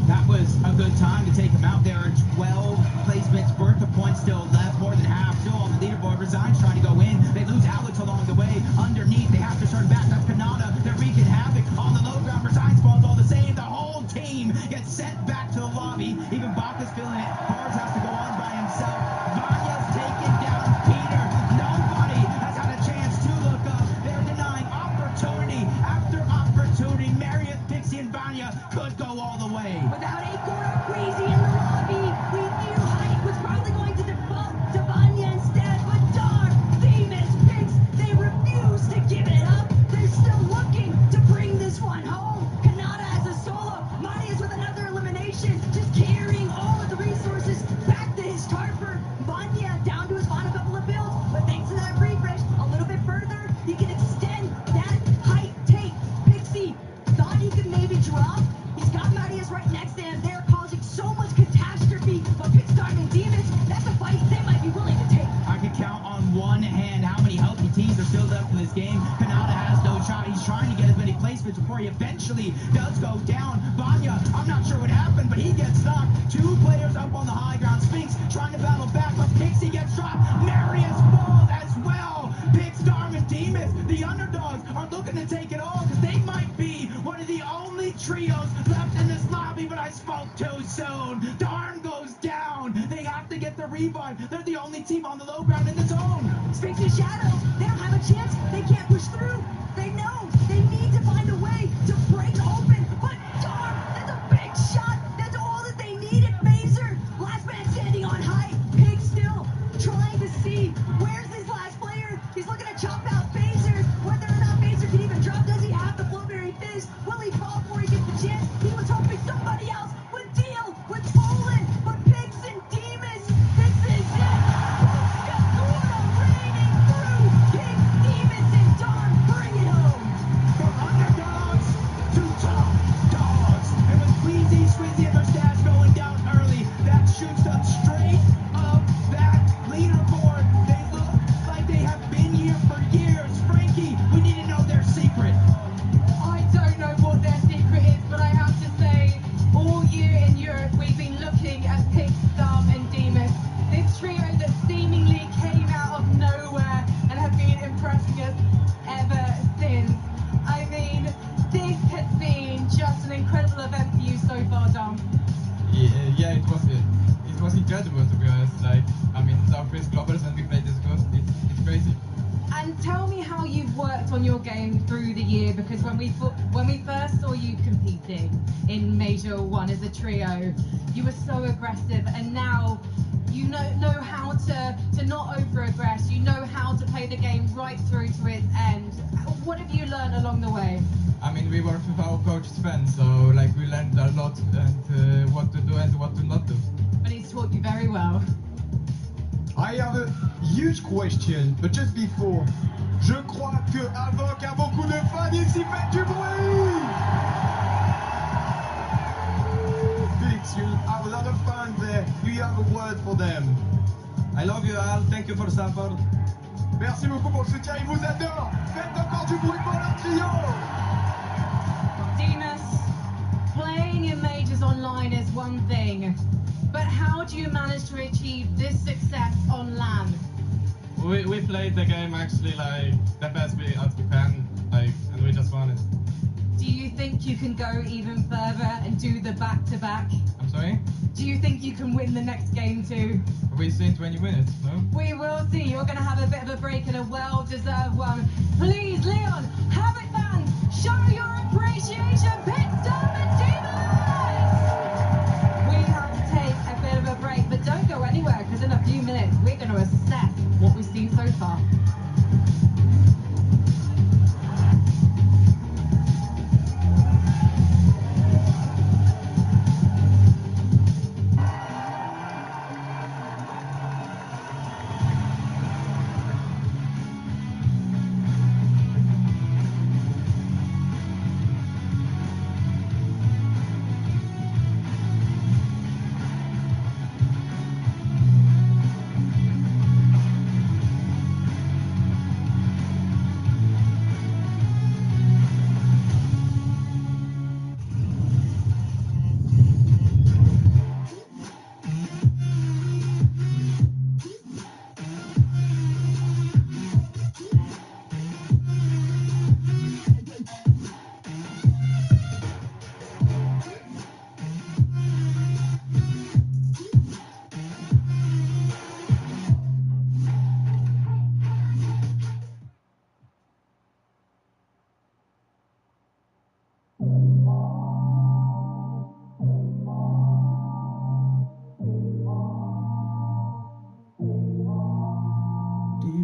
That was a good time to take him out. There are 12 placements worth of points still left, more than half still on the leaderboard. Resigns trying to go in. They lose Alex along the way. Underneath, they have to turn back. That's Kanata. They're wreaking havoc on the low ground. Resigns falls all the same. The whole team gets sent back to the lobby. Even Baka's feeling it. Bars has to go on by himself. Vanya's taking down Peter. Nobody has had a chance to look up. They're denying opportunity after opportunity. Marius, Pixie, and Vanya could go all the way. Without Acorn or Crazy in the lobby, we knew Height was probably going to default to Vanya instead, but darn, Demas, Pigs, they refuse to give it up. They're still looking to bring this one home. Kanata as a solo, Marius with another elimination, just carrying all of the resources back to his Tarper. Vanya down to his final couple of builds, but thanks to that he's trying to get as many placements before he eventually does go down. Vanya, I'm not sure what happened, but he gets knocked. 2 players up on the high ground. Spinks trying to battle back, but Pixie gets dropped. Marius falls as well. Pix, Darm, and Demas, the underdogs, are looking to take it all because they might be one of the only trios left in this lobby, but I spoke too soon. Darm goes down. They have to get the revive. They're the only team on the low ground in the zone. Spinks and Shadows, they don't have a chance. They can't push through. They know they need to find a way to break open. But Darm, that's a big shot. That's all that they needed. Phaser, last man standing on height. Pig still trying to see where's his last player. He's looking to chop out Phaser. Whether or not Phaser can even drop, does he have the Blueberry Fizz? Will he fall before he gets the chance? He was hoping somebody else would deal with Poland. But Pix and Demas, this is it. Raining through. Pix, Demas, and Darm, bring it home. From underdogs to top dogs. And with Queasy, Swizzy, and their stats going down early, that shoots them straight up that leaderboard. They look like they have been here for years. Frankie, we need to know their secret. I don't know what their secret is, but I have to say, all year in Europe, we've been looking at Pix, Darm, and Demas. This trio that seemingly came out of nowhere and have been impressing us ever since. I mean, this has been just an incredible event for you so far, Dom. Yeah, it was incredible, to be honest. Like, I mean, it's our first globals and we played this good. It's crazy. And tell me how you've worked on your game through the year, because when we first saw you competing in Major 1 as a trio, you were so aggressive, and now you know how to not over-aggress, you know how to play the game right through to its end. What have you learned along the way? I mean, we worked with our coach Sven, so like we learned a lot and what to do and what to not do. But he's taught you very well. I have a huge question, but just before, je crois que Avoc a beaucoup de fans ici, faites du bruit! Fix, you have a lot of fans there. Do you have a word for them? I love you all. Thank you for support. Merci beaucoup pour le soutien, ils vous adorent. Faites encore du bruit pour leur trio. Demas, playing in Majors online is one thing, but how do you manage to achieve this success on LAN? We played the game actually like the best we can, like, and we just won it. Do you think you can go even further and do the back-to-back? I'm sorry? Do you think you can win the next game too? We see in 20 minutes, no? We will see. You're going to have a bit of a break and a well-deserved one. Please, Leon, Havoc fans, show your appreciation. Pix, Darm, and Demas! We have to take a bit of a break, but don't go anywhere, because in a few minutes we're going to assess what we've seen so far.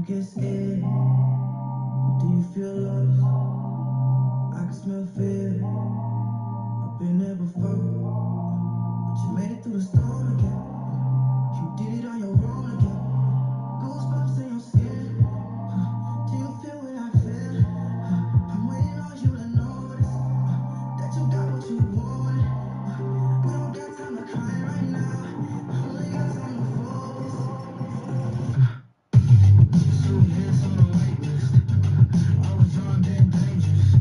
get scared? Do you feel lost? I can smell fear. I've been there before, but you made it through the storm again. You did it on your own again. Goosebumps in your skin. Do you feel what I feel? I'm waiting on you to notice that you got what you want. We don't got time to cry right now. Only got time to focus. Some hits on the wait list. I was on dead dangerous.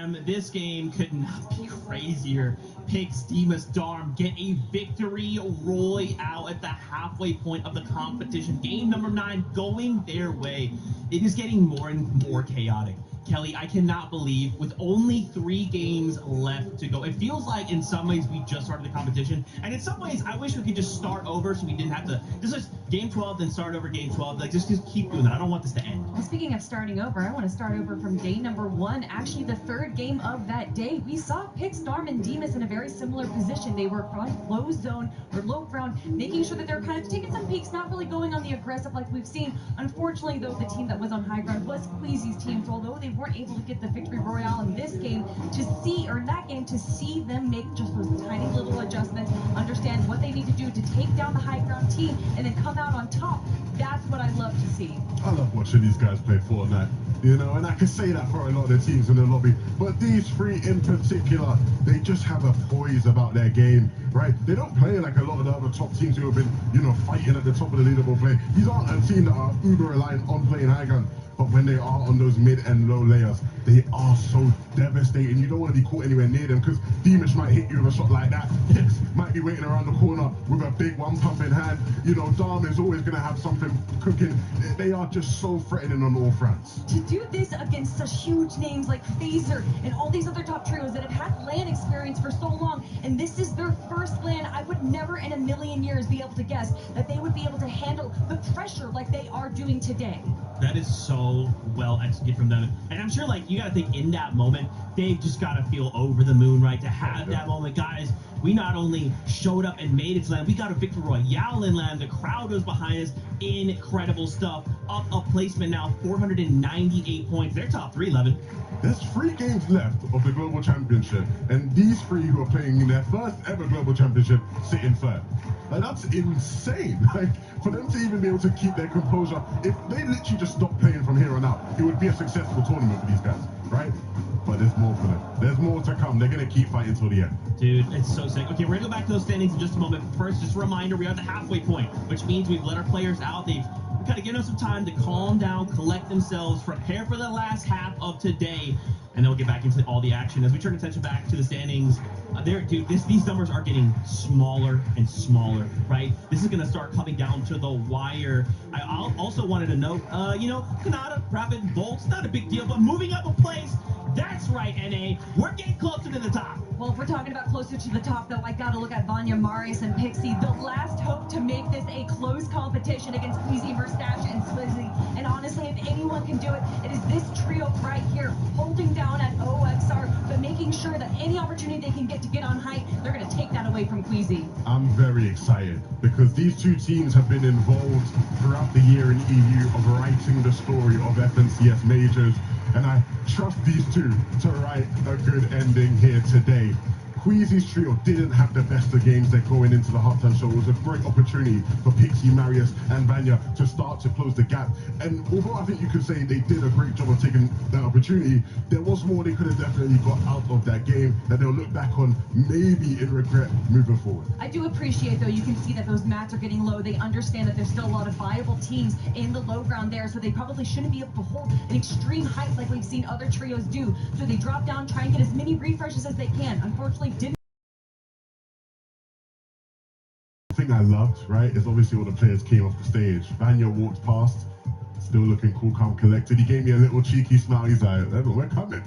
Cam, this game could not be crazier. Pix, Demas, Darm get a victory royale at the halfway point of the competition. Game number 9 going their way. It is getting more and more chaotic. Kelly, I cannot believe with only 3 games left to go. It feels like in some ways we just started the competition, and in some ways I wish we could just start over so we didn't have to. This is game 12, then start over game 12. Like just keep doing that. I don't want this to end. Well, speaking of starting over, I want to start over from day number 1. Actually, the 3rd game of that day, we saw Pix, Darm, and Demas in a very similar position. They were front low zone or low ground, making sure that they're kind of taking some peeks, not really going on the aggressive like we've seen. Unfortunately, though, the team that was on high ground was Queasy's team, so although they weren't able to get the victory royale in this game, to see them make just those tiny little adjustments, understand what they need to do to take down the high ground team, and then come out on top. That's what I love to see. I love watching these guys play Fortnite, you know, and I can say that for a lot of the teams in the lobby, but these 3 in particular, they just have a poise about their game, right? They don't play like a lot of the other top teams who have been, you know, fighting at the top of the leaderboard play. These aren't a team that are uber reliant on playing high ground, but when they are on those mid and low layers, they are so devastating. You don't want to be caught anywhere near them because Demas might hit you with a shot like that. Pix might be waiting around the corner with a big one pump in hand. You know, Darm is always going to have something cooking. They are just so threatening on all fronts. To do this against such huge names like Phaser and all these other top trios that have had LAN experience for so long, and this is their first LAN, I would never in a million years be able to guess that they would be able to handle the pressure like they are doing today. That is so well executed from them. And I'm sure, like, you got to think in that moment, they've just got to feel over the moon, right? To have that moment. Guys, we not only showed up and made it to LAN, we got a victory royale in LAN. The crowd was behind us. Incredible stuff. Up a placement now, 498 points. They're top 3, 11. There's 3 games left of the Global Championship, and these 3 who are playing in their first ever Global Championship sit in 3rd. Like, that's insane. Like, for them to even be able to keep their composure, if they literally just stopped playing from here on out, it would be a successful tournament for these guys, right? But there's more for them. There's more to come. They're going to keep fighting till the end. Dude, it's so sick. Okay, we're going to go back to those standings in just a moment. First, just a reminder, we are at the halfway point, which means we've let our players out. We've kind of given them some time to calm down, collect themselves, prepare for the last half of today, and then we'll get back into all the action. As we turn attention back to the standings, these numbers are getting smaller and smaller, right? This is going to start coming down to the wire. I also wanted to note, you know, Kanata, Rapid, Volts, not a big deal, but moving up a place, that's right, NA. We're getting closer to the top. Well, if we're talking about closer to the top, though, I gotta look at Vanya, Marius, and Pixie. The last hope to make this a close competition against Queasy, Mustache, and Swizzy. And honestly, if anyone can do it, it is this trio right here, holding down at OXR, but making sure that any opportunity they can get to get on height, they're gonna take that away from Queasy. I'm very excited because these 2 teams have been involved throughout the year in EU of writing the story of FNCS majors, and I trust these 2 to write a good ending here today. Queasy's trio didn't have the best of games. They're going into the halftime show. It was a great opportunity for Pixie, Marius, and Vanya to start to close the gap. And although I think you could say they did a great job of taking that opportunity, there was more they could have definitely got out of that game that they'll look back on maybe in regret moving forward. I do appreciate, though, you can see that those mats are getting low. They understand that there's still a lot of viable teams in the low ground there, so they probably shouldn't be able to hold an extreme height like we've seen other trios do. So they drop down, try and get as many refreshes as they can. Unfortunately, didn't. The thing I loved, right, is obviously all the players came off the stage. Vanya walked past, still looking cool, calm, collected. He gave me a little cheeky smile. He's like, we're coming.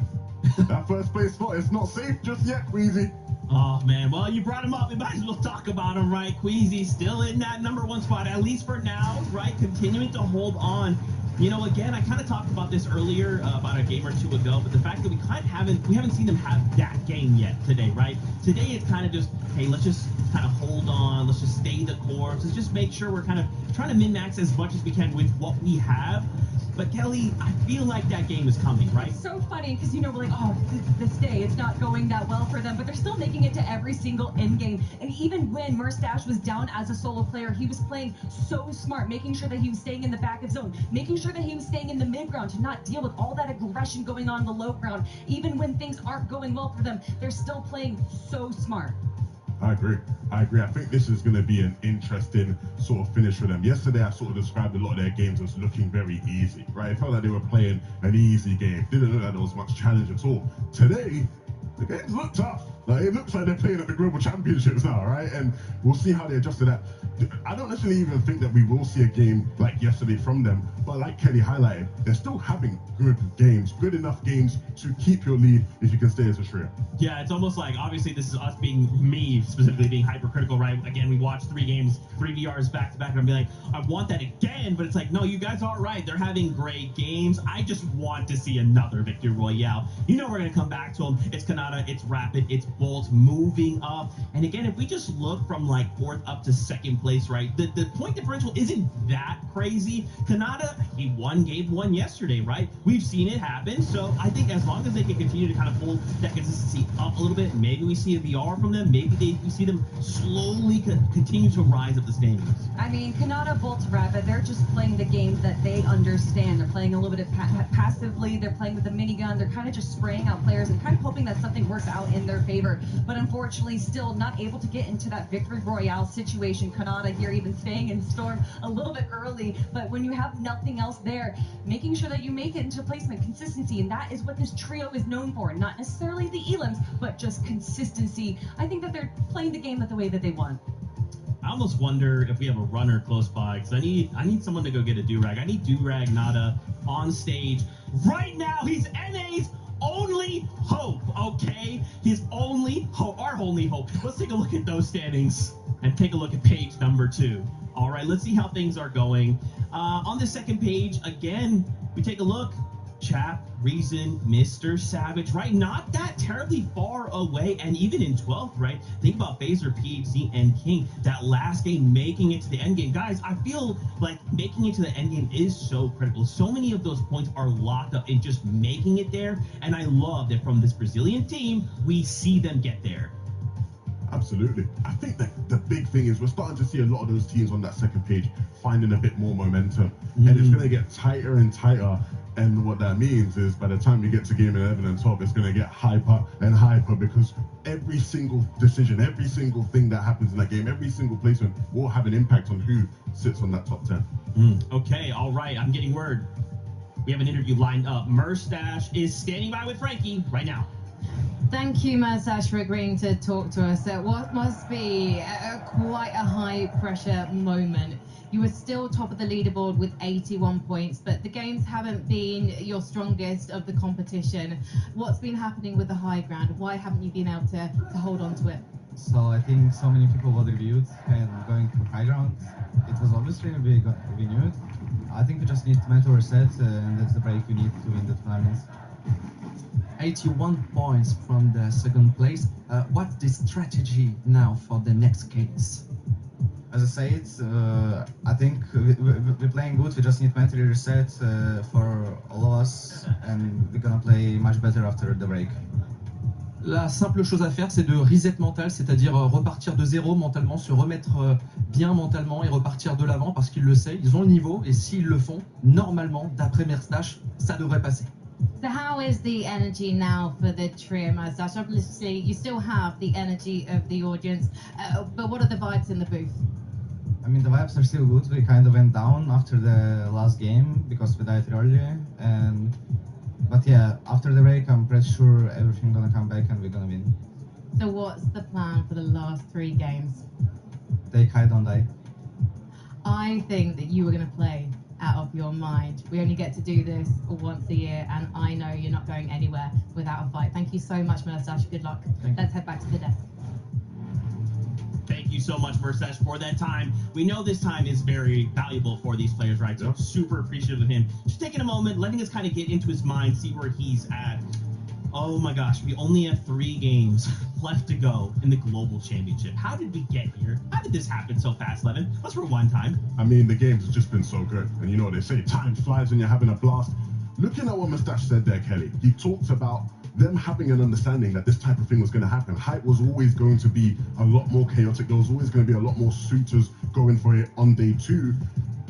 That first place spot is not safe just yet, Queasy. Oh, man. Well, you brought him up. We might as well talk about him, right? Queasy still in that #1 spot, at least for now, right? Continuing to hold on. You know, again, I kind of talked about this earlier, about a game or 2 ago, but the fact that we haven't seen them have that game yet today, right? Today it's kind of just, hey, let's just kind of hold on, let's just stay the course, let's just make sure we're kind of trying to min-max as much as we can with what we have. But Kelly, I feel like that game is coming, right? It's so funny because, you know, we're like, oh, this day, it's not going that well for them, but they're still making it to every single end game. And even when Mustache was down as a solo player, he was playing so smart, making sure that he was staying in the back of zone, making sure that he was staying in the mid ground to not deal with all that aggression going on in the low ground. Even when things aren't going well for them, they're still playing so smart. I agree. I think this is going to be an interesting sort of finish for them. Yesterday, I sort of described a lot of their games as looking very easy, right? It felt like they were playing an easy game. Didn't look like there was much challenge at all. Today, the games look tough. Like, it looks like they're playing at the Global Championships now, right? And we'll see how they adjust to that. I don't necessarily even think that we will see a game like yesterday from them, but like Kelly highlighted, they're still having good games, good enough games to keep your lead if you can stay as a trio. Yeah, it's almost like, obviously this is us being, me specifically being hypercritical, right? Again, we watched 3 games, 3 VRs back to back, and I'm like, I want that again, but it's like, no, you guys are right. They're having great games. I just want to see another Victory Royale. You know we're going to come back to them. It's Kanata, it's Rapid, it's Bolt moving up. And again, if we just look from like 4th up to 2nd place, right, the point differential isn't that crazy. Kanata, he won game 1 yesterday, right? We've seen it happen. So I think as long as they can continue to kind of hold that consistency up a little bit, maybe we see a VR from them. Maybe we see them slowly continue to rise up the standings. I mean, Kanata, Bolt, Rapid, they're just playing the game that they understand. They're playing a little bit passively. They're playing with the minigun. They're kind of just spraying out players and kind of hoping that something works out in their favor. But unfortunately, still not able to get into that Victory Royale situation. Kanata here even staying in Storm a little bit early. But when you have nothing else there, making sure that you make it into placement, consistency, and that is what this trio is known for. Not necessarily the elims, but just consistency. I think that they're playing the game the way that they want. I almost wonder if we have a runner close by, because I need someone to go get a Durag. I need Durag Nada on stage right now. He's NA's only hope, okay? His only hope, our only hope. Let's take a look at those standings and take a look at page number 2. All right, let's see how things are going. On the 2nd page, again, we take a look. Chap, Reason, Mr. Savage, right? Not that terribly far away, and even in 12th, right? Think about Phaser, PhD, and King. That last game, making it to the end game. Guys, I feel like making it to the end game is so critical. So many of those points are locked up in just making it there, and I love that from this Brazilian team, we see them get there. Absolutely. I think that the big thing is we're starting to see a lot of those teams on that 2nd page finding a bit more momentum, and it's going to get tighter and tighter. And what that means is by the time you get to game 11 and 12, it's going to get hyper and hyper, because every single decision, every single thing that happens in that game, every single placement will have an impact on who sits on that top 10. Okay, all right, I'm getting word. We have an interview lined up. Merstash is standing by with Frankie right now. Thank you, Merstash, for agreeing to talk to us at what must be quite a high-pressure moment. You were still top of the leaderboard with 81 points, but the games haven't been your strongest of the competition. What's been happening with the high ground? Why haven't you been able to hold on to it? So I think so many people were reviewed and going to high ground. It was obviously we knew it. I think we just need mental reset, and that's the break we need to win the tournaments. 81 points from the 2nd place. What's the strategy now for the next games? As I said, I think we're playing good. We just need mentally reset for all of us, and we're gonna play much better after the break. La simple chose à faire, c'est de reset mental, c'est-à-dire repartir de zéro mentalement, se remettre bien mentalement et repartir de l'avant, parce qu'ils le savent, ils ont le niveau, et s'ils le font, normalement, d'après Merstash, ça devrait passer. So how is the energy now for the trio, Merstash? Obviously, you still have the energy of the audience, but what are the vibes in the booth? I mean, the vibes are still good. We kind of went down after the last game because we died early, but yeah, after the break, I'm pretty sure everything's gonna come back and we're gonna win. So what's the plan for the last 3 games? Take high, don't die. I think that you were going to play out of your mind. We only get to do this once a year, and I know you're not going anywhere without a fight. Thank you so much, Merstash. Good luck. Let's head back to the desk. Thank you so much, Merstash, for that time. We know this time is very valuable for these players, right? So super appreciative of him. Just taking a moment, letting us kind of get into his mind, see where he's at. Oh my gosh, we only have 3 games left to go in the Global Championship. How did we get here? How did this happen so fast, Levin? Let's rewind time. I mean, the games have just been so good. And you know what they say, time flies when you're having a blast. Looking at what Merstash said there, Kelly, he talked about them having an understanding that this type of thing was going to happen. Hype was always going to be a lot more chaotic. There was always going to be a lot more suitors going for it on day 2.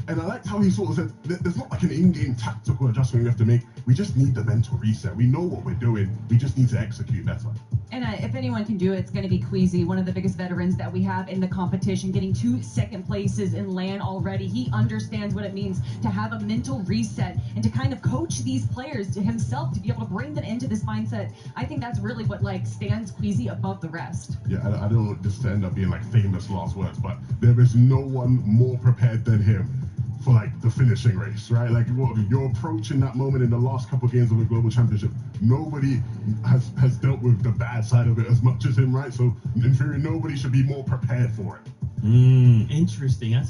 And I liked how he sort of said, there's not like an in-game tactical adjustment we have to make. We just need the mental reset. We know what we're doing. We just need to execute better. And if anyone can do it, it's going to be Queasy, one of the biggest veterans that we have in the competition, getting 2 second places in LAN already. He understands what it means to have a mental reset and to kind of coach these players to himself to be able to bring them into this mindset. I think that's really what like stands Queasy above the rest. Yeah, I don't want this to end up being like famous last words, but there is no one more prepared than him for like the finishing race, right? Like you're approaching that moment in the last couple of games of the Global Championship. Nobody has dealt with the bad side of it as much as him, right? So in theory, nobody should be more prepared for it. Interesting. That's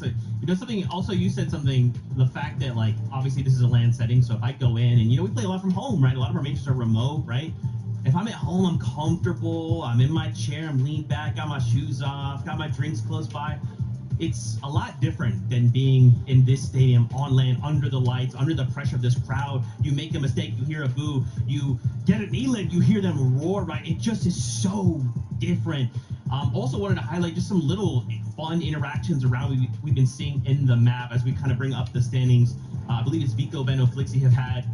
something. Also, you said something. The fact that like obviously this is a LAN setting, so if I go in and we play a lot from home, right? A lot of our matches are remote, right? If I'm at home, I'm comfortable. I'm in my chair. I'm leaned back. Got my shoes off. Got my drinks close by. It's a lot different than being in this stadium on LAN, under the lights, under the pressure of this crowd. You make a mistake, you hear a boo. You get an elit, you hear them roar, right? It just is so different. Also wanted to highlight just some little fun interactions around we've been seeing in the map as we kind of bring up the standings. I believe it's Vico, Veno, Flixie have had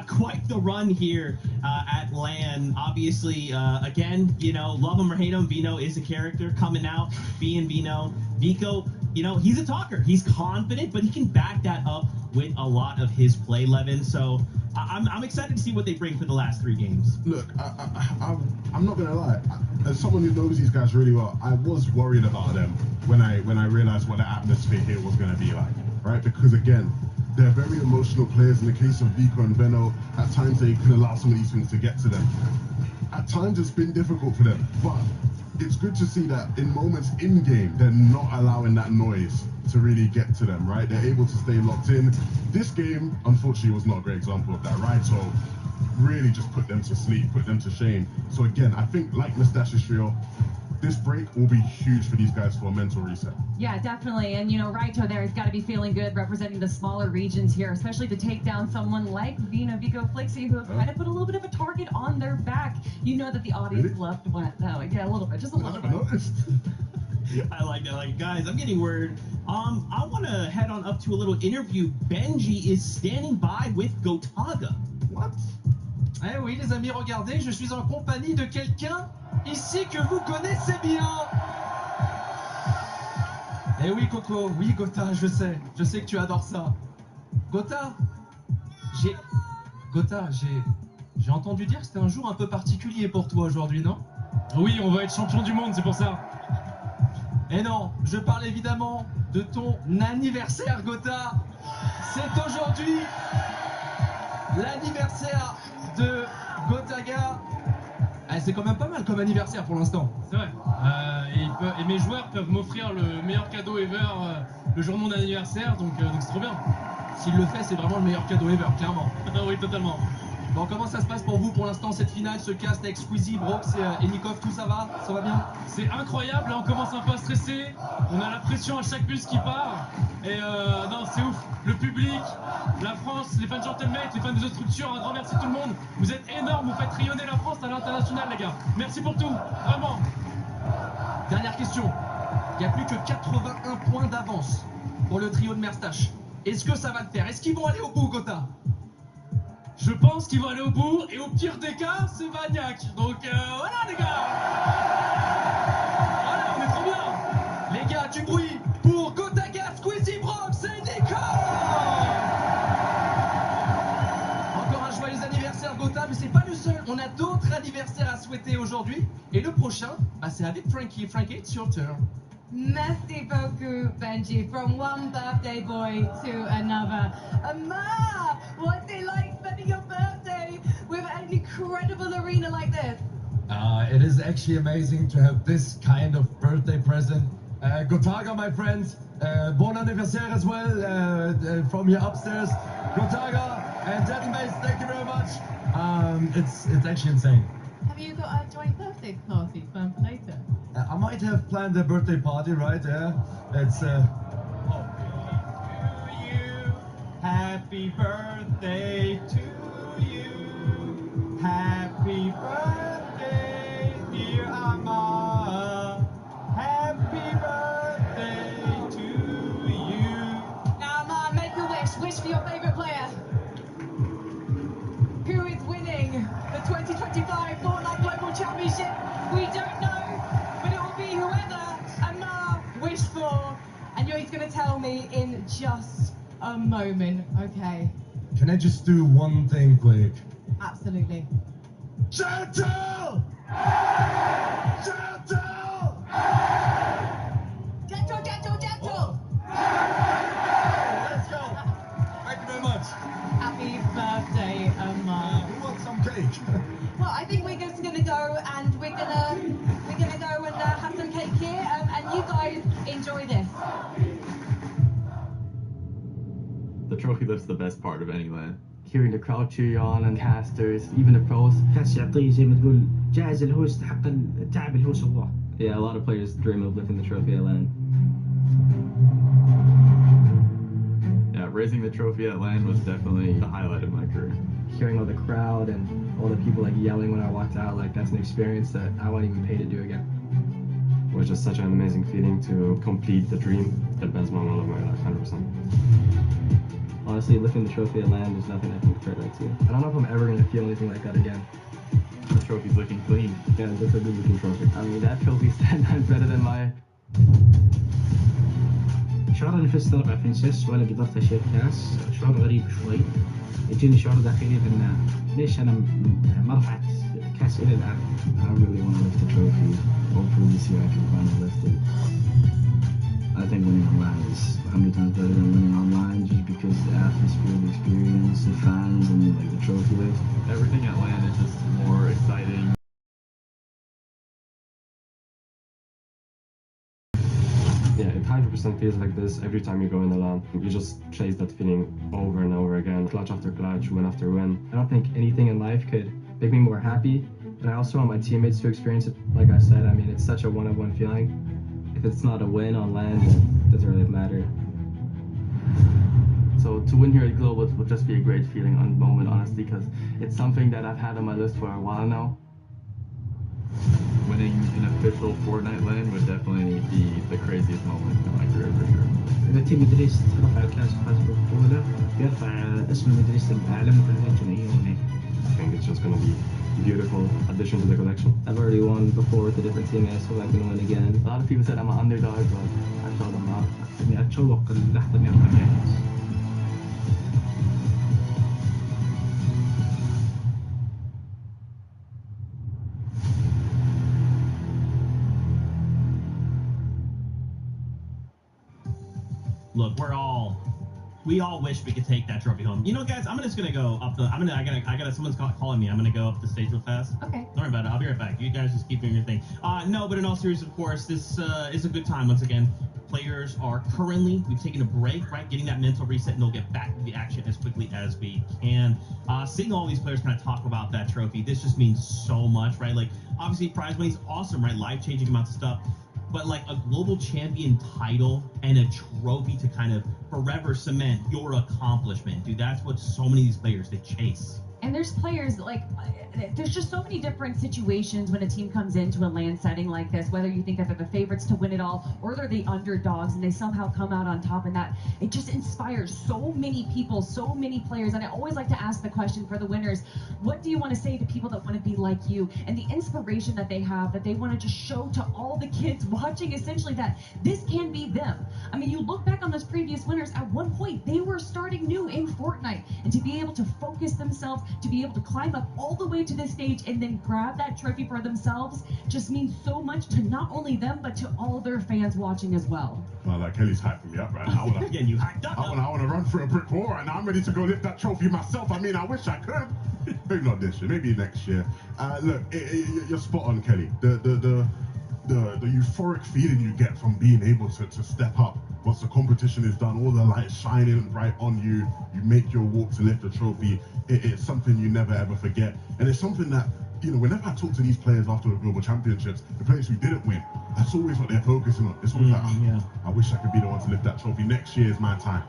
quite the run here at LAN. Obviously, again, love him or hate him, Veno is a character coming out, being Veno. Vico, he's a talker. He's confident, but he can back that up with a lot of his play, Levin. So I'm excited to see what they bring for the last 3 games. Look, I'm not gonna lie. As someone who knows these guys really well, I was worried about them when I realized what the atmosphere here was gonna be like, right? Because again, they're very emotional players. In the case of Vico and Veno, at times they can allow some of these things to get to them. At times it's been difficult for them, but it's good to see that in moments in game, they're not allowing that noise to really get to them, right? They're able to stay locked in. This game, unfortunately, was not a great example of that, right? So really just put them to sleep, put them to shame. So again, I think like Mustache's trio, this break will be huge for these guys for a mental reset. Yeah, definitely. And, Raito there has got to be feeling good representing the smaller regions here, especially to take down someone like Vico, Flixie, who have kind of put a little bit of a target on their back. You know that the audience loved what? Oh, yeah, a little bit, just a little bit. I like that. Guys, I'm getting word. I want to head on up to a little interview. Benji is standing by with Gotaga. What? Eh oui, les amis, regardez, je suis en compagnie de quelqu'un ici que vous connaissez bien. Eh oui, Coco, oui, Gotha, je sais que tu adores ça. Gotha, j'ai entendu dire que c'était un jour un peu particulier pour toi aujourd'hui, non? Oui, on va être champion du monde, c'est pour ça. Et non, je parle évidemment de ton anniversaire, Gotha. C'est aujourd'hui l'anniversaire de Gotaga. C'est quand même pas mal comme anniversaire pour l'instant. C'est vrai. Et mes joueurs peuvent m'offrir le meilleur cadeau ever le jour de mon anniversaire, donc c'est trop bien. S'il le fait, c'est vraiment le meilleur cadeau ever, clairement. Oui, totalement. Bon, comment ça se passe pour vous pour l'instant, cette finale, ce cast avec Squeezie, Brox et Nikov, tout ça va? Ça va bien? C'est incroyable, là on commence un peu à stresser, on a la pression à chaque bus qui part, et non, c'est ouf. Le public, la France, les fans de Gentlemates, les fans des autres structures, un grand merci tout le monde. Vous êtes énormes, vous faites rayonner la France à l'international, les gars. Merci pour tout, vraiment. Dernière question. Il n'y a plus que 81 points d'avance pour le trio de Merstache. Est-ce que ça va le faire? Est-ce qu'ils vont aller au bout, Gotha? Je pense qu'ils vont aller au bout, et au pire des cas, c'est Vagnac. Donc voilà, les gars. Voilà, on est trop bien. Les gars, du bruit pour Gotaga, Squeezie, Brox et Nico. Encore un joyeux anniversaire, Gotha, mais c'est pas le seul. On a d'autres anniversaires à souhaiter aujourd'hui. Et le prochain, c'est avec Frankie. Frankie, it's your turn. Merci beaucoup, Benji. From one birthday boy to another. Amar, what's it like spending your birthday with an incredible arena like this? It is actually amazing to have this kind of birthday present. Gotaga, my friend, bon anniversaire as well from your upstairs. Gotaga and Gentlemates, thank you very much. It's actually insane. Have you got a joint birthday party planned for later? I might have planned a birthday party, right? Yeah, it's. Happy birthday to you. Happy birthday, dear Amma. Happy birthday to you. Amma, score, and he's going to tell me in just a moment. Okay, Can I just do one thing quick? absolutely. Gentle! Gentle! Gentle! Let's go! Thank you very much. Happy birthday, Omar. Who wants some cake? Well, I think we're just gonna go and we're gonna go and have some cake here, and you guys enjoy this. The trophy lift's the best part of any LAN. Hearing the crowd cheer you on and casters, even the pros. كاس يعطيه زي ما تقول جائزة اللي هو يستحق التعب اللي هو سواه. Yeah, a lot of players dream of lifting the trophy at LAN. Yeah, raising the trophy at LAN was definitely the highlight of my career. Hearing all the crowd and all the people like yelling when I walked out, like that's an experience that I won't even pay to do again. It was just such an amazing feeling to complete the dream. The best moment of my life, 100%. Honestly, lifting the trophy at LAN, there's nothing I can compare that to. I don't know if I'm ever going to feel anything like that again. The trophy's looking clean. Yeah, that's a good looking trophy. I mean, that trophy's 10 times better than my... شعور اني فزت 4 برنسس ولا قدرت اشيل كاس شعور غريب شوي. يجيني شعور داخلي ان ليش انا ما رفعت كاس الى الان. I really want to lift the trophy. Hopefully this year I can finally lift it. I think winning on LAN is 100 times better than winning online, just because the atmosphere, the experience, the fans, and like the trophy lift. Everything at LAN is just more exciting. Yeah, it 100% feels like this every time you go in the LAN. You just chase that feeling over and over again, clutch after clutch, win after win. I don't think anything in life could make me more happy, but I also want my teammates to experience it. Like I said, I mean, it's such a one-on-one feeling. If it's not a win on LAN, it doesn't really matter. So to win here at Global would just be a great feeling on the moment, honestly, because it's something that I've had on my list for a while now. Winning an official Fortnite LAN would definitely be the craziest moment in my career for sure. إذا تيم مدريس رفع الكاس وفاز بالبطولة بيرفع اسم مدريس الأعلى من الجمعية هناك. I think it's just going to be a beautiful addition to the collection. I've already won before with a different teammate, so I can win again. A lot of people said I'm an underdog, but I showed them not. إني أتشوق اللحظة إني أرفع الكاس. Look, we all wish we could take that trophy home. You know, guys, I'm just gonna go up the. I got someone's calling me. I'm gonna go up the stage real fast. Okay. Don't worry about it. I'll be right back. You guys just keep doing your thing. No, but in all seriousness, of course, this is a good time once again. Players are currently, we've taken a break, right? Getting that mental reset, and they'll get back to the action as quickly as we can. Seeing all these players kind of talk about that trophy, this just means so much, right? Like, obviously, prize money's awesome, right? Life-changing amounts of stuff. But like a global champion title and a trophy to kind of forever cement your accomplishment, dude, that's what so many of these players, they chase. And there's players, like, there's just so many different situations when a team comes into a LAN setting like this, whether you think that they're the favorites to win it all or they're the underdogs and they somehow come out on top, and that it just inspires so many people, so many players. And I always like to ask the question for the winners, what do you want to say to people that want to be like you, and the inspiration that they have, that they want to just show to all the kids watching, essentially, that this can be them. I mean, you look back on those previous winners, at one point they were starting new in Fortnite, and to be able to focus themselves, to be able to climb up all the way to this stage and then grab that trophy for themselves just means so much to not only them, but to all their fans watching as well. Well, like Kelly's hyping me up right now. Again, you hyped up. I want to run through a brick wall right now. I'm ready to go lift that trophy myself. I mean, I wish I could. Maybe not this year, maybe next year. Look, you're spot on, Kelly. The euphoric feeling you get from being able to step up once the competition is done, all the lights shining right on you, you make your walk to lift the trophy. It's something you never ever forget, and it's something that, you know, whenever I talk to these players after the global championships, the players who didn't win, that's always what they're focusing on. It's always like, oh, I wish I could be the one to lift that trophy. Next year is my time.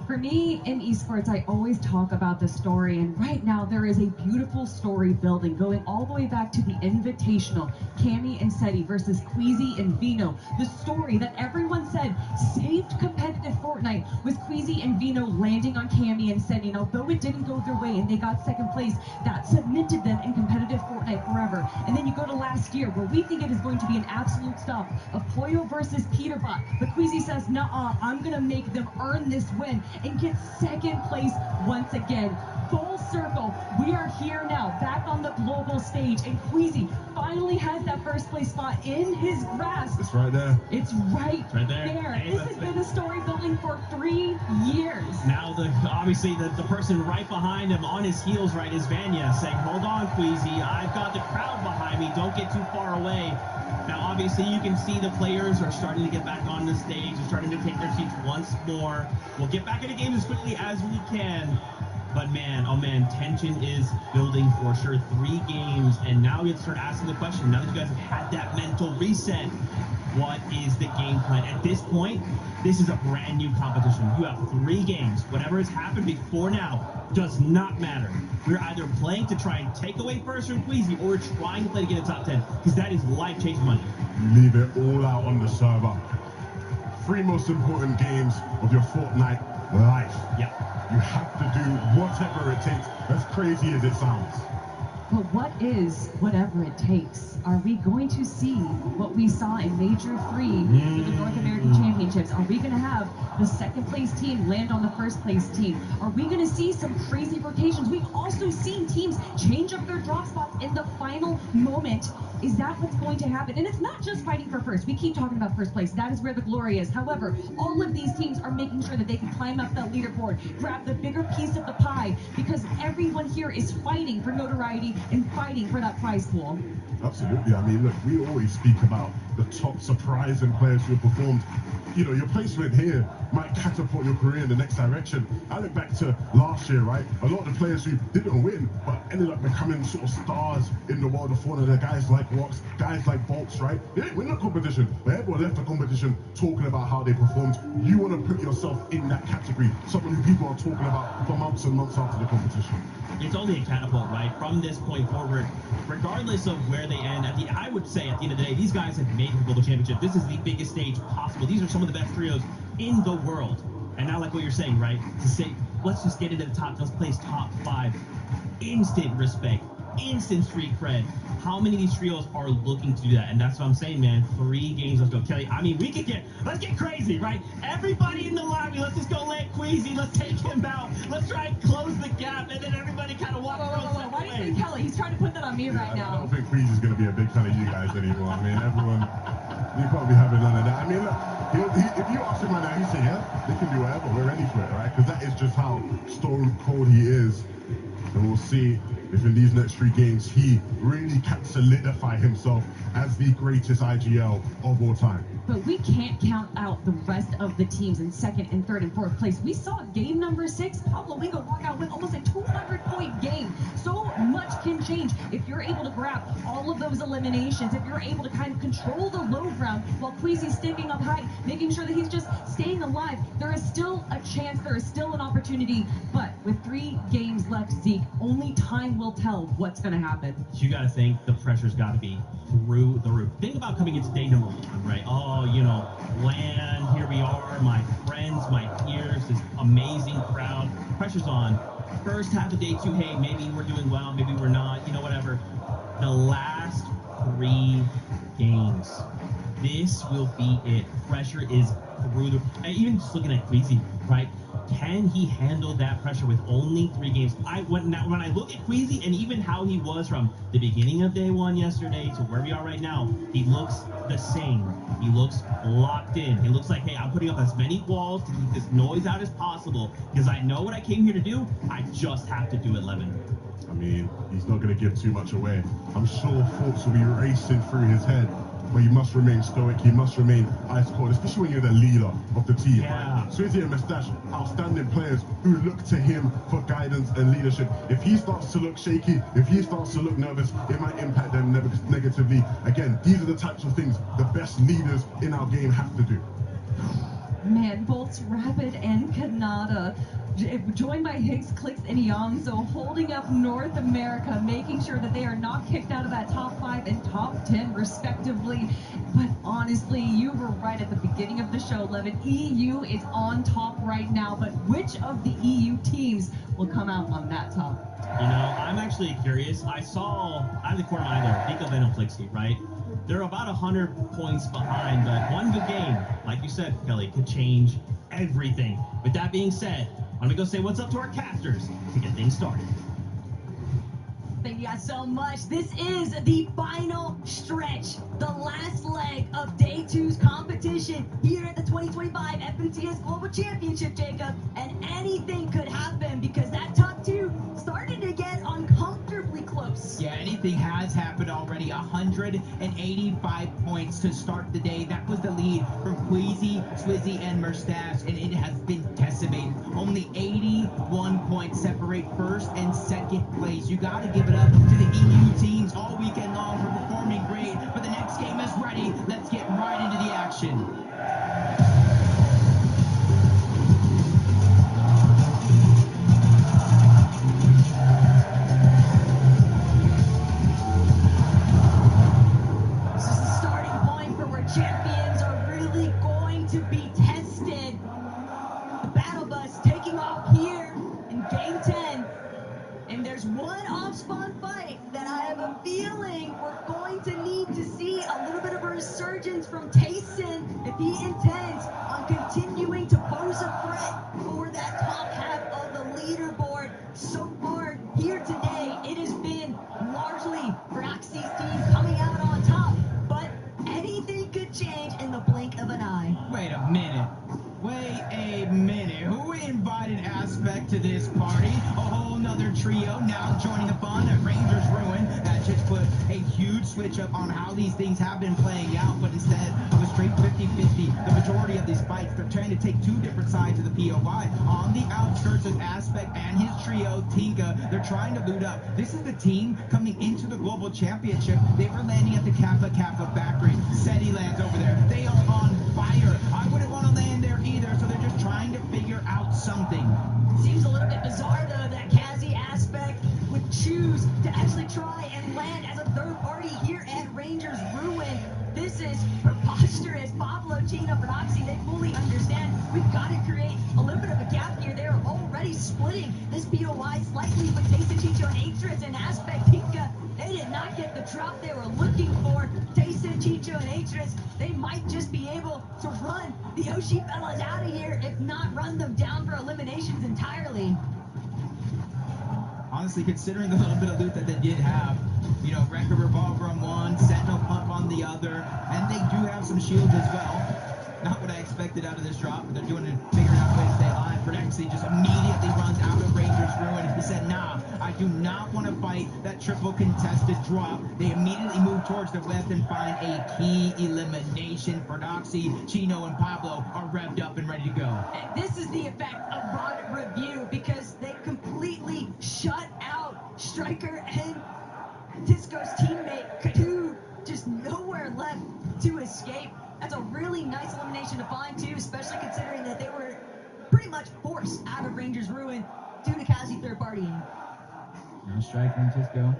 For me, in esports, I always talk about the story, and right now there is a beautiful story building, going all the way back to the Invitational, Cammy and Seti versus Queasy and Vino. The story that everyone said saved competitive Fortnite Fortnite was Queasy and Vino landing on Cammy and said, you know, though it didn't go their way and they got second place, that cemented them in competitive Fortnite forever. And then you go to last year where we think it is going to be an absolute stop of Poyo versus Peterbot. But Queasy says, nuh-uh, I'm going to make them earn this win and get second place once again. Full circle, we are here now, back on the global stage, and Queasy finally has that first place spot in his grasp. It's right there. It's right there. Hey, this has been a story building for 3 years. Now, obviously, the person right behind him on his heels, right, is Vanya, saying, hold on, Queasy, I've got the crowd behind me, don't get too far away. Now, obviously, you can see the players are starting to get back on the stage, they're starting to take their seats once more. We'll get back into games as quickly as we can. But man, oh man, tension is building for sure. 3 games, and now we have to start asking the question, now that you guys have had that mental reset, what is the game plan? At this point, this is a brand new competition. You have 3 games. Whatever has happened before now does not matter. We're either playing to try and take away first from Queasy, or we're trying to play to get a top 10, because that is life-changing money. You leave it all out on the server. 3 most important games of your Fortnite life. Yep. You have to do whatever it takes, as crazy as it sounds. But what is whatever it takes? Are we going to see what we saw in Major 3 for the North American Championships? Are we going to have the second place team land on the first place team? Are we going to see some crazy rotations? We've also seen teams change up their drop spots in the final moment. Is that what's going to happen? And it's not just fighting for first. We keep talking about first place. That is where the glory is. However, all of these teams are making sure that they can climb up that leaderboard, grab the bigger piece of the pie, because everyone here is fighting for notoriety and fighting for that prize pool. Absolutely. I mean, look, we always speak about the top surprising players who have performed. You know, your placement here might catapult your career in the next direction. I look back to last year, right? A lot of the players who didn't win, but ended up becoming sort of stars in the world of Fortnite. The guys like Rox, guys like Bolts, right? They didn't win the competition, but everyone left the competition talking about how they performed. You want to put yourself in that category, someone who people are talking about for months and months after the competition. It's only a catapult, right? From this point forward, regardless of where they end, I would say at the end of the day, these guys have made the global championship. This is the biggest stage possible. These are some of the best trios in the world. And now, like what you're saying, right? To say, let's just get into the top, let's place top 5. Instant respect, instant street cred. How many of these trios are looking to do that? And that's what I'm saying, man. 3 games, let's go. Kelly, I mean, let's get crazy, right? Everybody in the lobby, let's just go let Queasy, let's take him out. Let's try and close the gap, and then everybody kind of walk around. Why do you think Kelly? He's trying to put that on me right now. I don't think Queasy's going to be a big fan of you guys anymore. I mean, everyone, you can't be having none of that. I mean, look, if you ask him right now, he'd say, yeah, they can do whatever, we're ready for it, right? Because that is just how stone cold he is. And we'll see if in these next 3 games he really can solidify himself as the greatest IGL of all time. But we can't count out the rest of the teams in 2nd and 3rd and 4th place. We saw game number 6, Pablo Wingo walk out with almost a 200-point game. So much can change if you're able to grab all of those eliminations, if you're able to kind of control the low ground while Queasy's sticking up high, making sure that he's just staying alive. There is still a chance, there is still an opportunity, but with 3 games left, Zeke, only time will tell what's going to happen. You got to think the pressure's got to be through the roof. Think about coming into day number 1, right? Oh, you know, land, here we are, my friends, my peers, this amazing crowd. Pressure's on. First half of day 2, hey, maybe we're doing well, maybe we're not, you know, whatever. The last 3 games, this will be it. Pressure is through the, and even just looking at Queasy, right? Can he handle that pressure with only 3 games? When I look at Queasy and even how he was from the beginning of day 1 yesterday to where we are right now, he looks the same. He looks locked in. He looks like, hey, I'm putting up as many walls to keep this noise out as possible because I know what I came here to do. I just have to do it, Levin. I mean, he's not going to give too much away. I'm sure thoughts will be racing through his head. But you must remain stoic, you must remain ice cold, especially when you're the leader of the team. Yeah. Right? Swizzy and Mustache, outstanding players who look to him for guidance and leadership. If he starts to look shaky, if he starts to look nervous, it might impact them negatively. Again, these are the types of things the best leaders in our game have to do. Man, Bolts, Rapid, and Kanata, joined by Higgs, Clicks, and Yongso, holding up North America, making sure that they are not kicked out of that top 5 and top 10 respectively. But Honestly, you were right at the beginning of the show, Levin. EU is on top right now, but which of the EU teams will come out on that top? You know, I'm actually curious. I have the corner of my eye there, Nico Venom Flixie, right? They're about 100 points behind, but one good game, like you said, Kelly, could change everything. With that being said, I'm gonna go say what's up to our casters to get things started. Thank you guys so much. This is the final stretch, the last leg of Day 2's competition here at the 2025 FNCS Global Championship, Jacob. And anything could happen because that top two started to get uncomfortably close. Yeah, anything has happened already. 185 points to start the day. That was the lead from Queasy, Swizzy, and Merstash, and it has been decimated. Only 81 points separate first and second place. You got to give it up to the EU teams all weekend long for performing great. But the next game is ready. Let's get right into the action. This is the starting point for where champions are really going to be tested. The battle bus taking off here in game 10. And there's one off-spawn fight that I have a feeling we're going to need to see a little bit of a resurgence from Tayson if he intends on continuing to pose a threat for that top half of the leaderboard. So far, here today, it has been largely Roxy's team coming out on top, but anything could change in the blink of an eye. Wait a minute. Who invited Aspect to this party? A whole nother trio now joining the fun at Rangers Ruin. That just put a huge switch up on how these things have been playing out, but instead of a straight 50-50, the majority of these fights, they're trying to take two different sides of the POI. On the outskirts of Aspect and his trio, Tinka, they're trying to loot up. This is the team coming into the Global Championship. They were landing at the Kappa factory. SETI lands over there. They are on fire. I wouldn't want to land there either, so they're just trying to figure out something. Seems a little bit bizarre, though, that Kazi Aspect would choose to actually try and land as a third party here at Rangers Ruin. This is preposterous. Pablo, Chino, Roxy, they fully understand we've got to create a little bit of a gap here. They're already splitting this POI slightly with Tayson, Chicho, and Atris and Aspect Tinka. They did not get the drop they were looking for. Tayson, Chicho, and Atris, they might just be able to run the Yoshi fellas out of here, if not run them down for eliminations entirely. Honestly, considering the little bit of loot that they did have, you know, Wrecker Revolver on one, Sentinel Pump on the other, and they do have some shields as well. Not what I expected out of this drop, but they're doing it, figuring out a way to stay alive. Prexy just immediately runs out of Rangers Ruin. He said, nah, I do not want to fight that triple contested drop. They immediately move towards the left and find a key elimination. Ferdoxy, Chino, and Pablo are revved up and ready to go. And this is the effect of Rod Review, because they completely shut out Striker and Disco's teammate, Kadu, just nowhere left to escape. That's a really nice elimination to find, too, especially considering that they were pretty much forced out of Rangers Ruin due to Kazi third partying. Now Striker and Tisco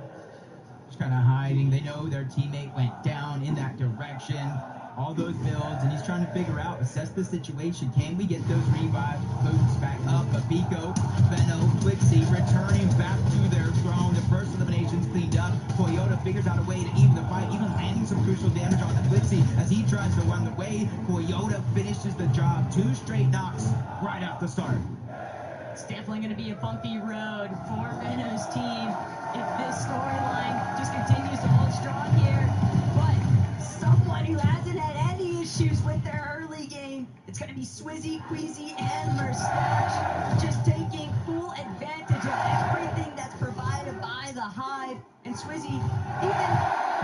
just kind of hiding. They know their teammate went down in that direction. All those builds, and he's trying to figure out, assess the situation. Can we get those revive boots back up? But Biko, Benno, Twixie returning back to their throne. The first elimination's cleaned up. Toyota figures out a way to even the fight, even landing some crucial damage on the Twixie as he tries to run away. Toyota finishes the job. 2 straight knocks right off the start. It's definitely going to be a bumpy road for Benno's team if this storyline just continues to hold strong here. But someone who hasn't had any issues with their early game, it's going to be Swizzy, Queasy, and Merstash, just taking full advantage of everything that's provided by the Hive. And Swizzy even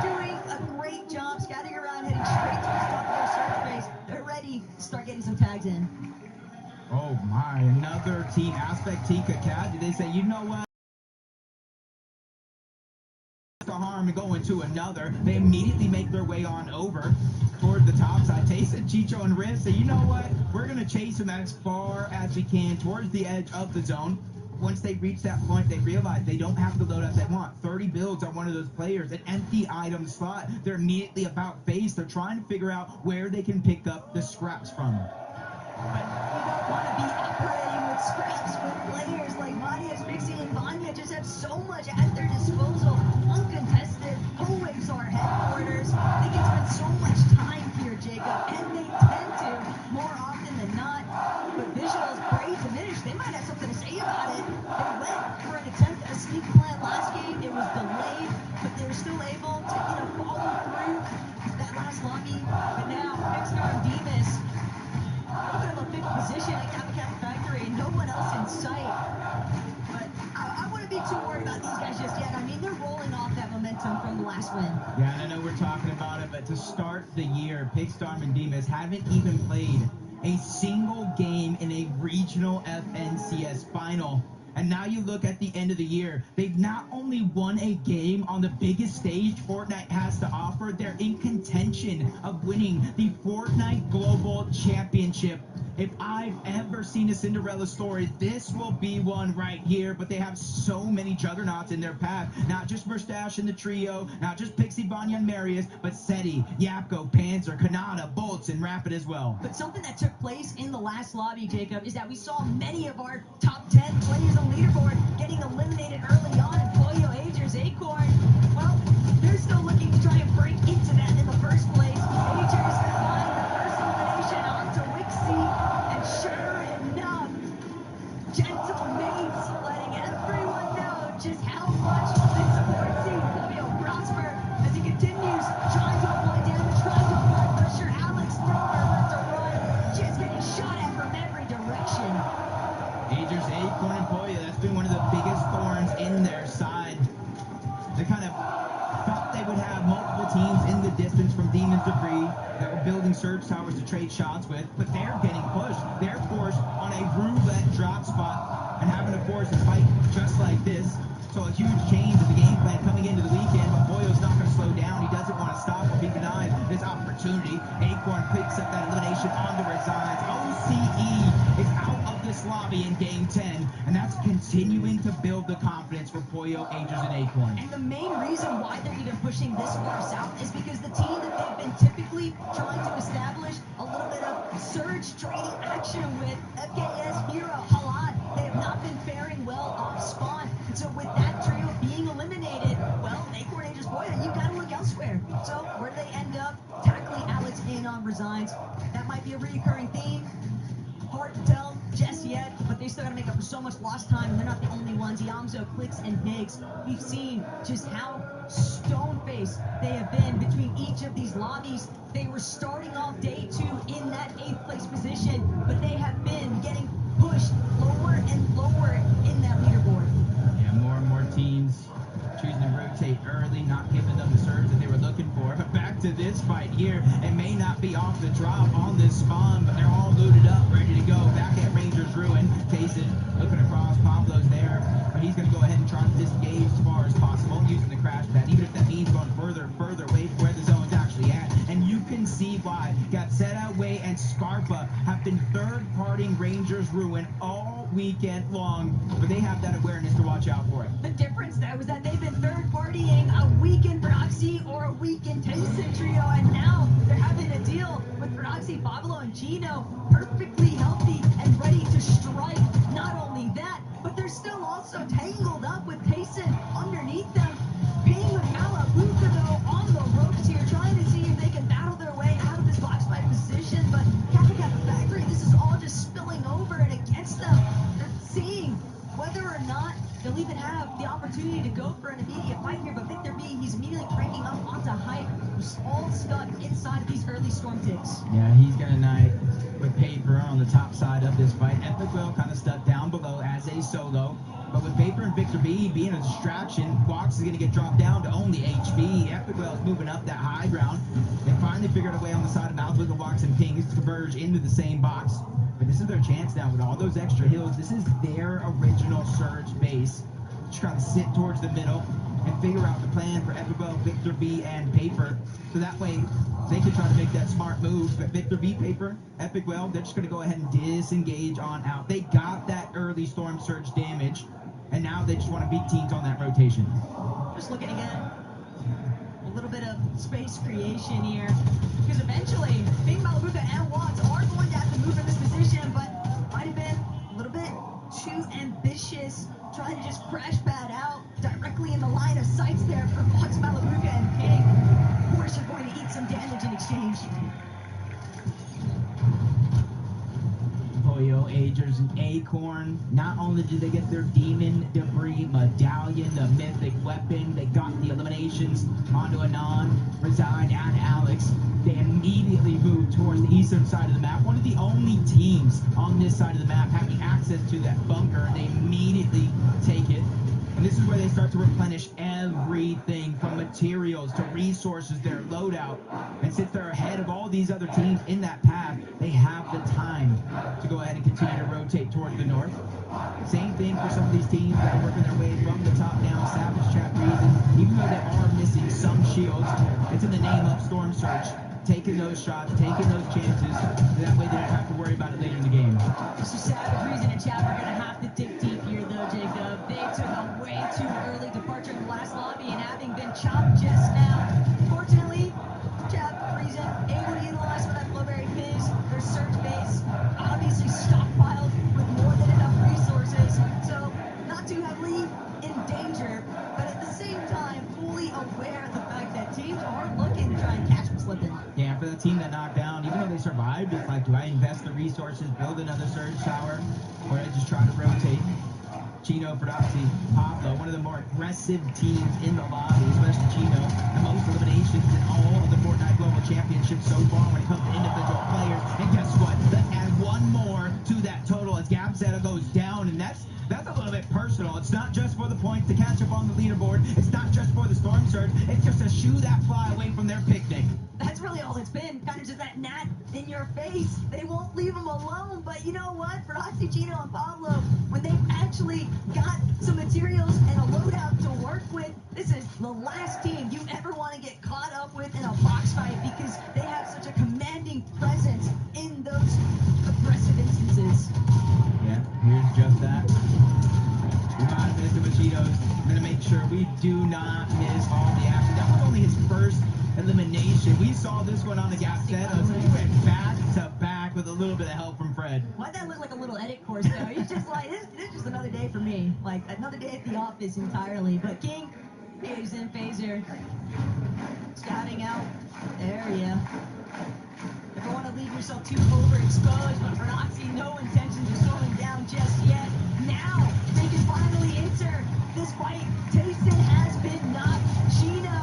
doing a great job scouting around, heading straight to the top of their search base. They're ready to start getting some tags in. Oh my, another team, Aspect Tika Cat. They say, you know what? The harm and going to another. They immediately make their way on over toward the top side. Tayson, Chicho, and Riz say, you know what? We're going to chase him as far as we can towards the edge of the zone. once they reach that point, they realize they don't have to load up they want. 30 builds on one of those players, an empty item slot. They're immediately about face. They're trying to figure out where they can pick up the scraps from. But you don't want to be operating with scraps with players like Marius, Mixie, and Vanya just have so much at their disposal. Uncontested, always our headquarters. They can spend so much time here, Jacob, and they tend to more often than not. But Visual's brave diminish. They might have something to say about it. They went for an attempt at a sneak plan last game. It was delayed, but they were still able to, follow through that last lobby. But now, Pixar and Demas, look at them a fifth position at Kappa Factory, and no one else in sight. But I wouldn't be too worried about these guys just yet. I mean, they're rolling off that momentum from the last win. Yeah, and I know we're talking about it, but to start the year, Pixar and Demas haven't even played a single game in a regional FNCS final. And now you look at the end of the year, they've not only won a game on the biggest stage Fortnite has to offer, they're in contention of winning the Fortnite Global Championship. If I've ever seen a Cinderella story, this will be one right here. But they have so many juggernauts in their path. Not just Mustache in the trio, not just Pixie, Vanya, and Marius, but Seti, Yapko, Panzer, Kanata, Bolts, and Rapid as well. But something that took place in the last lobby, Jacob, is that we saw many of our top 10 players on the leaderboard getting eliminated early on. And Pollo, Agers, Acorn, well, they're still looking to try and break into that in the first place. Agers gonna find the first elimination onto Wixie. And sure enough, Gentle Mates letting everyone know just how much they support seeing Pollo prosper as he continues trying to apply damage, trying to apply pressure. Alex Thrower left to run, just getting shot at from every direction. Agers, Acorn, and Pollo, that's been one of the biggest thorns in their side. They kind of thought they would have multiple teams in the distance from Demon's Debris that were building surge towers to trade shots with, but they're getting pushed. They're forced on a roulette drop spot and having to force a fight just like this. So a huge change of the game plan coming into the weekend, but Pollo's not going to slow down. He doesn't want to stop or be denied this opportunity. Acorn picks up that elimination onto Resigns. OCE is out of this lobby in game 10, and that's continuing to build the confidence for Pollo, Agers, and Acorn. And the main reason why they're even pushing this far south is because the team that they've been typically trying to establish a little bit of surge trading action with, FKS, Hero, Halad, they have not been faring well off spawn. And so with that trio being eliminated, well, Acorn, Agers, Pollo, you've got to look elsewhere. So where they end up tackling Alex in on Resigns, that might be a reoccurring theme. Hard to tell just yet, but they still got to make up for so much lost time, and they're not the only ones. Yamzo, Clicks, and Higgs. We've seen just how stone-faced they have been between each of these lobbies. They were starting off day 2 in that 8th place position, but they have been getting pushed lower and lower in that leaderboard. Yeah, more and more teams choosing to rotate early, not giving them the surge that they were looking for. But back to this fight here, it may not be off the drop on this spawn, but they're all looted up, ready to go. Back at Ranger's Ruin, Tayson looking across, Pablo's there, but he's going to go ahead and try to disengage as far as possible, using the crash pad, even if that means going further away from where the zone's actually at. And you can see why Gatseta, Way, and Scarpa have been third-partying Ranger's Ruin all weekend long, but they have that awareness to watch out for it. The difference, though, is that they've been third-partying a weekend Proxy or a weekend Tayson trio, and now they're having to deal with Proxy, Pablo, and Gino, perfectly healthy and ready to strike. Not only that, but they're still also tangled up with Tayson underneath them. Ping with Malabuka, though, on the ropes here, trying to see if they can battle their way out of this box fight position, but Kappa Factory, this is all just spilling over and against them. They're seeing whether or not they'll even have the opportunity to go for an immediate fight here, but Victor B, he's immediately cranking up onto Hype, who's all stuck inside of these early storm ticks. Yeah, he's got a knife with Paper on the top side of this fight. Epic Will kind of stuck down below as a solo, but with Paper and Victor B being a distraction, Fox is going to get dropped down to only HP. Epic Will is moving up that high ground. They finally figured a way on the side of Malfoy, Fox, and Pings to converge into the same box. But this is their chance now with all those extra hills. This is their original surge base. Just trying to sit towards the middle. and figure out the plan for Epicwell, Victor B, and Paper. So that way, they can try to make that smart move. But Victor B, Paper, Epicwell, they're just going to go ahead and disengage on out. They got that early Storm Surge damage, and now they just want to beat teams on that rotation. Just looking again. A little bit of space creation here. Because eventually, Bing Malabuka and Watts are going to have to move in this position, but might have been a little bit too ambitious, trying to just crash pad out directly in the line of sights there for Watts, Malabuka, and King. Of course, you're going to eat some damage in exchange. Polio, Agers, and Acorn. Not only did they get their Demon Debris Medallion, the mythic weapon, they got the eliminations onto Anon, Reside, and Alex. They immediately moved towards the eastern side of the map. One of the only teams on this side of the map having access to that bunker, and they immediately take it. And this is where they start to replenish everything from materials to resources, their loadout. And since they're ahead of all these other teams in that path, they have the time to go ahead and continue to rotate toward the north. Same thing for some of these teams that are working their way from the top down. Savage Chat Reason, even though they are missing some shields, it's in the name of Storm Surge. Taking those shots, taking those chances, that way they don't have to worry about it later in the game. So Savage Reason and Chad are going to have to dig deep here, though, Jacob. They took a way too early departure in the last lobby, and having been chopped just now, fortunately, Chad Reason able to utilize some of that Flowberry Fizz, their surge base, obviously stockpiled with more than enough resources, so not too heavily in danger, but at the same time, fully aware of the fact that teams are looking to try and catch them slipping. Yeah, for the team that knocked down, even though they survived, it's like, do I invest the resources, build another surge tower, or I just try to rotate? Chino, Prodoxy, Pablo, one of the more aggressive teams in the lobby, especially Chino, the most eliminations in all of the Fortnite Global Championships so far when it comes to individual players. And guess what? Let's add one more to that total as Gabzetta goes down, and that's a little bit personal. It's not just for the points to catch up on the leaderboard. It's not just for the Storm Surge. It's just to shoo that fly away from their picnic. That's really all it's been, kind of just that gnat in your face. They won't leave them alone, but you know what? For Oxychino and Pablo, when they've actually got some materials and a loadout to work with, this is the last team you ever want to get caught up with in a box fight because they have such a commanding presence in those aggressive instances. Yeah, here's just that. We might have missed the Machitos. We're going to make sure we do not miss all the action. That was only his first elimination. We saw this one on the Gabzettas. He went back to back with a little bit of help from Fred. Why'd that look like a little edit course, though? He's just like, it's just another day for me. Like, another day at the office entirely. But King is in phaser. Scouting out the area. Never want to leave yourself too overexposed, but for Noxie, no intentions of slowing down just yet. Now, they can finally enter this fight. Tayson has been knocked. Chino,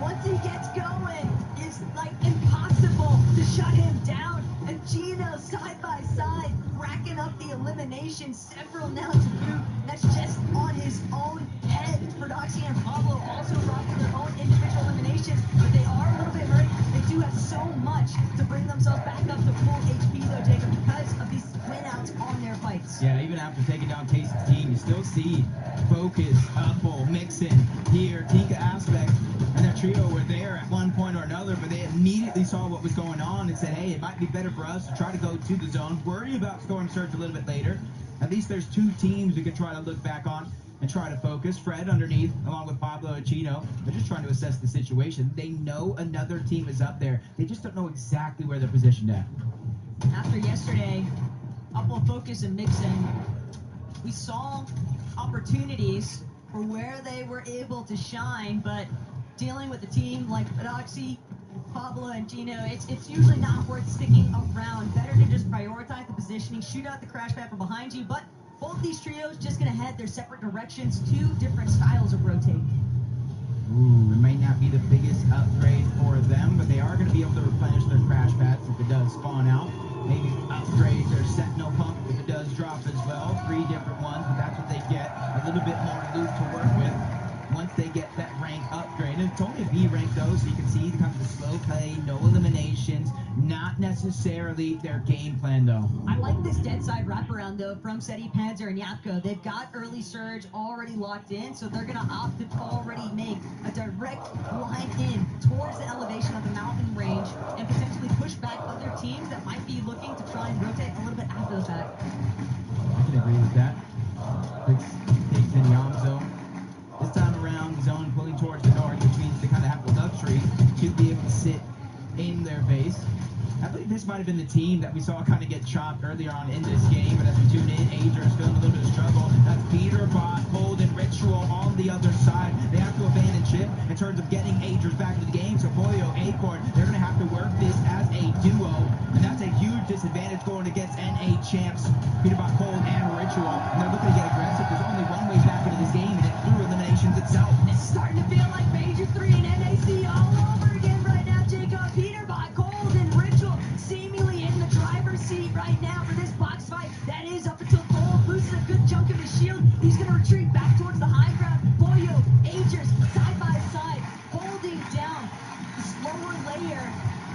once he gets going, it's like impossible to shut him down. And Chino, side by side, racking up the eliminations, several now to boot. That's just on his own head. Prodoxy and Pablo also rocking their own individual eliminations, but they are a little bit hurt. They do have so much to bring themselves back up to full HP, though, Jacob, because of these win-outs on their fights. Yeah, even after taking down Tayson's team, you still see Focus, Upple, Mixon, here, Tika Aspect, and their trio were there at one point or another, but they immediately saw what was going on and said, hey, it might be better for us to try to go to the zone, worry about Storm Surge a little bit later. At least there's two teams we can try to look back on and try to focus. Fred underneath, along with Pablo and Chino, they're just trying to assess the situation. They know another team is up there. They just don't know exactly where they're positioned at. After yesterday, Upple, Focus, and Mixon, we saw opportunities for where they were able to shine, but dealing with a team like Prodoxy, Pablo, and Gino, it's usually not worth sticking around. Better to just prioritize the positioning, shoot out the crash pad from behind you, but both these trios just going to head their separate directions, two different styles of rotating. Ooh, it might not be the biggest upgrade for them, but they are going to be able to replenish their crash pads if it does spawn out. Maybe upgrade their Sentinel pump if it does drop as well. 3 different ones, but that's what they get. A little bit more loot to work with once they get that rank upgrade. And it's only a B rank though, so you can see kind of the slow play, no eliminations, not not necessarily their game plan, though. I like this dead side wraparound, though, from Seti, Panzer, and Yapko. They've got early surge already locked in, so they're going to opt to already make a direct line in towards the elevation of the mountain range and potentially push back other teams that might be looking to try and rotate a little bit after the fact. I can agree with that. Takes in Yam zone. This time around, the zone pulling towards the north, which means they kind of have the luxury to be able to sit in their base. I believe this might have been the team that we saw kind of get chopped earlier on in this game, but as we tune in, Ager is feeling a little bit of struggle. That's Peter, Bot, Cold, and Ritual on the other side. They have to abandon ship in terms of getting Agers back into the game, so Polio, Acorn, they're going to have to work this as a duo, and that's a huge disadvantage going against NA champs, Peter, Bot, Cold, and Ritual, and they're looking to get aggressive. There's only one way back into this game, and it's through eliminations itself. It's starting to feel like Major 3 and NAC all over again right now, Jacob. Peter, Bot, Cold, and Ritual seemingly in the driver's seat right now for this box fight. That is up until Cole loses a good chunk of his shield. He's going to retreat back towards the high ground. Boyo, Agers, side by side, holding down the slower layer.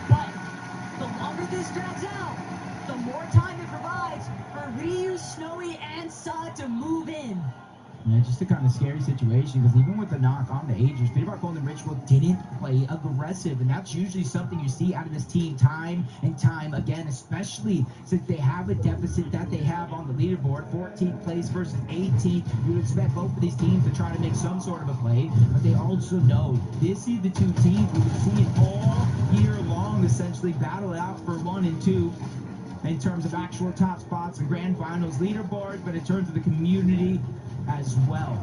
But the longer this drags out, the more time it provides for Ryu, Snowy, and Sa to move in. Yeah, just a kind of scary situation, because even with the knock on the Agers, Peter, Bot, Cold, and Ritual didn't play aggressive, and that's usually something you see out of this team time and time again, especially since they have a deficit that they have on the leaderboard, 14th place versus 18th. You would expect both of these teams to try to make some sort of a play, but they also know this is the two teams we've been seeing all year long essentially battle it out for 1 and 2. In terms of actual top spots and grand finals leaderboard, but in terms of the community as well.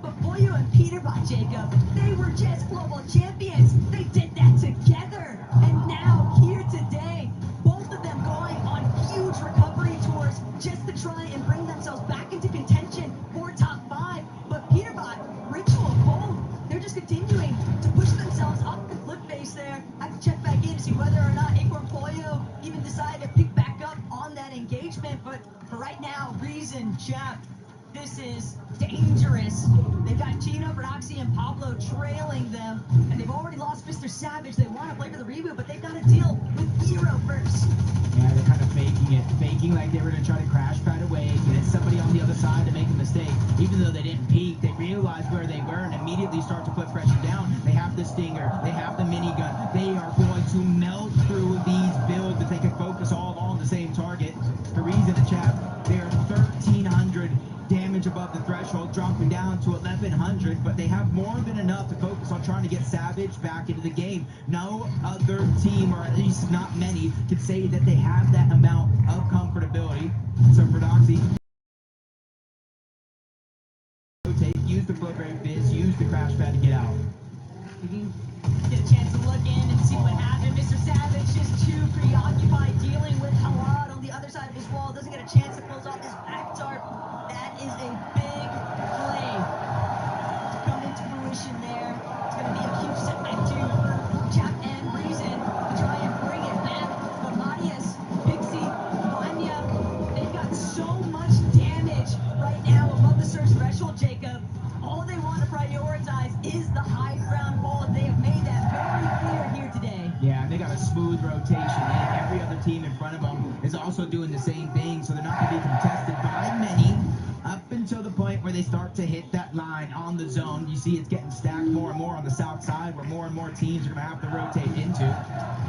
But Boyo and Peter, Bot, Jacob, they were just global champions. They did that together. And now, here today, both of them going on huge recovery tours just to try and bring themselves back into contention for top 5. But Peter, Bot, Ritual, Cold, they're just continuing to push themselves up the flip face there. I have to check back in to see whether or not Acorn Polio even decided to pick back up on that engagement. But for right now, Reason, Chap, this is dangerous. They've got Chino, Broxy, and Pablo trailing them, and they've already lost Mr. Savage. They want to play for the reboot, but they've got to deal with Hero first. Yeah, they're kind of faking it, faking like they were going to try to crash pad away, get somebody on the other side to make a mistake. Even though they didn't peek, they realized where they were and immediately start to put pressure down. They have the Stinger, they have the minigun. They are going to melt through these builds if they can focus all on the same target. The reason, the Chap, they are 1,300 damage above the threshold, dropping down to 1,100, but they have more than enough to focus on trying to get Savage back into the game. No other team, or at least not many, can say that they have that amount of comfortability. So for Doxy, rotate, use the Flipberry Fizz, use the crash pad to get out. Get a chance to look in and see what happened. Mr. Savage just too preoccupied dealing with Halad on the other side of his wall. Doesn't get a chance to close off his back tarp. That is a big play to come into fruition there. It's going to be a huge setback too for Chap and Reason to try and bring it back. But Matias, Pixie, Vanya, they've got so much damage right now above the surge threshold, Jacob. All they want to prioritize is the high ground ball, and they have made that very clear here today. Yeah, and they got a smooth rotation, and every other team in front of them is also doing the same thing, so they're not going to be contested by many up until the point where they start to hit that line on the zone. You see it's getting stacked more and more on the south side, where more and more teams are going to have to rotate into.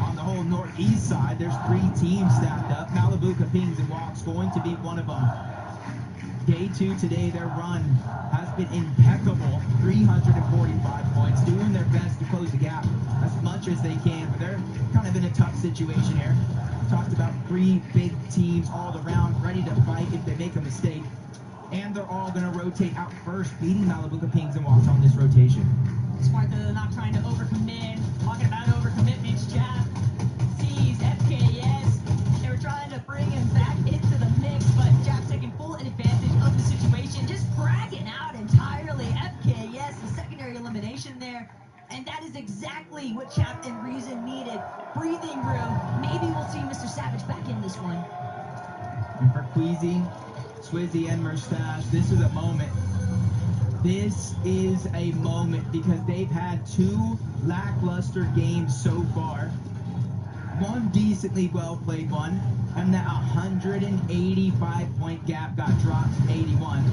On the whole northeast side, there's 3 teams stacked up. Malibu, Pings, and Walks going to be one of them. Day 2 today, their run has been impeccable. 345 points, doing their best to close the gap as much as they can, but they're kind of in a tough situation here. Talked about 3 big teams all around, ready to fight if they make a mistake. And they're all going to rotate out first, beating Malibu, Pings, and Walks on this rotation. Smart that they're not trying to overcommit. Talking about overcommitments, Chap sees FKS. They were trying to bring him back into the mix, but Chap's taking full advantage of the situation, just bragging out entirely. FKS, the secondary elimination there. And that is exactly what Chap and Reason needed. Breathing room. Maybe we'll see Mr. Savage back in this one. And for Queasy, Swizzy, and Mustache, this is a moment. This is a moment because they've had 2 lackluster games so far. one decently well-played one, and that 185-point gap got dropped to 81.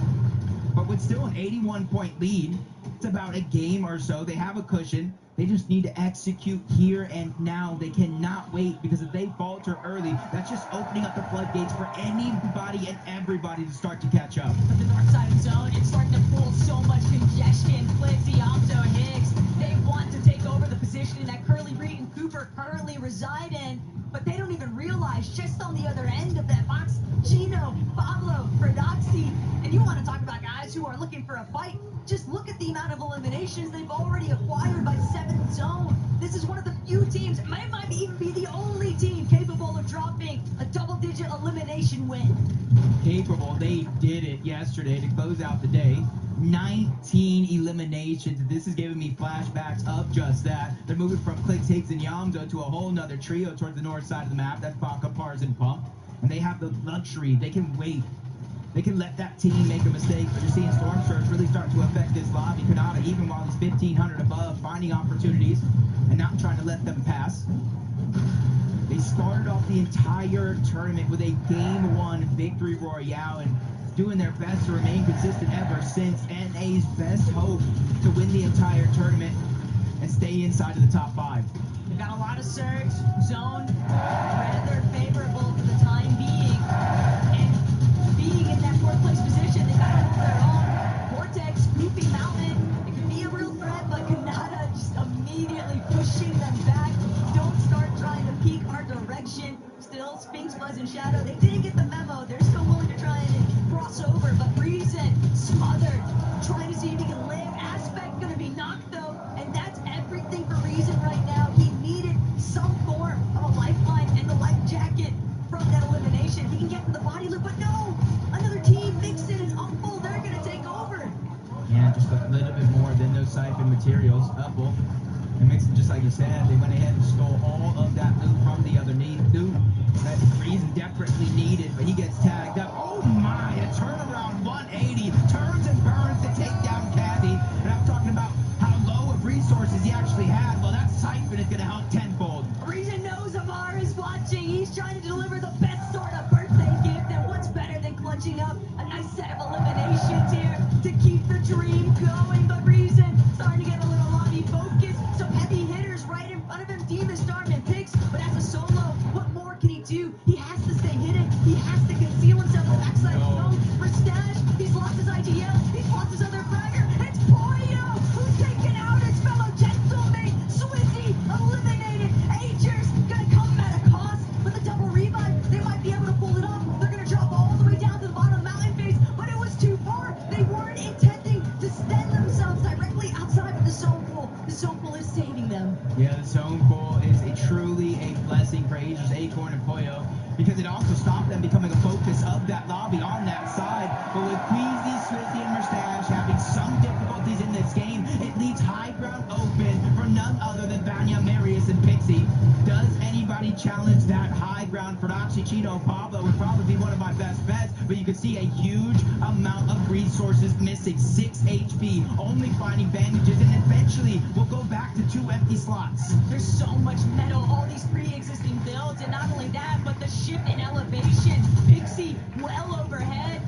But with still an 81-point lead, it's about a game or so. They have a cushion. They just need to execute here and now. They cannot wait, because if they falter early, that's just opening up the floodgates for anybody and everybody to start to catch up. But the north side zone, it's starting to pull so much congestion. Flitzy, Alto, Higgs, they want to take over the position that Curly, Reed, and Cooper currently reside in, but they don't even realize just on the other end of that box, Chino, Pablo, Fredoxy, and you want to talk about guys who are looking for a fight, just look at the amount of eliminations they've already acquired by 7th zone. This is one of the few teams, it might even be the only team capable of dropping a double-digit elimination win. Capable, they did it yesterday to close out the day. 19 eliminations. This is giving me flashbacks of just that. They're moving from Clicks, Higgs, and Yamdo to a whole nother trio towards the north side of the map. That's Baka, Pars, and Pump. And they have the luxury. They can wait. They can let that team make a mistake, but you're seeing Storm Surge really start to affect this lobby. Kanata, even while he's 1,500 above, finding opportunities and not trying to let them pass. They started off the entire tournament with a Game 1 victory royale and doing their best to remain consistent ever since. NA's best hope to win the entire tournament and stay inside of the top 5. They've got a lot of surge, zone, rather favorable for the time being. And being in that 4th place position, they've got to hold their own. Vortex, Goofy Mountain, it could be a real threat, but Kanata just immediately pushing them back. Don't start trying to peek our direction. Still, Sphinx, Buzz, and Shadow, they didn't get the memo. They're still willing to try and cross over, but Reason, smothered, trying to see if he can live. Aspect gonna be knocked though, and that's everything for Reason right now. He needed some form of a lifeline and the life jacket from that elimination. He can get to the body loop, but no! Another team, Mixon and Umble, they're gonna take over. Yeah, just a little bit more than those siphon materials. Upple and Mixon, just like you said, they went ahead and stole all of that loot from the other loot that Reason desperately needed, but he gets tagged up. Oh my, a turnaround 180, turns and burns to take down Caddy. And I'm talking about how low of resources he actually had. Well, that siphon is going to help tenfold. Reason knows Amar is watching. He's trying to deliver the best sort of birthday gift, and what's better than clutching up a nice set of eliminations here to keep the dream going. But Reason starting to get a little lobby focused. Some heavy hitters right in front of him. Demon, Storm, and Pix. But as a solo, what more can he do? He has to stay hidden. He has to conceal himself in the backside zone. For Stash, he's lost his IGL. He's lost his other fragger. It's Poyo who's taken out his fellow gentleman. Swizzy eliminated. Agers gonna come at a cost. With the double revive, they might be able to pull it off. They're gonna drop all the way down to the bottom mountain face, but it was too far. They weren't intending to stand themselves directly outside of the zone pool. The zone pool is saving them. Yeah, the zone pool is truly a blessing for Agers, Acorn, and Poyo, because it also stopped them becoming a focus of that lobby on that side. But with Queasy, Swizzy, and Mustache having some difficulties in this game, it leaves high ground open for none other than Vanya, Marius, and Pixie. Does anybody challenge that high ground? Fredoxy, Chino, Pablo would probably be one of my best bets, but you can see a huge amount of resources missing. 6 HP, only finding bandages, and eventually we'll go back to 2 empty slots. There's so much metal, all these pre-existing builds, and not only that, but the shift in elevation. Pixie well overhead.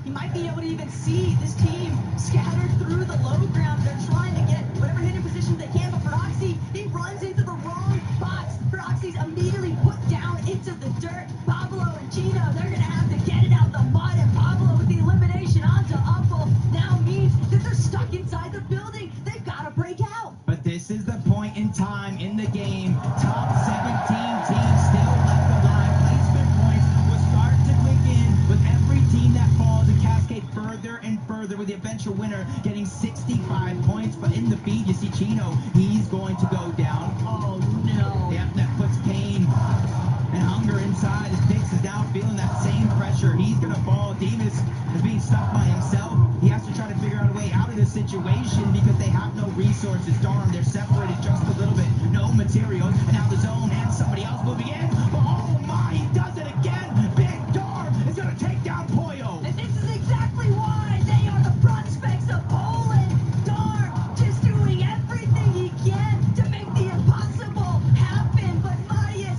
He might be able to even see this team scattered through the low ground. They're trying to get whatever hidden positions they can, but Proxy, he runs into the wrong box. Proxy's immediately put down into the dirt. Pablo and Chino, they're gonna have to get it out the mud, and Pablo with the elimination onto Upple now means that they're stuck inside the building. They've got to break out. But this is the point in time in the game. Top 17 teams still left alive. Placement points will start to click in with every team that falls and cascade further and further, with the eventual winner getting 65 points. But in the feed, you see Chino. He's going to go down. Oh no. Yep, that puts pain and hunger inside. His Pix is now feeling that same pressure. He's going to fall. Demas is being stuck by himself. He has to try to figure out a way out of this situation because they have no resources. Darn, they're separated just a little bit. No materials. And now the zone and somebody else moving in. But oh my, he does it again. Big Darm is going to take down Poyo. And this is exactly why they are the prospects of Poland. Darm just doing everything he can to make the impossible happen. But Marius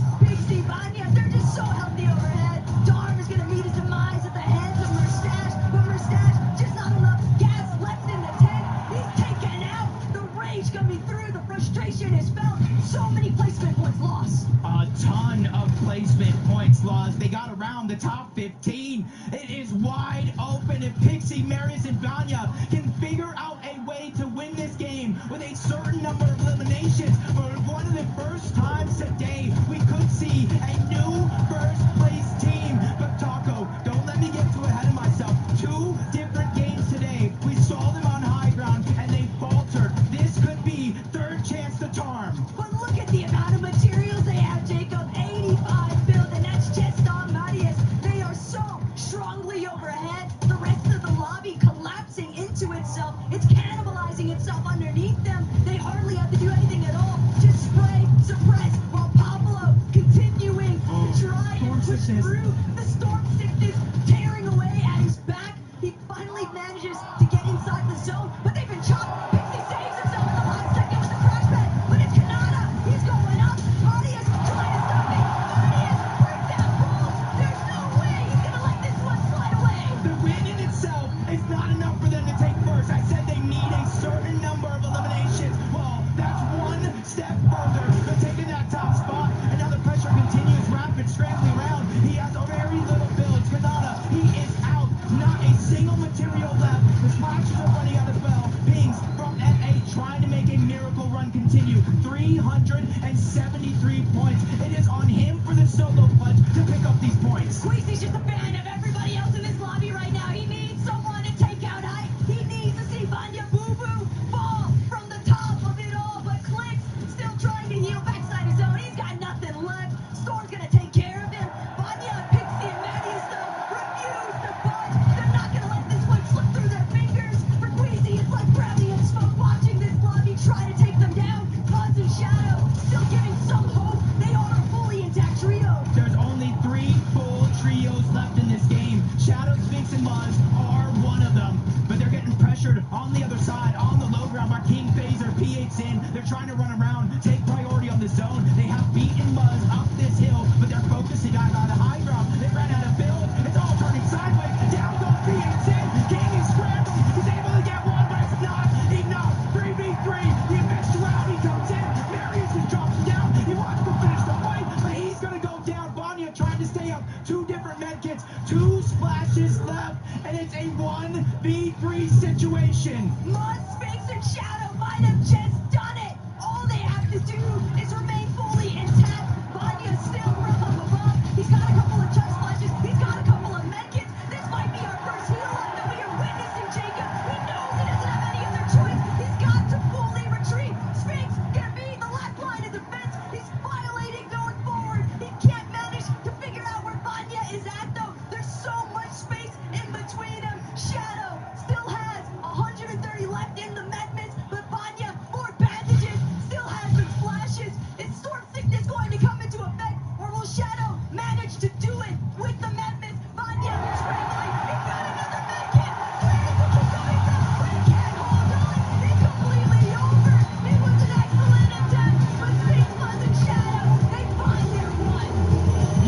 15. It is wide open, and Pixie, Marius, and Vanya can figure out a way to win this game with a certain number of eliminations. For one of the first times today, we could see a new first place team. But Taco, don't let me get too ahead of myself. 2 different games today. We saw them on high ground, and they faltered. This could be third chance to charm. But look at the amount of materials they have, Jacob. 85 build, and that's just on Marius. They are so strongly overhead. The rest of the lobby collapsing into itself. It's cannibalizing itself underneath them. They hardly have to do anything at all. Just spray, suppress, while Pablo continuing to try and push through the storm sickness, tearing away at his back. He finally manages to get inside the zone, but they've been chopped. Pixie saves himself in the last second with the crash pad, but it's Kanata. He's going up. Marius trying to stop it. Marius breaks that ball. There's no way he's going to let this one slide away. The win in itself is not enough for them to take first. I said they need a certain number of eliminations. Well, that's one step further. They're taking that top spot, and now the pressure continues. Rapid scrambling around. He has very little builds. Kanata, he is out. Not a single material left. The splashes are running out of spell. Pings from FA trying to make a miracle run continue. 373 points. It is on him for the solo punch to pick up these points. Queasy's just a fan of everybody else in this lobby right now. He needs someone to take out height. He needs to see Vanya Boo Boo fall from the top of it all. But Clicks still trying to heal backside his own. He's got nothing left. Storm's gonna take care of him. Vanya, Pixie, and Marius though refuse to budge. They're not gonna let this one slip through their fingers. For Queasy, it's like gravity and smoke watching this lobby try to take them down. Buzz and Shadow still giving some hope. They are a fully intact trio. There's only 3 full trios left in this game. Shadow, Sphinx, and Muzz are one of them. But they're getting pressured on the other side, on the low ground by King Phaser. P8's in. They're trying to run around, take priority on the zone. They have beaten Muzz up this hill, but they're focusing on the high ground. They ran out of build. It's all turning sideways. Down goes P8's in. King is scrambling. He's able to get one, but it's not enough. 3v3. The eventuality comes in. Marius is dropping down. He wants to finish the fight, but he's going to go down. Vanya trying to stay up. 2 different medkits. 2 splashes left, and it's a 1v3 situation. Muzz, Sphinx, and Shadow might have just done it. All they have to do is remain fully intact. Vanya's still from up above. He's got a couple of chug splashes. He's got a couple of medkits. This might be our first heal up that we are witnessing, Jacob. He knows he doesn't have any other choice. He's got to fully retreat. Sphinx gonna be the last line of defense. He's violating going forward. He can't manage to figure out where Vanya is at, though. There's so much space in between them. Shadow still has 130 left in the medmits, but Vanya, more bandages, still has some flashes. Is Storm Sickness going to come into effect, or will Shadow manage to do it with the medmits? Vanya scrambling. He's got another medkit. Where is he keep going from? He can't hold on. He's completely over. It was an excellent attempt, but Sphinx, Muzz, and Shadow, they find their one.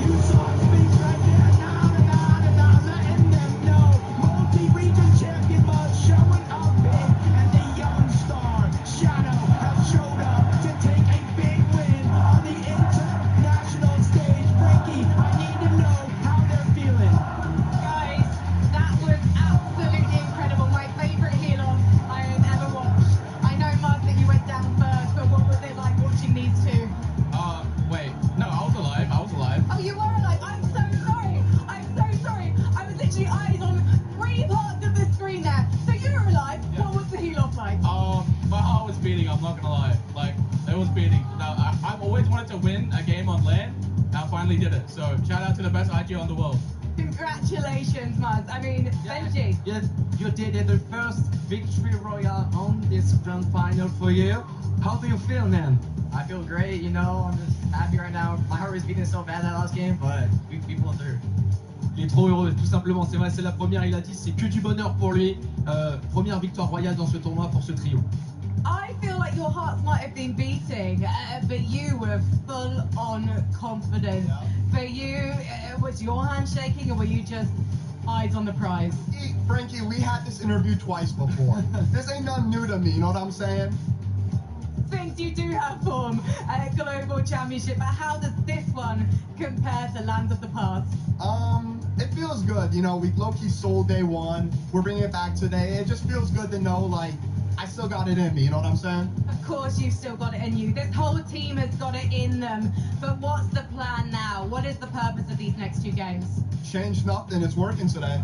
You saw Sphinx right there. Nah, letting them know. Multi-region champion Muzz showing up big, and the young star Shadow has showed up to take a big win on the international stage. Frankie, I need to know how they're feeling. Guys, that was absolutely incredible. My favourite heal off I have ever watched. I know, Muzz, that you went down first, but what was it like watching these two? Wait, no, I was alive. Oh, you were alive. I'm so sorry. I was literally eyes on 3 parts of the screen there. So you were alive. Yeah. What was the heal off like? My heart was beating, I'm not gonna lie. Like, it was beating. Now, I've always wanted to win a game on LAN, and I finally did it. So, shout out to the best IG on the world. Congratulations, Muzz. I mean, Benji. Yes, you did it. The first victory royale on this grand final for you. How do you feel, man? I feel great, you know, I'm just happy right now. My heart was beating so bad that last game, but we pulled through. Il est trop heureux, tout simplement. C'est vrai, c'est la première, il a dit, c'est que du bonheur pour lui. Première victoire royale dans ce tournoi pour ce trio. I feel like your hearts might have been beating, but you were full on confidence. For you, was your hand shaking, or were you just eyes on the prize? Frankie, we had this interview twice before. This ain't nothing new to me, you know what I'm saying? Sphinx, you do have form at Global Championship, but how does this one compare to Lands of the Past? It feels good, you know, we low-key sold day one, we're bringing it back today. It just feels good to know, like, I still got it in me, you know what I'm saying? Of course you've still got it in you. This whole team has got it in them. But what's the plan now? What is the purpose of these next 2 games? Changed nothing, it's working today.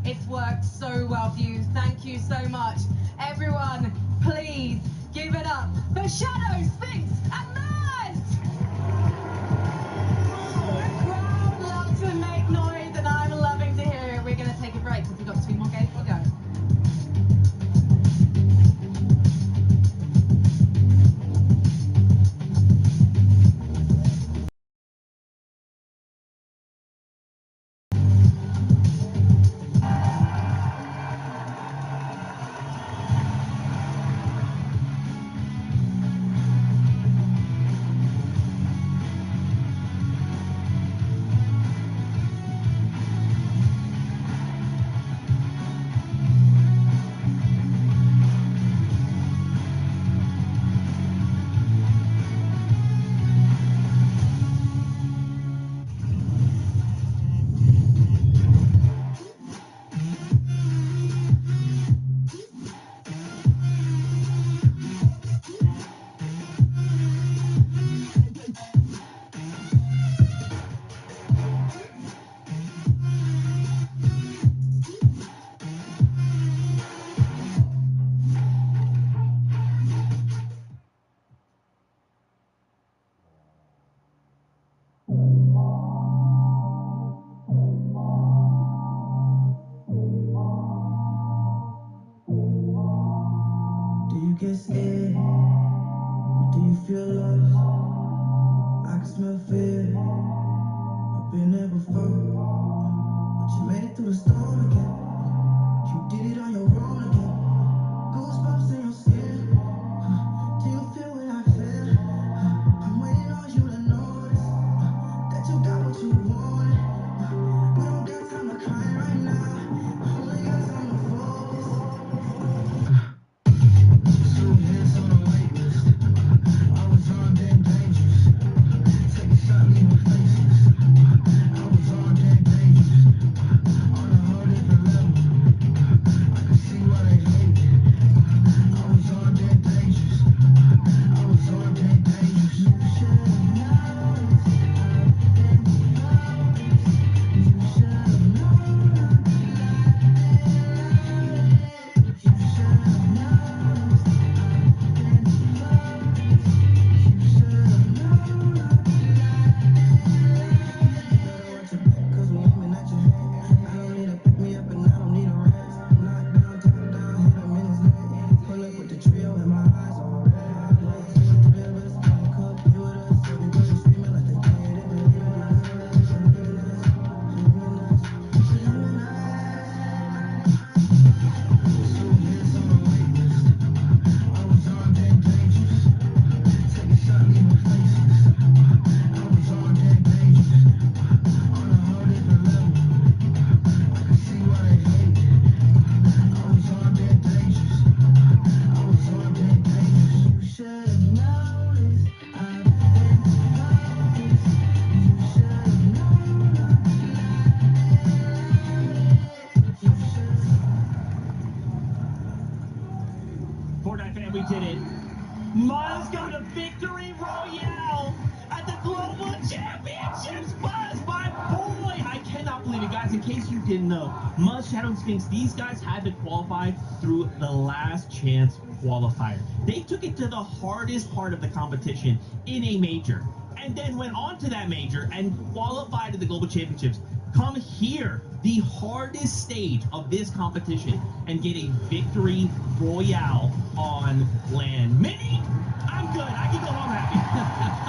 It's worked so well for you. Thank you so much. Everyone, please give it up for Shadow, Sphinx, and Maz! The crowd loves to make noise, and I'm loving to hear it. We're going to take a break because we've got 2 more games to go. Do you get scared? Or do you feel lost? I can smell fear. I've been there before. But you made it through the storm again. You did it on your own again. Goosebumps in your skin. Do you feel what I feel? I'm waiting on you to notice that you got what you want. We don't got time to cry right now. Only got time to focus. Fortnite fan, we did it. Muzz got a victory royale at the Global Championships. Muzz, my boy! I cannot believe it, guys. In case you didn't know, Muzz, Shadow, and Sphinx, these guys had to qualify through the last chance qualifier. They took it to the hardest part of the competition in a major, and then went on to that major and qualified to the Global Championships. Come here, the hardest stage of this competition, and get a victory royale on land. Minnie, I'm good. I can go home happy.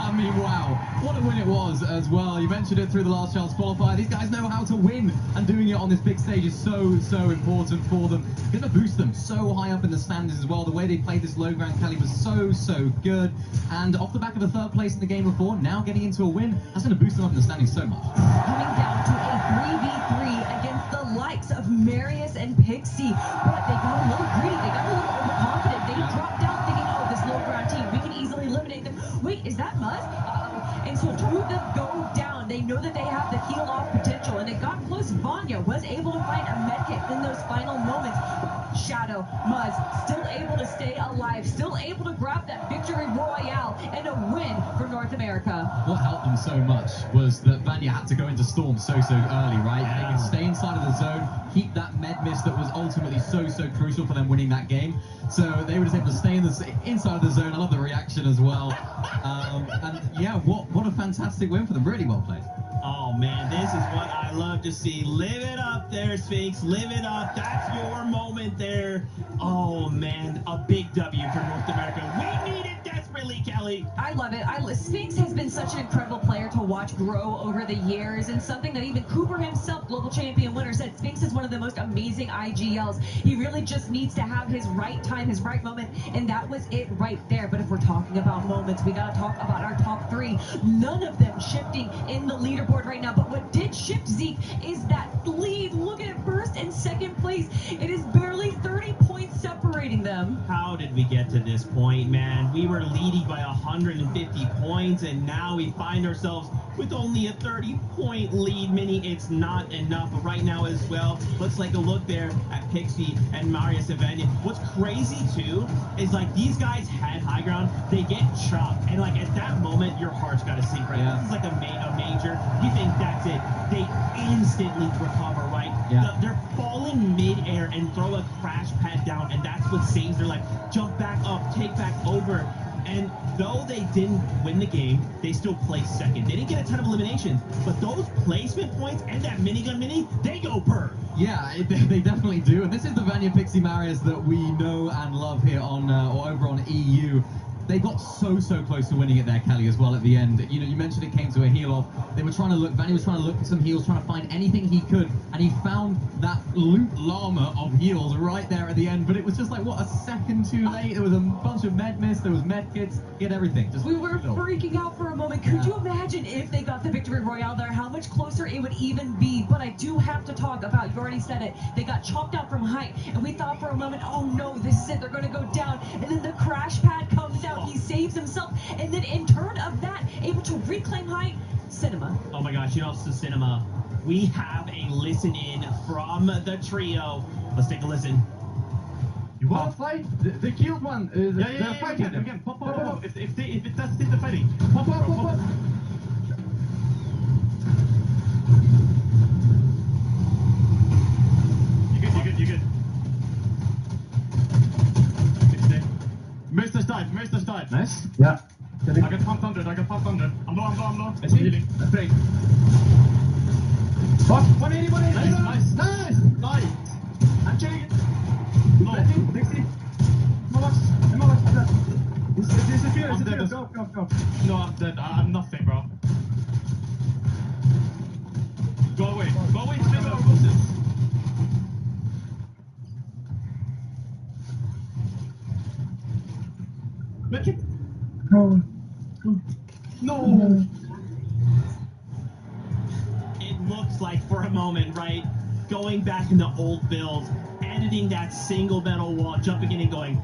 I mean, wow, what a win it was as well. You mentioned it through the last chance qualifier. These guys know how to win, and doing it on this big stage is so important for them. Going to boost them so high up in the standings as well. The way they played this low ground Kelly was so good. And off the back of a 3rd place in the game before, now getting into a win, that's going to boost them up in the standings so much. Coming down to a 3v3 against the likes of Marius and Pixie. But they got a little greedy, they got a little overconfident. They dropped down thinking, oh, this low ground team, we can easily eliminate them. Wait, is that Muzz? And so 2 of them go down. They know that they have the heal off potential, and it got close, Vanya was able to find a medkit in those final moments. Shadow, Muzz, still able to stay alive, still able to grab that victory royale and a win for North America. What helped them so much was that Vanya had to go into Storm so early, right? Yeah. They could stay inside of the zone, keep that med miss that was ultimately so crucial for them winning that game. So they were just able to stay inside of the zone. I love the reaction as well. And yeah, what a fantastic win for them. Really well played. Oh man, this is what I love to see. Live it up there, Sphinx. Live it up. That's your moment there. Oh man, a big W for North America. We need it desperately, Kelly. I love it. Sphinx has been such an incredible player to watch grow over the years, and something that even Cooper himself, global champion winner, said Sphinx is one of the most amazing IGLs. He really just needs to have his right time, his right moment, and that was it right there. But if we're talking about moments, we gotta talk about our top three. None of them shifting in the leaderboard right now, but what did shift Zeke is that lead. Look at it, first and second place. It is barely 30 points separating them. How did we get to this point, man? We were leading by 150 points, and now we find ourselves with only a 30-point lead. Mini, it's not enough. But right now as well, let's take a look there at Pixie and Marius and Vanya. What's crazy too is like these guys had high ground, they get chopped, and like at that moment your heart's got to sink, right? Yeah. This is like a major. You think that's it? They instantly recover, right? Yeah. They're falling mid-air and throw a crash pad down, and that's what saves their life. Jump back up, take back over. And though they didn't win the game, they still placed second. They didn't get a ton of eliminations, but those placement points and that minigun mini, they go per. Yeah, they definitely do. And this is the Vanya Pixie Marius that we know and love here on or over on EU. They got so close to winning it there, Kelly, as well at the end. You know, you mentioned it came to a heel off. They were trying to look, Vanya was trying to look for some heals, trying to find anything he could, and he found that loot llama of heals right there at the end. But it was just like, what, a second too late? There was a bunch of med miss, there was med kits, he had everything. Just we were freaking out for a moment. Could you imagine if they got the victory royale there, how much closer it would even be? But I do have to talk about, you already said it, they got chopped out from height, and we thought for a moment, oh no, this is it, they're gonna go down, and then the crash pad comes out. He saves himself, and then in turn of that, able to reclaim height. Cinema. Oh my gosh, you know, so Cinema, we have a listen in from the trio. Let's take a listen. You want to fight? The killed one. They're fighting. Again. Pop. If it does still the fighting. Pop. You good. Mr. Stein. Nice. Yeah. I got 500. I'm low. It's healing. Break. What? 180. Nice. I'm checking it. No. 60. Disappear. Go. No, I'm dead. I'm nothing, bro. Go away. To the our bosses. Make it. No. It looks like for a moment, right? Going back in the old build, editing that single metal wall, jumping in and going,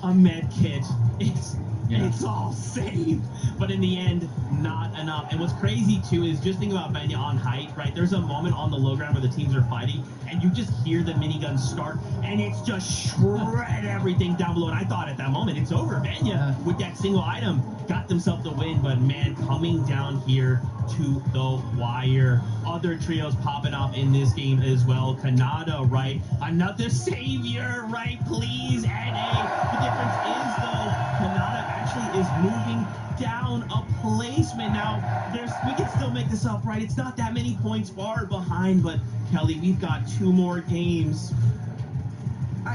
a med kit. It's all safe. But in the end, not enough. And what's crazy too is just think about Vanya on height, right? There's a moment on the low ground where the teams are fighting, and you just hear the minigun start, and it's just shred everything down below. And I thought at that moment, it's over. Vanya, with that single item, got themselves the win. But man, coming down here to the wire. Other trios popping off in this game as well. Kanata, right? Another savior, right? Please, NA. The difference is, though, Kanata actually is moving down a placement. Now, we can still make this up, right? It's not that many points far behind, but Kelly, we've got 2 more games.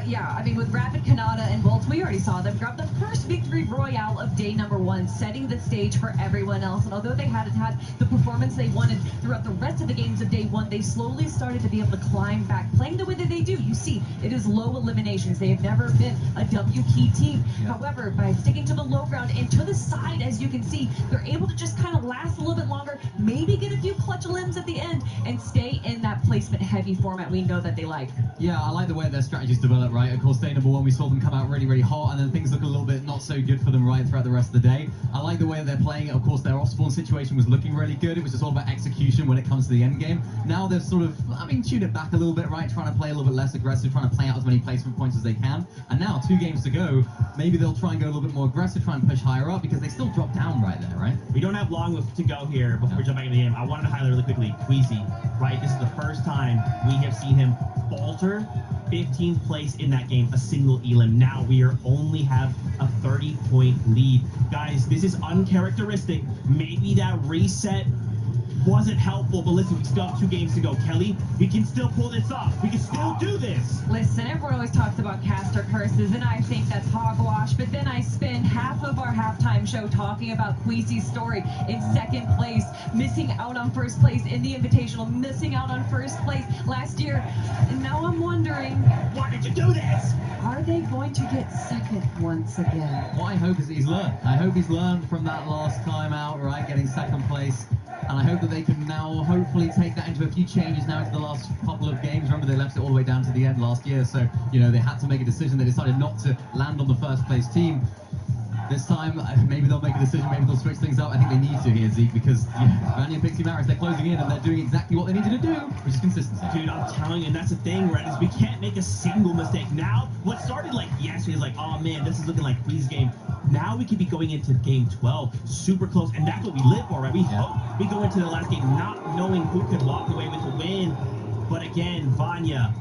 Yeah, I mean, with Rapid, Kanata, and Bolts, we already saw them grab the first victory royale of day number 1, setting the stage for everyone else. And although they hadn't had the performance they wanted throughout the rest of the games of day 1, they slowly started to be able to climb back, playing the way that they do. You see, it is low eliminations. They have never been a W key team. Yeah. However, by sticking to the low ground and to the side, as you can see, they're able to just kind of last a little bit longer, maybe get a few clutch limbs at the end, and stay in that placement heavy format we know that they like. Yeah, I like the way their strategy's developed feel it, right? Of course, day number 1, we saw them come out really, really hot, and then things look a little bit not so good for them, right, throughout the rest of the day. I like the way that they're playing it. Of course, their off-spawn situation was looking really good. It was just all about execution when it comes to the end game. Now they've sort of, tuned it back a little bit, right? Trying to play a little bit less aggressive, trying to play out as many placement points as they can. And now, 2 games to go, maybe they'll try and go a little bit more aggressive, try and push higher up, because they still drop down right there, right? We don't have long to go here before we jump back into the game. I wanted to highlight really quickly, Queasy, right? This is the first time we have seen him falter. 15th place in that game, a single elim. Now we only have a 30-point lead. Guys, this is uncharacteristic. Maybe that reset wasn't helpful, but listen, we still have 2 games to go. Kelly, we can still pull this off. We can still do this. Listen, everyone always talks about caster curses, and I think that's hogwash, but then I spend half of our halftime show talking about Queasy's story in 2nd place, missing out on 1st place in the Invitational, missing out on 1st place last year. And now I'm wondering, why did you do this? Are they going to get 2nd once again? What I hope is that he's learned. I hope he's learned from that last time out, right, getting 2nd place. And I hope that they can now hopefully take that into a few changes now into the last couple of games. Remember, they left it all the way down to the end last year, so, they had to make a decision. They decided not to land on the 1st place team. This time, maybe they'll make a decision, maybe they'll switch things up. I think they need to here, Zeke, because Vanya and Pixie Maris, they're closing in and they're doing exactly what they needed to do, which is consistency. Dude, I'm telling you, and that's the thing, right, is we can't make a single mistake. Now, what started like yesterday is like, oh man, this is looking like Queasy's game. Now we could be going into game 12, super close, and that's what we live for, right? We hope we go into the last game not knowing who could walk away with the win. But again, Vanya,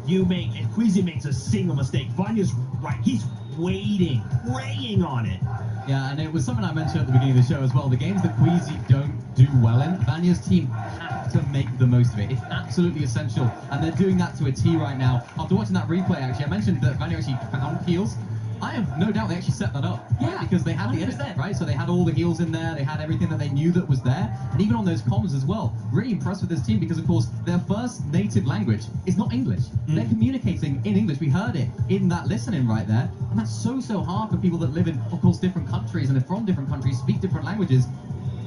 and Queasy makes a single mistake. Vanya's right, he's praying on it. Yeah, and it was something I mentioned at the beginning of the show as well. The games that Queasy don't do well in, Vanya's team have to make the most of it. It's absolutely essential, and they're doing that to a T right now. After watching that replay, actually, I mentioned that Vanya actually found heals. I have no doubt they actually set that up, right? Because they had the edit, right? So they had all the heals in there, they had everything that they knew that was there, and even on those comms as well. Really impressed with this team because, of course, their first native language is not English. They're communicating in English. We heard it in that listening right there, and that's so hard for people that live in, of course, different countries and are from different countries, speak different languages.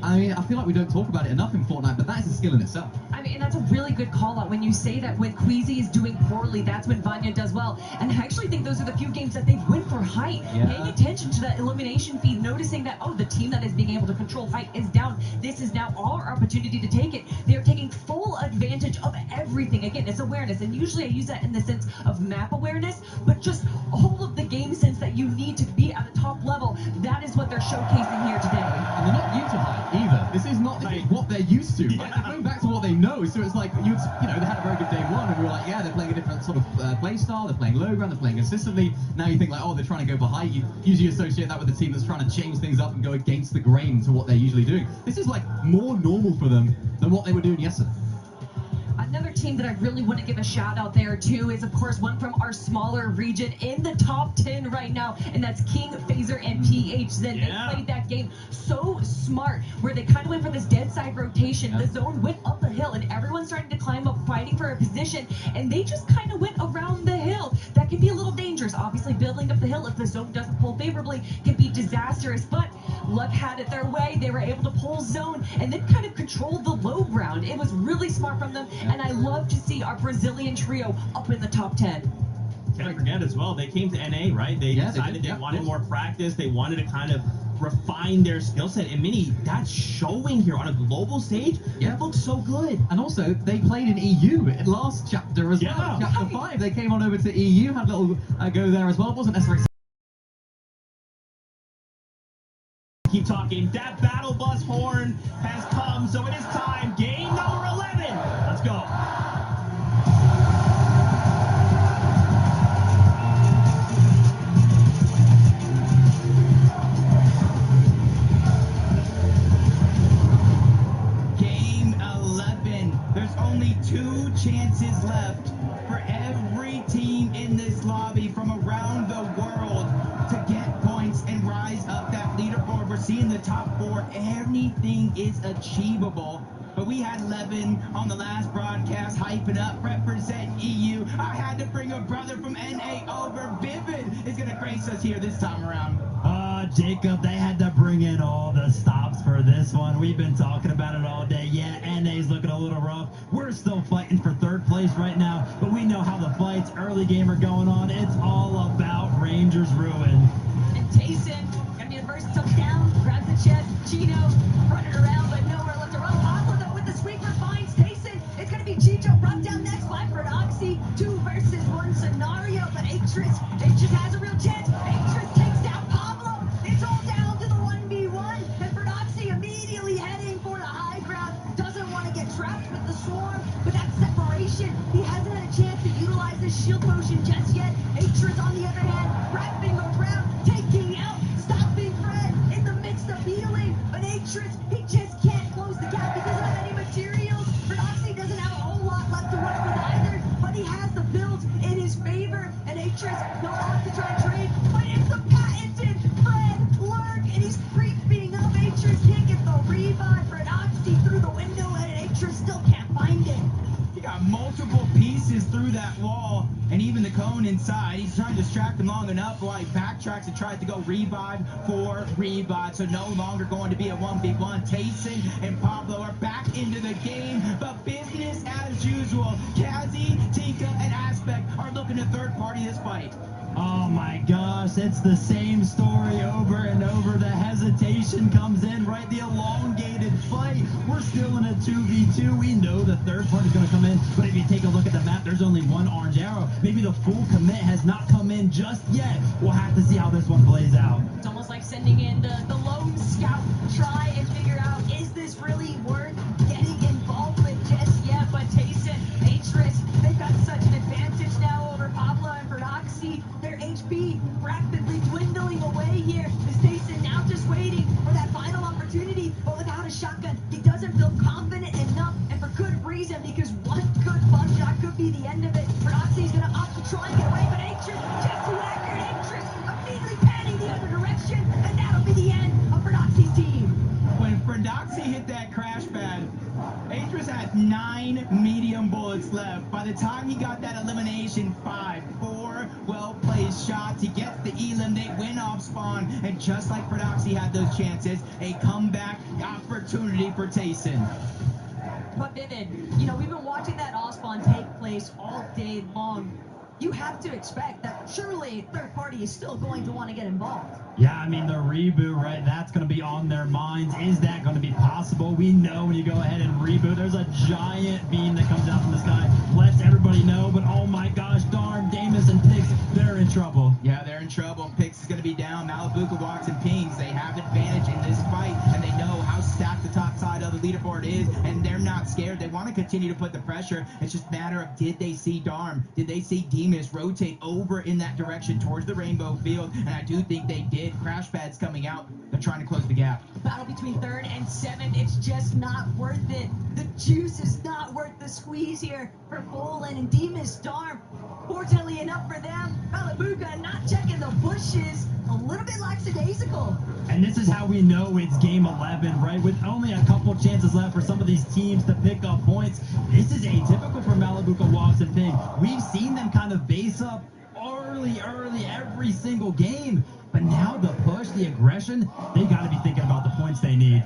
I mean, I feel like we don't talk about it enough in Fortnite, but that is a skill in itself. I mean, and that's a really good call out when you say that when Queasy is doing poorly, that's when Vanya does well. And I actually think those are the few games that they've won for height. Yeah. Paying attention to that elimination feed, noticing that, the team that is being able to control height is down. This is now our opportunity to take it. They're taking full advantage of everything. Again, it's awareness. And usually I use that in the sense of map awareness, but just all of the game sense that you need to be at a top level. That is what they're showcasing here today. And they're not new to height either. This is not what they're used to. Right? They're going back to what they know. So it's like, they had a very good day 1, and we were like, yeah, they're playing a different sort of play style. They're playing low ground, they're playing consistently. Now you think like, they're trying to go for height. You usually associate that with a team that's trying to change things up and go against the grain to what they're usually doing. This is like more normal for them than what they were doing yesterday. Another team that I really want to give a shout out there too is, of course, one from our smaller region in the top 10 right now, and that's King, Phaser, and PHZ. They played that game so smart, where they kind of went for this dead side rotation. The zone went up the hill, and everyone started to climb up, fighting for a position, and they just kind of went around the hill. That can be a little dangerous. Obviously, building up the hill, if the zone doesn't pull favorably, can be disastrous, but luck had it their way. They were able to pull zone and then kind of control the low ground. It was really smart from them, and I love to see our Brazilian trio up in the top 10. Can't forget as well, they came to NA, right? They decided they wanted more practice. They wanted to kind of refine their skill set. And Mini, that's showing here on a global stage. It looks so good. And also, they played in EU in last chapter as well. Chapter 5, they came on over to EU, had a little go there as well. It wasn't necessarily... Keep talking. That battle bus horn has come, so it is time. Game number 11. Let's go. Game 11. There's only 2 chances left for every team in this lobby from around the world to get points and rise up that leaderboard. We're seeing the top 4. Anything is achievable. But we had Levin on the last broadcast hyping up, represent EU. I had to bring a brother from NA over. Vivid is going to grace us here this time around. Jacob, they had to bring in all the stops for this one. We've been talking about it all day. Yeah, NA's looking a little rough. We're still fighting for third place right now, but we know how the fights early game are going on. It's all about Rangers ruin. And Tayson, gonna be the first touchdown, grabs the chest, Chino running around, but nowhere left to run. Pablo, though, with the sweeper finds Tayson. It's gonna be Chicho brought down next by Ferdoxy. 2 versus 1 scenario, but Atris has a real chance. Atris takes down Pablo. It's all down to the 1v1, and Ferdoxy immediately heading for the high ground. Doesn't want to get trapped with the swarm, but that separation, he hasn't had a chance to utilize his shield motion just yet. Atris, on the other hand, wrapping around, taking out, stopping Fred in the midst of healing. But Atris, he just can't close the gap. He doesn't have any materials. Ferdoxy doesn't have a whole lot left to work with either, but he has the builds in his favor. And Atris, he'll have to try and trade, but it's the patented Fred lurk, and he's creeping up. Atris can't get the revive. Ferdoxy through the window, and Atris still can't find it. He got multiple pieces through that wall, and even the cone inside. He's trying to distract him long enough while he backtracks and tries to go revive for revive. So no longer going to be a 1v1. Tayson and Pablo are back into the game, but business as usual. Kazi, Tinka, and Aspect are looking to third party this fight. Oh my gosh, it's the same story over and over. The hesitation comes in, right? The elongated fight. We're still in a 2v2. We know the third party's going to come in, but if you take a look at the map, there's only one orange arrow. Maybe the full commit has not come in just yet. We'll have to see how this one plays out. It's almost like sending in the lone scout, try and figure out, is this really worth getting involved with just yet? But Tayson, Atris, they've got such an advantage now over Pablo and Ferdoxy. Their HP rapidly dwindling away here. Is Tayson now just waiting for that final opportunity, but without a shotgun, he doesn't feel confident enough, and for good reason, because one good bump shot could be the end of it. Ferdoxy's gonna opt to try and get away, but Atris, just too accurate. Atris immediately panning the other direction, and that'll be the end of Ferdoxy's team. When Ferdoxy hit that crash pad, Atris had 9 medium bullets left. By the time he got that elimination, 4 well-placed shots. He gets the elim, they win off spawn, and just like Ferdoxy had those chances, a comeback opportunity for Tayson. But Vivid, you know, we've been watching that off-spawn take place all day long. You have to expect that surely third party is still going to want to get involved. Yeah, I mean, the reboot, right? That's going to be on their minds. Is that going to be possible? We know when you go ahead and reboot, there's a giant beam that comes out from the sky. Lets everybody know, but oh my gosh, darn, Damus and Pix, they're in trouble. Yeah, they're in trouble. Pix is going to be down. Malibuca walks and pings. They have advantage in this fight, and they know how stacked the top side of the leaderboard is, and they're not scared. They want to continue to put the pressure. It's just a matter of, did they see Darm? Did they see Demus rotate over in that direction towards the rainbow field? And I do think they did. Crash pads coming out. They're trying to close the gap. Battle between 3rd and 7th, it's just not worth it. The juice is not worth the squeeze here for Bolin and Demus Darm. Fortunately enough for them, Malibuca not checking the bushes, a little bit lackadaisical. And this is how we know it's game 11, right? With only a couple chances left for some of these teams to pick up points. This is atypical for Malibuca, Walks, and Ping. We've seen them kind of base up early, every single game. But now the push, the aggression, they got to be thinking about the points they need.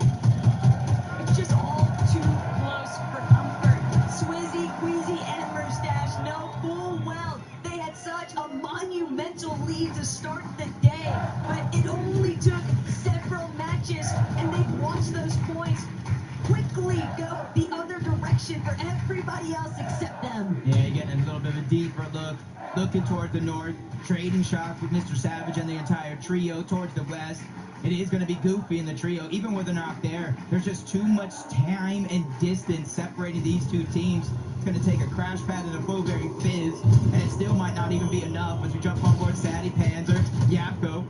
It's just all too close for comfort. Swizzy, Queasy, and Mustache know full well they had such a monumental lead to start the day, but it only took several matches, and they've watched those points quickly go the other direction for everybody else except them. Yeah, you're getting a little bit of a deeper look, looking toward the north, trading shots with Mr. Savage and the entire trio towards the west. It is going to be goofy in the trio, even when they're not there. There's just too much time and distance separating these two teams. It's going to take a crash pad and a blueberry fizz, and it still might not even be enough as we jump on board Sadie, Panzer, Yapko.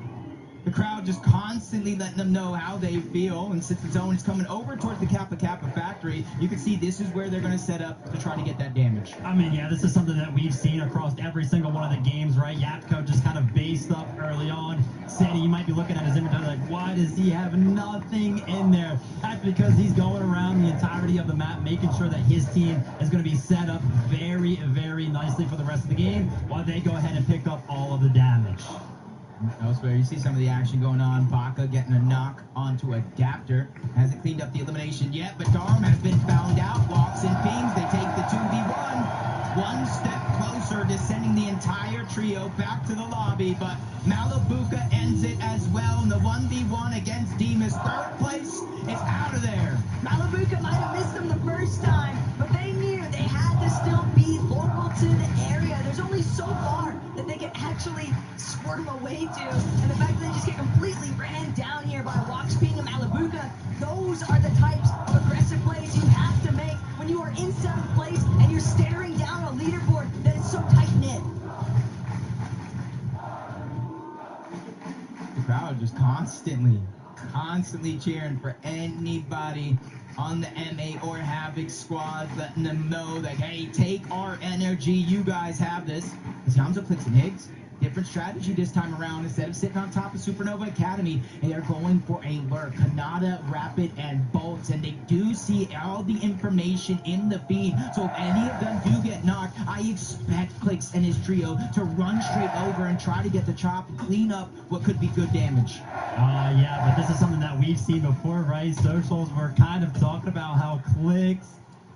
The crowd just constantly letting them know how they feel, and since the zone is coming over towards the Kappa Kappa factory, you can see this is where they're going to set up to try to get that damage. I mean, yeah, this is something that we've seen across every single one of the games, right? Yapko just kind of based up early on. Sadie, you might be looking at his inventory like, why does he have nothing in there? That's because he's going around the entirety of the map, making sure that his team is going to be set up very, very nicely for the rest of the game, while they go ahead and pick up all of the damage. Elsewhere, you see some of the action going on. Baca getting a knock onto Adapter. Hasn't cleaned up the elimination yet, but Darm has been found out. Walks and pings. They take the 2v1. One step closer to sending the entire trio back to the lobby, but Malabuka ends it as well in the 1v1 against Demas. Third place is out of there. Malabuka might have missed them the first time, but they knew they had to still be local to the area. There's only so far that they can actually squirm away to, and the fact that they just get completely ran down here by Walks, Ping, and Malabuka, those are the types of aggressive plays you have to make when you are in 7th place and you're staring down a leaderboard that is so tight-knit. The crowd just constantly cheering for anybody on the MA or Havoc squad, letting them know that, hey, take our energy, you guys have this. It's Yamzo, Clicks, and Higgs. Different strategy this time around. Instead of sitting on top of Supernova Academy, they are going for a lurk. Kanata, Rapid, and Bolts, and they do see all the information in the feed. So if any of them do get knocked, I expect Clicks and his trio to run straight over and try to get the chop and clean up what could be good damage. Yeah, but this is something that we've seen before, right? Socials were kind of talking about how Clicks,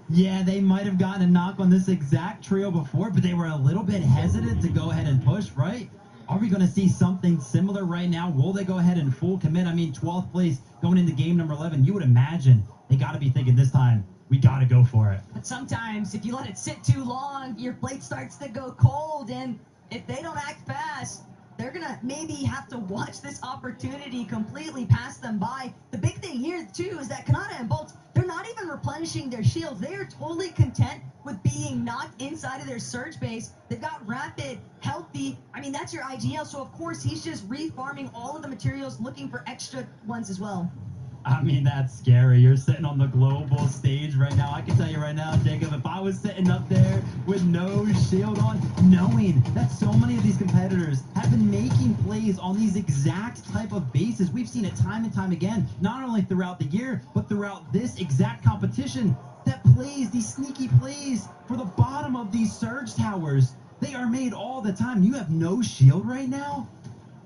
yeah, they might have gotten a knock on this exact trio before, but they were a little bit hesitant to go ahead and push, right? Are we going to see something similar right now? Will they go ahead and full commit? I mean, 12th place going into game number 11, you would imagine they got to be thinking this time, we got to go for it. But sometimes, if you let it sit too long, your plate starts to go cold, and if they don't act fast, they're going to maybe have to watch this opportunity completely pass them by. The big thing here, too, is that Kanata and Bolts, they're not even replenishing their shields. They are totally content with being knocked inside of their surge base. They've got Rapid, healthy. I mean, that's your IGL, so of course he's just refarming all of the materials, looking for extra ones as well. I mean, that's scary. You're sitting on the global stage right now. I can tell you right now, Jacob, if I was sitting up there with no shield on, knowing that so many of these competitors have been making plays on these exact type of bases. We've seen it time and time again, not only throughout the year, but throughout this exact competition, that plays, these sneaky plays for the bottom of these surge towers. They are made all the time. You have no shield right now?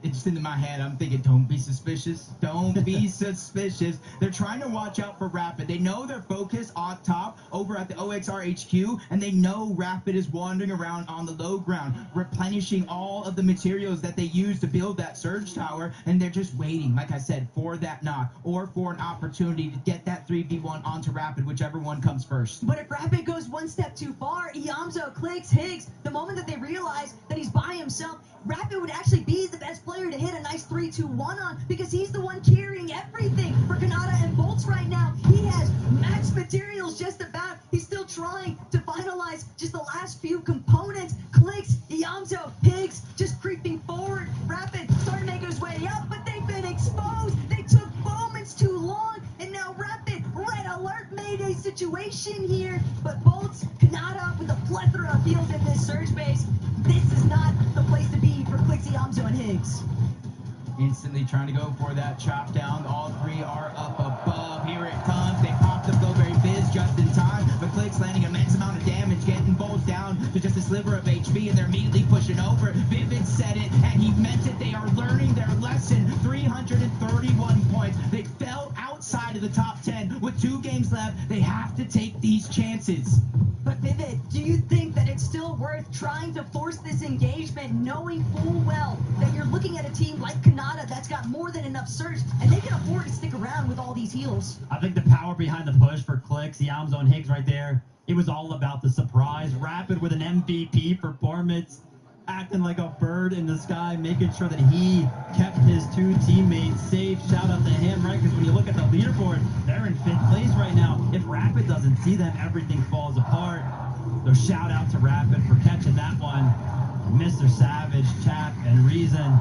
It's just into my head. I'm thinking, don't be suspicious. Don't be suspicious. They're trying to watch out for Rapid. They know they're focused off top over at the OXR HQ, and they know Rapid is wandering around on the low ground, replenishing all of the materials that they use to build that surge tower, and they're just waiting, like I said, for that knock or for an opportunity to get that 3v1 onto Rapid, whichever one comes first. But if Rapid goes one step too far, Iamzo, Clicks, Higgs, the moment that they realize that he's by himself, Rapid would actually be the best player to hit a nice 3-2-1 on, because he's the one carrying everything for Kanata and Bolts right now. He has max materials just about. He's still trying to finalize just the last few components. Clicks, Iamzo, Higgs just creeping forward. Rapid starting to make his way up, but they've been exposed. They took moments too long, and now Rapid, red alert Mayday situation here. But Bolts, Kanata with a plethora of heals in this surge base, this is not the place to be for Clicks, Iamzo, and Higgs. Instantly trying to go for that chop down. All three are up above. Here it comes. They popped the Blueberry Fizz just in time. But Clicks landing an immense amount of damage, getting Bolts down to just a sliver of HP, and they're immediately pushing over. Vivid said it, and he meant it. They are learning their lesson. 331 points. They fell outside of the top 10 with 2 games left. They have to take these chances. But Vivid, do you think that it's still worth trying to force this engagement, knowing full well that you're looking at a team like Kanata that's got more than enough surge, and they can afford to stick around with all these heals? I think the power behind the push for Clicks, Iamzo, and Higgs right there, it was all about the surprise. Rapid with an MVP performance, acting like a bird in the sky, making sure that he kept his 2 teammates safe. Shout out to him, right? Because when you look at the leaderboard, they're in 5th place right now. If Rapid doesn't see them, everything falls apart. So shout out to Rapid for catching that one. Mr. Savage, Chap, and Reason,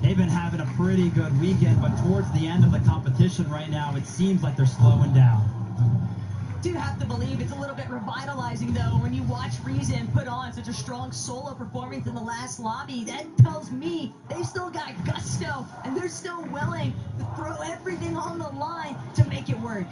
they've been having a pretty good weekend, but towards the end of the competition right now, it seems like they're slowing down. Do have to believe it's a little bit revitalizing, though, when you watch Reason put on such a strong solo performance in the last lobby. That tells me they've still got gusto, and they're still willing to throw everything on the line to make it work.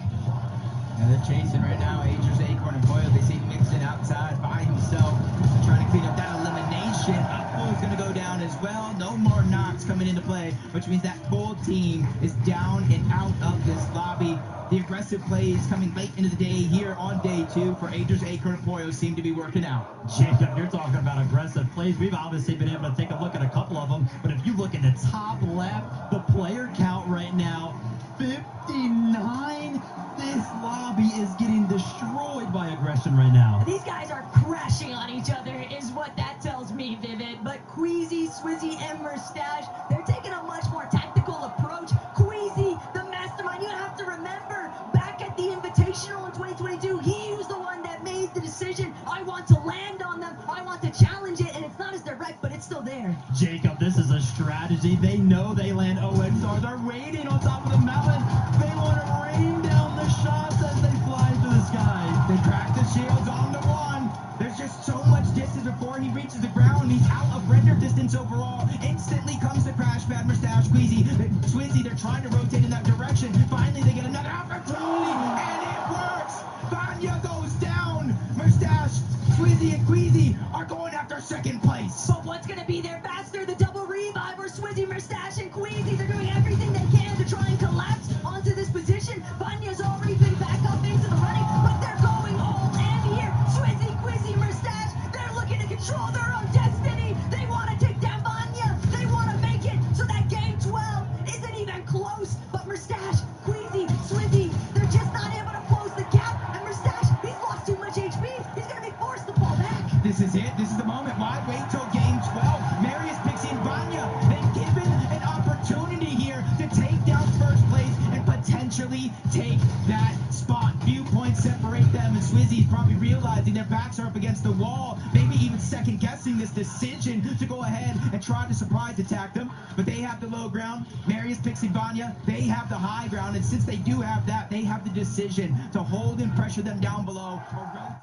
And they're chasing right now. Agers, Acorn, and Boyle. They see Mixon outside by himself. They're trying to clean up that elimination. Uppool's going to go down as well. No more knocks coming into play, which means that cold team is down and out of this lobby. The aggressive plays coming late into the day here on day 2 for Agers, Acorn, and Poyo seem to be working out. Jacob, you're talking about aggressive plays. We've obviously been able to take a look at a couple of them, but if you look in the top left, the player count right now, 59. This lobby is getting destroyed by aggression right now. These guys are crashing on each other is what that tells me, Vivid. But Queasy, Swizzy, and Mustache, they're taking a much more tactical approach. Queasy, the mastermind, you have to remember, back at the Invitational in 2022, he was the one that made the decision. I want to land on them. I want to challenge it, and it's not as direct, but it's still there. Jacob, this is a strategy. They know they land OXR. They're waiting on top of the mountain. They want to rain down the shots as they fly through the sky. They crack the shields on the one. There's just so much distance before he reaches the ground. He's out of render distance overall. Instantly comes the crash pad. Mustache, Queasy, Swizzy, they're trying to rotate in that direction. Finally, they get another opportunity, and it works. Vanya goes down. Mustache, Swizzy, and Queasy are going after second place. But what's going to be there faster? The double revive or Swizzy, Mustache, and Queasy? They're doing everything they can to try and collapse onto this position. Vanya's already been back up into the running, but they're going all in here. Swizzy, Queasy, Mustache, they're looking to control their own destiny. They want to take down Vanya. They want to make it so that game 12 isn't even close. But Mustache, Queasy, Swizzy, they're just not able to close the gap. And Mustache, he's lost too much HP. He's going to be forced to fall back. This is it. This is the moment. Why wait till game 12? Marius, Pixie, and Vanya, they've given an opportunity here to take down first place and potentially take that spot. Viewpoints separate them, and Swizzy's probably realizing their backs are up against the wall, maybe even second guessing this decision to go ahead and try to surprise attack them. But they have the low ground. Marius, Pixie, Vanya, they have the high ground, and since they do have that, they have the decision to hold and pressure them down below or rotate.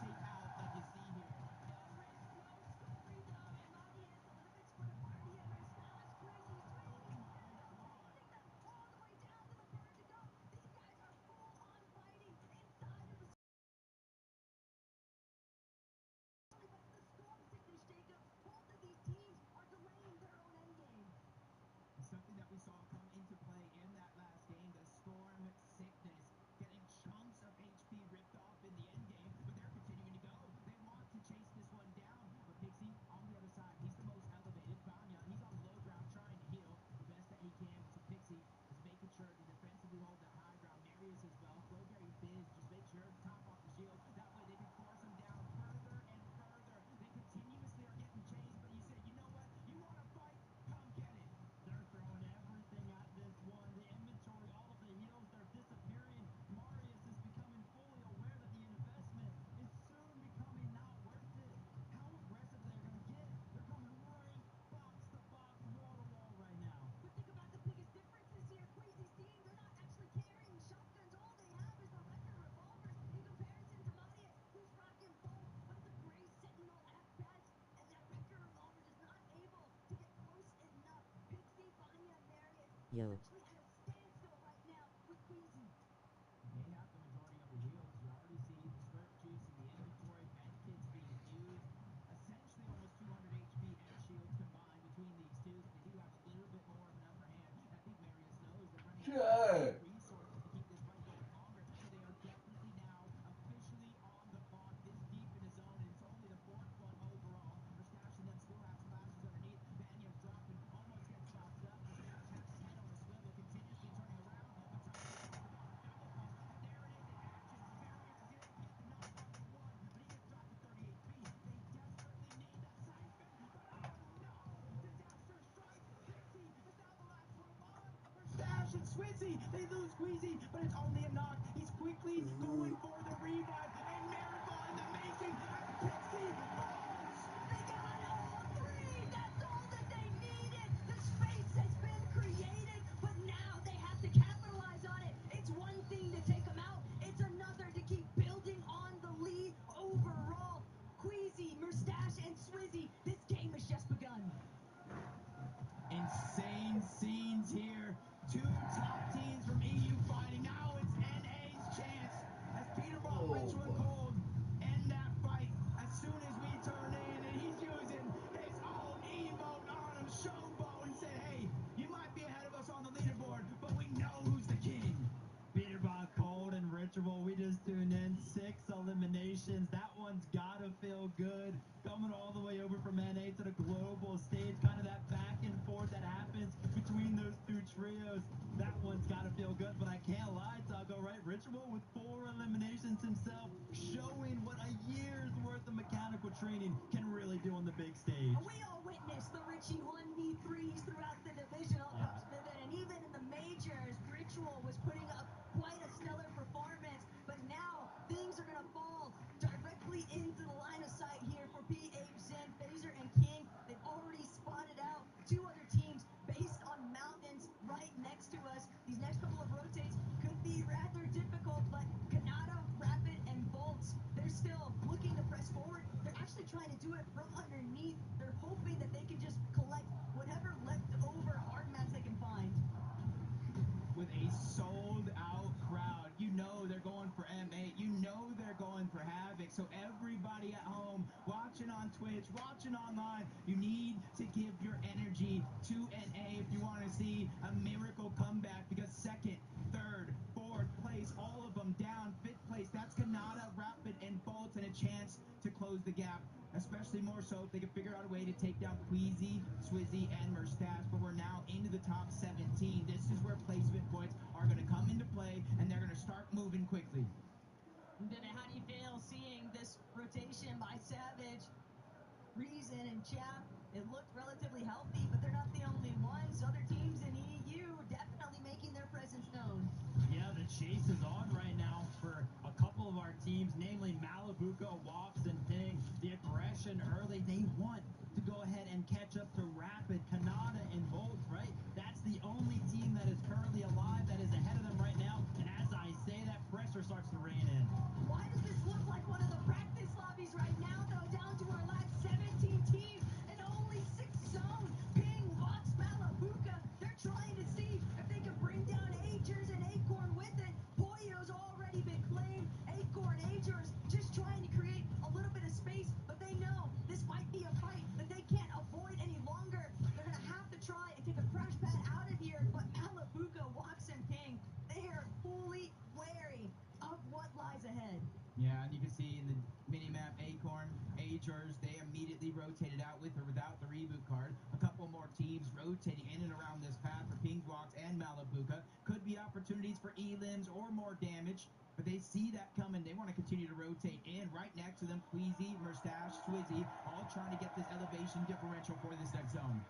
Something that we saw come into play in that last game, the Storm sickness, getting chunks of HP ripped off in the end game, but they're continuing to go. They want to chase this one down, but Pixie on the other side, he's the most elevated. Vanya, he's on low ground trying to heal the best that he can. So Pixie is making sure to defensively hold that high ground. Marius as well. Flowberry Fizz, just make sure to top off the shield. That way they can force him down further and further. They continuously are getting chased, but you say, you know what? You want to fight? Come get it. They're throwing everything at this one. The inventory, all of the heals, they're disappearing. Marius is becoming fully aware that the investment is soon becoming not worth it. How aggressive they're going to get? They're coming right box to box, wall to wall right now. But think about the biggest differences here. Queasy's team, they're not actually carrying shotguns. All they have is the record revolvers in comparison to Marius, who's rocking both of the Gray Sentinel at best. And that record revolver is not able to get close enough. Pixie, Vanya, Marius, Yo. essentially at a standstill right now with Queasy. They have the majority of the heals. You already see the Squirt Juice in the inventory, med kits being used. Essentially almost 200 HP and shields combined between these two. They do have a little bit more of an upper hand. I think Marius knows they're running out of resources to keep this fight going longer. So they are definitely now officially on the clock this deep in the zone, and it's only the fourth one overall. Mustache and them still have splashes underneath. Vanya's dropping, almost gets boxed up. Mustache has his head on a swivel, continuously turning around, but trying to get off the mark. Double pump, and there it is in action. Marius is able to get the knock on the one, but he gets dropped to 30 HP. They desperately need that siphon, but oh no! Disaster strikes. Pixie is now the last one alive. Mustache and Swizzy, they lose Queasy, but it's only a knock. He's quickly going for the revive, and miracle in the making as Pixie falls. They got all three. That's all that they needed. The space has been created, but now they have to capitalize on it. It's one thing to take them out. It's another to keep building on the lead overall. Queasy, Mustache, and Swizzy, this game has just begun. Insane scenes here. Two top teams from EU fighting. Now it's NA's chance as Peter Ball Ritual Cold end that fight as soon as we turn online. You need to give your energy to NA if you want to see a miracle comeback, because second, third, fourth place, all of them down. Fifth place, that's Kanata, Rapid, and Bolt, and a chance to close the gap, especially more so if they can figure out a way to take down Queasy, Swizzy, and Merstash. But we're now into the top 17. This is where placement points are going to come into play, and they're going to start moving quickly. Bennett, how do you feel seeing this rotation by Savage, Reason, and Chap? It looked relatively healthy, but they're not the only ones. Other teams in EU definitely making their presence known. Yeah, the chase is on right now for a couple of our teams, namely Malibuca, Wops, and Ping. The aggression early, they want to go ahead and catch up to Rapid, Kanata, and Bolt, right? That's the only team that is currently alive that is ahead of them right now. And as I say that, pressure starts to rain in. Why does this look like one of the practice lobbies right now, though? Down to our last 17 teams and only 6 zone. Ping, Wops, Malibuca, they're trying to see if they can bring down Agers and Acorn with it. Pollo's already been claimed. Acorn, Agers, just trying to create a little bit of space, but they know this might be a fight that they can't avoid any longer. They're going to have to try and take a crash pad out of here, but Malibuca, Wops, and Ping, they are fully wary of what lies ahead. Yeah, and you can see in the minimap, Acorn, Agers, they immediately rotated out with or without the reboot card. A couple more teams rotating in and around this path for Ping, Wops, and Malibuca. Could be opportunities for elims or more damage, but they see that coming. They want to continue to rotate in. Right next to them, Queasy, Merstash, Swizzy, all trying to get this elevation differential for this next zone.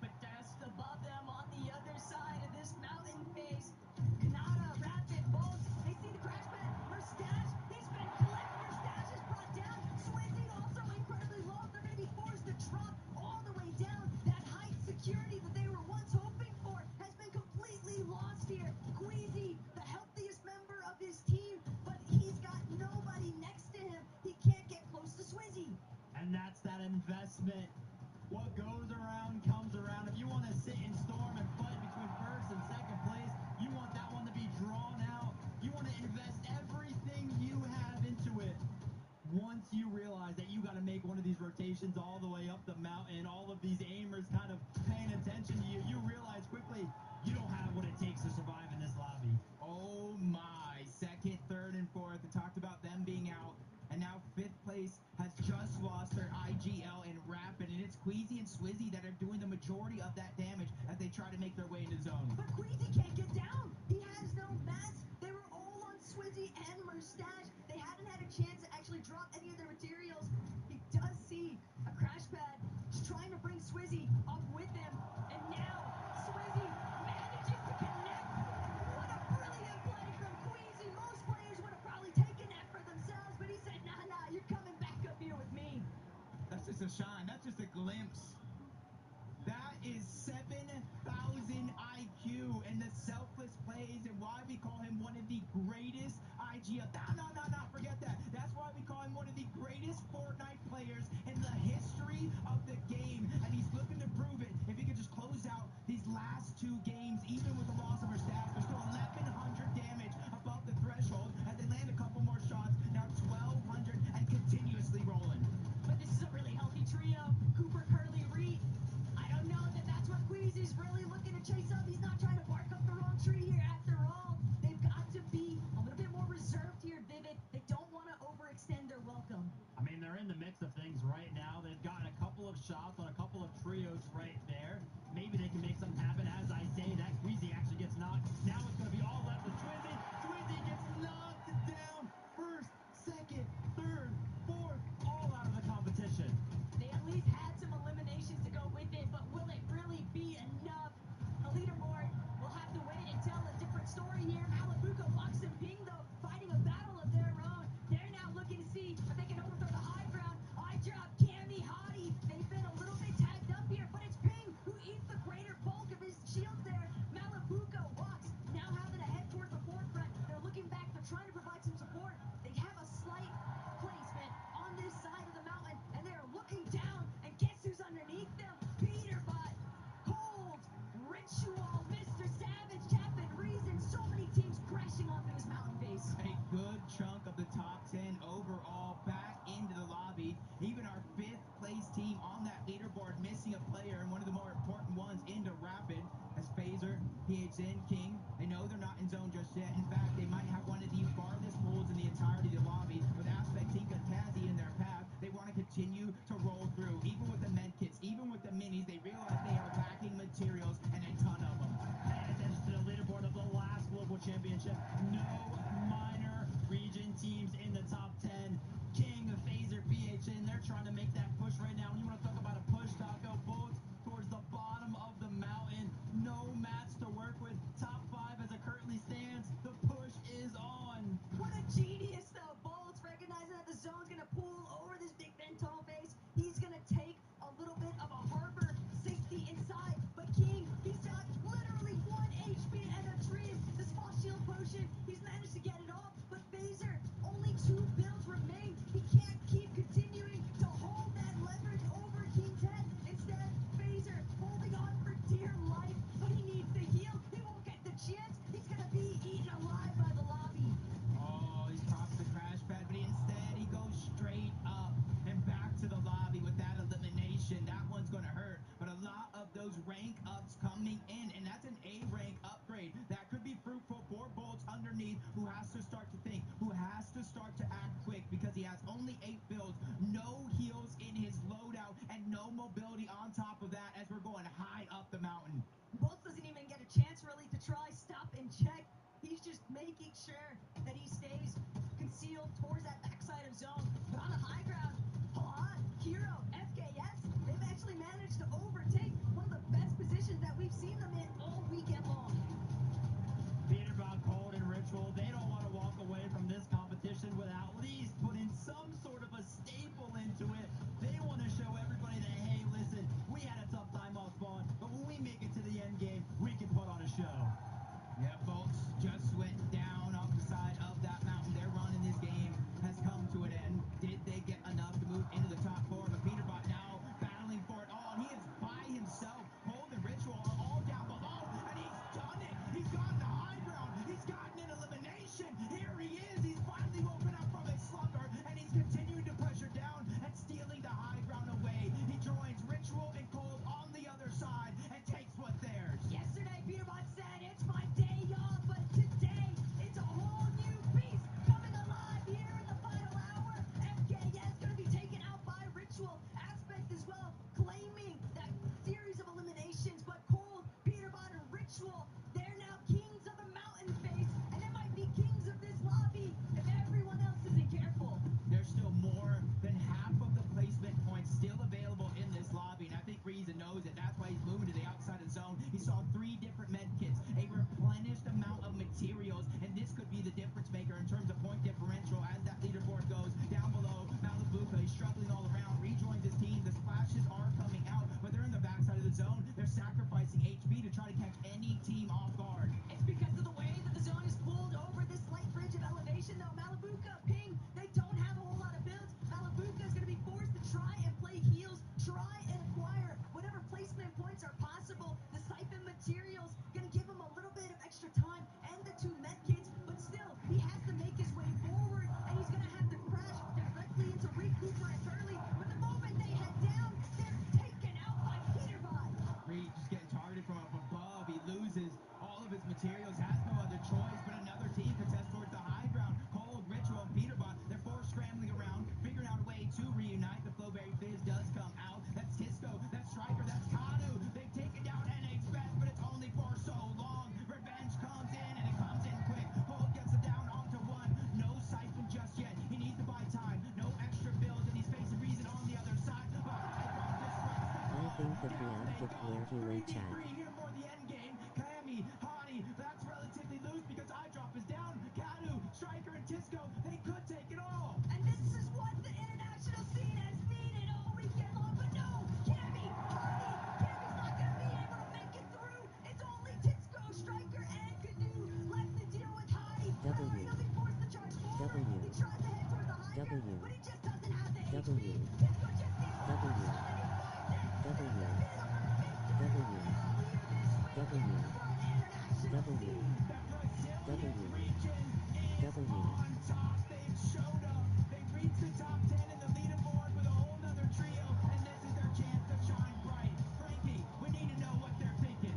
But just above them on the other side of this mountain face, Kanata, Rapid, Bolt, they see the crash pad. Merstash, he's been clipped. Merstash is brought down. Swizzy also incredibly low. They're going to be forced to drop all the way down. That height security that they were once hoping for has been completely lost here. Queasy, the healthiest member of his team, but he's got nobody next to him. He can't get close to Swizzy. And that's that investment. What goes around comes around. If you want to sit and storm and fight between first and second place, you want that one to be drawn out. You want to invest everything you have into it. Once you realize that you got to make one of these rotations all the way up the mountain, all of these aimers kind of paying attention to you, you realize quickly you don't have what it takes to survive in this lobby. Oh my, second, third, and fourth. I talked about them being out. And now fifth place has just lost their IGL and Rapid, and it's Queasy and Swizzy that are doing the majority of that damage as they try to make their way into zone. But Queasy can't get down. He has no mats. They were all on Swizzy and Merstash. They hadn't had a chance to actually drop any of their materials. He does see a crash pad. He's trying to bring Swizzy up with him. And now Swizzy manages to connect. What a brilliant play from Queasy. Most players would have probably taken that for themselves, but he said, nah, you're coming back up here with me. That's just a shine. That's just a glimpse. That is 7,000 IQ and the selfless plays, and why we call him one of the greatest IGL. No, forget that. That's why we call him one of the greatest Fortnite players in the history of the game, and he's looking to prove it. If he could just close out these last 2 games, even with the loss of our stats, there's still 1,100 damage above the threshold as they land a couple more shots. Now 1,200 and continuously rolling. But this is a really healthy trio. Cooper, Curly, Reed. I don't know that that's what Queasy's really looking to chase up. He's not trying to bark up the wrong tree here after all. They've got to be a little bit more reserved here versatility on top of that as we're going high up the mountain. Bolt doesn't even get a chance really to try stop and check. He's just making sure that he stays concealed towards that backside of zone. But on the high ground, Halad, Hero, FKS, they've actually managed to overtake one of the best positions that we've seen them in all weekend long. Peterbot, Cold, and Ritual, they don't want to walk away from this competition without at least putting some sort of a staple into it. They want to show everybody that, hey, listen, we had a tough time off spawn, but when we make it to the end game, we can put on a show. Yeah, folks, just went down off the side of that mountain. Their run in this game has come to an end. Did they get enough to move into the top four? But Peterbot now battling for it all, and he is by himself. Cold and Ritual are all down below, and he's done it. He's gotten the high ground. He's gotten an elimination. Here he is. He's finally woken up from his slumber, and he's continuing to pressure down and stealing the high ground away. He joins Ritual and Cold on the other side and takes what's theirs. Yesterday, Peterbot said, it's my day off, but today, it's a whole new beast coming alive here in the final hour. FKS going to be taken out by Ritual. Aspect as well, claiming that series of eliminations, but Cold, Peterbot, and Ritual, they're now kings of the mountain face, and they might be kings of this lobby if everyone else isn't careful. There's still more than half of the placement points still available in this lobby, and I think Reason knows it. That's why he's moving to the outside of the zone. He saw 3 different med kits, a replenished amount of materials, and this could be the difference maker in terms of point differential as that leaderboard goes down below. Malibuca, he's struggling all around, rejoins his team. The splashes are coming out, but they're in the backside of the zone. They're sacrificing HP to try to catch any team off guard. It's because of the way that the zone is pulled over this slight bridge of elevation, though. Malibuca, Ping, they don't have a whole lot of builds. Malibuca is going to be forced to try and play heals, try and acquire whatever placement points are possible. The siphon materials going to give him a little bit of extra time and the 2 med kits, but still, he has to make his way forward, and he's going to have to crash directly into Recooper and Curly. But the moment they head down, they're taken out by Peterbot. Reed just getting targeted from up above. He loses all of his materials, has no other choice, but another team contests towards the high ground. Cold, Ritual, and Peterbot, they're forced scrambling around, figuring out a way to reunite. The Flowberry Fizz does come out. That's Tisco, that's Striker, that's Kanu. They've taken down NA's best, but it's only for so long. Revenge comes in, and it comes in quick. Cold gets it down onto 1. No siphon just yet. He needs to buy time. No extra builds, and he's facing Reason on the other side. I think that we have to clear Healy chat. Here for the end game. Cammy, Hani, that's relatively loose because iDrop is down. Kadu, Striker, and Tisco, they could take it all. And this is what the international scene has needed all weekend long, but no, Cammy's not going to be able to make it through. It's only Tisco, Striker, and Canoe left to deal with Hani. He'll be forced to charge forward. He tries to head towards the high ground, but he just doesn't have the HP. Tisco just needs to somebody On top, they've showed up. They've reached the top 10 in the leaderboard with a whole nother trio, and this is their chance to shine bright. Frankie, we need to know what they're thinking.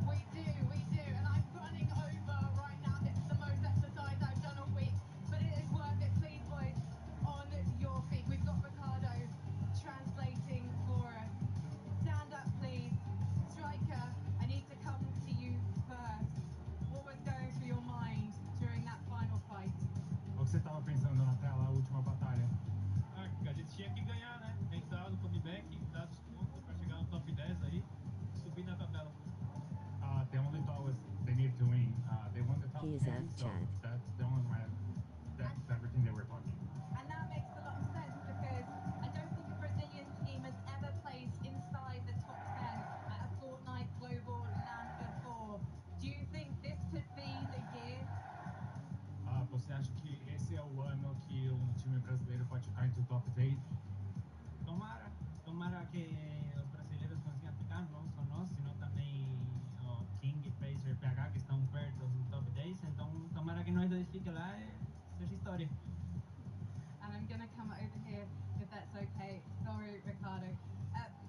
We do, and I'm running over right now. This is the most exercise I've done all week, but it is worth it. Please, boys, on your feet. We've got Ricardo translating for us. Stand up, please. Striker, I need to come to you first. What was going through your mind during that final fight? O que você estava pensando naquela última batalha? Que a gente tinha que ganhar, né? Entrar no comeback, dar os pontos para chegar no top 10 aí, subir na tabela. The only thought was they needed to win. They won the top He is 10, F so chat. that's the only way. That's everything they were talking. And that makes a lot of sense because I don't think a Brazilian team has ever placed inside the top 10 at a Fortnite Global LAN before. Do you think this could be the year? Você acha que esse é o ano que um time brasileiro pode ficar entre o top 10? Tomara que os brasileiros consigam ficar, não só nós, sino também o King, Pacer, PH, que estão perto do top 10, então tomara que nós dois fiquem lá e seja história. And I'm going to come over here, if that's okay. Sorry, Ricardo.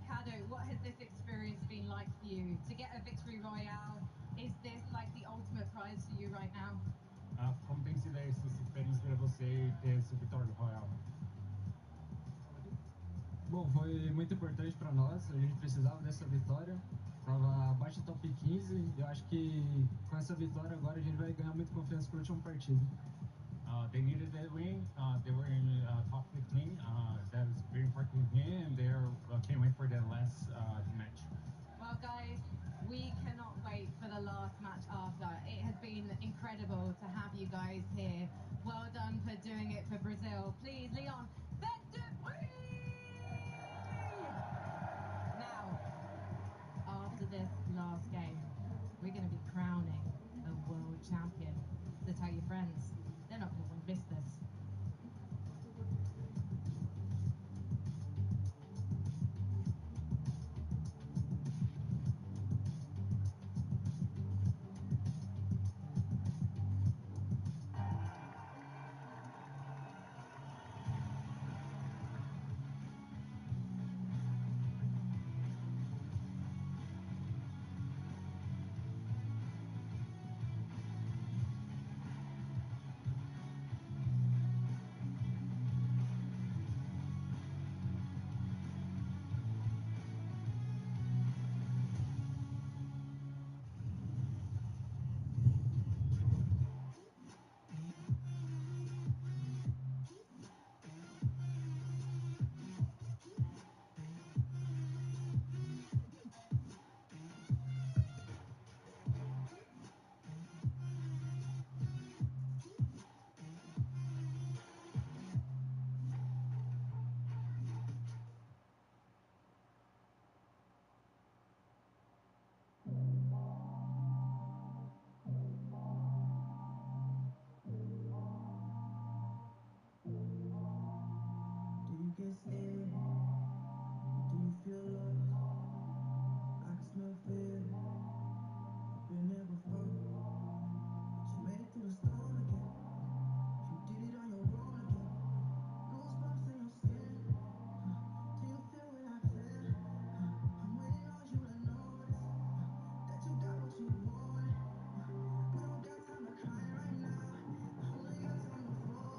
Kado, what has this experience been like for you? To get a victory royale, is this like the ultimate prize for you right now? Como tem sido essa experiência para você ter esse vitória royal? Bom, foi muito importante para nós, a gente precisava dessa vitória. Tava abaixo do top 15 e eu acho que com essa vitória agora a gente vai ganhar muita confiança para o último partido. They needed that win. They were in top 15. That was very important win, and they can't wait for the last match. Well, guys, we cannot wait for the last match after. It has been incredible to have you guys here. Well done for doing it for Brazil. Please, Leon, victory! Now, after this last game, we're going to be crowning a world champion. So tell your friends, they're not going to want to miss this. Do you get scared? Do you feel lost? I can smell fear. I've been there before, but you made it through the storm again. You did it on your own again. Goosebumps in your skin. Do you feel when I feel? I'm waiting on you to notice that you got what you want. We don't got time to cry right now. Only got time to focus.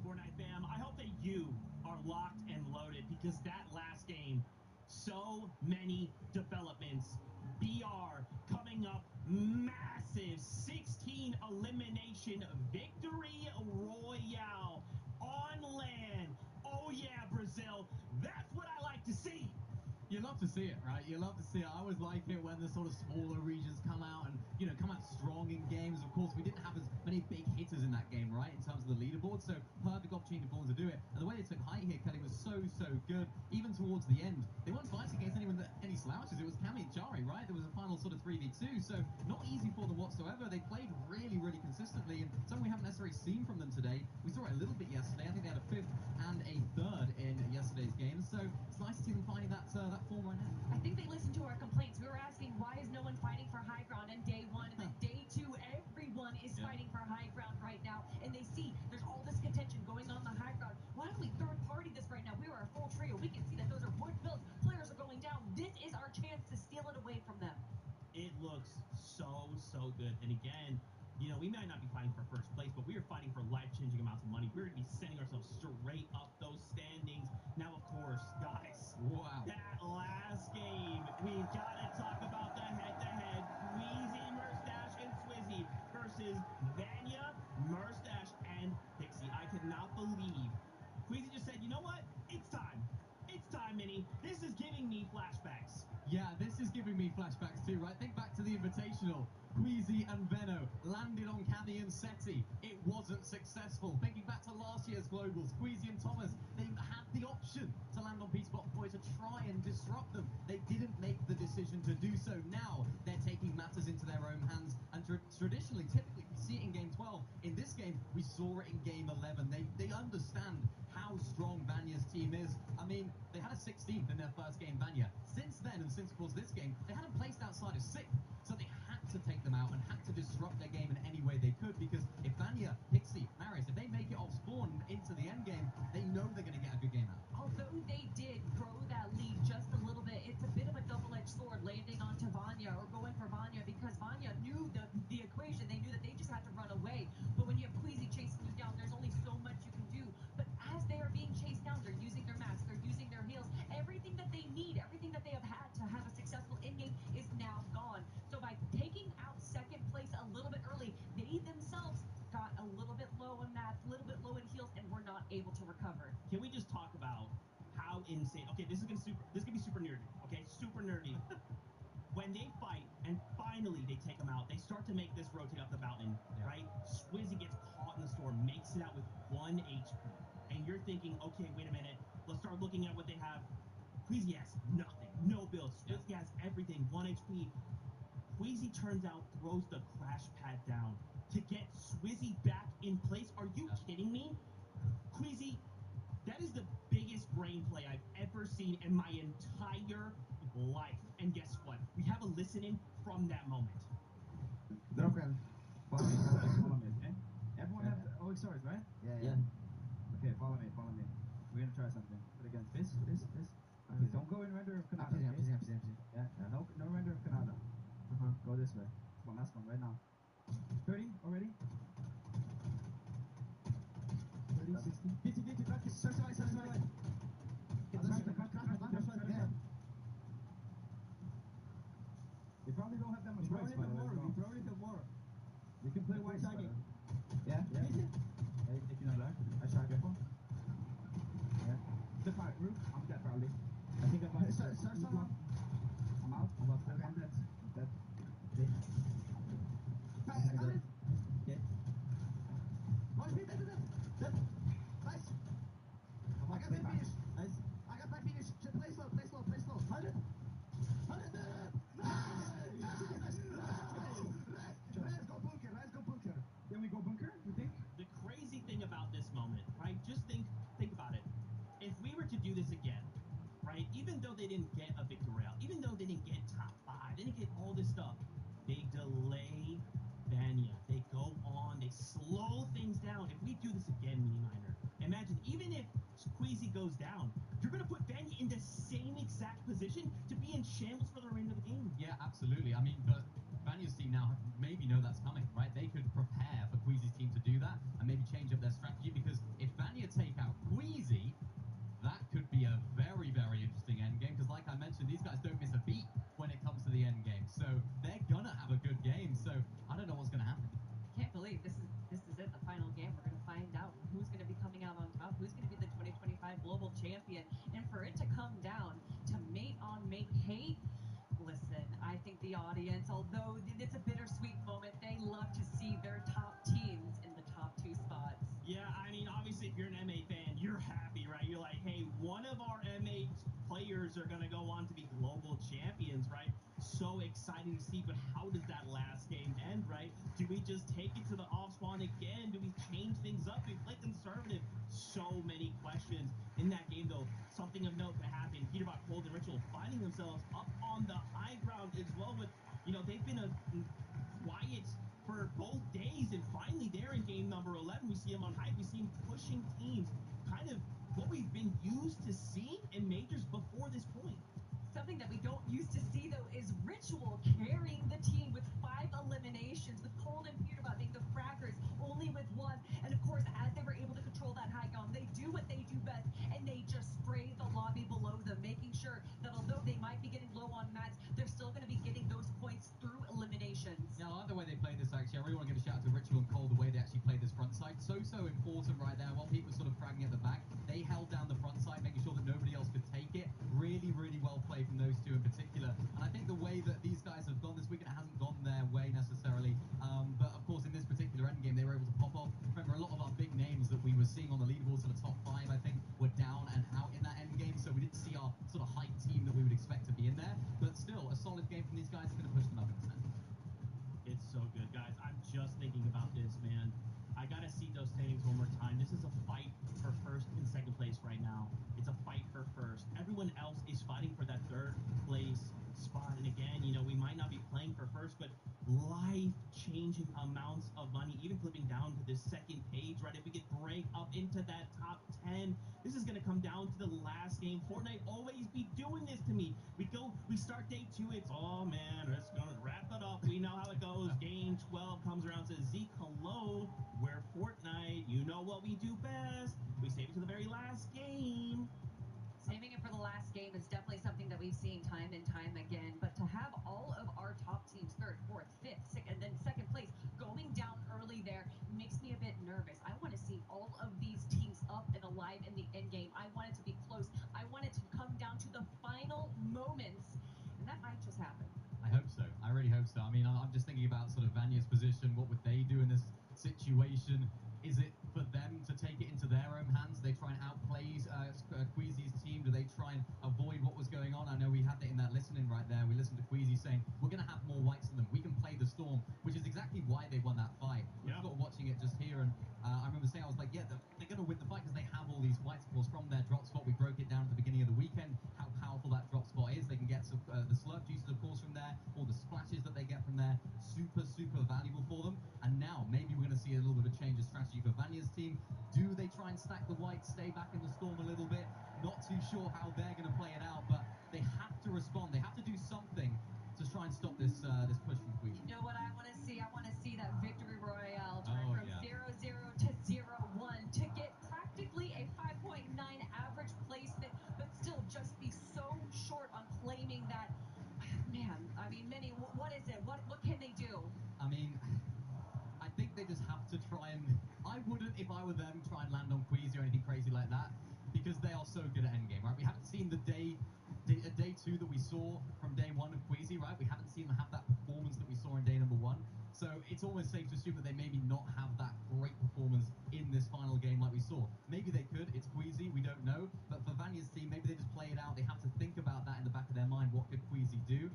Fortnite fam, I hope that you are locked and loaded because that last game, so many developments. BR coming up massive 16 elimination victory royale on land. Oh yeah, Brazil, that's what I like to see. You love to see it, right? You love to see it. I always like it when the sort of smaller regions come out and, come out strong in games. Of course, we didn't have as many big hitters in that game, right, in terms of the leaderboard, so perfect opportunity for them to do it. And the way they took height here, Kelly, was so good. Even towards the end, they weren't fighting against any slouches. It was Cammy and Jari, right? There was a final sort of 3v2, so not easy for them whatsoever. They played really consistently, and something we haven't necessarily seen from them today. We saw it a little bit yesterday. I think they had a 5th and a 3rd in yesterday's game, so it's nice to see them finding that form right now. I think they listened to our complaints. We were asking, why is no one fighting for high ground on day 1? And then day 2, everyone is fighting for high ground right now. And they see there's all this contention going on the high ground. Why don't we third party this right with. And again, you know, we might not be fighting for first place, but we are fighting for life-changing amounts of money. We're going to be sending ourselves straight up those standings. Now, of course, guys, wow, that last game, we've got to talk about the head-to-head. Queasy, Merstash, and Swizzy versus Vanya, Merstash, and Pixie. I cannot believe Queasy just said, you know what? It's time. It's time, Minnie. This is giving me flashbacks. Yeah, this is giving me flashbacks too, right? Think back to the Invitational. Queasy and Venno landed on Caddy and Seti. It wasn't successful. Thinking back to last year's Globals, Queasy and Thomas, they had the option to land on Peacebot Boy to try and disrupt them. They didn't make the decision to do so. Now they're taking matters into their own hands, and traditionally, typically, we see it in Game 12. In this game, we saw it in Game 11. They understand how strong Vanya's team is. I mean, they had a 16th in their first game, Vanya. Since then, and since, of course, this game, they hadn't placed outside of 6th. So they had to take them out and had to disrupt their game in any way they could, because if Vanya, Pixie, Marius, if they make it off spawn into the end game, they know they're going to get a good game out. Although they did grow that lead just a little bit, it's a bit of a double-edged sword landing onto Vanya or going for Vanya, because Vanya knew the equation. They knew that they just had to run away. But when you have Queasy chasing you down, there's only so much you can do. But as they are being chased down, they're using their masks, they're using their heals. Everything that they need, everything that they have had to have a successful in-game is now gone. So by taking out second place a little bit early, they themselves got a little bit low on mats, a little bit low in heals, and were not able to recover. Can we just talk about how insane? Okay, this is gonna be super nerdy. Okay, super nerdy. When they fight and finally they take them out, they start to make this rotate up the mountain, right? Swizzy gets caught in the storm, makes it out with 1 HP, and you're thinking, okay, wait a minute, let's start looking at what they have. Queasy has nothing, no build. Swizzy has everything, 1 HP. Queasy turns out, throws the crash pad down to get Swizzy back in place. Are you kidding me? Queasy, that is the biggest brain play I've ever seen in my entire life. And guess what? We have a listen-in from that moment. Broken. Follow me, okay? Everyone has OXRs, right? Yeah. Okay, follow me. We're gonna try something. Put against this. Okay, don't go in render of Canada. Okay? Yeah, no render of Canada. Go this way. Come on, last one, right now. 30 already? 30, 60, 50, 50, back. Search right. Yeah. They probably don't have that much rights, by the way. We probably have more. We can play white tagging. Yeah? Hey, taking a black. I shot careful. Yeah. The fire group. I'm dead, probably. I think I'm about to start someone. I'm out. I'm dead. Okay. Dead. Nice. I got my finish. Nice. I got my finish. Play slow. 100. Let's go bunker. Then we go bunker, you think? The crazy thing about this moment, right? Just think about it. If we were to do this again, right? Even though they didn't get a victory royale, even though they didn't get top 5, they didn't get all this stuff, they delay Vanya. They go on, they slow things down. If we do this again, Mini Miner, imagine, even if Queasy goes down, you're going to put Vanya in the same exact position to be in shambles for the remainder of the game. Yeah, absolutely. I mean, but Vanya's team now maybe know that's coming, right? They could prepare for Queasy's team to do that and maybe change up their strategy, because if Vanya take out Queasy, that could be a very, very interesting endgame, because like I mentioned, these guys don't miss a beat when it comes to the endgame, so they're gonna have a good game, so I don't know what's gonna happen. Can't believe this is it, the final game. We're going to find out who's going to be coming out on top, who's going to be the 2025 global champion, and for it to come down to mate on mate hate. Listen, I think the audience, although it's a bittersweet moment, they love to see their top teams in the top 2 spots. Yeah, I mean, obviously, if you're an MA fan, you're happy, right? You're like, hey, one of our MA players are going to go on to be global champions, right? So exciting to see, but how does that last game end, right? Do we just take it to the off spawn again? Do we change things up? Do we play conservative? So many questions. In that game, though, something of note that happened. Peterbot, Cold, and Ritual finding themselves up on the high ground as well with, you know, they've been quiet for both days, and finally there in game number 11, we see him on hype. We see him pushing teams, kind of what we've been used to seeing in majors before this point. Something that we don't used to see, though, is Ritual carrying the team with 5 eliminations, with second page, right? If we could break up into that top 10, this is going to come down to the last game. Fortnite always be doing this to me. We start day 2, it's, oh man, it's going to wrap it up. We know how it goes. Game 12 comes around, says, Zeke, hello, we're Fortnite. You know what we do best. We save it to the very last game. Saving it for the last game is definitely something that we've seen time and time again. But to have all of our top teams, 3rd, 4th, 5th, 6th, and then 2nd place, going down early there makes me a bit nervous. I want to see all of these teams up and alive in the end game. I want it to be close. I want it to come down to the final moments, and that might just happen. I hope so. I really hope so. I mean, I'm just thinking about sort of Vanya's position. What would they do in this situation? Is it for them to take it into their own hands? Do they try and outplay Queasy's team? Do they try and avoid what was going on? I know we had that in that listening right there. We listened to Queasy saying, we're going to have more whites than them. We can play the storm, which is exactly why they won that fight. Yeah. Sort of watching it just here, and I remember saying, I was like, yeah, they're going to win the fight because they have all these whites, of course, from their drop spot. We broke it down at the beginning of the weekend, how powerful that drop spot is. They can get some, the slurp juices, of course, from there, all the splashes that they get from there. Super, super valuable for them. And now, maybe we're going to see a little bit of a change of strategy for Vanya's team. Do they try and stack the whites, stay back in the storm a little bit? Not too sure how they're going to play it out, but they have to respond. They have to do something to try and stop this this push from Queasy. You know what I want to see? I want to see that victory royale turn Oh, from yeah. 0-0 to 0-1 to get practically a 5.9 average placement, but still just be so short on claiming that. Man, I mean, Minnie, what is it? What can they do? I mean, I think they just have to try and... I wouldn't, if I were them, try and land on Queasy or anything crazy like that, because they are so good at endgame, right? We haven't seen the day 2 that we saw from day 1 of Queasy, right? We haven't seen them have that performance that we saw in day number 1. So it's almost safe to assume that they maybe not have that great performance in this final game like we saw. Maybe they could. It's Queasy. We don't know. But for Vanya's team, maybe they just play it out. They have to think about that in the back of their mind. What could Queasy do?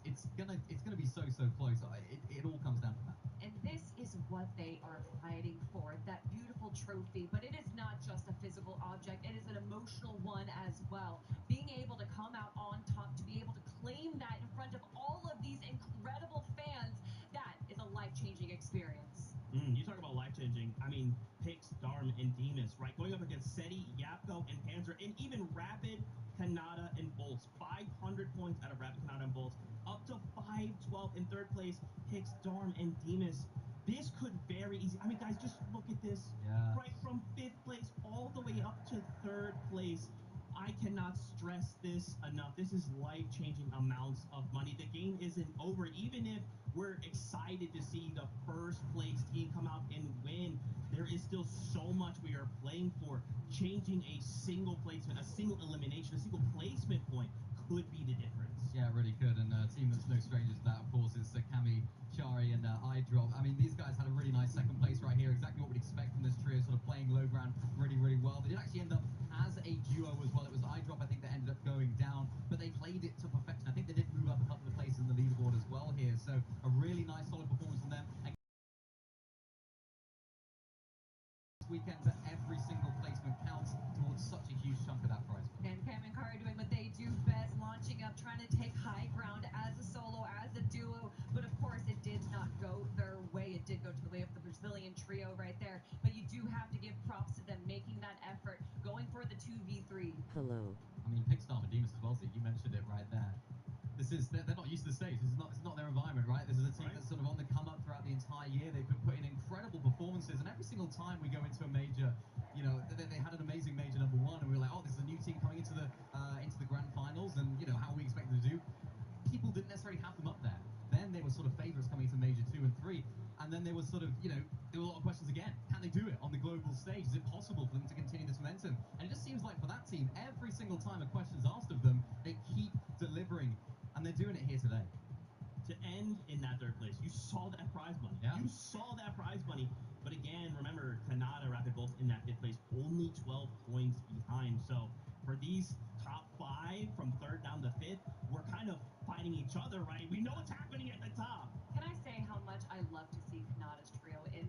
It's gonna be so close. It all comes down to that. And this is what they are fighting for, that beautiful trophy. But it is not just a physical object, it is an emotional one as well. Being able to come out on top, to be able to claim that in front of all of these incredible fans, that is a life-changing experience. You talk about life-changing. I mean, Pix, Darm, and Demus, right? Going up against Seti, Yapko, and Panzer, and even Rapid, Kanata, and Bolts. 500 points out of Rapid, Kanata, and Bolts. Up to 512 in 3rd place, Pix, Darm, and Demus. This could very easy. I mean, guys, just look at this. Yeah. Right from 5th place all the way up to 3rd place. I cannot stress this enough. This is life-changing amounts of money. The game isn't over. Even if we're excited to see the 1st place team come out and win, there is still so much we are playing for. Changing a single placement, a single elimination, a single placement point could be the difference. Yeah, it really could. And a team that's no stranger to that, of course, is Kami, Chari, and iDrop. I mean, these guys had a really nice 2nd place right here. Exactly what we'd expect from this trio, sort of playing low ground really well. They did actually end up as a duo as well. It was iDrop, I think, that ended up going down, but they played it to perfection. I think they did move up a couple of places in the leaderboard as well here. So a really nice, solid performance from them. And this weekend, that every single placement counts towards such a huge chunk of that prize. And Cam and Kari doing what they do best, launching up, trying to take high ground as a solo, as a duo. But of course, it did not go their way. It did go to the way of the Brazilian trio right there. But you do have to give props to them making that effort, going for the 2v3. Hello. I mean, Pixstar and Demus as well, so you mentioned it right there. They're not used to the stage. It's not their environment, right? This is a team that's sort of on the come up throughout the entire year. They've been putting in incredible performances, and every single time we go into a major, you know, they had an amazing major number 1, and we were like, oh, this is a new team coming into the grand finals, and you know how we expect them to do. People didn't necessarily have them up there. Then they were sort of favourites coming into major 2 and 3, and then there was sort of, you know, there were a lot of questions again. Can they do it on the global stage? Is it possible for them to continue this momentum? And it just seems like for that team, every single time a question's asked of them, they keep delivering, and they're doing it here today. To end in that 3rd place, you saw that prize money. Yeah. You saw that prize money. But again, remember, Kanata, Rapid, both in that 5th place, only 12 points behind. So for these top 5 from 3rd down to 5th, we're kind of fighting each other, right? We know what's happening at the top. Can I say how much I love to see Kanata's trio in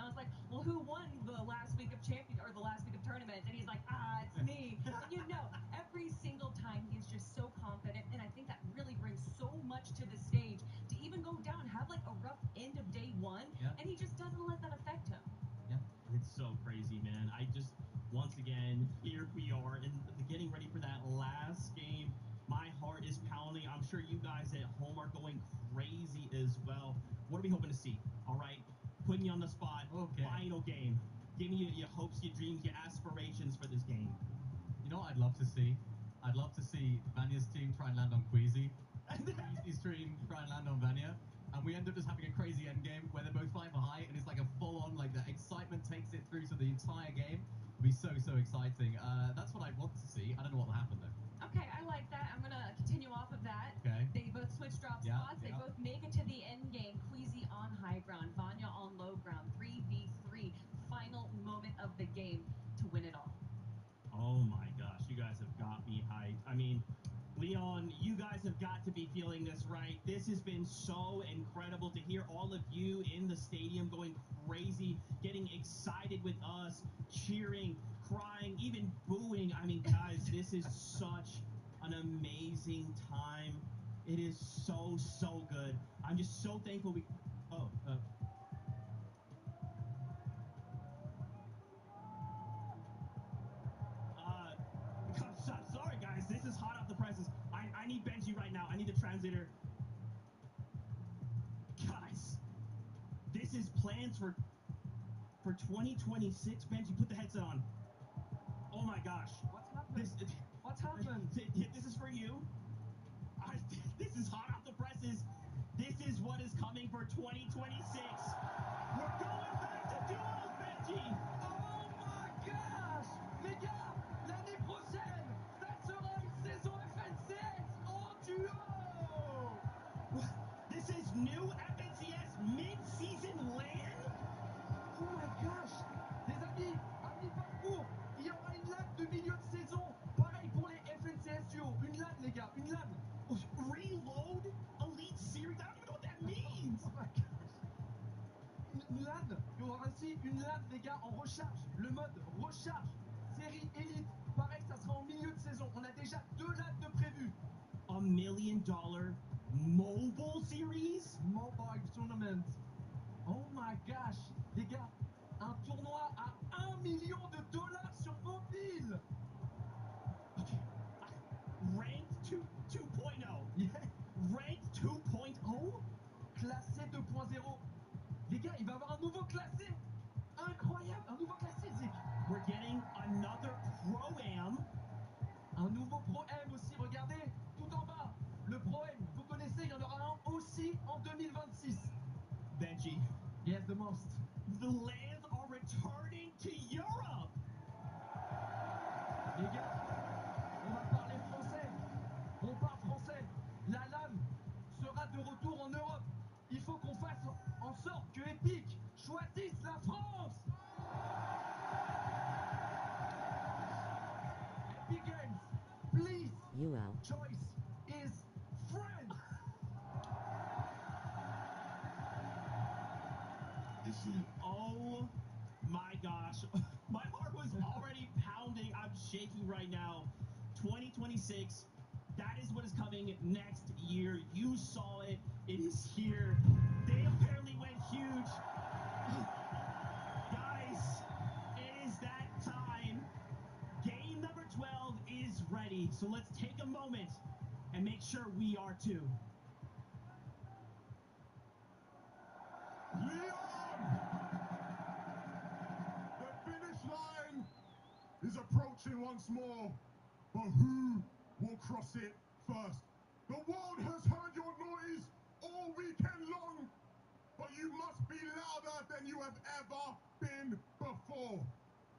I was like, well, who won the last week of the last week of tournament? And he's like, it's me. And every single time he is just so confident, and I think that really brings so much to the stage to even go down, have like a rough end of day one, and he just doesn't let that affect him. Yeah, it's so crazy, man. Once again, here we are getting ready for that last game. My heart is pounding. I'm sure you guys at home are going crazy as well. What are we hoping to see? All right, putting you on the spot. Okay. Final game. Give me your hopes, your dreams, your aspirations for this game. You know what I'd love to see? I'd love to see Vanya's team try and land on Queasy. Queasy's team try and land on Vanya. And we end up just having a crazy end game where they're both flying for high, and it's like a full-on, like the excitement takes it through to the entire game. It'll be so exciting. That's what I want to see. I don't know what will happen though. Okay, I like that. I'm gonna continue off of that. Okay. They both switch drop spots. They both make it to the end game. Queasy on high ground, Vanya on low ground. 3v3, final moment of the game to win it all. Oh my gosh, you guys have got me hyped. I mean, Leon, you guys have got to be feeling this, right? This has been so incredible to hear all of you in the stadium going crazy, getting excited with us, cheering, crying, even booing. I mean, guys, this is such an amazing time. It is so good. I'm just so thankful sorry, guys. This is hot off the presses. I need Benji right now. I need the translator. Guys, this is plans for 2026. Benji, put the headset on. Oh my gosh. What's happening? What's happened? This is for you. This is hot off the presses. This is what is coming for 2026. We're going back to duos, Benji. Oh my gosh! Les gars, l'année prochaine, ça sera une saison FNCS en duo! This is new FNCS mid-season LAN? Oh my gosh! Les amis, à mi-parcours, il y aura une LAN de milieu de saison. Pareil pour les FNCS duo. Une LAN, les gars, une LAN. Reload Elite Series? I don't even know what that means! Oh my gosh! Une LAN, il y aura aussi une LAN, les gars, en recharge. Le mode recharge. Série Elite, pareil, ça sera en milieu de saison. On a déjà 2 LAN de prévues. $1 million mobile series? Mobile tournament. Oh my gosh, les gars, un tournoi à $1 million sur mobile. Okay. Ranked 2.0. Yeah. Ranked 2.0? Classé 2.0. Les gars, il va y avoir un nouveau classé. Incroyable, un nouveau classé, Zik. We're getting another Pro-Am. Un nouveau Pro-Am aussi, regardez, tout en bas. Le Pro-Am, vous connaissez, il y en aura un aussi en 2026. Benji. Yes, the most. The LANs are returning to Europe. Les gars, on va parler français. On parle français. La LAN sera de retour en Europe. Il faut qu'on fasse en sorte que Epic choisisse la France. Epic Games, please. Choice is France. Oh my gosh. My heart was already pounding. I'm shaking right now. 2026. That is what is coming next year. You saw it. It is here. They apparently went huge. Guys, it is that time. Game number 12 is ready. So let's take a moment and make sure we are too. Leon! The finish line is approaching once more, but who will cross it first? The world has heard your noise all weekend long, but you must be louder than you have ever been before.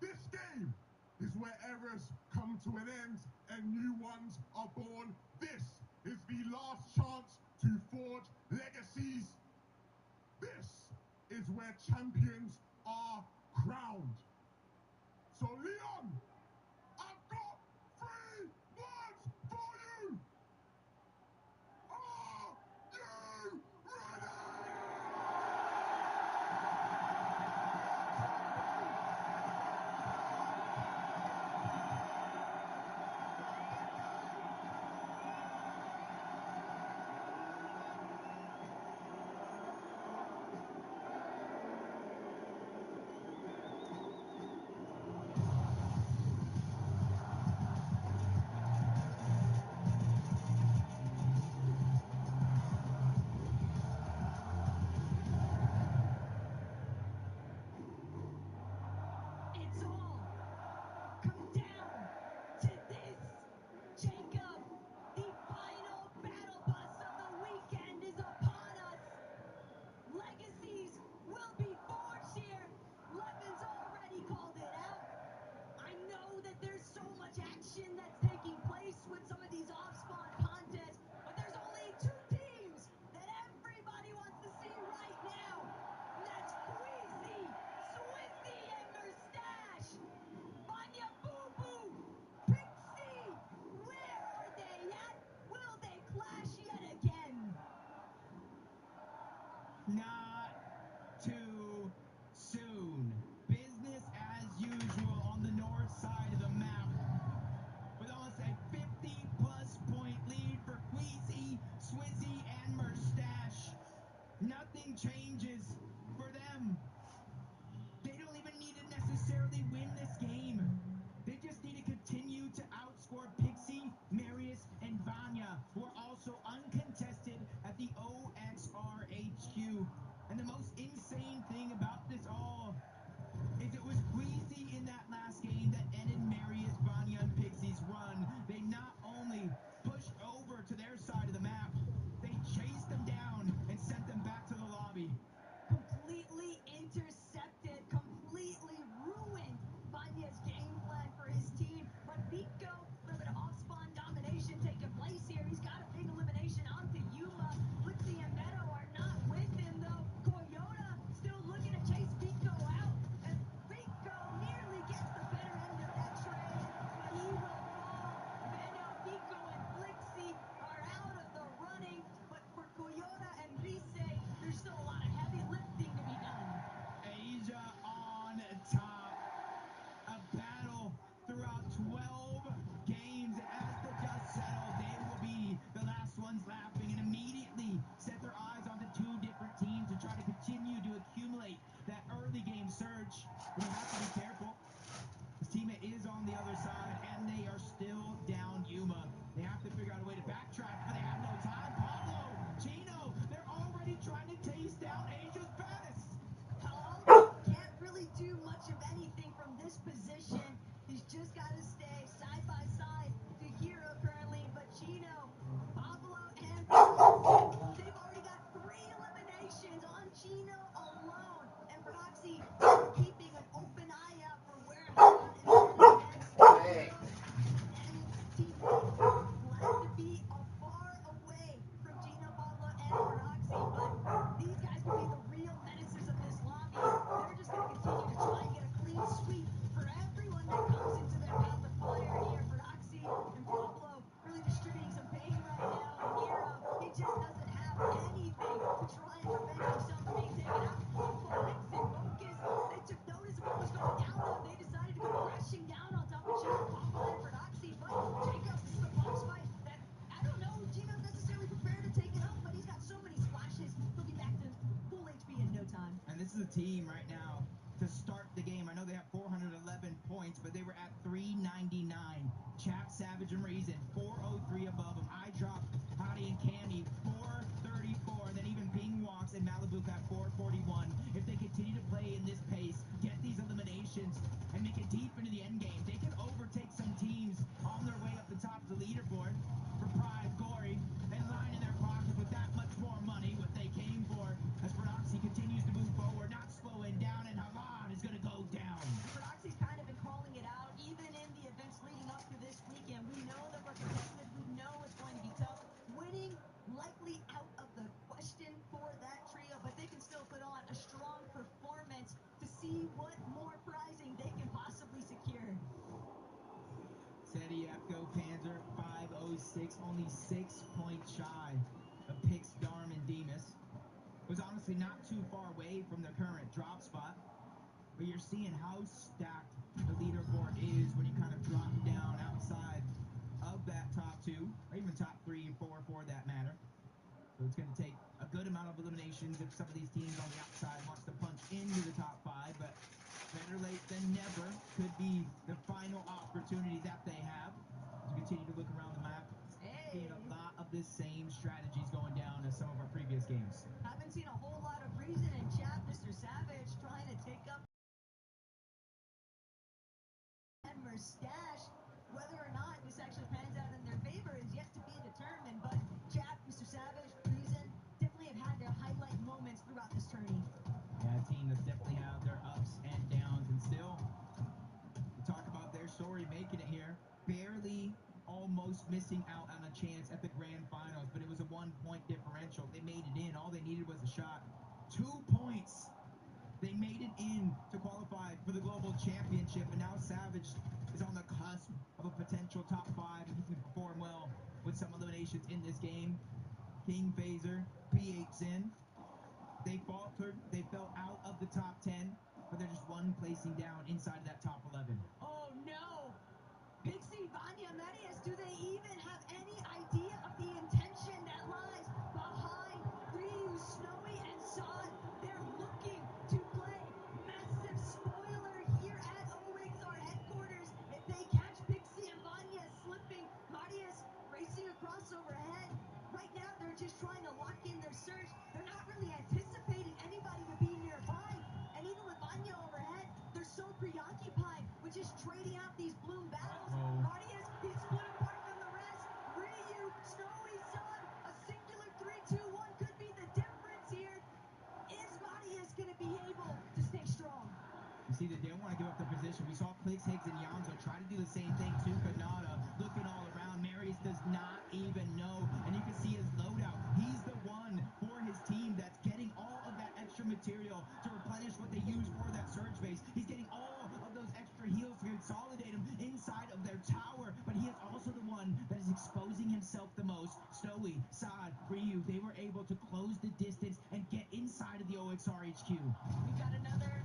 This game is where errors come to an end and new ones are born. This is the last chance to forge legacies. This is where champions are crowned. So Leon, I've got 3 words for you. Are you ready? Not too soon. Business as usual on the north side of the map. With almost a 50-plus point lead for Queasy, Swizzy, and Mustache. Nothing changes for them. They don't even need to necessarily win this game. They just need to continue to outscore Pixie, Marius, and Vanya, who are also uncontested at the OXR HQ. And the most insane thing about this all is it was Queasy in that last game that ended Marius, Vanya, and Pixie's run. They not only pushed over to their side of the map, they chased them down and sent them back to the lobby. Completely intercepted, completely ruined Vanya's game plan for his team. But Vico, a little bit of off-spawn domination taking place here. He's got a big elimination onto Yuma. Blixie and Meadow are not with him, though. Toyota still looking to chase Vico out. And Vico nearly gets the better end of that trade. But he will fall. Meadow, Vico, and Blixie are out of the running. But for Toyota and Rise, there's still a lot of heavy lifting to be done. Asia on top. A battle throughout 12 games. As the dust settles, they will be the last ones laughing and immediately set their eyes onto two different teams to try to continue to accumulate that early game surge. But they have to be careful. His teammate is on the other side, and they are still down Yuma. They have to figure out a way to backtrack, but they have no time. Pablo, Chino, they're already trying to taste down Asia's best. Paul can't really do much of anything from this position. He's just got to stay side by side to Hero currently, but Chino, Pablo, and Proxy, they've already got 3 eliminations on Chino alone. And Proxy keeping an open eye out for where Haran is heading next. And his teammates glad to be far away from Chino, Pablo, and Proxy, but these guys will be the real menaces of this lobby. They're just going to continue to try and get a clean sweep for everyone that comes into their path of fire here. Proxy and Pablo really distributing some pain right now. Hero, he just doesn't have anything to try and prevent himself from being taken out. Flex and Focus, they took notice of what was going down, though. They decided to go crashing down on top of Chino, Pablo, and Proxy. But Jacob, this is a box fight that I don't know Chino's necessarily prepared to take it up, but he's got so many splashes. He'll be back to full HP in no time. And this is a team right now to start the game. I know they have 411 points, but they were at 399. Chap, Savage, and Reason, 403 above them. I dropped Hottie and Cammy, 434. And then even Ping Walks and Malibu at 441. If they continue to play in this pace, get these eliminations, and make it deep into the end game, they can overtake some teams on their way up the top of the leaderboard for pride, glory, and line in their pockets with that much more money, what they came for, as Proxy continues to move forward, not slowing down, and Haran is going to go down. Proxy's kind of been calling it out, even in the events leading up to this weekend. We know that we're competitive. We know it's going to be tough. Winning likely out of the question for that trio, but they can still put on a strong performance to see what more prizing they can possibly secure. Seti, Epco, Panzer, 506, only 6 points shy of Pix, Darm, and Demas. Was honestly not too far away from their current drop spot, but you're seeing how stacked the leaderboard is when you kind of drop down outside of that top 2, or even top 3 or 4 for that matter. So it's going to take a good amount of eliminations if some of these teams on the outside wants to punch into the top 5, but better late than never could be the final opportunity that they have. As we continue to look around the map, seeing a lot of the same strategies going down as some of our previous games. Haven't seen a whole lot of Reason in chat. Mr. Savage trying to take up and Mustache. Whether or not this actually pans out in their favor is yet to be determined, but chat, Mr. Savage, Reason definitely have had their highlight moments throughout this tourney. Yeah, a team that's definitely had their ups and downs, and still, we talk about their story making it here. Barely, almost missing out on a chance at the grand finals, but it was a 1-point differential. They made it in. All they needed was a shot. 2 points. They made it in to qualify for the global championship, and now Savage is on the cusp of a potential top 5 if he can perform well with some eliminations in this game. King Phaser, PH Sin, They faltered. They fell out of the top 10, but they're just one placing down inside of that top 11. Oh no! Pixie, Vanya, Marius, do they even have any idea of the intention that lies behind Ryu, Snowy, and Sod? They're looking to play massive spoiler here at OXR headquarters. If they catch Pixie and Vanya slipping, Marius racing across overhead. Right now, they're just trying to lock in their surge. They're not really anticipating anybody to be nearby. And even with Vanya overhead, they're so preoccupied with just trading out these bloom battles. Marius, he's split apart from the rest. Ryu, Snowy, Sun, a singular 3-2-1 could be the difference here. Is Marius going to be able to stay strong? You see that they don't want to give up their position. We saw Clicks, Higgs, and Yanzo try to do the same thing to Kanata. Looking all around, Marius does not even know. And you can see his loadout. He's the one for his team that's getting all of that extra material to replenish what they use for that surge base. He's getting all of those extra heals to consolidate them inside of their tower. But he is also the one that is exposing himself the most. Snowy, Sod, Ryu, they were able to close the distance and get inside of the OXR HQ. We've got another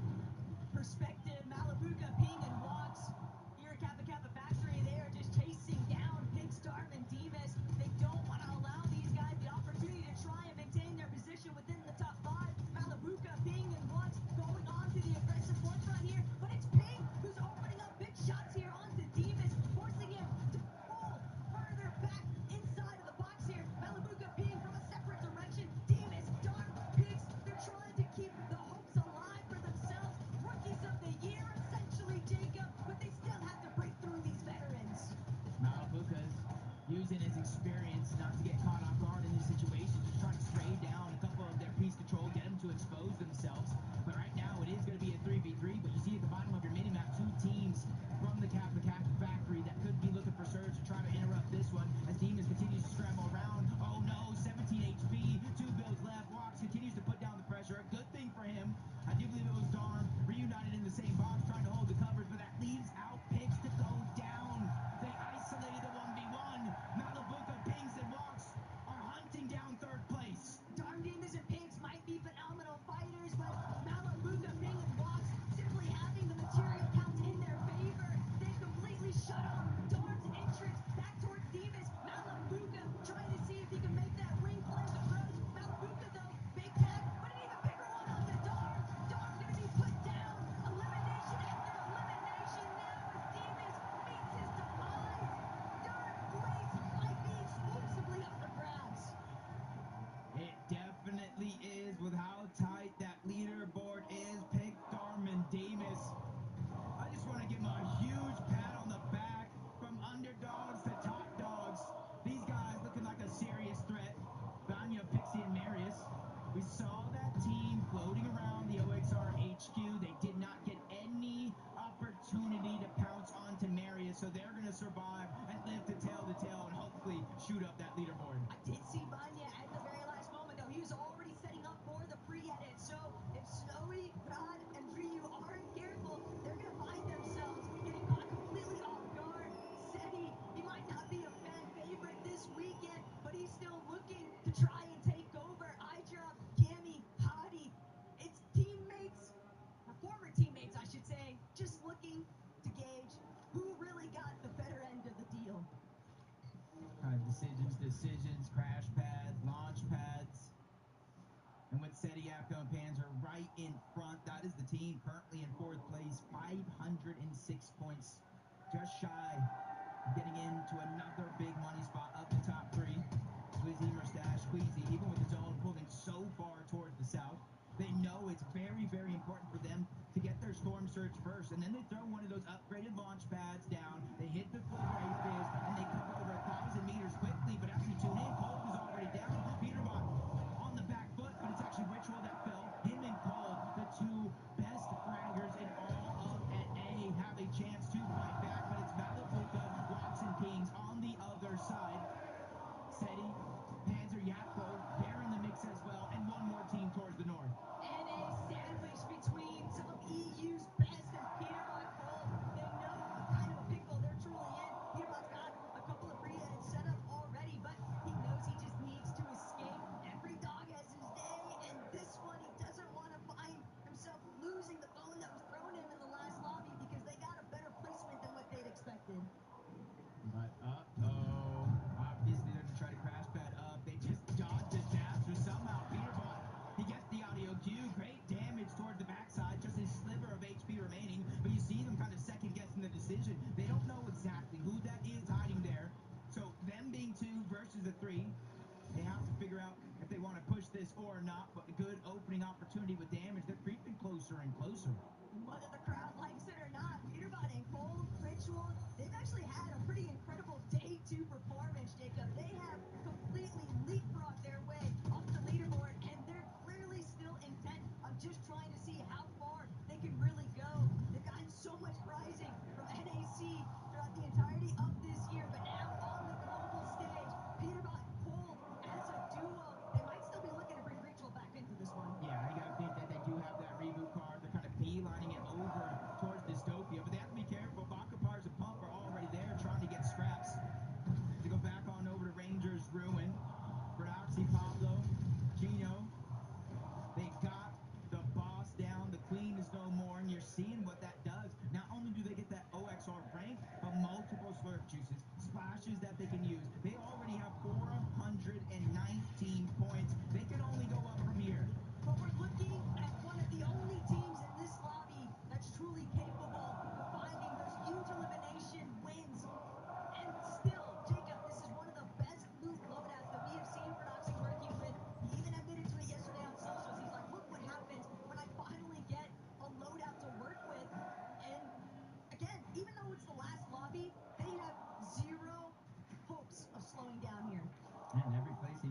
perspective. Malibuka, Ping, and Walks here at Kappa Kappa Factory. They are just chasing down Pigstorm and Demas. They don't want to allow these guys the opportunity to try and maintain their position within the top 5. Malibuka, Ping, and Walks going on to the aggressive forefront here, but it's Ping who's opening up big shots here onto Demas, forcing him to pull further back inside of the box here. Malibuka, Ping from a separate direction. Demas, Dark, Pigs, they're trying to keep the hopes alive for themselves. Rookies of the year, essentially, Jacob, but they still have to break through these veterans. Malibuka's using his experience not to get caught off guard in these situations, just trying to spray down a couple of their piece control, get them to expose themselves. But right now it is going to be a 3v3, but you see at the bottom of your minimap 2 teams from the Kappa Kappa Factory that could be looking for surge to try to interrupt this one as Demons continues to scramble around. Oh no, 17 HP, 2 builds left. Walks continues to put down the pressure. A good thing for him. I do believe it was Darm reunited in the same box trying to hold the coverage, but that leaves out Pigs to go down. They isolated the 1v1. Malibuka, Pings, and Walks are hunting down 3rd place. Darm, Demas, and Pigs might be phenomenal fighters, but Malibuka, Ping, and Walks simply having the material count in their favor. They completely shut off Darm's entrance back towards Demas. Malibuka trying to see if he can make that ring cleanse approach. Malibuka, though, big tag, but an even bigger one on the Darm. Darm going to be put down. Elimination after elimination now as Demas meets his demise. Third place might be exclusively up for grabs. It definitely is with how tight that leaderboard is. Pick Darm and Demas. I just want to give him a huge pat on the back from underdogs to top dogs. These guys looking like a serious threat. Vanya, Pixie, and Marius. We saw that team floating around the OXR HQ. They did not get any opportunity to pounce onto Marius, so they're going to survive and live to tell the tale and hopefully shoot up that leaderboard. I did see Vanya at the very last moment, though. He was already setting up for the pre-edit. So if Snowy, Rod, and Ryu aren't careful, they're going to find themselves getting caught completely off guard. Seti, he might not be a fan favorite this weekend, but he's still looking to try and take over. iDrop, Gammy, Hadi. It's teammates, or former teammates, I should say, just looking to gauge who really got the better end of the deal. Decisions, crash pads, launch pads. And with Seti, Apco, and Panzer right in front, that is the team currently in 4th place, 506 points. Just shy of getting into another big money spot up the top 3. Squeezy, Mustache, Squeezy, even with his own pulling so far towards the south, they know it's very, very important for them to get their storm surge first. And then they throw one of those upgraded launch pads down. They hit the full Brave Fizz, and they cover over 1,000 meters quickly. But as we tune in, Cold is already down. Peterbot on the back foot, but it's actually Ritual that fell. Him and Cold, the 2 best fraggers in all of NA, have a chance to fight back. But it's Malibuka, Walks, and Kings on the other side. Seti, Panzer, Yapko, they're in the mix as well, and one more team towards the north. And a sandwich between some of EU's best and Peterbot Gold. They know what kind of a pickle they're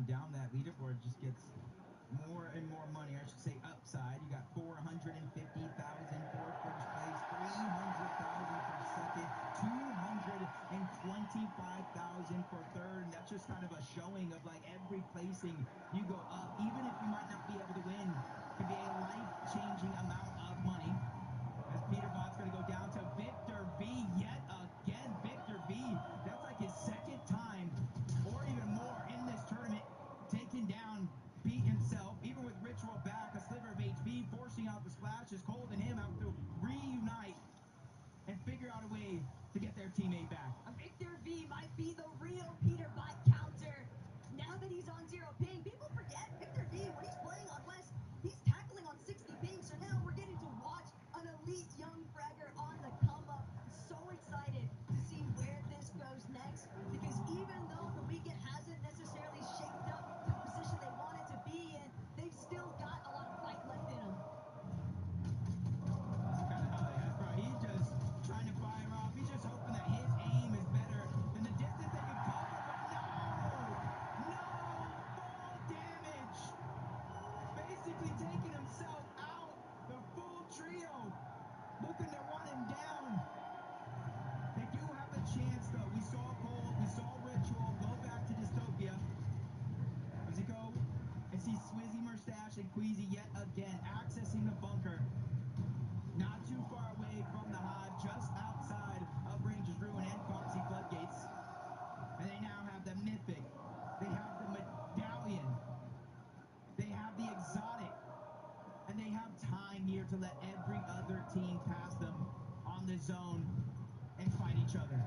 going down that leaderboard just gets more and more money. I should say upside. You got 450,000 for first place, 300,000 for second, 225,000 for third. And that's just kind of a showing of like every placing you go up, even if you might not be able to win, could be a life-changing amount of money. As Peter Bot's going to go down to Victor V yet again. Victor V, that's like his second time or even more in this tournament, taking down Pete himself, even with Ritual back, a sliver of HP, forcing out the splashes. Cold and him out to reunite and figure out a way to get their teammate back. Victor V might be the real Peter Bot counter. Now that he's on 0 ping, people forget Victor V, when he's playing on West, he's tackling on 60 ping. So now we're getting to watch an elite young fragger on the come up. So excited to see where this goes next, because even though the weekend hasn't necessarily shaped up to the position they wanted to be in, they've still got a lot of fight left in them. That's kind of how they act, bro. He's just trying to fire off. He's just hoping that his aim is better than the distance they can cover. But no, full damage. Basically taking himself out. The full trio looking to run him down. They do have a chance, though. We saw Cold, we saw Ritual go back to Dystopia. Does he go and see Swizzy, Mustache, and Queasy yet again accessing the bunker? Not too far away from the hive, just outside of Rangers Ruin and Foxy Floodgates. And they now have the Mythic. They have the Medallion. They have the Exotic. And they have time here to let every other team pass them on the zone and fight each other.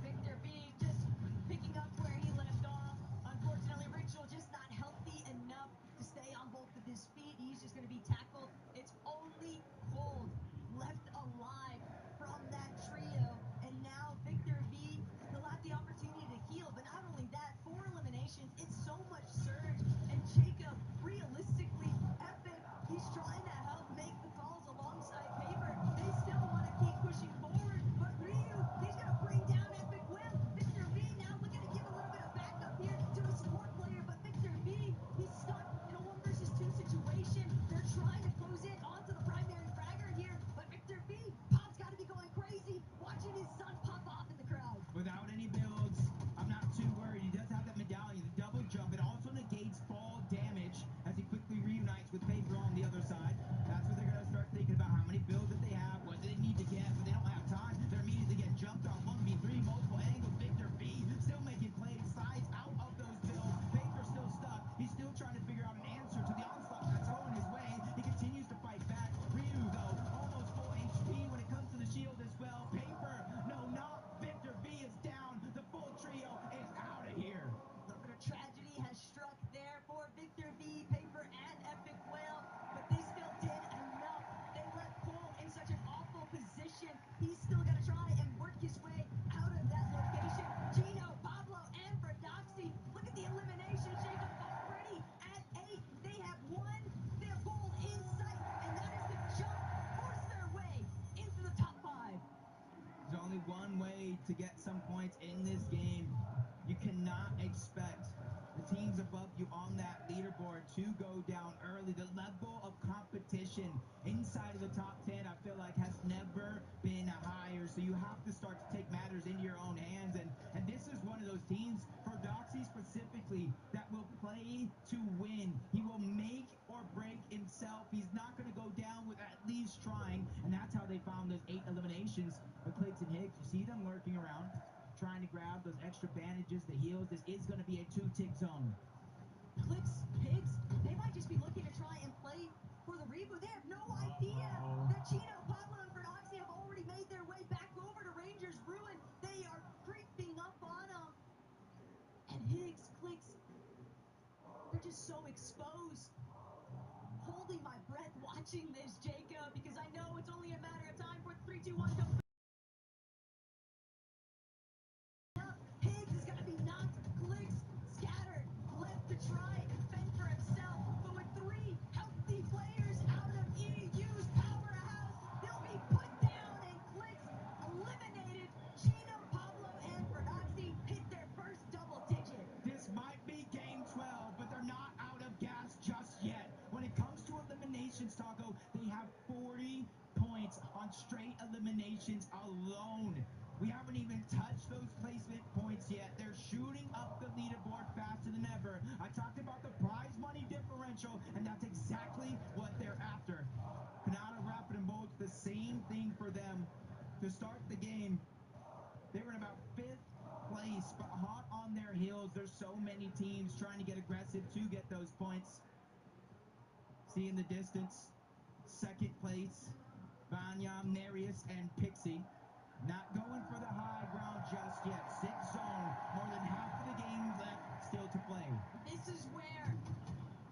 Victor B just picking up where he left off. Unfortunately, Ritual just not healthy enough to stay on both of his feet. He's just going to be tackled. It's only Cold left alive from that trio. And now Victor V will have the opportunity to heal. But not only that, 4 eliminations, it's so much surge. And Jacob, realistically, Epic, he's trying to help make the calls alongside Paper. They still want to keep pushing forward. But Ryu, he's going to bring down Epic Will. Victor V now looking to give a little bit of backup here to a support player. But Victor V, he's stuck in a 1 versus 2 situation. They're trying to close in onto the primary fragger here. But Victor V, Pop's got to be going crazy, watching his son pop off in the crowd. Without any builds, I'm not too worried. He does have that medallion, the double jump. It also negates fall damage as he quickly reunites with Paper on the other side. That's what they're going to start thinking about, how many builds that they have, what they need to get, but they don't have time. They're immediately getting jumped on 1v3, multiple angles. Victor V still making plays, sides out of those builds. Paper still stuck. He's still trying to figure out an answer to the onslaught that's going his way. He continues to fight back. Ryu, though, almost full HP when it comes to the shield as well. Paper, no, not Victor V is down. The full trio is out of here. A little bit of tragedy has struck there for Victor V, Paper, and Epic Whale, but they still did enough. They left Cole in such an awful position. He's still got to try and work his way out of that location. Gino, Pablo, and Verdoxy, look at the elimination. Jacob already at 8. They have won their goal in sight, and that is to jump, force their way into the top 5. There's only one way to get some points in this game. You cannot expect the teams above you on that leaderboard to go down early. The level of competition inside of the top 10, I feel like, has never been higher. So you have to start to take matters into your own hands. And this is one of those teams, for Doxy specifically, that will play to win. He will make or break himself. He's not going to go down with at least trying. And that's how they found those 8 eliminations. But Clicks and Higgs, you see them lurking around, trying to grab those extra bandages, the heals. This is going to be a 2-tick zone. Clicks, Higgs, they might just be looking to try and play for the reboot. They have no idea that Chino, Pablo, and Verdoxy have already made their way back over to Rangers Ruin. They are creeping up on them. And Higgs, Clicks, they're just so exposed. Holding my breath watching this, Jacob, because I know it's only a matter of time for 3, 2, 1, go. Higgs is going to be knocked, Clicks scattered, left to try and fend for himself. But with 3 eliminations alone. We haven't even touched those placement points yet. They're shooting up the leaderboard faster than ever. I talked about the prize money differential, and that's exactly what they're after. Canada Rapid and Bolt, the same thing for them. To start the game, they were in about 5th place, but hot on their heels. There's so many teams trying to get aggressive to get those points. See in the distance, 2nd place, Vanya, Nereus, and Pixie. Not going for the high ground just yet. 6th zone, more than half of the game left still to play. This is where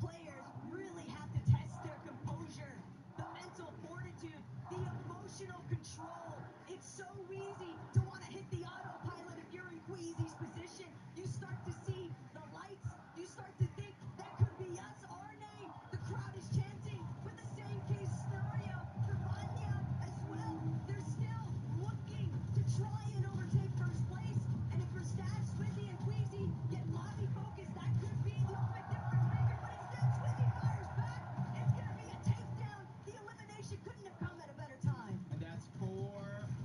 players really have to test their composure, the mental fortitude, the emotional control. It's so easy to want to hit the autopilot if you're in Queasy's position. You start to see the lights. You start to think that could be us, our name. The crowd is chanting with the same case scenario for Vanya as well. They're still looking to try and overtake 1st place. And if Verstappen, Swizzy, and Queasy get lobby focused, that could be the ultimate difference maker. But instead, Swizzy fires back. It's going to be a takedown. The elimination couldn't have come at a better time. And that's 4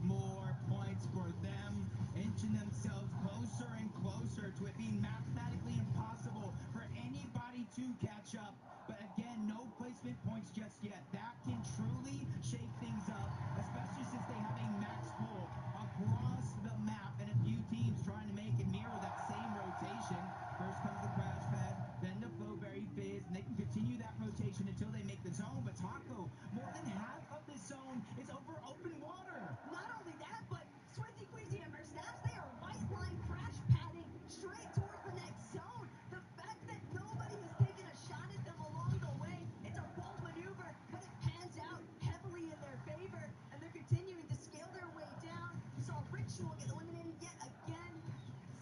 more points for them, inching themselves closer and closer to it being mathematically impossible for anybody to catch up. But again, no placement points just yet. That can truly shake things up, especially since they have a max pull across the map and a few teams trying to make and mirror that same rotation. First comes the crash pad, then the Flowberry Fizz, and they can continue that rotation until they make the zone. But Taco, more than half of this zone is over open water. Not only that, but Swizzy, Queasy, and Verstappen, they are white line crash padding straight towards the next zone. The fact that nobody has taken a shot at them along the way, it's a bold maneuver, but it pans out heavily in their favor, and they're continuing to scale their way down. We saw Ritual get eliminated yet again.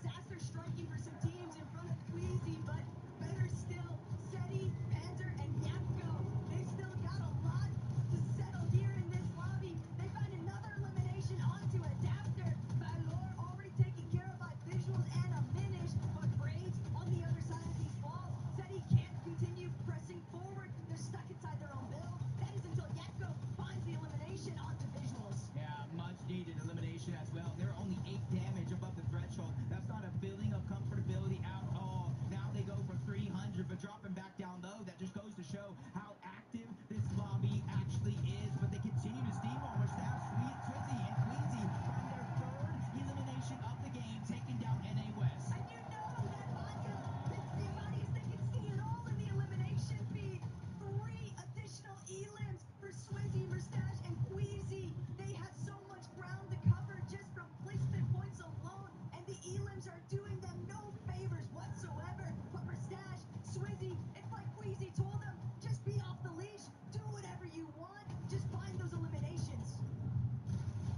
Sasser striking for some teams in front of Queasy, but better still, Seti, Panzer, and Yapko. They've still got a lot to settle here in this lobby. They find another elimination onto Adapter. Valor already taken care of by Visuals and a Minish, but Braids on the other side of these walls. Seti can't continue pressing forward. They're stuck inside their own build. That is until Yapko finds the elimination onto Visuals. Yeah, much needed elimination as well. They're only 8 damage above the threshold. That's not a feeling of comfortability at all. Now they go for 300, but dropping back down low. That just goes to show how active this lobby actually is. But they continue to steamroll. Now Swizzy and Queasy find their 3rd elimination of the game, taking down NA West. And you know that Vanya, Pixie buddies, they can see it all in the elimination feed. 3 additional elims for Swizzy, Verstappen, and Queasy. They had so much ground to cover just from placement points alone, and the elims are doing them no favors whatsoever. But Verstappen, Swizzy, it's like Queasy told them, just be off the leash, do whatever you want, just find those eliminations.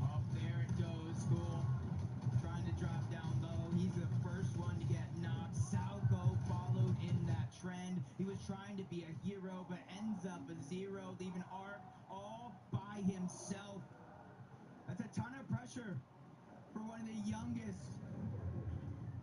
Up there it goes, School. Trying to drop down low. He's the first one to get knocked. Salco followed in that trend. He was trying to be a hero, but ends up a 0, leaving Ark all by himself. That's a ton of pressure for one of the youngest,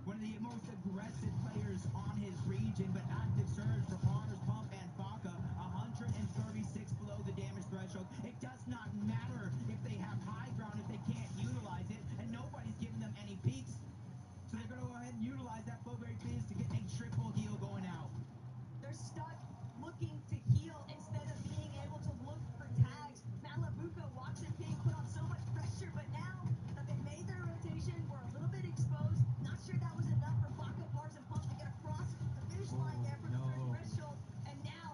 one of the most aggressive players on his region, but active surge for Mars, Pump, and Baka. 136 below the damage threshold. It does not matter if they have high ground, if they can't utilize it, and nobody's giving them any peaks. So they're going to go ahead and utilize that Flowberry Fizz to get a triple heal going out. They're stuck looking to heal instead of being able to look for tags. Malabuka, Watts, and King put on so much pressure, but now that they've made their rotation, we're a little bit exposed. Not sure that was enough for Baka, Bars, and Pump to get across the finish line there from the 3rd threshold. And now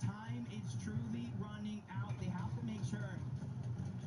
time is truly running out. They have to make sure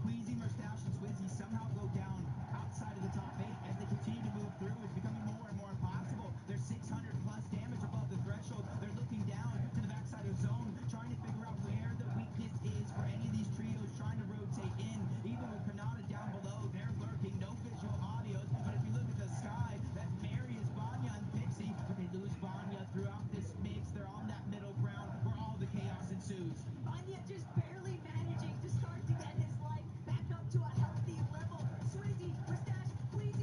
Tweezy, Mustache, and Swizzy somehow go down outside of the top 8 as they continue to move through. It's becoming more and more impossible. They're 600 plus damage above the threshold. They're looking down to the backside of zone, trying to figure out where the weakness is for any of these trios, trying to rotate in. Even with Kanata down below, they're lurking. No visual audios, but if you look at the sky, that's Marius, Vanya, and Pixie. But they lose Vanya throughout this mix. They're on that middle ground where all the chaos ensues. Vanya just barely managing to start to get his life back up to a healthy level. Swizzy, Mustache, Queasy,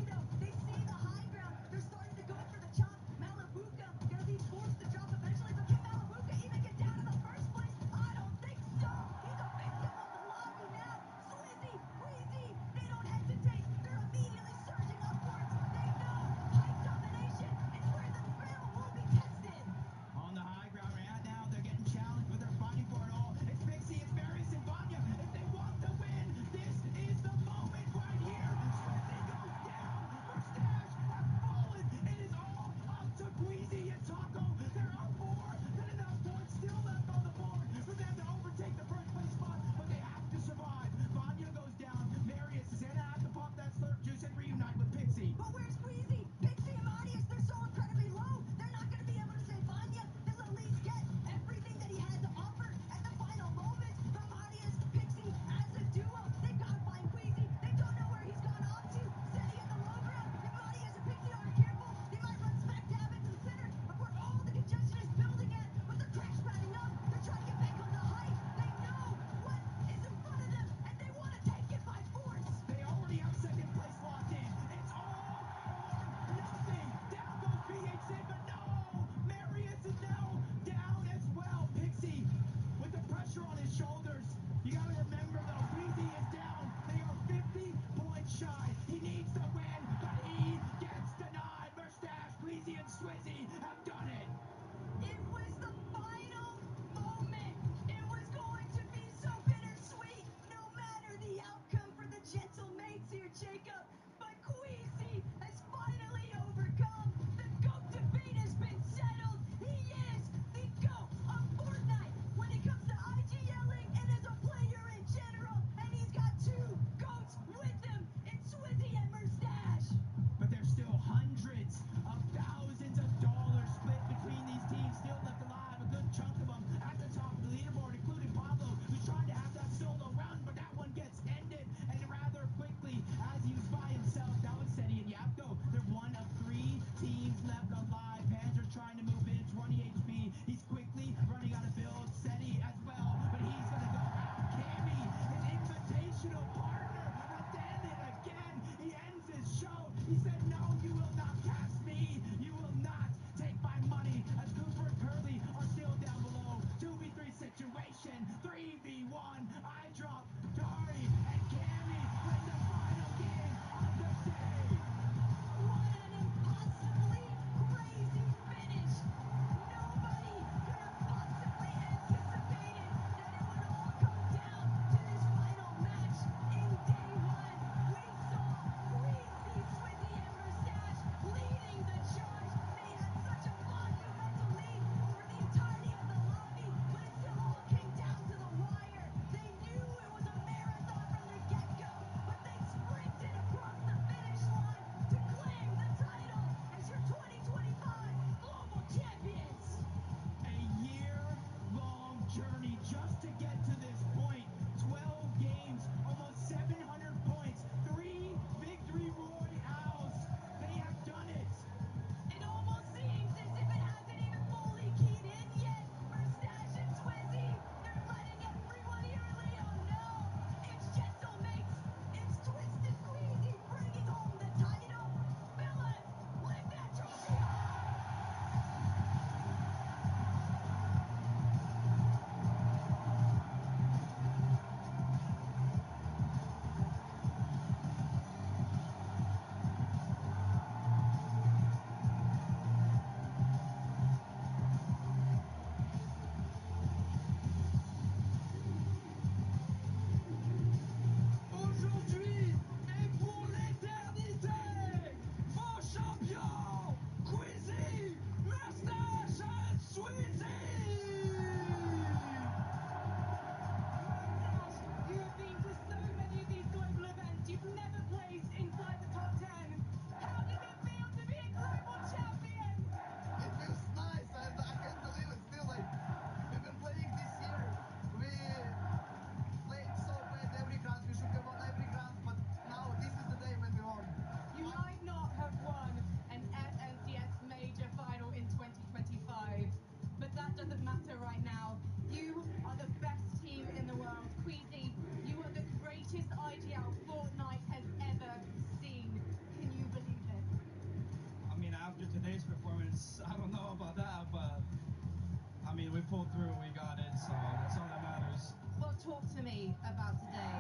talk to me about today.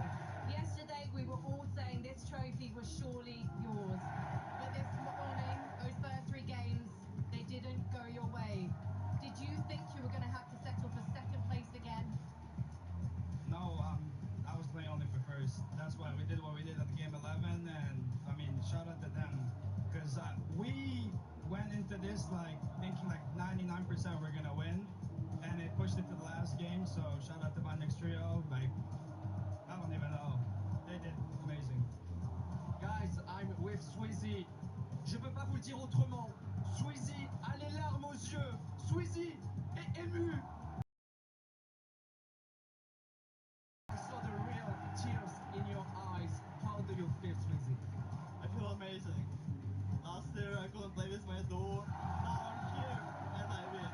Yesterday, we were all saying this trophy was surely yours. But this morning, those first 3 games, they didn't go your way. Did you think you were going to have to settle for second place again? No, I was playing only for first. That's why we did what we did at game 11, and I mean, shout out to them, because we went into this like thinking like 99% we're gonna win, and it pushed it to the last game. So shout out to my next trio. Like, I don't even know, they did amazing. Guys, I'm with Sweezy. Je peux pas vous le dire autrement. Sweezy a les larmes aux yeux. Sweezy est ému. I saw the real tears in your eyes. How do you feel, Sweezy? I feel amazing. Last year I couldn't play with my duo. Now I'm here and I win.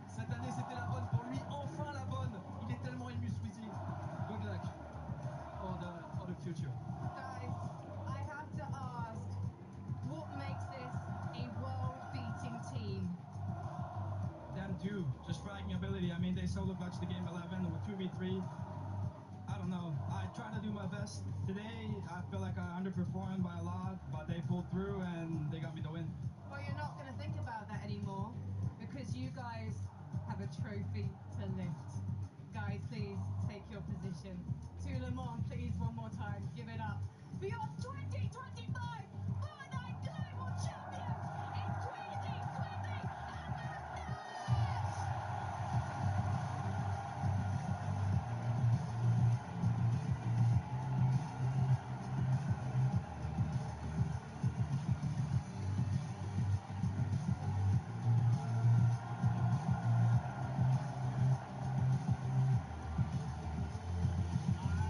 Cette année, c'était la bonne pour lui. Enfin la bonne. Il est tellement ému, Sweezy. Good luck for the future. Guys, I have to ask, what makes this a world-beating team? Them too, just fragging ability. I mean, they solo clutched the game 11 with 2v3. I don't know. I try to do my best. Today, I feel like I underperformed by a lot, but they pulled through and they got me the win. Well, you're not going to think about that anymore because you guys have a trophy to lift. Guys, please take your position. To Le Mans, please, one more time, give it up for your 2025 Fortnite Global Champions. It's Sweezy, Swizzy,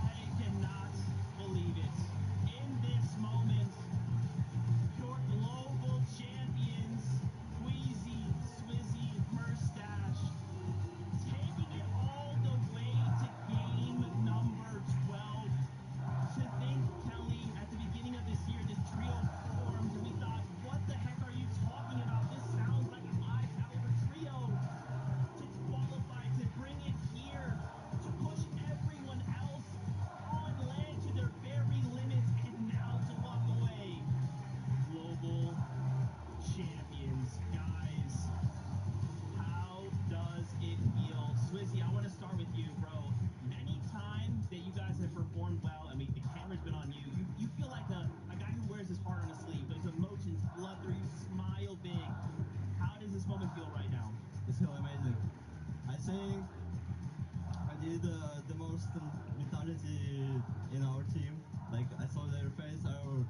I cannot believe it. In this moment, your global champions, Queasy, Swizzy, Murstache, taking it all the way to game number 12. To think, Kelly, at the beginning of this year, this trio formed, and we thought, what the heck are you talking about? This sounds like a high-caliber trio. To qualify, to bring it here, to push everyone else on land to their very limits, and now to walk away. Global champions, guys. How does it feel? Swizzy, I want to start with you, bro. Anytime that you guys have performed well, I mean, the camera's been on you, you feel like a guy who wears his heart on his sleeve. Those emotions flood through you, smile big. How does this moment feel right now? It's so amazing. I think I did the most mentality in our team. Like I saw their face our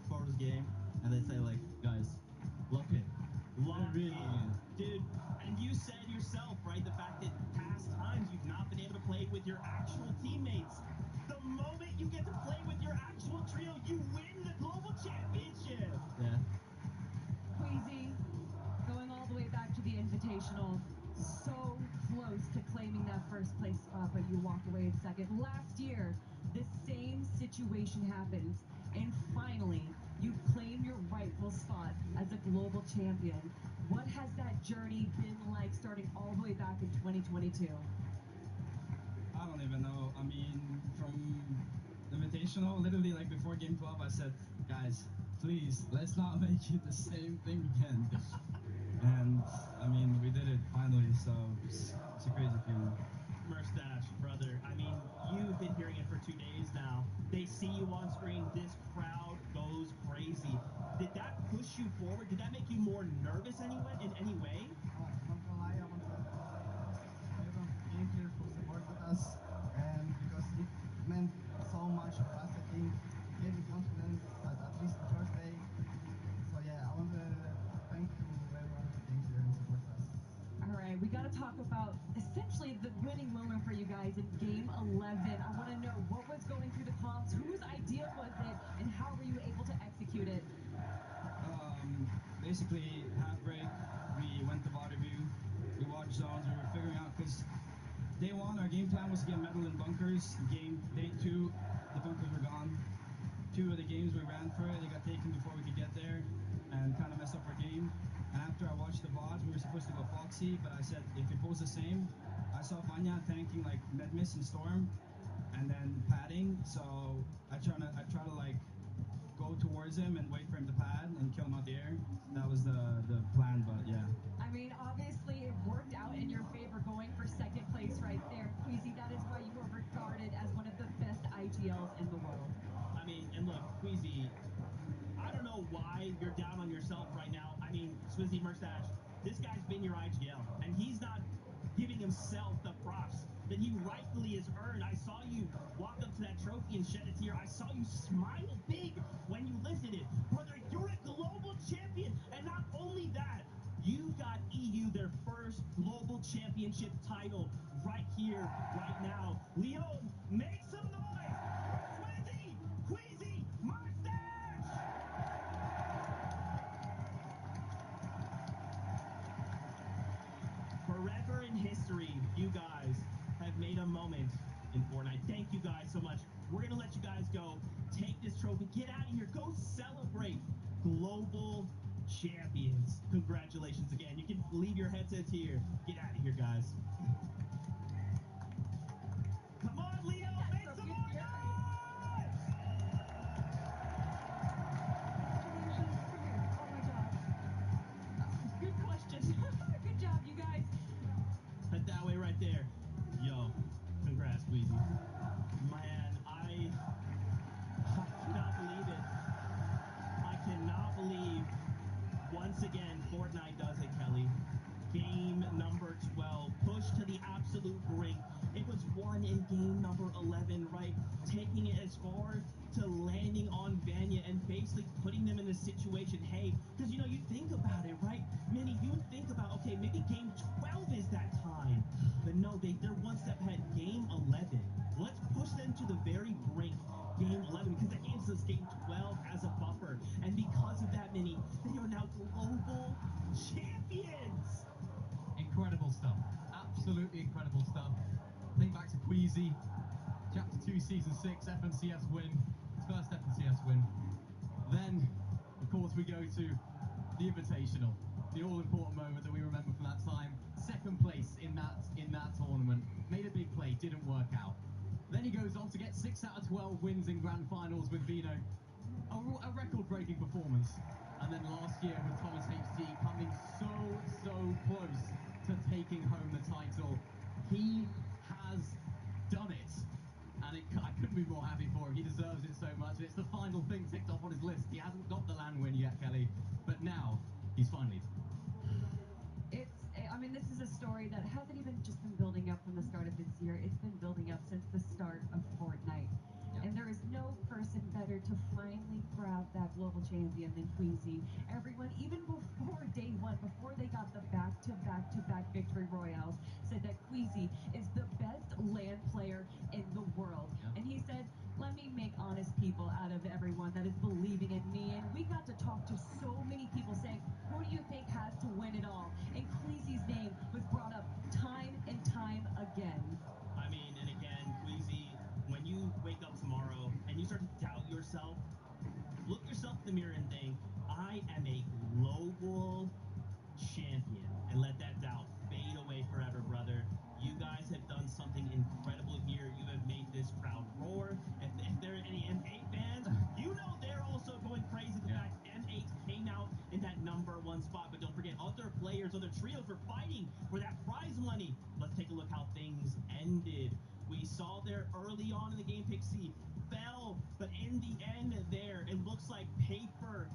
first game, and they say like, guys, lock it. Lock Really. Dude, and you said yourself, right, the fact that past times you've not been able to play with your actual teammates. The moment you get to play with your actual trio, you win the global championship. Yeah. Queasy, going all the way back to the Invitational, so close to claiming that first place spot, but you walk away in second. Last year, the same situation happened, and finally, you claim your rightful spot as a global champion. What has that journey been like starting all the way back in 2022? I don't even know. I mean, from Invitational, literally like before game 12, I said, guys, please, let's not make it the same thing again. And I mean, we did it finally, so it's a crazy feeling. Murstache, brother, I mean, you've been hearing it for 2 days now. They see you on screen, this crowd goes crazy. Did that push you forward? Did that make you more nervous anyway, in any way? Not gonna lie, I want to thank everyone being here for support with us, and because it meant so much for us. I think it gave me confidence at least the first day. So yeah, I want to thank to everyone for being here and support us. All right, we got to talk about essentially the winning moment for you guys in game 11. I want to know what was going through the comms, whose idea was it, and how were you able to execute it? Basically, half break, we went to body view, we watched zones, we were figuring out, because day 1, our game plan was to get metal in bunkers. Day 2, the bunkers were gone. 2 of the games we ran for it, they got taken before we could get there, and kind of messed up our game. And after I watched the VODs, we were supposed to go Foxy, but I said, if it pulls the same, I saw saw Vanya tanking like med miss and storm, and then padding. So I try to like go towards him and wait for him to pad and kill him out the air. That was the plan, but yeah. I mean, obviously it worked out in your favor going for second place right there. Queasy, that is why you are regarded as one of the best IGLs in the world. I mean, and look, Queasy, I don't know why you're down on yourself right now. I mean, Swizzy Murstache, this guy's been your IGL, and he's not giving himself the props that he rightfully has earned. I saw you walk up to that trophy and shed a tear. I saw you smile big when you lifted it. Brother, you're a global champion, and not only that, you got EU their first global championship title right here, right now. Leon, make some noise for Swizzy Queasy Murstache! Forever in history, you guys have made a moment in Fortnite. Thank you guys so much. We're going to let you guys go. Take this trophy. Get out of here. Go celebrate global champions. Congratulations again. You can leave your headsets here. Get out of here, guys. Come on, Leo. Make some more noise! Oh my god. Good question. Good job, you guys. Head that way right there. Yo, congrats, Queasy. Man, I cannot believe it. I cannot believe, once again, Fortnite does it, Kelly. Game number 12, pushed to the absolute brink. It was won in game number 11, right? Taking it as far to landing on Vanya and basically putting them in a situation, hey, because, you know, you think about it, right? Minnie, you think about, okay, maybe game 12 is that time. But no, they're one step ahead. Game 11. Let's push them to the very brink. Game 11, because that gives us game 12 as a buffer. And because of that, Minnie, they are now global champions. Incredible stuff. Absolutely incredible stuff. Think back to Queasy, Chapter 2, Season 6, FNCS win. His first FNCS win. Then, of course, we go to the Invitational. The all-important moment that we remember from that time. Second place in that tournament. Made a big play, didn't work out. Then he goes on to get 6 out of 12 wins in Grand Finals with Vino. A record-breaking performance. And then last year with Thomas HD coming so close to taking home the title. He has done it. And I couldn't be more happy for him. He deserves it so much. It's the final thing ticked off on his list. He hasn't got the LAN win yet, Kelly. But now, he's finally I mean, this is a story that hasn't even just been building up from the start of this year. It's been building up since the start of Fortnite. And there is no person better to finally grab that global champion than Queasy. Everyone, even before day one, before they got the back-to-back victory royales, said that Queasy is the best LAN player in the world. And he said, let me make honest people out of everyone that is believing in me. And we got to talk to so many people saying, who do you think has to win it all? And Queasy's name was brought up time and time again. I mean, and again, Queasy, when you wake up tomorrow and you start to doubt yourself, look yourself in the mirror and think, I am a global champion. And let that doubt fade away forever, brother. You guys have done something incredible here. You have made this crowd roar. If there are any M8 fans, you know they're also going crazy. The fact M8 came out in that #1 spot. But don't forget, other players, other trios were fighting for that prize money. Let's take a look how things ended. We saw there early on in the game, Pixie fell, but in the end there, it looks like Panther,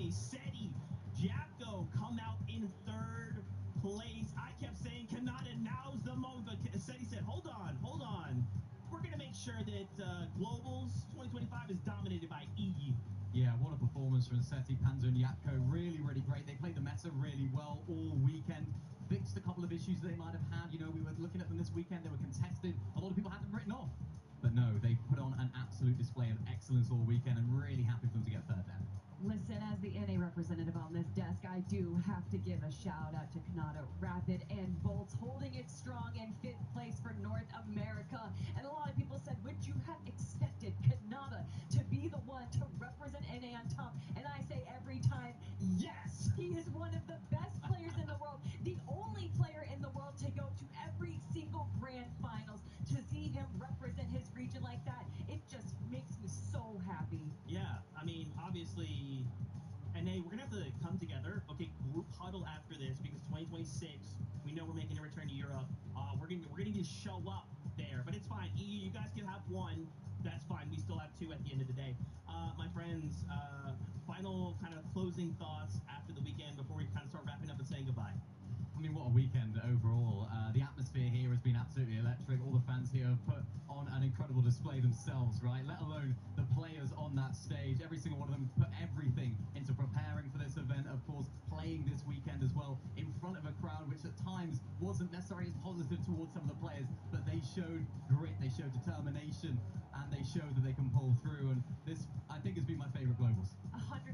SETI, Japko come out in third place. I kept saying, Kanata, now's the moment, but SETI said, hold on. We're going to make sure that Globals 2025 is dominated by EU. Yeah, what a performance from SETI, Panzer, and Yapko. Really great. They played the meta really well all weekend. Fixed a couple of issues they might have had. You know, we were looking at them this weekend. They were contested. A lot of people had them written off. But no, they put on an absolute display of excellence all weekend, and really happy for them to get third there. Listen, as the NA representative on this desk, I do have to give a shout out to Kanata, Rapid, and Bolts, holding it strong in 5th place for North America. And a lot of people said, would you have expected Kanata to be the one to represent NA on top? And I say every time, yes! He is one of the best players in the world, the only player in the world to go to show up there. But it's fine. You guys can have one. That's fine. We still have two at the end of the day. My friends, final kind of closing thoughts after the weekend before we kind of start wrapping up and saying goodbye. I mean, what a weekend overall. The atmosphere here has been absolutely electric. All the fans here have put on an incredible display themselves, right? Let alone the players on that stage. Every single one of them put everything into preparing for this event. Of course, playing this weekend as well in front of a crowd, which at times wasn't necessarily as positive towards some of the players, but they showed grit, they showed determination, and they showed that they can pull through. And this, I think, has been my favorite Globals. 100%.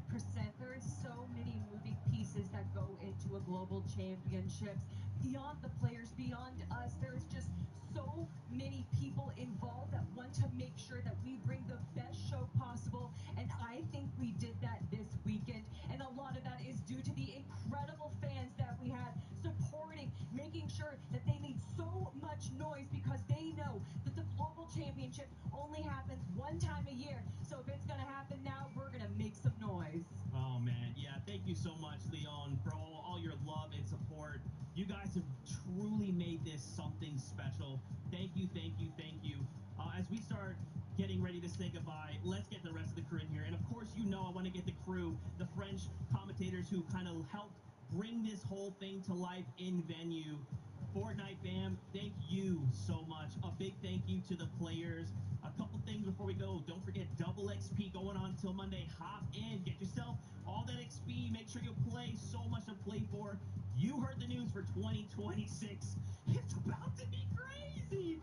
There is so many moving pieces that go into a global championships. Beyond the players, beyond us, there's just so many people involved that want to make sure that we bring the best show possible. And I think we did that this weekend. And a lot of that is due to the incredible fans that we had supporting, making sure that they made so much noise because they know that the global championship only happens one time a year. So if it's going to happen now, we're going to make some noise. Oh, man. Yeah, thank you so much, Leon, for all your love and support. You guys have truly made this something special. Thank you, thank you, thank you. As we start getting ready to say goodbye, let's get the rest of the crew in here. And, of course, you know I want to get the crew, the French commentators who kind of helped bring this whole thing to life in venue. Fortnite fam, thank you so much. A big thank you to the players. A couple things before we go. Don't forget double XP going on till Monday. Hop in, get yourself all that XP. Make sure you play. So much to play for. You heard the news for 2026. It's about to be crazy.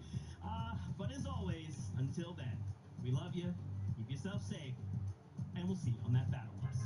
But as always, until then, we love you. Keep yourself safe. And we'll see you on that battle bus.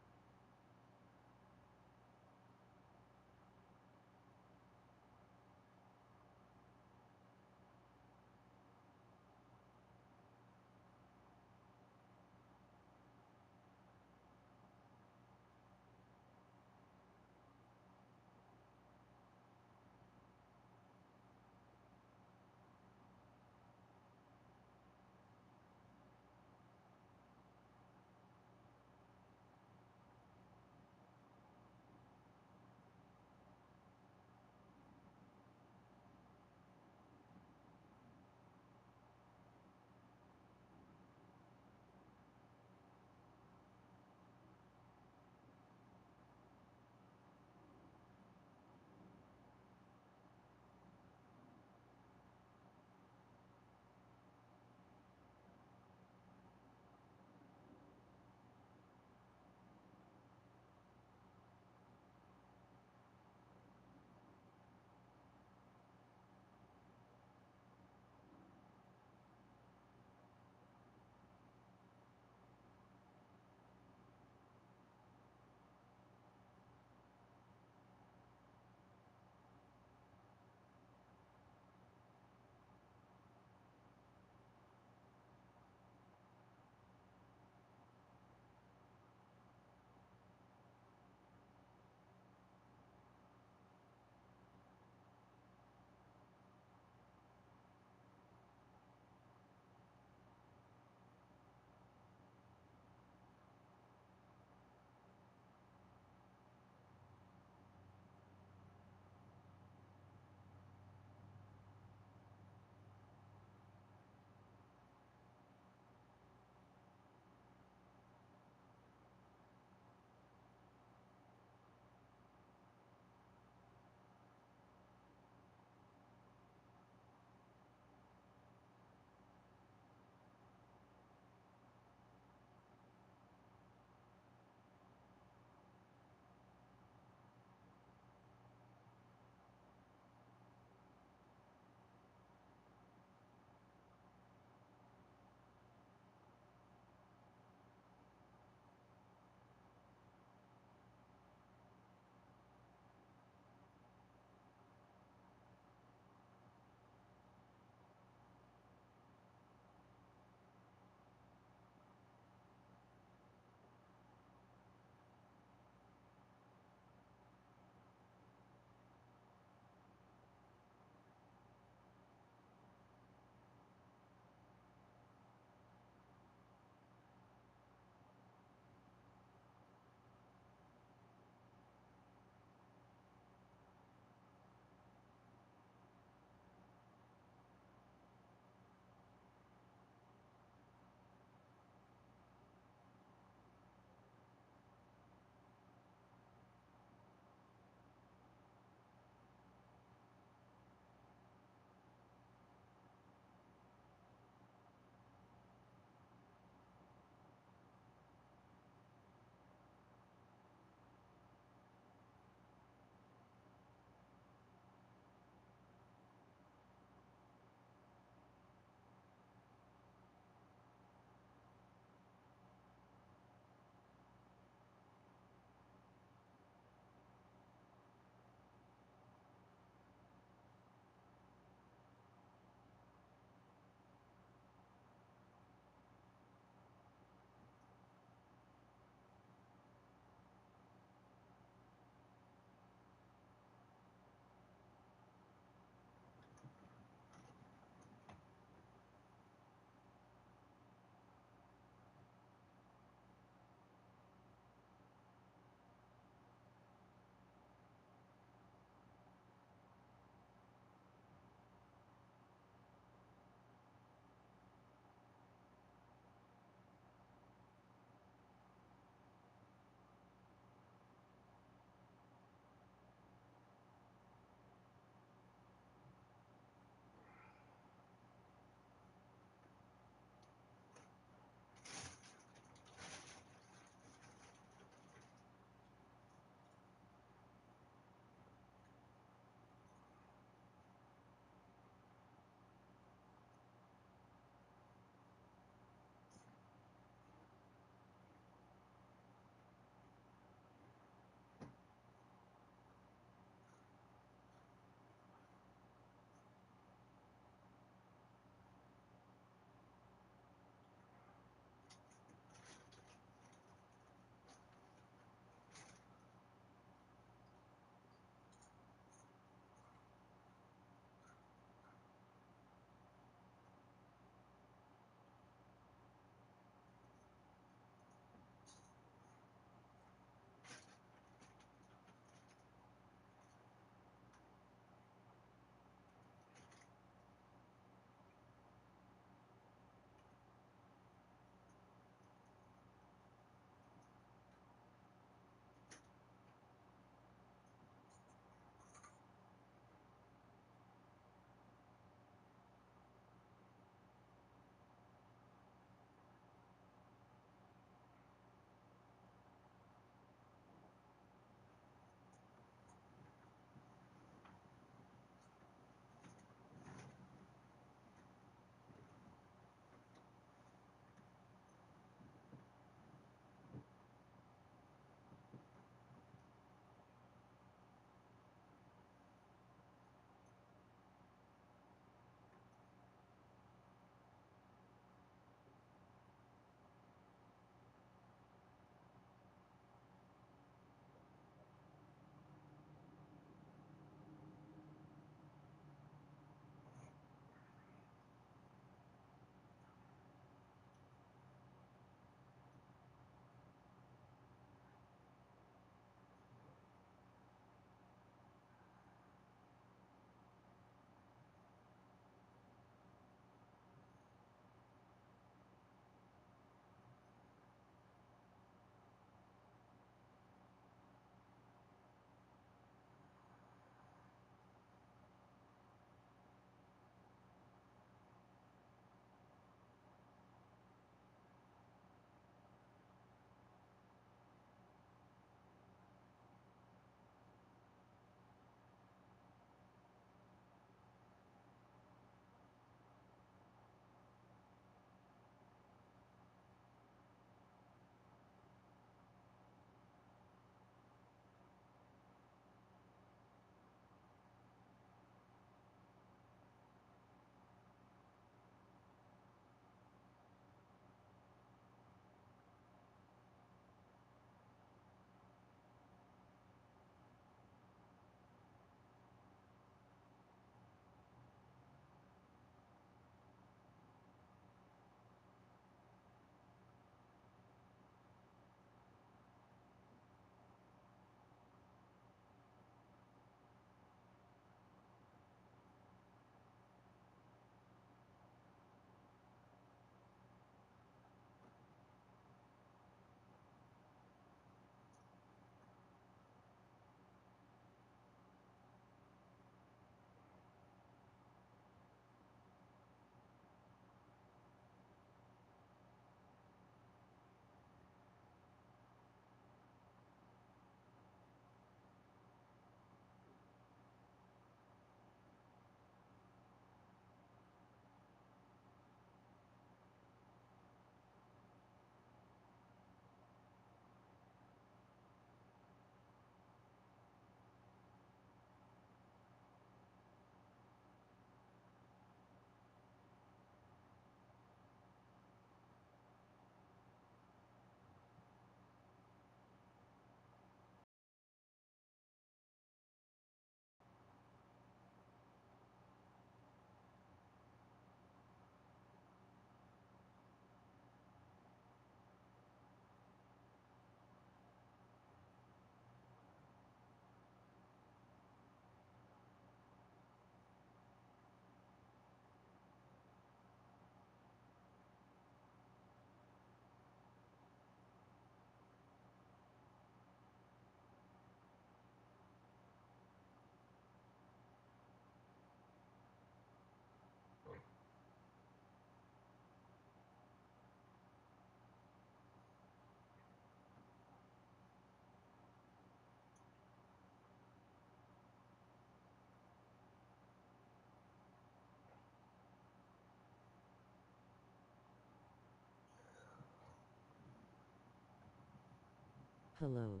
Hello.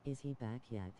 Is he back yet?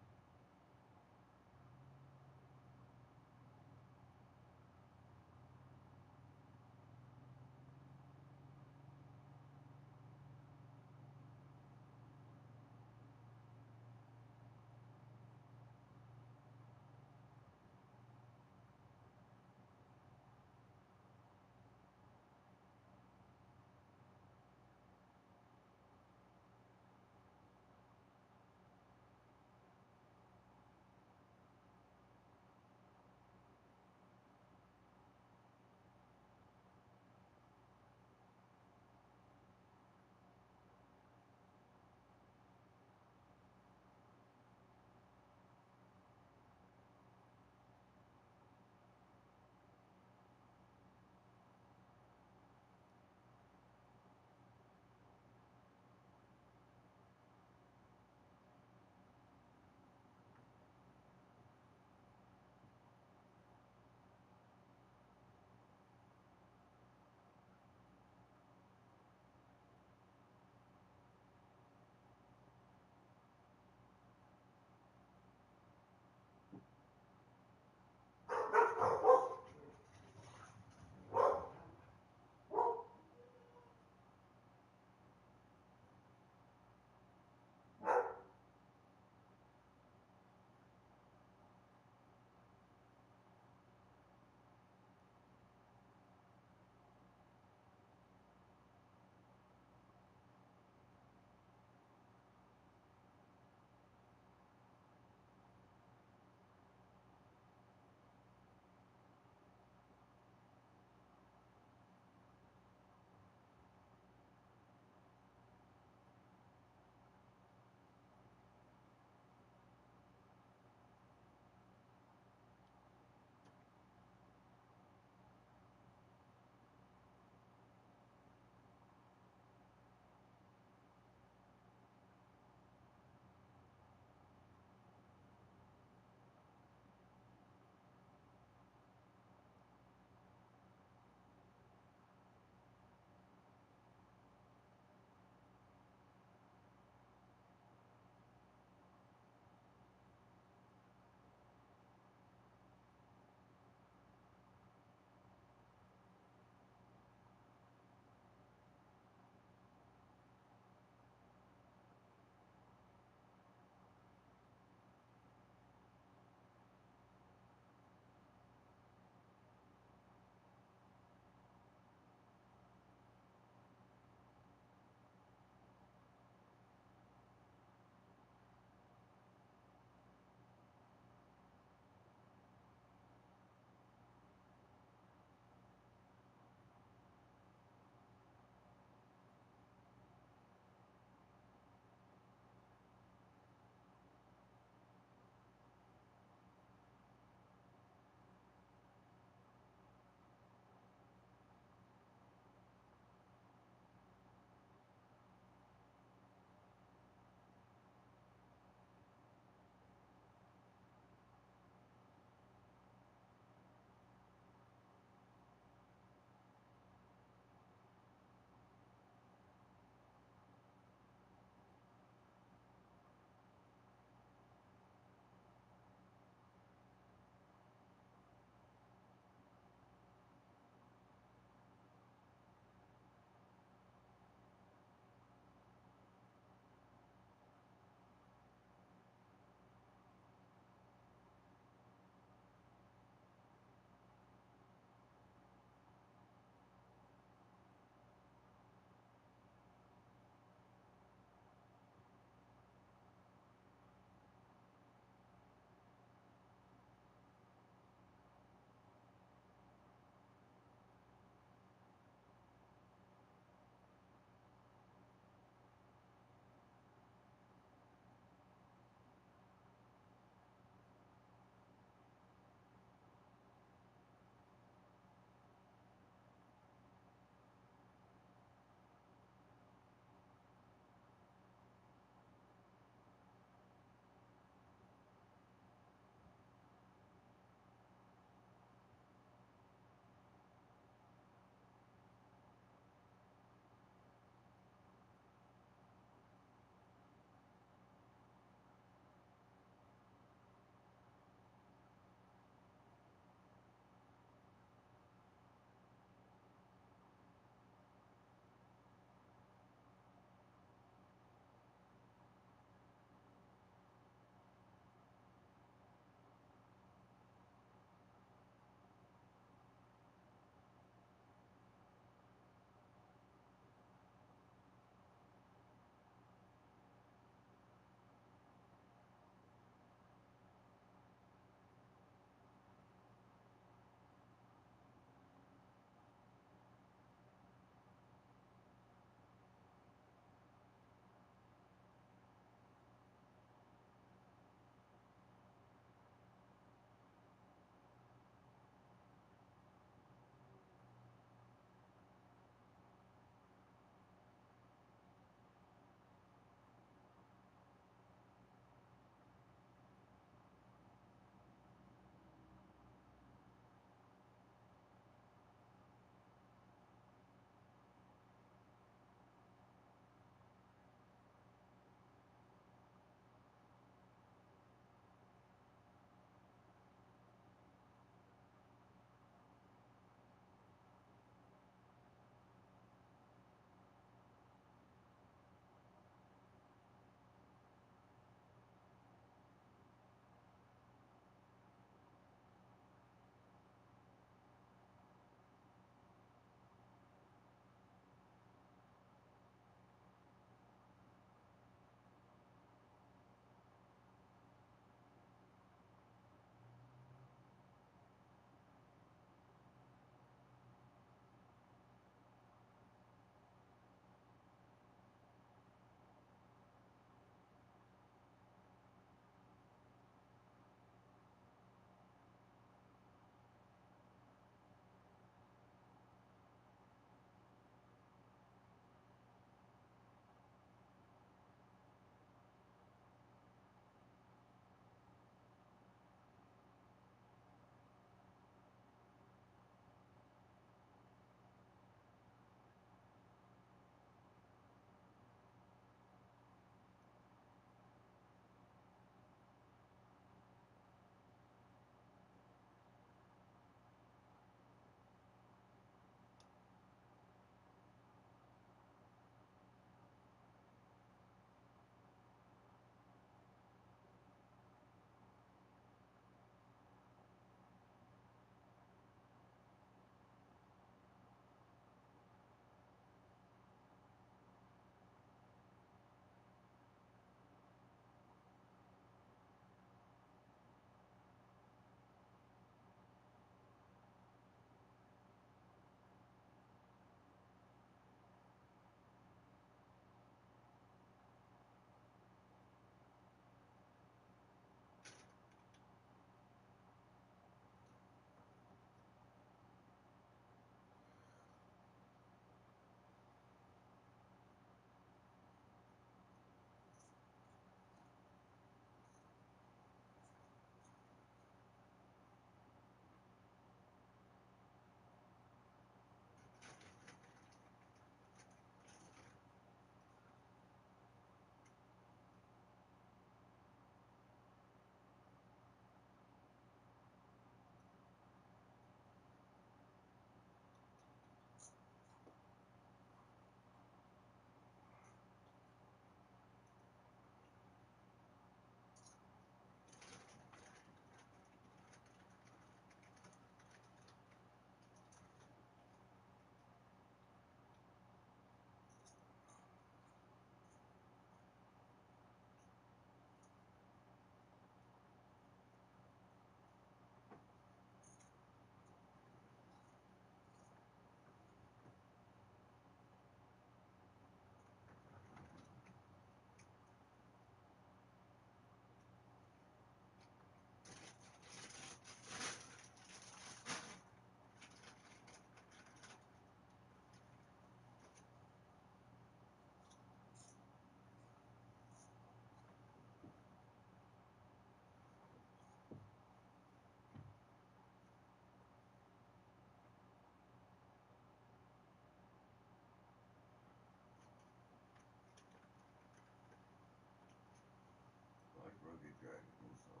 be dragging this on.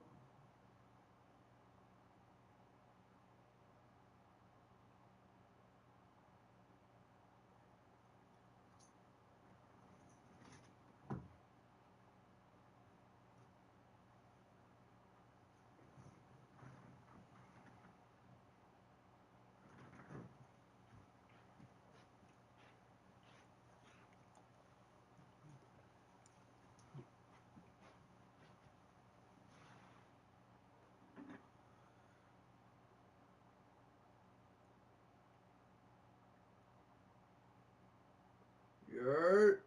Yurt.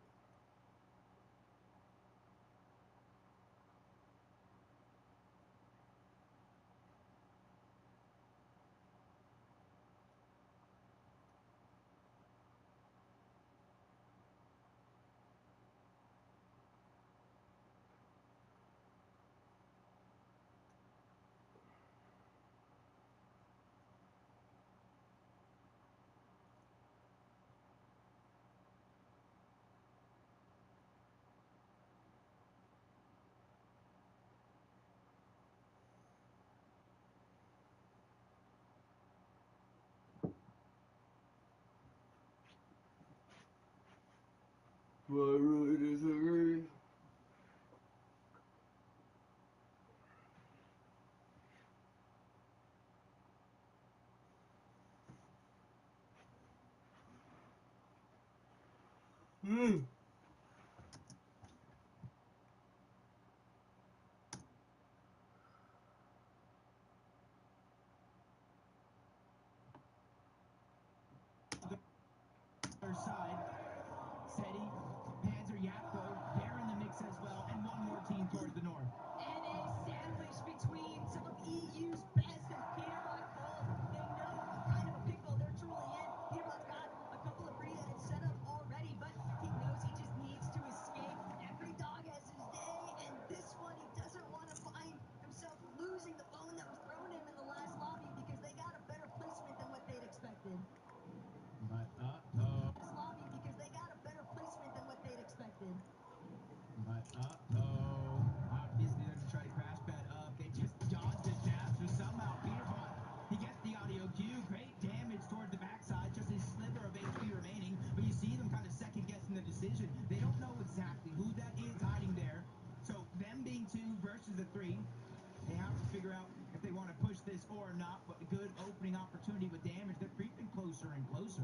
I really disagree. Other side, Seti, Panzer, Yapko, they're in the mix as well, and one more team towards the north. And a sandwich between some of EU's best and Peterbot Gold. They know what kind of a pickle they're truly in. Peterbot's got a couple of preheads set up already, but he knows he just needs to escape. Every dog has his day, and this one he doesn't want to find himself losing the bone that was thrown him in the last lobby because they got a better placement than what they'd expected. But This lobby because they got a better placement than what they'd expected. But obviously they're gonna try to crash pad up. They just dodged the jabs, or somehow Peterbot, he gets the audio cue. Great damage towards the backside, just a sliver of HP remaining. But you see them kind of second guessing the decision. They don't know exactly who that is hiding there. So them being 2 versus the 3, they have to figure out if they want to push this or not. But a good opening opportunity with damage. They're creeping closer and closer.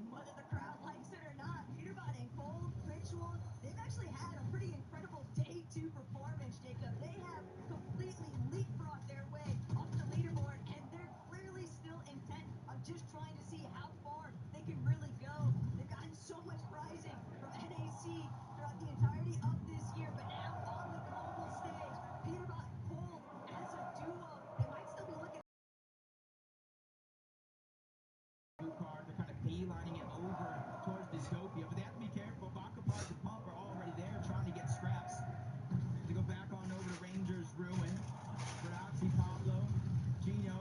Whether the crowd likes it or not, Peterbot and Gold, Ritual, they've actually had a pretty incredible day 2 performance, Jacob. They have completely leapfrogged their way off the leaderboard, and they're clearly still intent on just trying to see how far they can really go. They've gotten so much prizing from NAC throughout the entirety of this year, but now on the global stage, Peterbot, Gold, as a duo, they might still be looking Card, they're kind of beelining it over towards Dystopia, but they have to be careful. Bakapart and Pump are already there trying to get scraps. To go back on over to Rangers Ruin. Grazi, Pablo, Gino.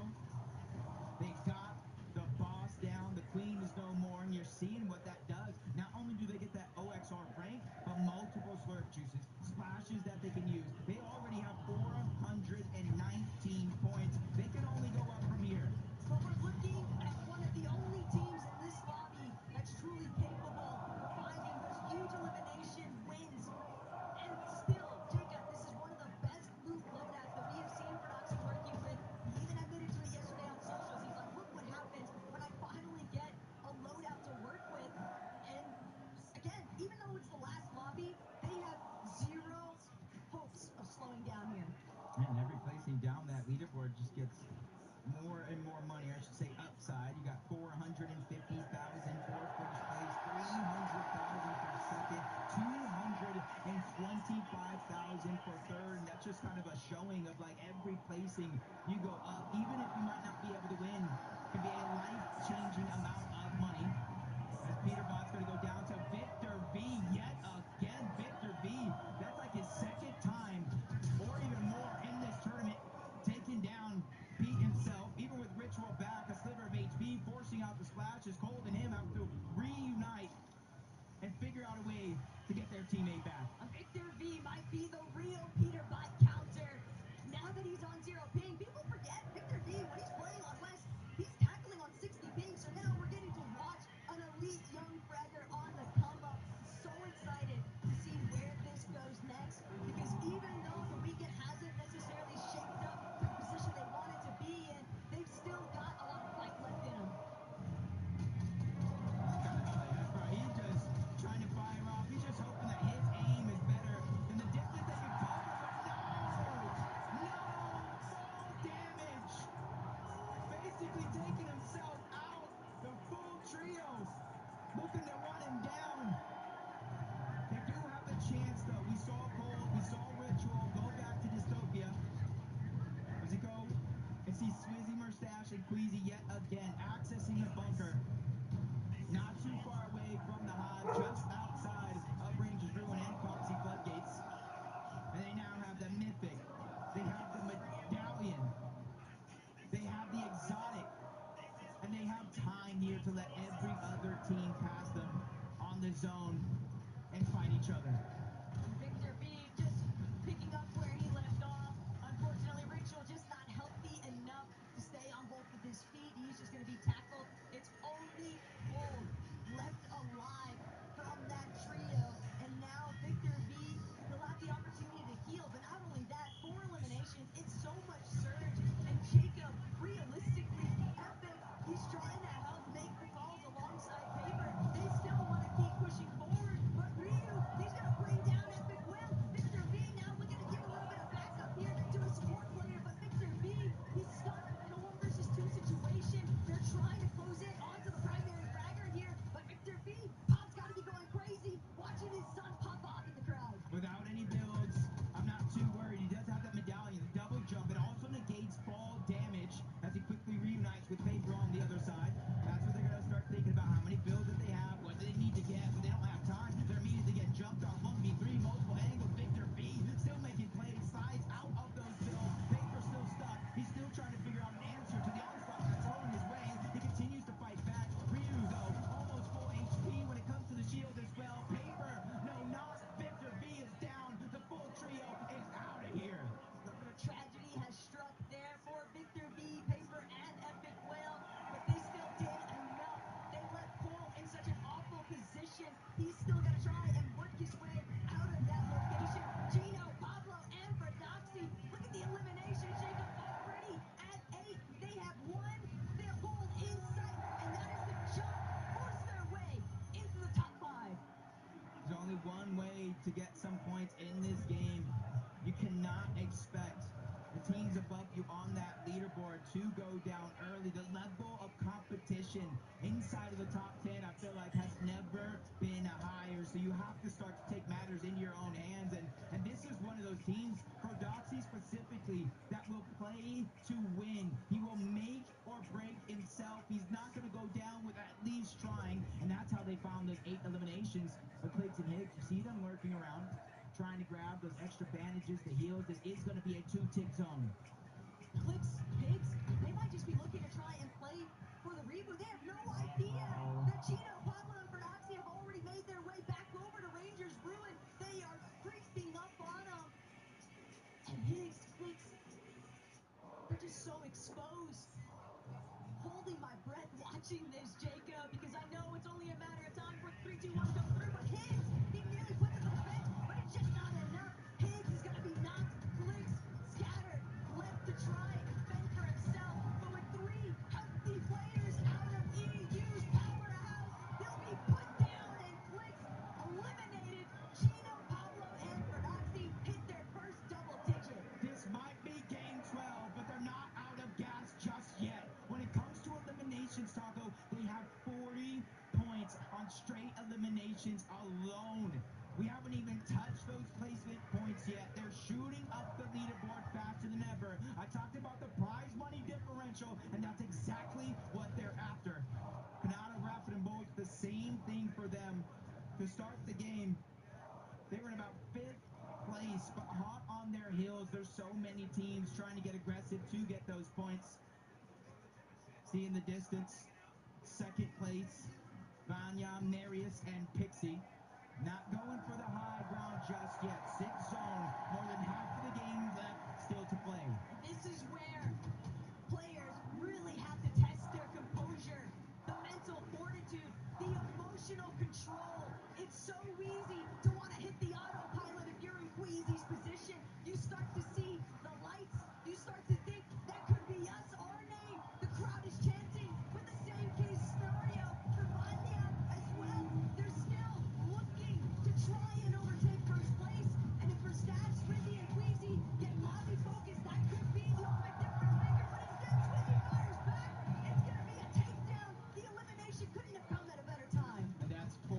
They got the boss down. The queen is no more, and you're seeing what that does. Not only do they get that OXR rank, but multiple slurp juices, splashes that they can use. They already have 419 points. They can only go up from here. But we're looking at one of the only teams in this lobby that's truly capable of finding those huge elimination wins. And still, Jacob, this is one of the best loot loadouts that we have seen Prodoxy working with. He even admitted to it yesterday on socials. He's like, look what happens when I finally get a loadout to work with. And again, even though it's the last lobby, they have 0 hopes of slowing down here. And every placing down that leaderboard just gets more and more money, or I should say upside. You got 450,000 for first place, 300,000 for second, 225,000 for third. And that's just kind of a showing of like every placing you go up, even if you might not be able to win, can be a life-changing amount of money. As Peterbot's going to go down to Victor V yet again. Victor V, that's like his second time or even more in this tournament, taking down Pete himself, even with Ritual back, a sliver of HP, forcing out the splashes. Cold and him have to reunite and figure out a way to get their teammate back. Victor V might be the real Peterbot counter. have those extra bandages, the heals. This is going to be a 2-tick zone. Clicks, pigs, they might just be looking to try and play for the reboot. They have no idea that Chino, Pablo, and Vernoxy have already made their way back over to Rangers Ruin. They are creeping up on them. And Higgs, Clicks, they're just so exposed. Holding my breath watching this, Jacob, because I know it's only a matter of time for 3, 2, 1 to go through. But Higgs, he nearly puts it to the bench, but it's just not enough. Higgs is going to be knocked, Clicks, scattered, left to try and fend for himself. But with 3 healthy players out of EU's powerhouse, he'll be put down and Clicks eliminated. Chino, Pablo, and Vernoxy hit their first double digit. This might be game 12, but they're not out of gas just yet. When it comes to eliminations, Taco, they have 40 points on straight eliminations alone. We haven't even touched those placement points yet. They're shooting up the leaderboard faster than ever. I talked about the prize money differential, and that's exactly what they're after. Canada, Rapid, and Bold, the same thing for them. To start the game, they were in about 5th place, but hot on their heels. There's so many teams trying to get aggressive to get those points. See in the distance, 2nd place, Vanya, Marius, and Pixie. Not going for the high ground just yet. 6th zone, more than half of the game left still to play. This is where players really have to test their composure, the mental fortitude, the emotional control. It's so easy to want to hit the autopilot if you're in Queasy's position. You start to see the lights. You start to think that could be us, our name. The crowd is chanting with the same case scenario for Vanya as well. They're still looking to try and overtake first place. And if Verstappen, Swizzy, and Queasy get lobby focused, that could be the ultimate difference maker. But instead, Swizzy fires back. It's going to be a takedown. The elimination couldn't have come at a better time. And that's 4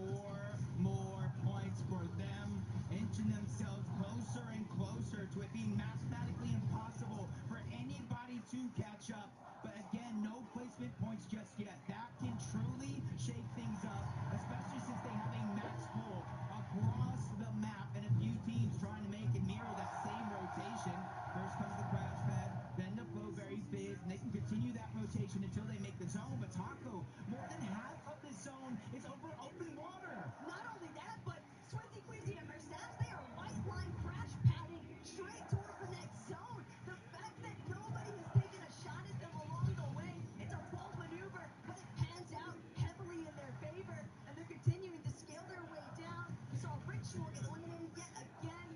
more points for them, inching themselves closer and closer to it being mathematically impossible for anybody to catch up. But again, no placement points just yet. That can truly shake things up, especially since they have a max pool across the map and a few teams trying to make and mirror that same rotation. First comes the crash pad, then the Flowberry Fizz, and they can continue that rotation until they make the zone. But Taco, more than half of the zone is over open water. Not only that, but Swizzy, Queasy, and Verstappen, they are white line crash padding straight towards the next zone. The fact that nobody has taken a shot at them along the way, it's a bold maneuver, but it pans out heavily in their favor, and they're continuing to scale their way down. We saw Ritual get eliminated yet again.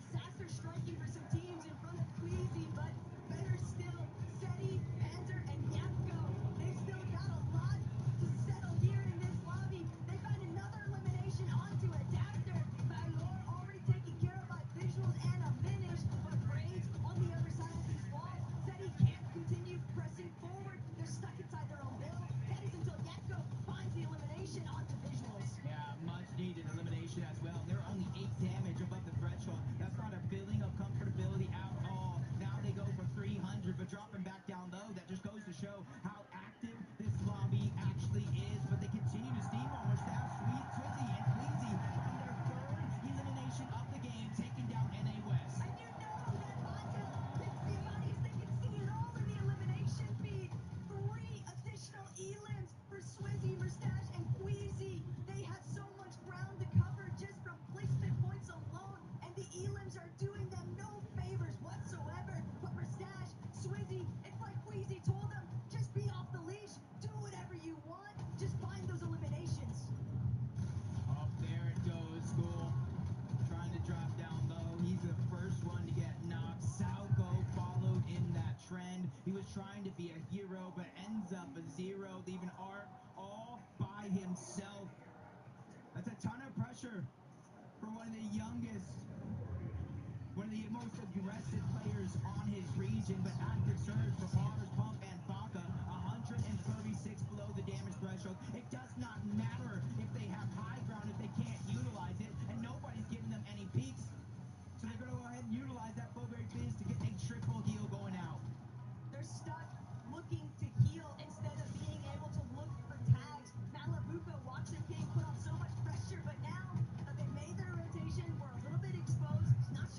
Sasser striking for some teams in front of Queasy, but better still, Seti, Panzer, and Yapko. They've still got a lot to settle here in this lobby. They find another elimination onto Adapter. Valor already taken care of by visuals and a finish, but Braids on the other side of these walls. Seti can't continue pressing forward. They're stuck inside their own build. That is until Yapko finds the elimination onto visuals. Yeah, much needed elimination as well. They're only 8 damage above the threshold. That's not a feeling of comfortability at all. Now they go for 300, but dropping back down low, that just goes to show how active this lobby actually is. But they continue to steamroll. Mustache, Sweet, Swizzy, and Queasy on their 3rd elimination of the game, taking down NA West. And you know that Vanya, Pixie, and Marius, they can see it all in the elimination feed. 3 additional elims for Swizzy, Mustache, and Queasy. They have so much ground to cover just from placement points alone, and the elims are doing them no favors whatsoever. But Mustache, Swizzy, it's like Queasy told them, just be off the leash, do whatever you want, just find those eliminations. Up there it goes, School. Trying to drop down low. He's the first one to get knocked. Salgo followed in that trend. He was trying to be a hero, but ends up a 0, leaving Art all by himself. That's a ton of pressure for one of the youngest, one of the most aggressive players on his region. But active surge for Bars, Pump, and Baka, 136 below the damage threshold. It does not matter if they have high ground if they can't utilize it, and nobody's giving them any peaks. So they're going to go ahead and utilize that Flowberry Fizz to get a triple heal going out. They're stuck looking to heal instead of being able to look for tags. Malabuka watching King put on so much pressure, but now that they made their rotation, we're a little bit exposed. Not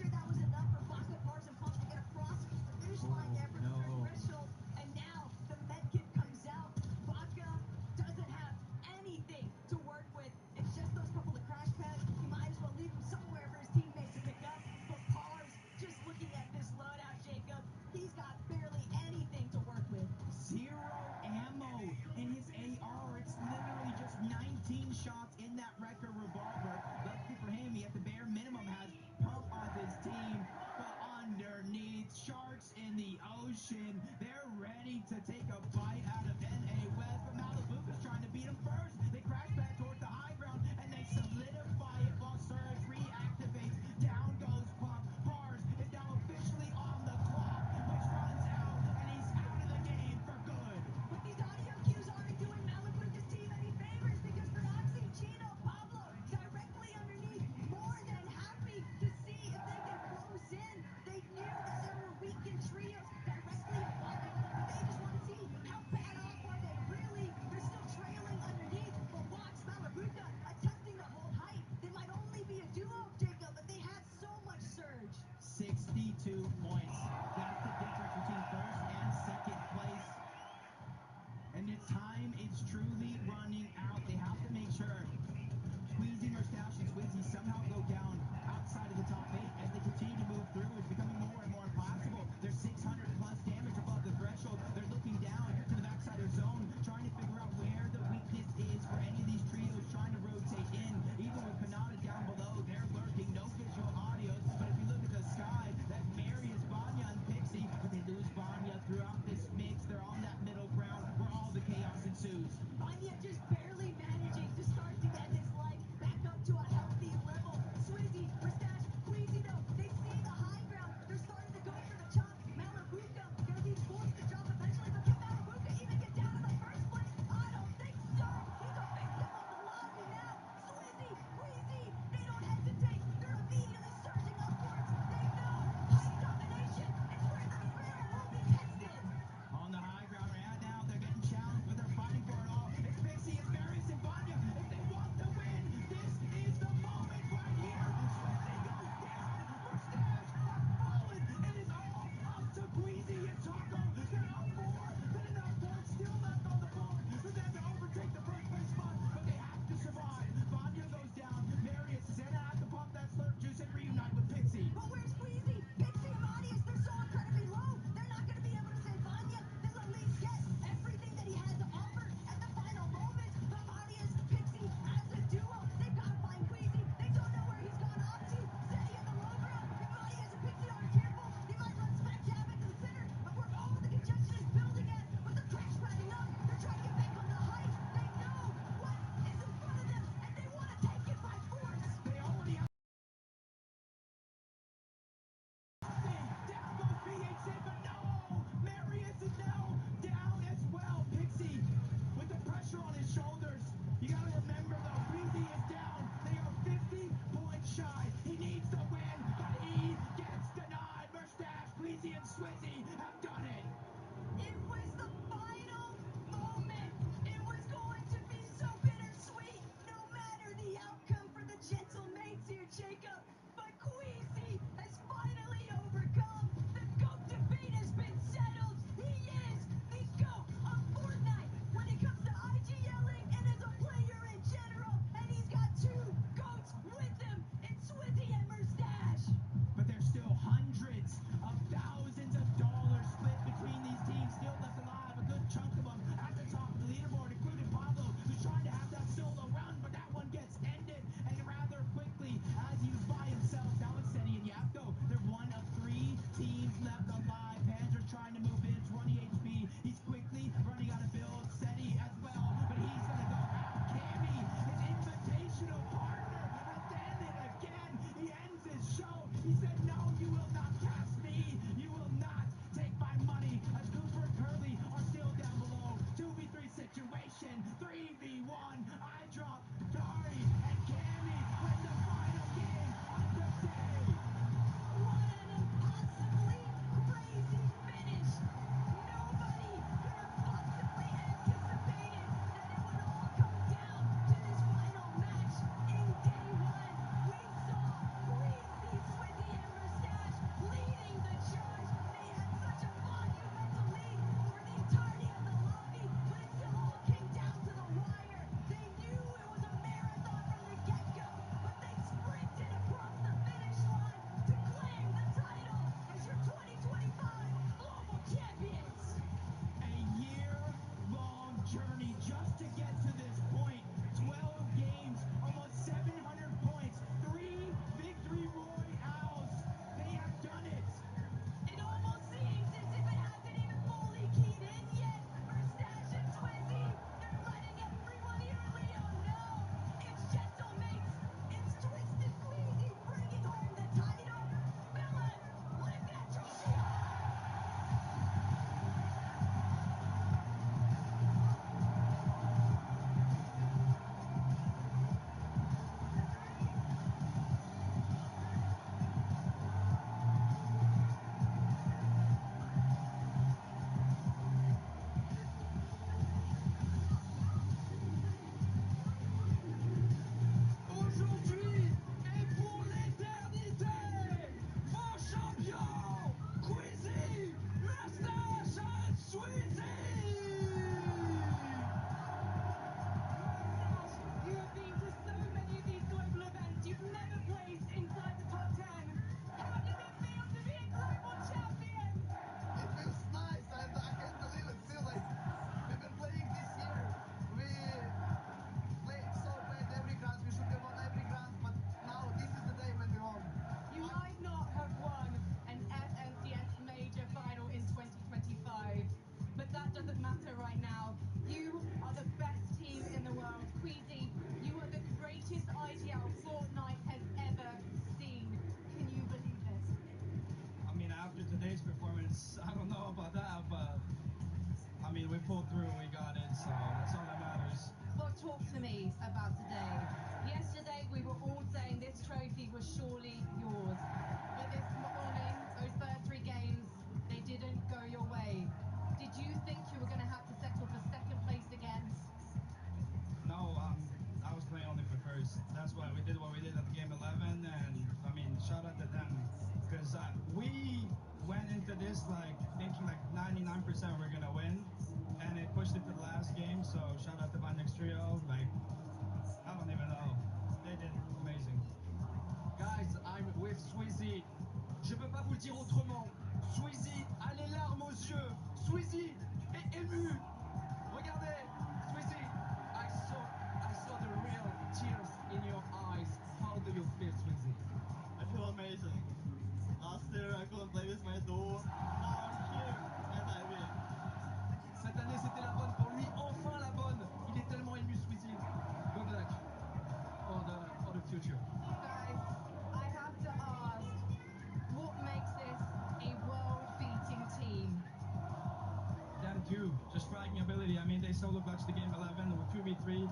they solo clutched the game 11 with 2v3.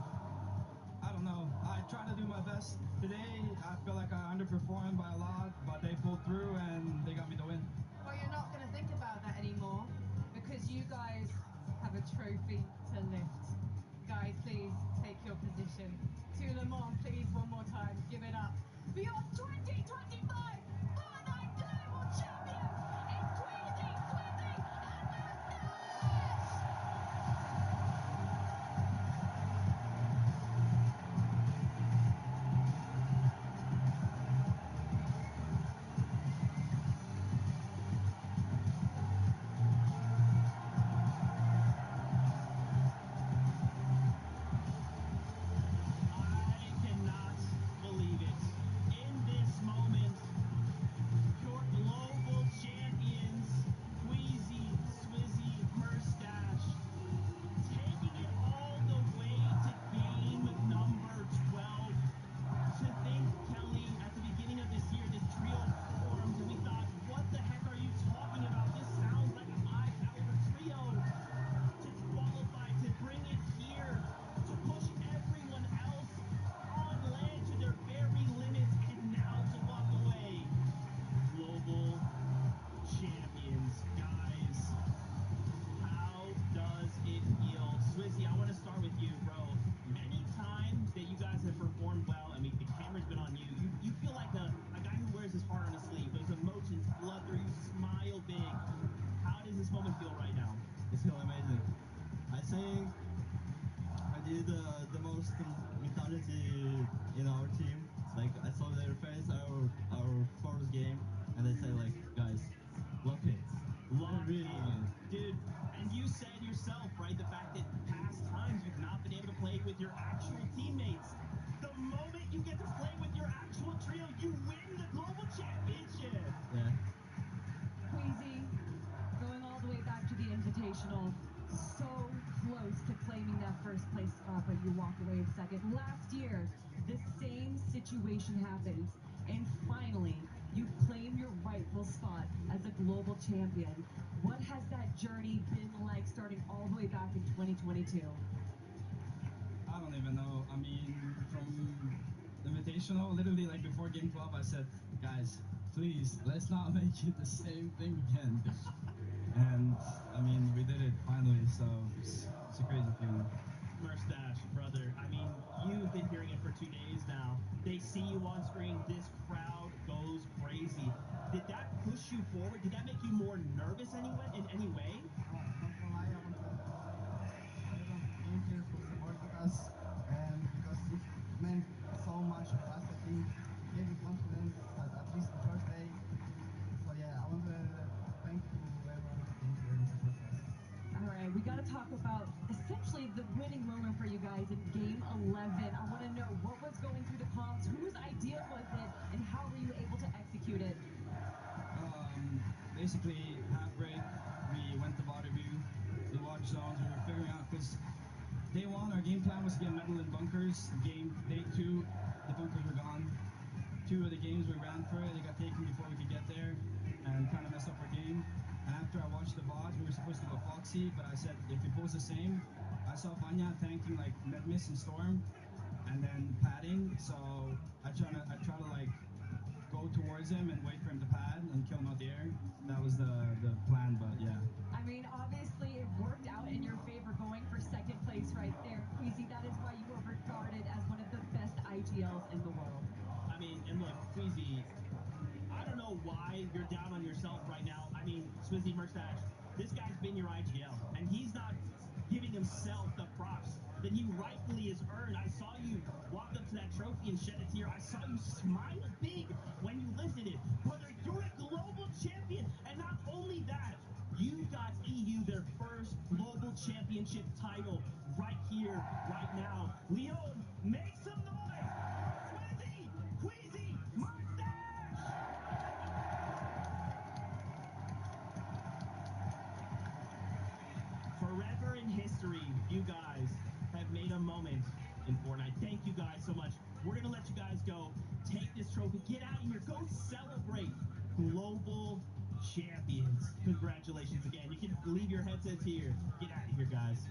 I don't know. I try to do my best. Today, I feel like I underperformed by a lot, but they pulled through and they got me the win. Well, you're not going to think about that anymore because you guys have a trophy to lift. Guys, please take your position. To Le Mans, please, one more time. Give it up for your 2025 Fortnite Global Champion. It's Sweezy, Swizzy, I cannot believe it. In this moment, your global champions, Queasy, Swizzy, Murstache, taking it all the way to game number 12. To think, Kelly, at the beginning of this year, this trio formed, and we thought, what the heck are you talking about? This sounds like a high-caliber trio. To qualify, to bring it here, to push everyone else on land to their very limits, and now to walk away. Global champions, guys. How does it feel? Swizzy, I want to start with you, bro. Any time that you guys have performed well, I mean, the camera's been on you, you feel like a guy who wears his heart on his sleeve. Those emotions flood through, you smile big. How does this moment feel right now? It's feel amazing. I think I did the most mentality in our team. Like I saw their face our first game, and they say like, guys, lock it. Lock Really in. good. Dude, and you said yourself, right, the fact that past times you've not been able to play with your actual teammates. The moment you get to play with your actual trio, you win the global championship. Yeah. Queasy, going all the way back to the Invitational, so close to claiming that first place spot, but you walk away in second. Last year, the same situation happened, and finally, you claim your rightful spot as a global champion. What has that journey been like starting all the way back in 2022? I don't even know. I mean, from Invitational, literally like before game 12, I said, guys, please, let's not make it the same thing again. And I mean, we did it finally, so it's a crazy feeling. Murstache, brother, I mean, you've been hearing it for 2 days now. They see you on screen, this crowd goes crazy. Did that push you forward? Did that make you more nervous anyway, in any way? Not gonna lie, I want to everyone being here for supporting us, and because it meant so much for us, I think, gave me confidence at least the first day. So yeah, I want to thank to everyone who came here and supported us. All right, we got to talk about essentially the winning moment for you guys in game 11. I want to know what was going through the comms, whose idea was it, and how were you able to execute it? Basically, half break, we went to water view, the watch zones, we were figuring out, because day one, our game plan was to get metal in bunkers. Day two, the bunkers were gone. 2 of the games we ran for it, they got taken before we could get there, and kind of messed up our game. And after I watched the VODs, we were supposed to go Foxy, but I said, if we pose the same, I saw Vanya tanking like Medmis and Storm, and then padding, so I try to like go towards him and wait for him to pad and kill him out the air. That was the plan, but yeah. I mean, obviously it worked out in your favor going for second place right there. Queasy, that is why you are regarded as one of the best IGLs in the world. I mean, and look, Queasy, I don't know why you're down on yourself right now. I mean, Swizzy Murstache, this guy's been your IGL, and he's not giving himself the props that he rightfully has earned. I saw you walk up to that trophy and shed a tear. I saw you smile big when you lifted it. Brother, you're a global champion, and not only that, you got EU their first global championship title right here, right now. Leon, make some noise! Swizzy, Queasy, Murstache! Forever in history, you guys have made a moment in Fortnite. Thank you guys so much. We're going to let you guys go. Take this trophy. Get out of here. Go celebrate. Global champions. Congratulations again. You can leave your headsets here. Get out of here, guys.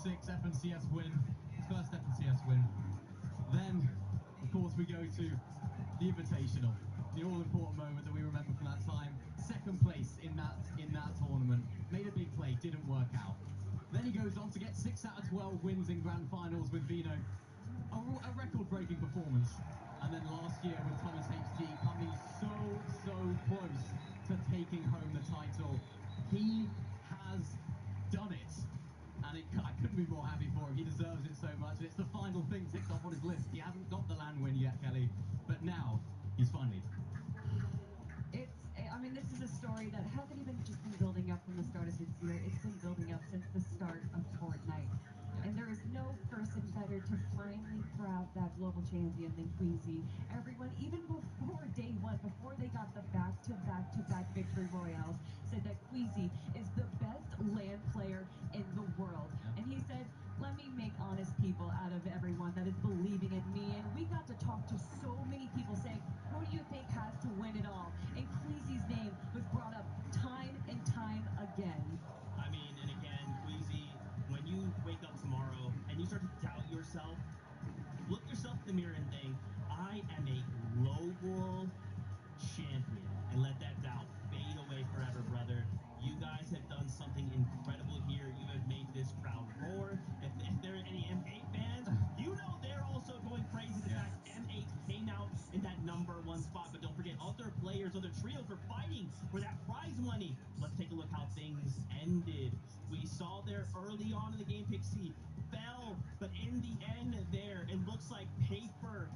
2026 FNCS win, first FNCS win. Then, of course, we go to the Invitational, the all-important moment that we remember from that time. Second place in that tournament, made a big play, didn't work out. Then he goes on to get 6 out of 12 wins in grand finals with Vino, a record-breaking performance. And then last year with Thomas HD coming so close to taking home the title. He has done it. And I couldn't be more happy for him. He deserves it so much. And it's the final thing ticked off on his list. He hasn't got the LAN win yet, Kelly. But now, he's finally. I mean, this is a story that hasn't even just been building up from the start of this year. It's been building up since the start of Fortnite. And there is no person better to finally grab that global champion than Queasy. Everyone, even before day one, before they got the back-to-back victory royales, said that Queasy is the best LAN player in the world. And he said, let me make honest people out of everyone that is believing in me. And we got to talk to so many people saying, who do you think has to win it all? And Queasy's name was brought up time and time again. I mean, and again, Queasy, when you wake up tomorrow and you start to doubt yourself, look yourself in the mirror and think, I am a global champion. And let that doubt fade away forever, brother. You guys have done something incredible here. You have made this crowd roar. If there are any M8 fans, you know they're also going crazy. The fact M8 came out in that #1 spot. But don't forget, other players, other trios were fighting for that prize money. Let's take a look how things ended. We saw there early on in the game, Pixie fell, but in the end there, it looks like Panther,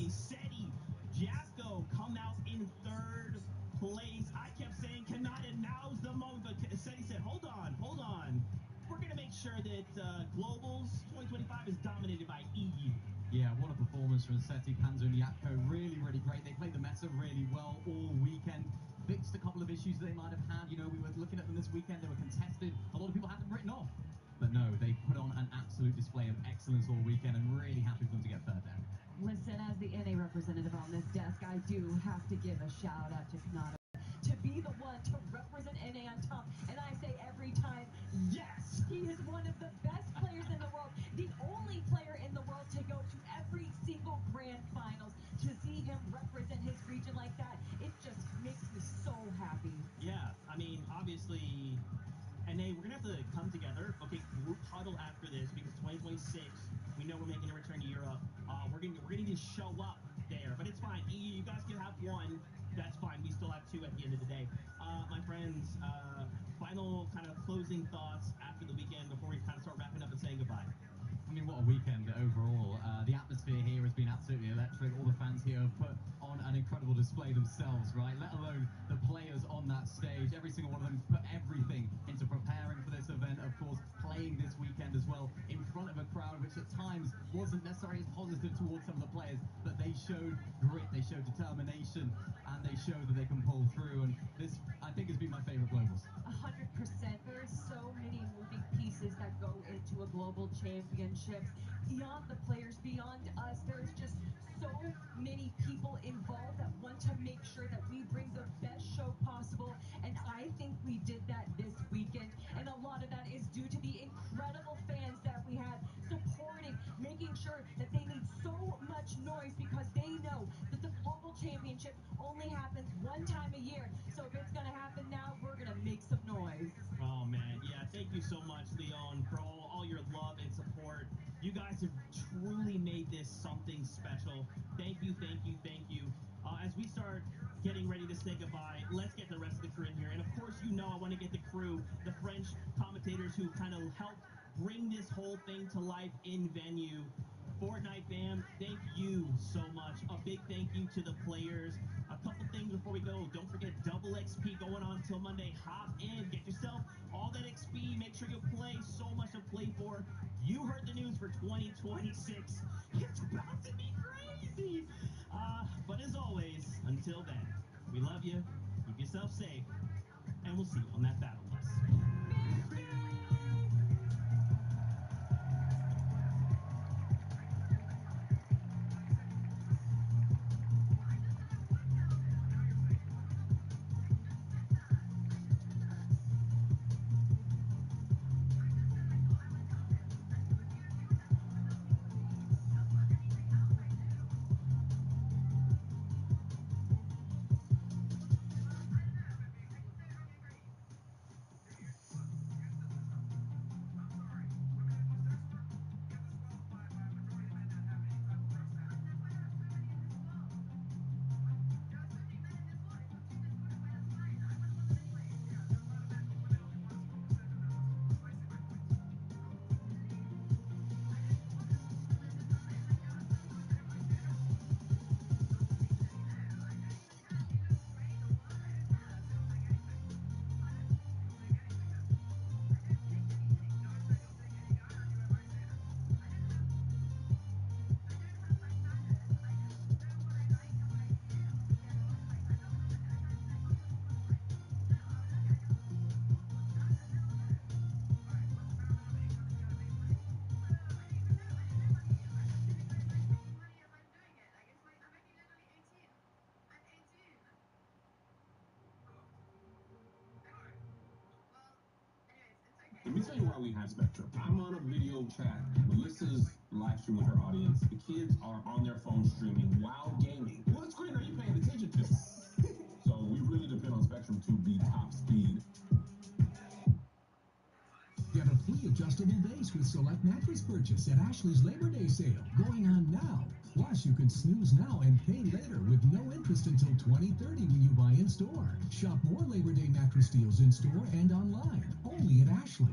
SETI, Jacko come out in 3rd place. I kept saying cannot, and now's the moment, but SETI said, hold on. We're going to make sure that Globals 2025 is dominated by EU. Yeah, what a performance from SETI, Panzer, and Yapko. Really great. They played the meta really well all weekend. Fixed a couple of issues that they might have had. You know, we were looking at them this weekend. They were contested. A lot of people had them written off. But no, they put on an absolute display of excellence all weekend, and really happy for them to get 3rd there. Listen, as the NA representative on this desk, I do have to give a shout out to Kanata. To be the one to represent NA on top, and I say every time, yes! He is one of the best players in the world, the only player in the world to go to every single grand finals. To see him represent his region like that, it just makes me so happy. Yeah, I mean, obviously, NA, we're going to have to come together, okay, group huddle after this, because 2026, we know we're making a return to Europe. We're going to need to show up there, but it's fine. You guys can have 1. That's fine. We still have 2 at the end of the day. My friends, final kind of closing thoughts after the weekend before we kind of start wrapping up and saying goodbye. I mean, what a weekend overall. The atmosphere here has been absolutely electric. All the fans here have put on an incredible display themselves, right? Let alone the players on that stage. Every single one of them put everything into preparing for this event. Of course, playing this weekend as well in front of a crowd, which at times wasn't necessarily as positive towards some of the players, but they showed grit, they showed determination, and they showed that they can pull through. And this, I think, has been my favorite Globals. 100%. There are so many moving pieces that go into a global championship. Beyond the players, beyond us, there's just so many people involved that want to make sure that we bring the best show possible. And I think we did that this weekend. And a lot of that is due to the incredible fans that we had supporting, making sure that they made so much noise because they know that the global championship only happens 1 time a year. So if it's going to happen now, we're going to make some noise. Oh, man. Yeah, thank you so much, Leon, for all your love and support. You guys have truly made this something special. Thank you. As we start getting ready to say goodbye, let's get the rest of the crew in here. And, of course, you know I want to get the crew, the French commentators who kind of helped bring this whole thing to life in venue. Fortnite fam, thank you so much. A big thank you to the players. A couple things before we go. Don't forget double XP going on till Monday. Hop in, get yourself all that XP. Make sure you play. So much to play for. You heard the news for 2026. It's about to be crazy. But as always, until then, we love you. Keep yourself safe. And we'll see you on that battle bus. Let me tell you why we have Spectrum. I'm on a video chat. Melissa's live stream with her audience. The kids are on their phone streaming while gaming. What screen are you paying attention to? So we really depend on Spectrum to be top speed. Get a free adjustable base with select mattress purchase at Ashley's Labor Day sale going on now. Plus, you can snooze now and pay later with no interest until 2030 when you buy in store. Shop more Labor Day mattress deals in store and online, only at Ashley.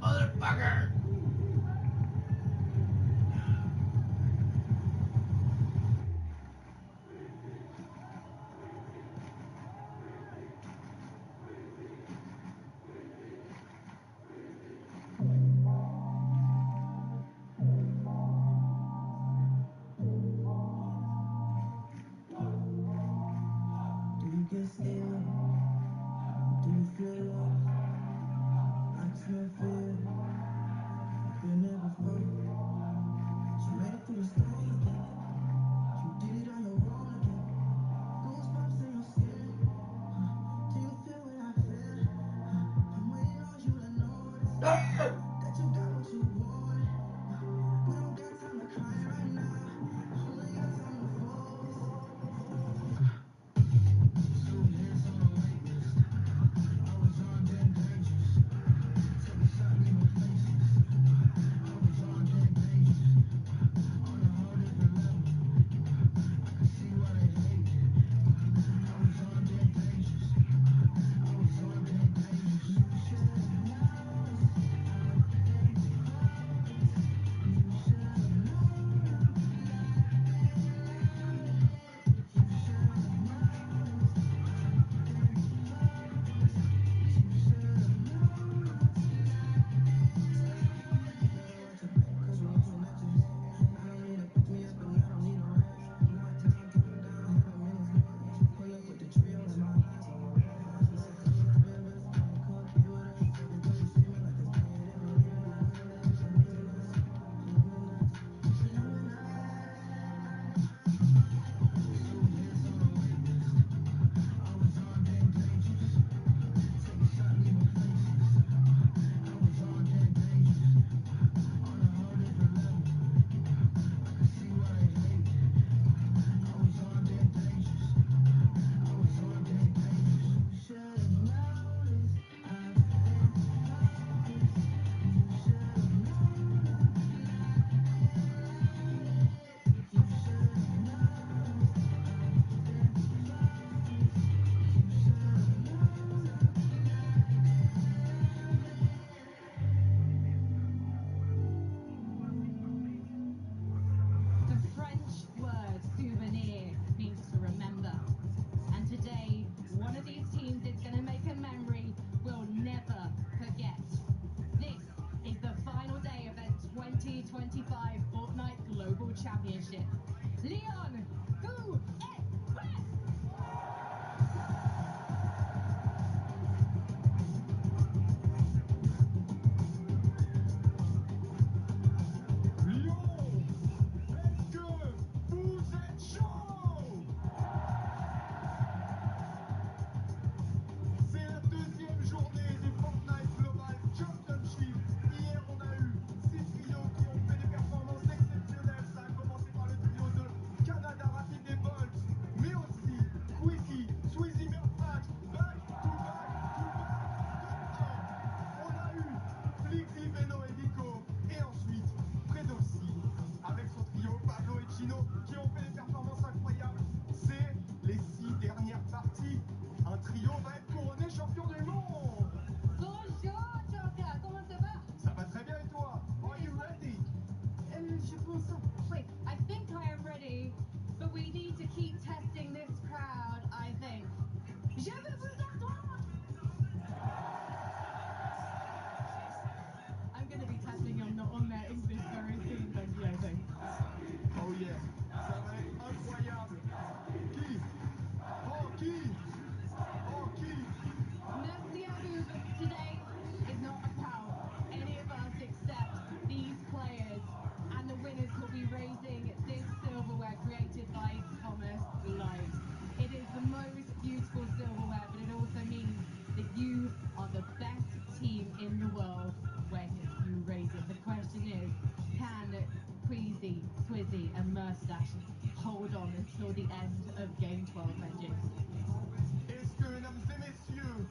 motherfucker! Do you get scared? Do you feel lost? I can smell fear. I've been there before. But you made it through the storm again. You did it on your own again. Goosebumps in your skin. Do you feel what I feel? I'm waiting on you to notice that you got what you wanted. We don't got time to cry right now. Only got time to focus. Soon hands on the wait list. I was on dead dangerous. Take a shot, leave no faces. I was on dead dangerous. On a whole different level. I could see why they hate it. I was on dead dangerous. I was on dead dangerous. You should have known. You should have The French word souvenir means to remember. And today, one of these teams is going to make a memory we'll never forget. This is the final day of their 2025 Fortnite Global Championship. Leon, who Vous êtes chaud! C'est la deuxième journée du Fortnite Global Championship. Hier, on a eu 6 trios qui ont fait des performances exceptionnelles. Ça a commencé par le trio de Canada Rapid et Bolt, mais aussi Quickie, Sweezy Merfat, back to back to back. On a eu Flixi, Veno et Nico. Et ensuite, Predossi, avec son trio Pablo et Chino, qui ont fait des performances incroyables. C'est les 6 dernières parties. Un trio va être couronné champion du monde. Bonjour, Joker, comment ça va? Ça va très bien et toi? Are you ready? Je pense. Wait, I think I am ready, but we need to keep testing this crowd, I think. Je veux vous entendre! I'm going to be testing on their English very soon, thank you, I think. Oh yeah, ça va être incroyable. Qui? Oh, qui? Oh, qui? Merci à vous, but today is not about any of us except these players, and the winners will be raising this silverware created by Thomas Light. It is the most beautiful silverware, but it also means that you are the best team in the world when you raise it. The question is, can Queasy, Swizzy and Moustache hold on until the end of Game 12, Magic? Est-ce que, mesdames et messieurs,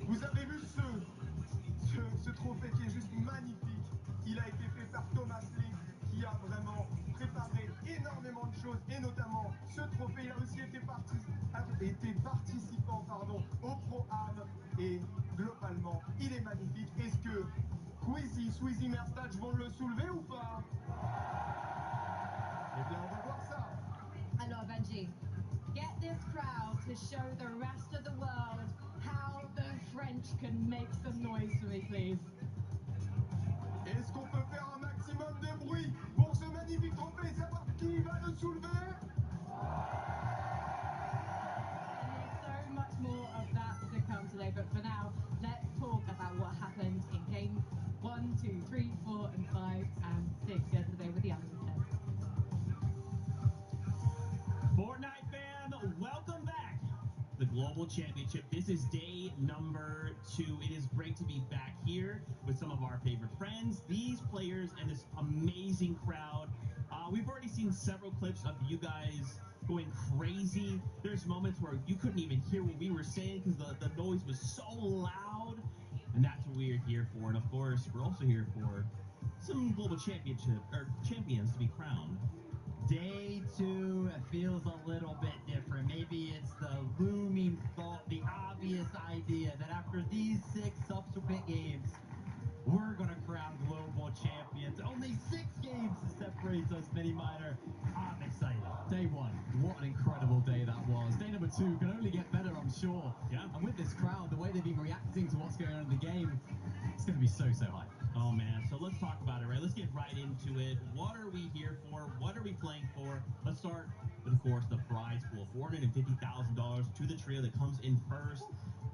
vous avez vu ce trophée qui est juste magnifique? Il a été fait par Thomas Link, qui a vraiment préparé énormément de choses, et notamment ce trophée. Il a aussi été participant au Pro Am, et globalement, il est magnifique. Est-ce que Squeezie, Merstatch vont le soulever ou pas? Eh bien, on va voir ça. Alors, Benji, get this crowd to show the rest of the world how the French can make some noise for me, please. Est-ce qu'on peut faire un maximum de bruit pour ce magnifique trophée et savoir qui va le soulever? So much more of that to come today, but for now, let's talk about what happened in games 1, 2, 3, 4, and 5, and 6 yesterday with the Islanders. Fortnite fam, welcome back. The Global Championship. This is day number 2. It is great to be back here with some of our favorite friends, these players, and this amazing crowd. We've already seen several clips of you guys going crazy. There's moments where you couldn't even hear what we were saying because the noise was so loud. And that's what we're here for. And of course, we're also here for some Global Championship or champions to be crowned. Day 2 feels a little bit different. Maybe it's the looming thought, the obvious idea that after these 6 subsequent games, we're going to crown global champions. Only 6 games separates us, Mini Miner. I'm excited. Day 1, what an incredible day that was. Day number 2 can only get better, I'm sure. Yeah. And with this crowd, the way they've been reacting to what's going on in the game, it's going to be so high. Oh, man. So let's talk about it, right? Let's get right into it. What are we here for? What are we playing for? Let's start with, of course, the prize pool. $450,000 to the trio that comes in first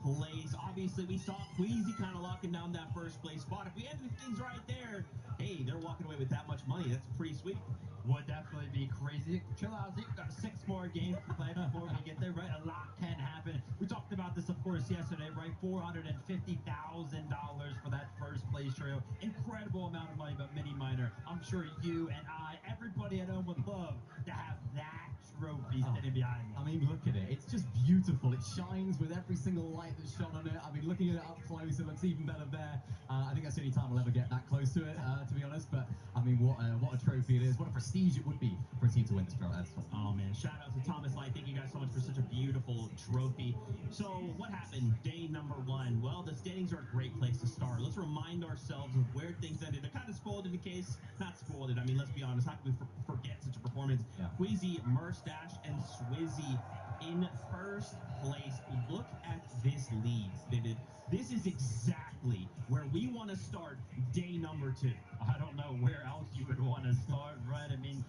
place. Obviously, we saw Queasy kind of locking down that first place spot. If we ended things right there, hey, they're walking away with that much money. That's pretty sweet. Would definitely be crazy. Chill out, Zeke. Got 6 more games to play before we get there, right? A lot can happen. We talked about this, of course, yesterday, right? $450,000 for that first place trio. Incredible amount of money, but Mini Miner, I'm sure you and everybody at home would love to have that trophy sitting behind me. I mean, look at it. It's just beautiful. It shines with every single light that's shone on it. I mean, looking at it up close, it looks even better there. I think that's the only time we'll ever get that close to it, to be honest. But, I mean, what a trophy it is. What a prestige it would be for a team to win this trophy. Oh, man. Shout out to Thomas Light. Thank you guys so much for such a beautiful trophy. So, what happened day number 1? Well, the standings are a great place to start. Let's remind ourselves of where things ended. They're kind of spoiled in the case. Not spoiled it. I mean, let's be honest. How can we forget such a performance? Yeah. Queasy, Merstash, and Swizzy in first place. Look at this lead, Vivid. This is exactly where we want to start day number 2. I don't know where else you would want to start, right? I mean,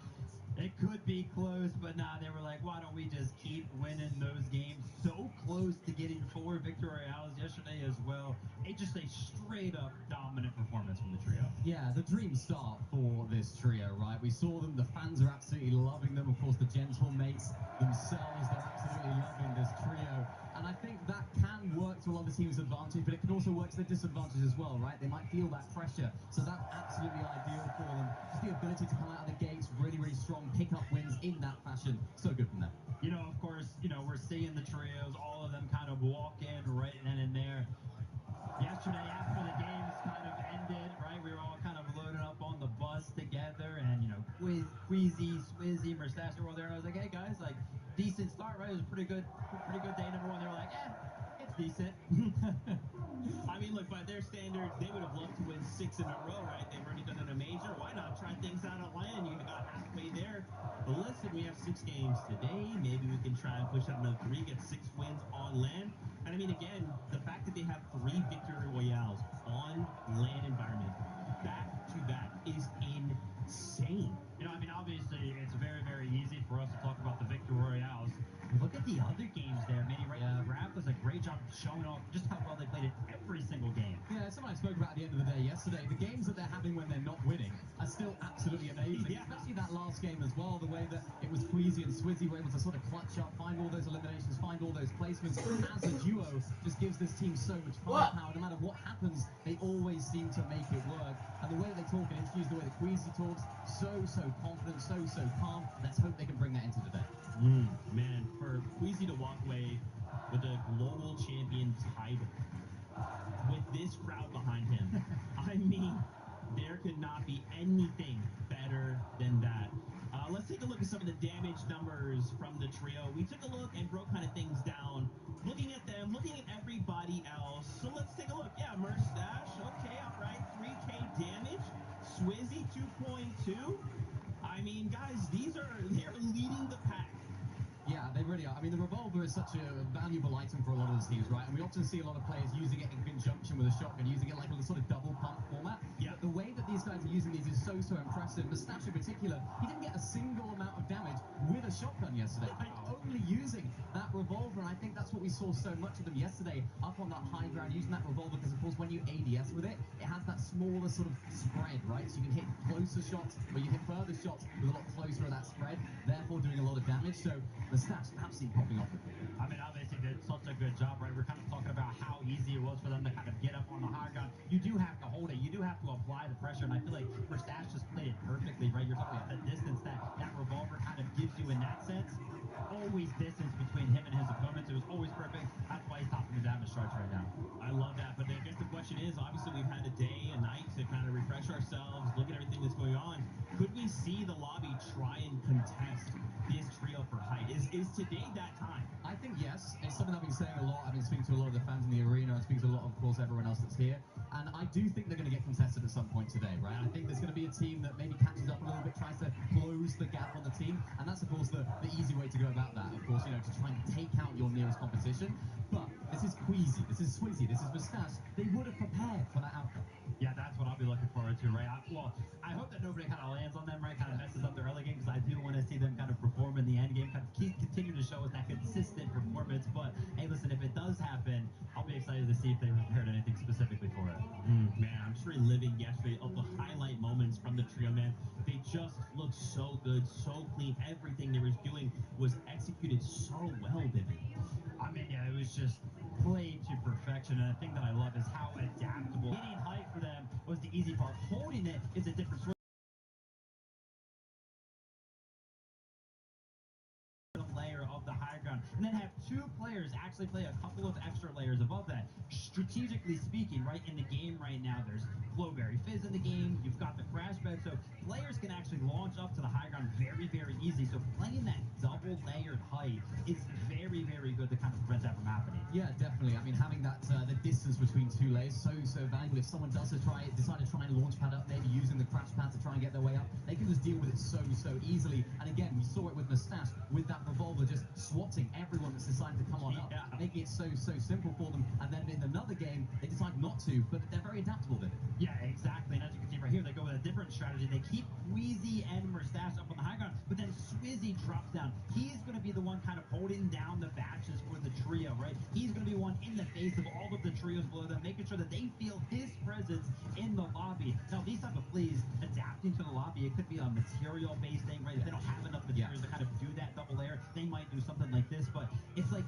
it could be close, but nah, they were like, why don't we just keep winning those games? So close to getting 4 victory royales yesterday as well. It's just a straight up dominant performance from the trio. Yeah, the dream start for this trio, right? We saw them, the fans are absolutely loving them. Of course, the Gentle Mates themselves, they're absolutely loving this trio. And I think that can work to a lot of the team's advantage, but it can also work to their disadvantage as well, right? They might feel that pressure, so that's absolutely ideal for them. Just the ability to come out of the gates really, really strong, pick up wins in that fashion. So good from them. You know, of course, we're seeing the trios, all of them kind of walk in right then and there. Yesterday, after the games kind of ended, right, we were all kind of loaded up on the bus together, and, Queasy, Swizzy, Merstash were all there, and I was like, hey, guys, like, decent start, right? It was a pretty good day number 1. They were like, it's decent. I mean, look, by their standards, they would have loved to win 6 in a row, right? They've already done it in a major. Why not try things out on land? You got halfway there. But listen, we have 6 games today. Maybe we can try and push out another 3, get 6 wins on land. And I mean, again, the fact that they have 3 victory royales on land environment, back to back, is insane. I mean, obviously, it's very, very easy for us to talk about the victory royales. Look at the other games there, Minnie. Right? Raph does a great job of showing off just how well they played in every single game. Yeah, something I spoke about at the end of the day yesterday. The games that they're having when they're not winning are still absolutely amazing. Yeah. Especially that last game as well, the way that it was Queasy and Swizzy were able to sort of clutch up, find all those eliminations, find all those placements. As a duo, just gives this team so much firepower. No matter what happens, they always seem to make it work. And the way that they talk in interviews, the way that Queasy talks, so confident, so calm. Let's hope they can bring that into today. Man, for Queasy to walk away with a global champion title with this crowd behind him, I mean, there could not be anything better than that. Let's take a look at some of the damage numbers from the trio. We took a look and broke kind of things down, looking at them, looking at everybody else. So let's take a look. Yeah, Merstash, okay, all right, 3K too. I mean, guys, they're leading the pack. Yeah, they really are. I mean, the revolver is such a valuable item for a lot of the teams, right? And we often see a lot of players using it in conjunction with a shotgun, using it like a sort of double pump format. Yeah. But the way that these guys are using these is so impressive. Mustache in particular, he didn't get a single amount of damage with a shotgun yesterday. Like, only using that revolver, and I think that's what we saw so much of them yesterday, up on that high ground, using that revolver, because of course when you ADS with it, it has that smaller sort of spread, right? So you can hit closer shots, but you hit further shots with a lot closer of that spread, therefore doing a lot of damage. So Mustache absolutely popping off with it. I mean, obviously did such a good job, right? We're kind of talking about how easy it was for them to kind of get up on the high ground. You do have to hold it. You do have to apply the pressure, and I feel like Mustache just played it perfectly, right? You're talking about the distance that revolver kind of gives you in that sense. Always distance between him and his opponents. It was always perfect. That's why he's topping the damage charts right now. I love that, but I guess the question is, obviously we've had a day, a night to kind of refresh ourselves, look at everything that's going on. Could we see the lobby try and contest this trio for height? Is today that time? I think yes. It's something I've been saying a lot. I've been speaking to a lot of the fans in the arena. I'm speaking to a lot, of course, everyone else that's here. And I do think they're going to get contested at some point today, right? I think there's going to be a team that maybe catches up a little bit, tries to close the gap on the team. And that's, of course, the easy way to go about that, of course, to try and take out your nearest competition. But this is Queasy, this is Swizzy, this is Mustache. They would have prepared for that outcome. Yeah, that's what I'll be looking forward to, right? I hope that nobody kind of lands on them, right? Kind of messes up the early game, because I do want to see them kind of perform in the end game, kind of continue to show us that consistent performance. But hey, listen, if it does happen, I'll be excited to see if they've prepared anything specifically for it. Man, I'm just reliving yesterday of the highlight moments from the trio, man. They just looked so good, so clean. Everything they were doing was executed so well, David. I mean, yeah, it was just played to perfection. And the thing that I love is how adaptable. Hitting height for them was the easy part. Holding it is a different story. Layer of the high ground, and then have two players actually play a couple of extra layers above that. Strategically speaking, right, in the game right now, there's Flowberry Fizz in the game, you've got the crash bed, so players can actually launch up to the high ground very easy. So playing that double layered height is very good to kind of prevent that from happening. Yeah, definitely. I mean, having that the distance between two layers so valuable. If someone does decide to try and launch pad up, maybe using the crash pad to try and get their way up, they can just deal with it so easily. And again, we saw it with Mustache with that revolver, just swatting everyone that's decided to come on up, making it so simple for them. And then in another game, they decide not to, but they're very adaptable with it. Yeah, exactly. And as you can see right here, they go with a different strategy. They keep Queasy and Mustache up on the high ground, but then Swizzy drops down. He's going to be the one kind of holding down the batches for the trio, right? He's going to be one in the face of all of the trios below them, making sure that they feel his presence in the lobby. Now, these type of plays, adapting to the lobby, it could be a material-based thing, right? If they don't have enough materials to kind of do that double layer, they might do something like this, but it's like,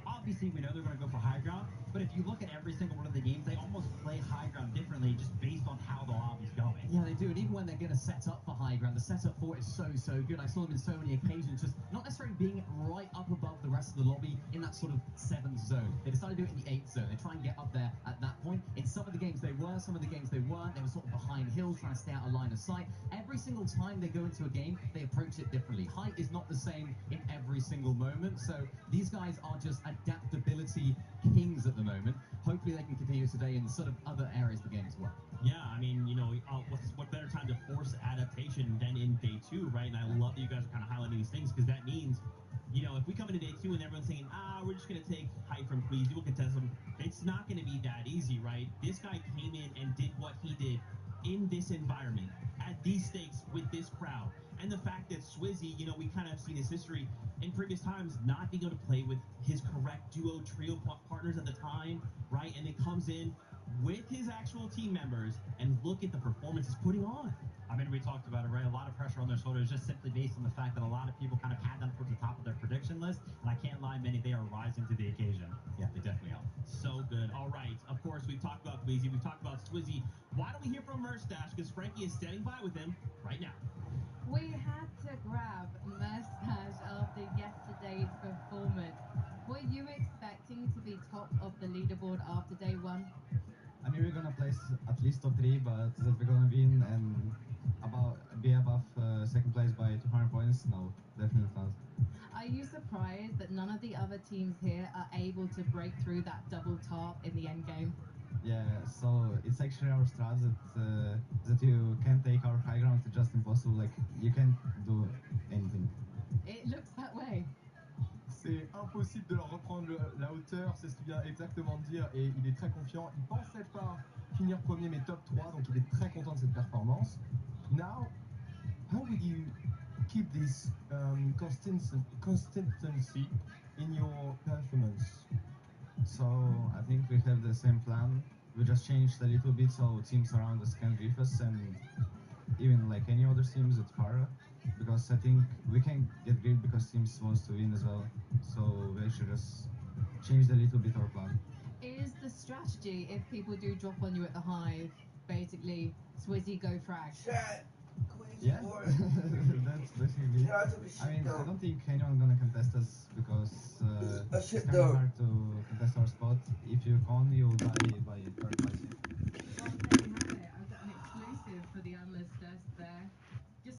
obviously we know they're going to go for high ground, but if you look at every single one of the games, they almost play high ground differently just based on how the lobby's going. Yeah, they do. And even when they're going to set up for high ground, the setup for it is so good. I saw them in so many occasions, just not necessarily being right up above the rest of the lobby in that sort of 7th zone. They decided to do it in the 8th zone. They try and get up there at that point. In some of the games they were, some of the games they weren't. They were sort of behind hills, trying to stay out of line of sight. Every single time they go into a game, they approach it differently. Height is not the same in every single moment. So these guys are just adaptability kings at the moment. Hopefully they can continue today in sort of other areas of the game as well. Yeah, I mean, what better time to force adaptation than in day 2, right? And I love that you guys are kind of highlighting these things, because that means, if we come into day 2 and everyone's saying, we're just going to take height from Queasy, we'll contest them, it's not going to be that easy, right? This guy came in and did what he did in this environment, at these stakes, with this crowd. And the fact that Swizzy, we kind of seen his history in previous times not being able to play with his correct duo trio partners at the time, right? And it comes in with his actual team members, and look at the performance he's putting on. I mean, we talked about it, right? A lot of pressure on their shoulders, just simply based on the fact that a lot of people kind of had them towards the top of their prediction list, and I can't lie, they are rising to the occasion. Yeah, they definitely are. So good. All right. Of course, we've talked about Queasy, we've talked about Swizzy. Why don't we hear from Mustache? Because Frankie is standing by with him right now. We had to grab Mustache after yesterday's performance. Were you expecting to be top of the leaderboard after day 1? I mean, we're gonna place at least top 3, but that we're gonna win and be above second place by 200 points? No, definitely not. Are you surprised that none of the other teams here are able to break through that double top in the end game? Yeah, so it's actually our strat that you can't take our high ground, it's just impossible, like, you can't do anything. It looks that way. C'est impossible de leur reprendre la hauteur, c'est ce qu'il vient exactement de dire, et il est très confiant. Il pensait pas finir premier, mais top 3, donc il est très content de cette performance. Now, how will you keep this consistency in your performance? So I think we have the same plan. We just changed a little bit so teams around us can grief us, and even like any other teams at Para, because I think we can get griefed because teams wants to win as well. So we should just change a little bit our plan. Is the strategy, if people do drop on you at the hive, basically Swizzy go frag? Yeah, that's basically. I mean, I don't think anyone gonna contest us because it's kind of hard to contest our spot. If you con, you'll die by third, by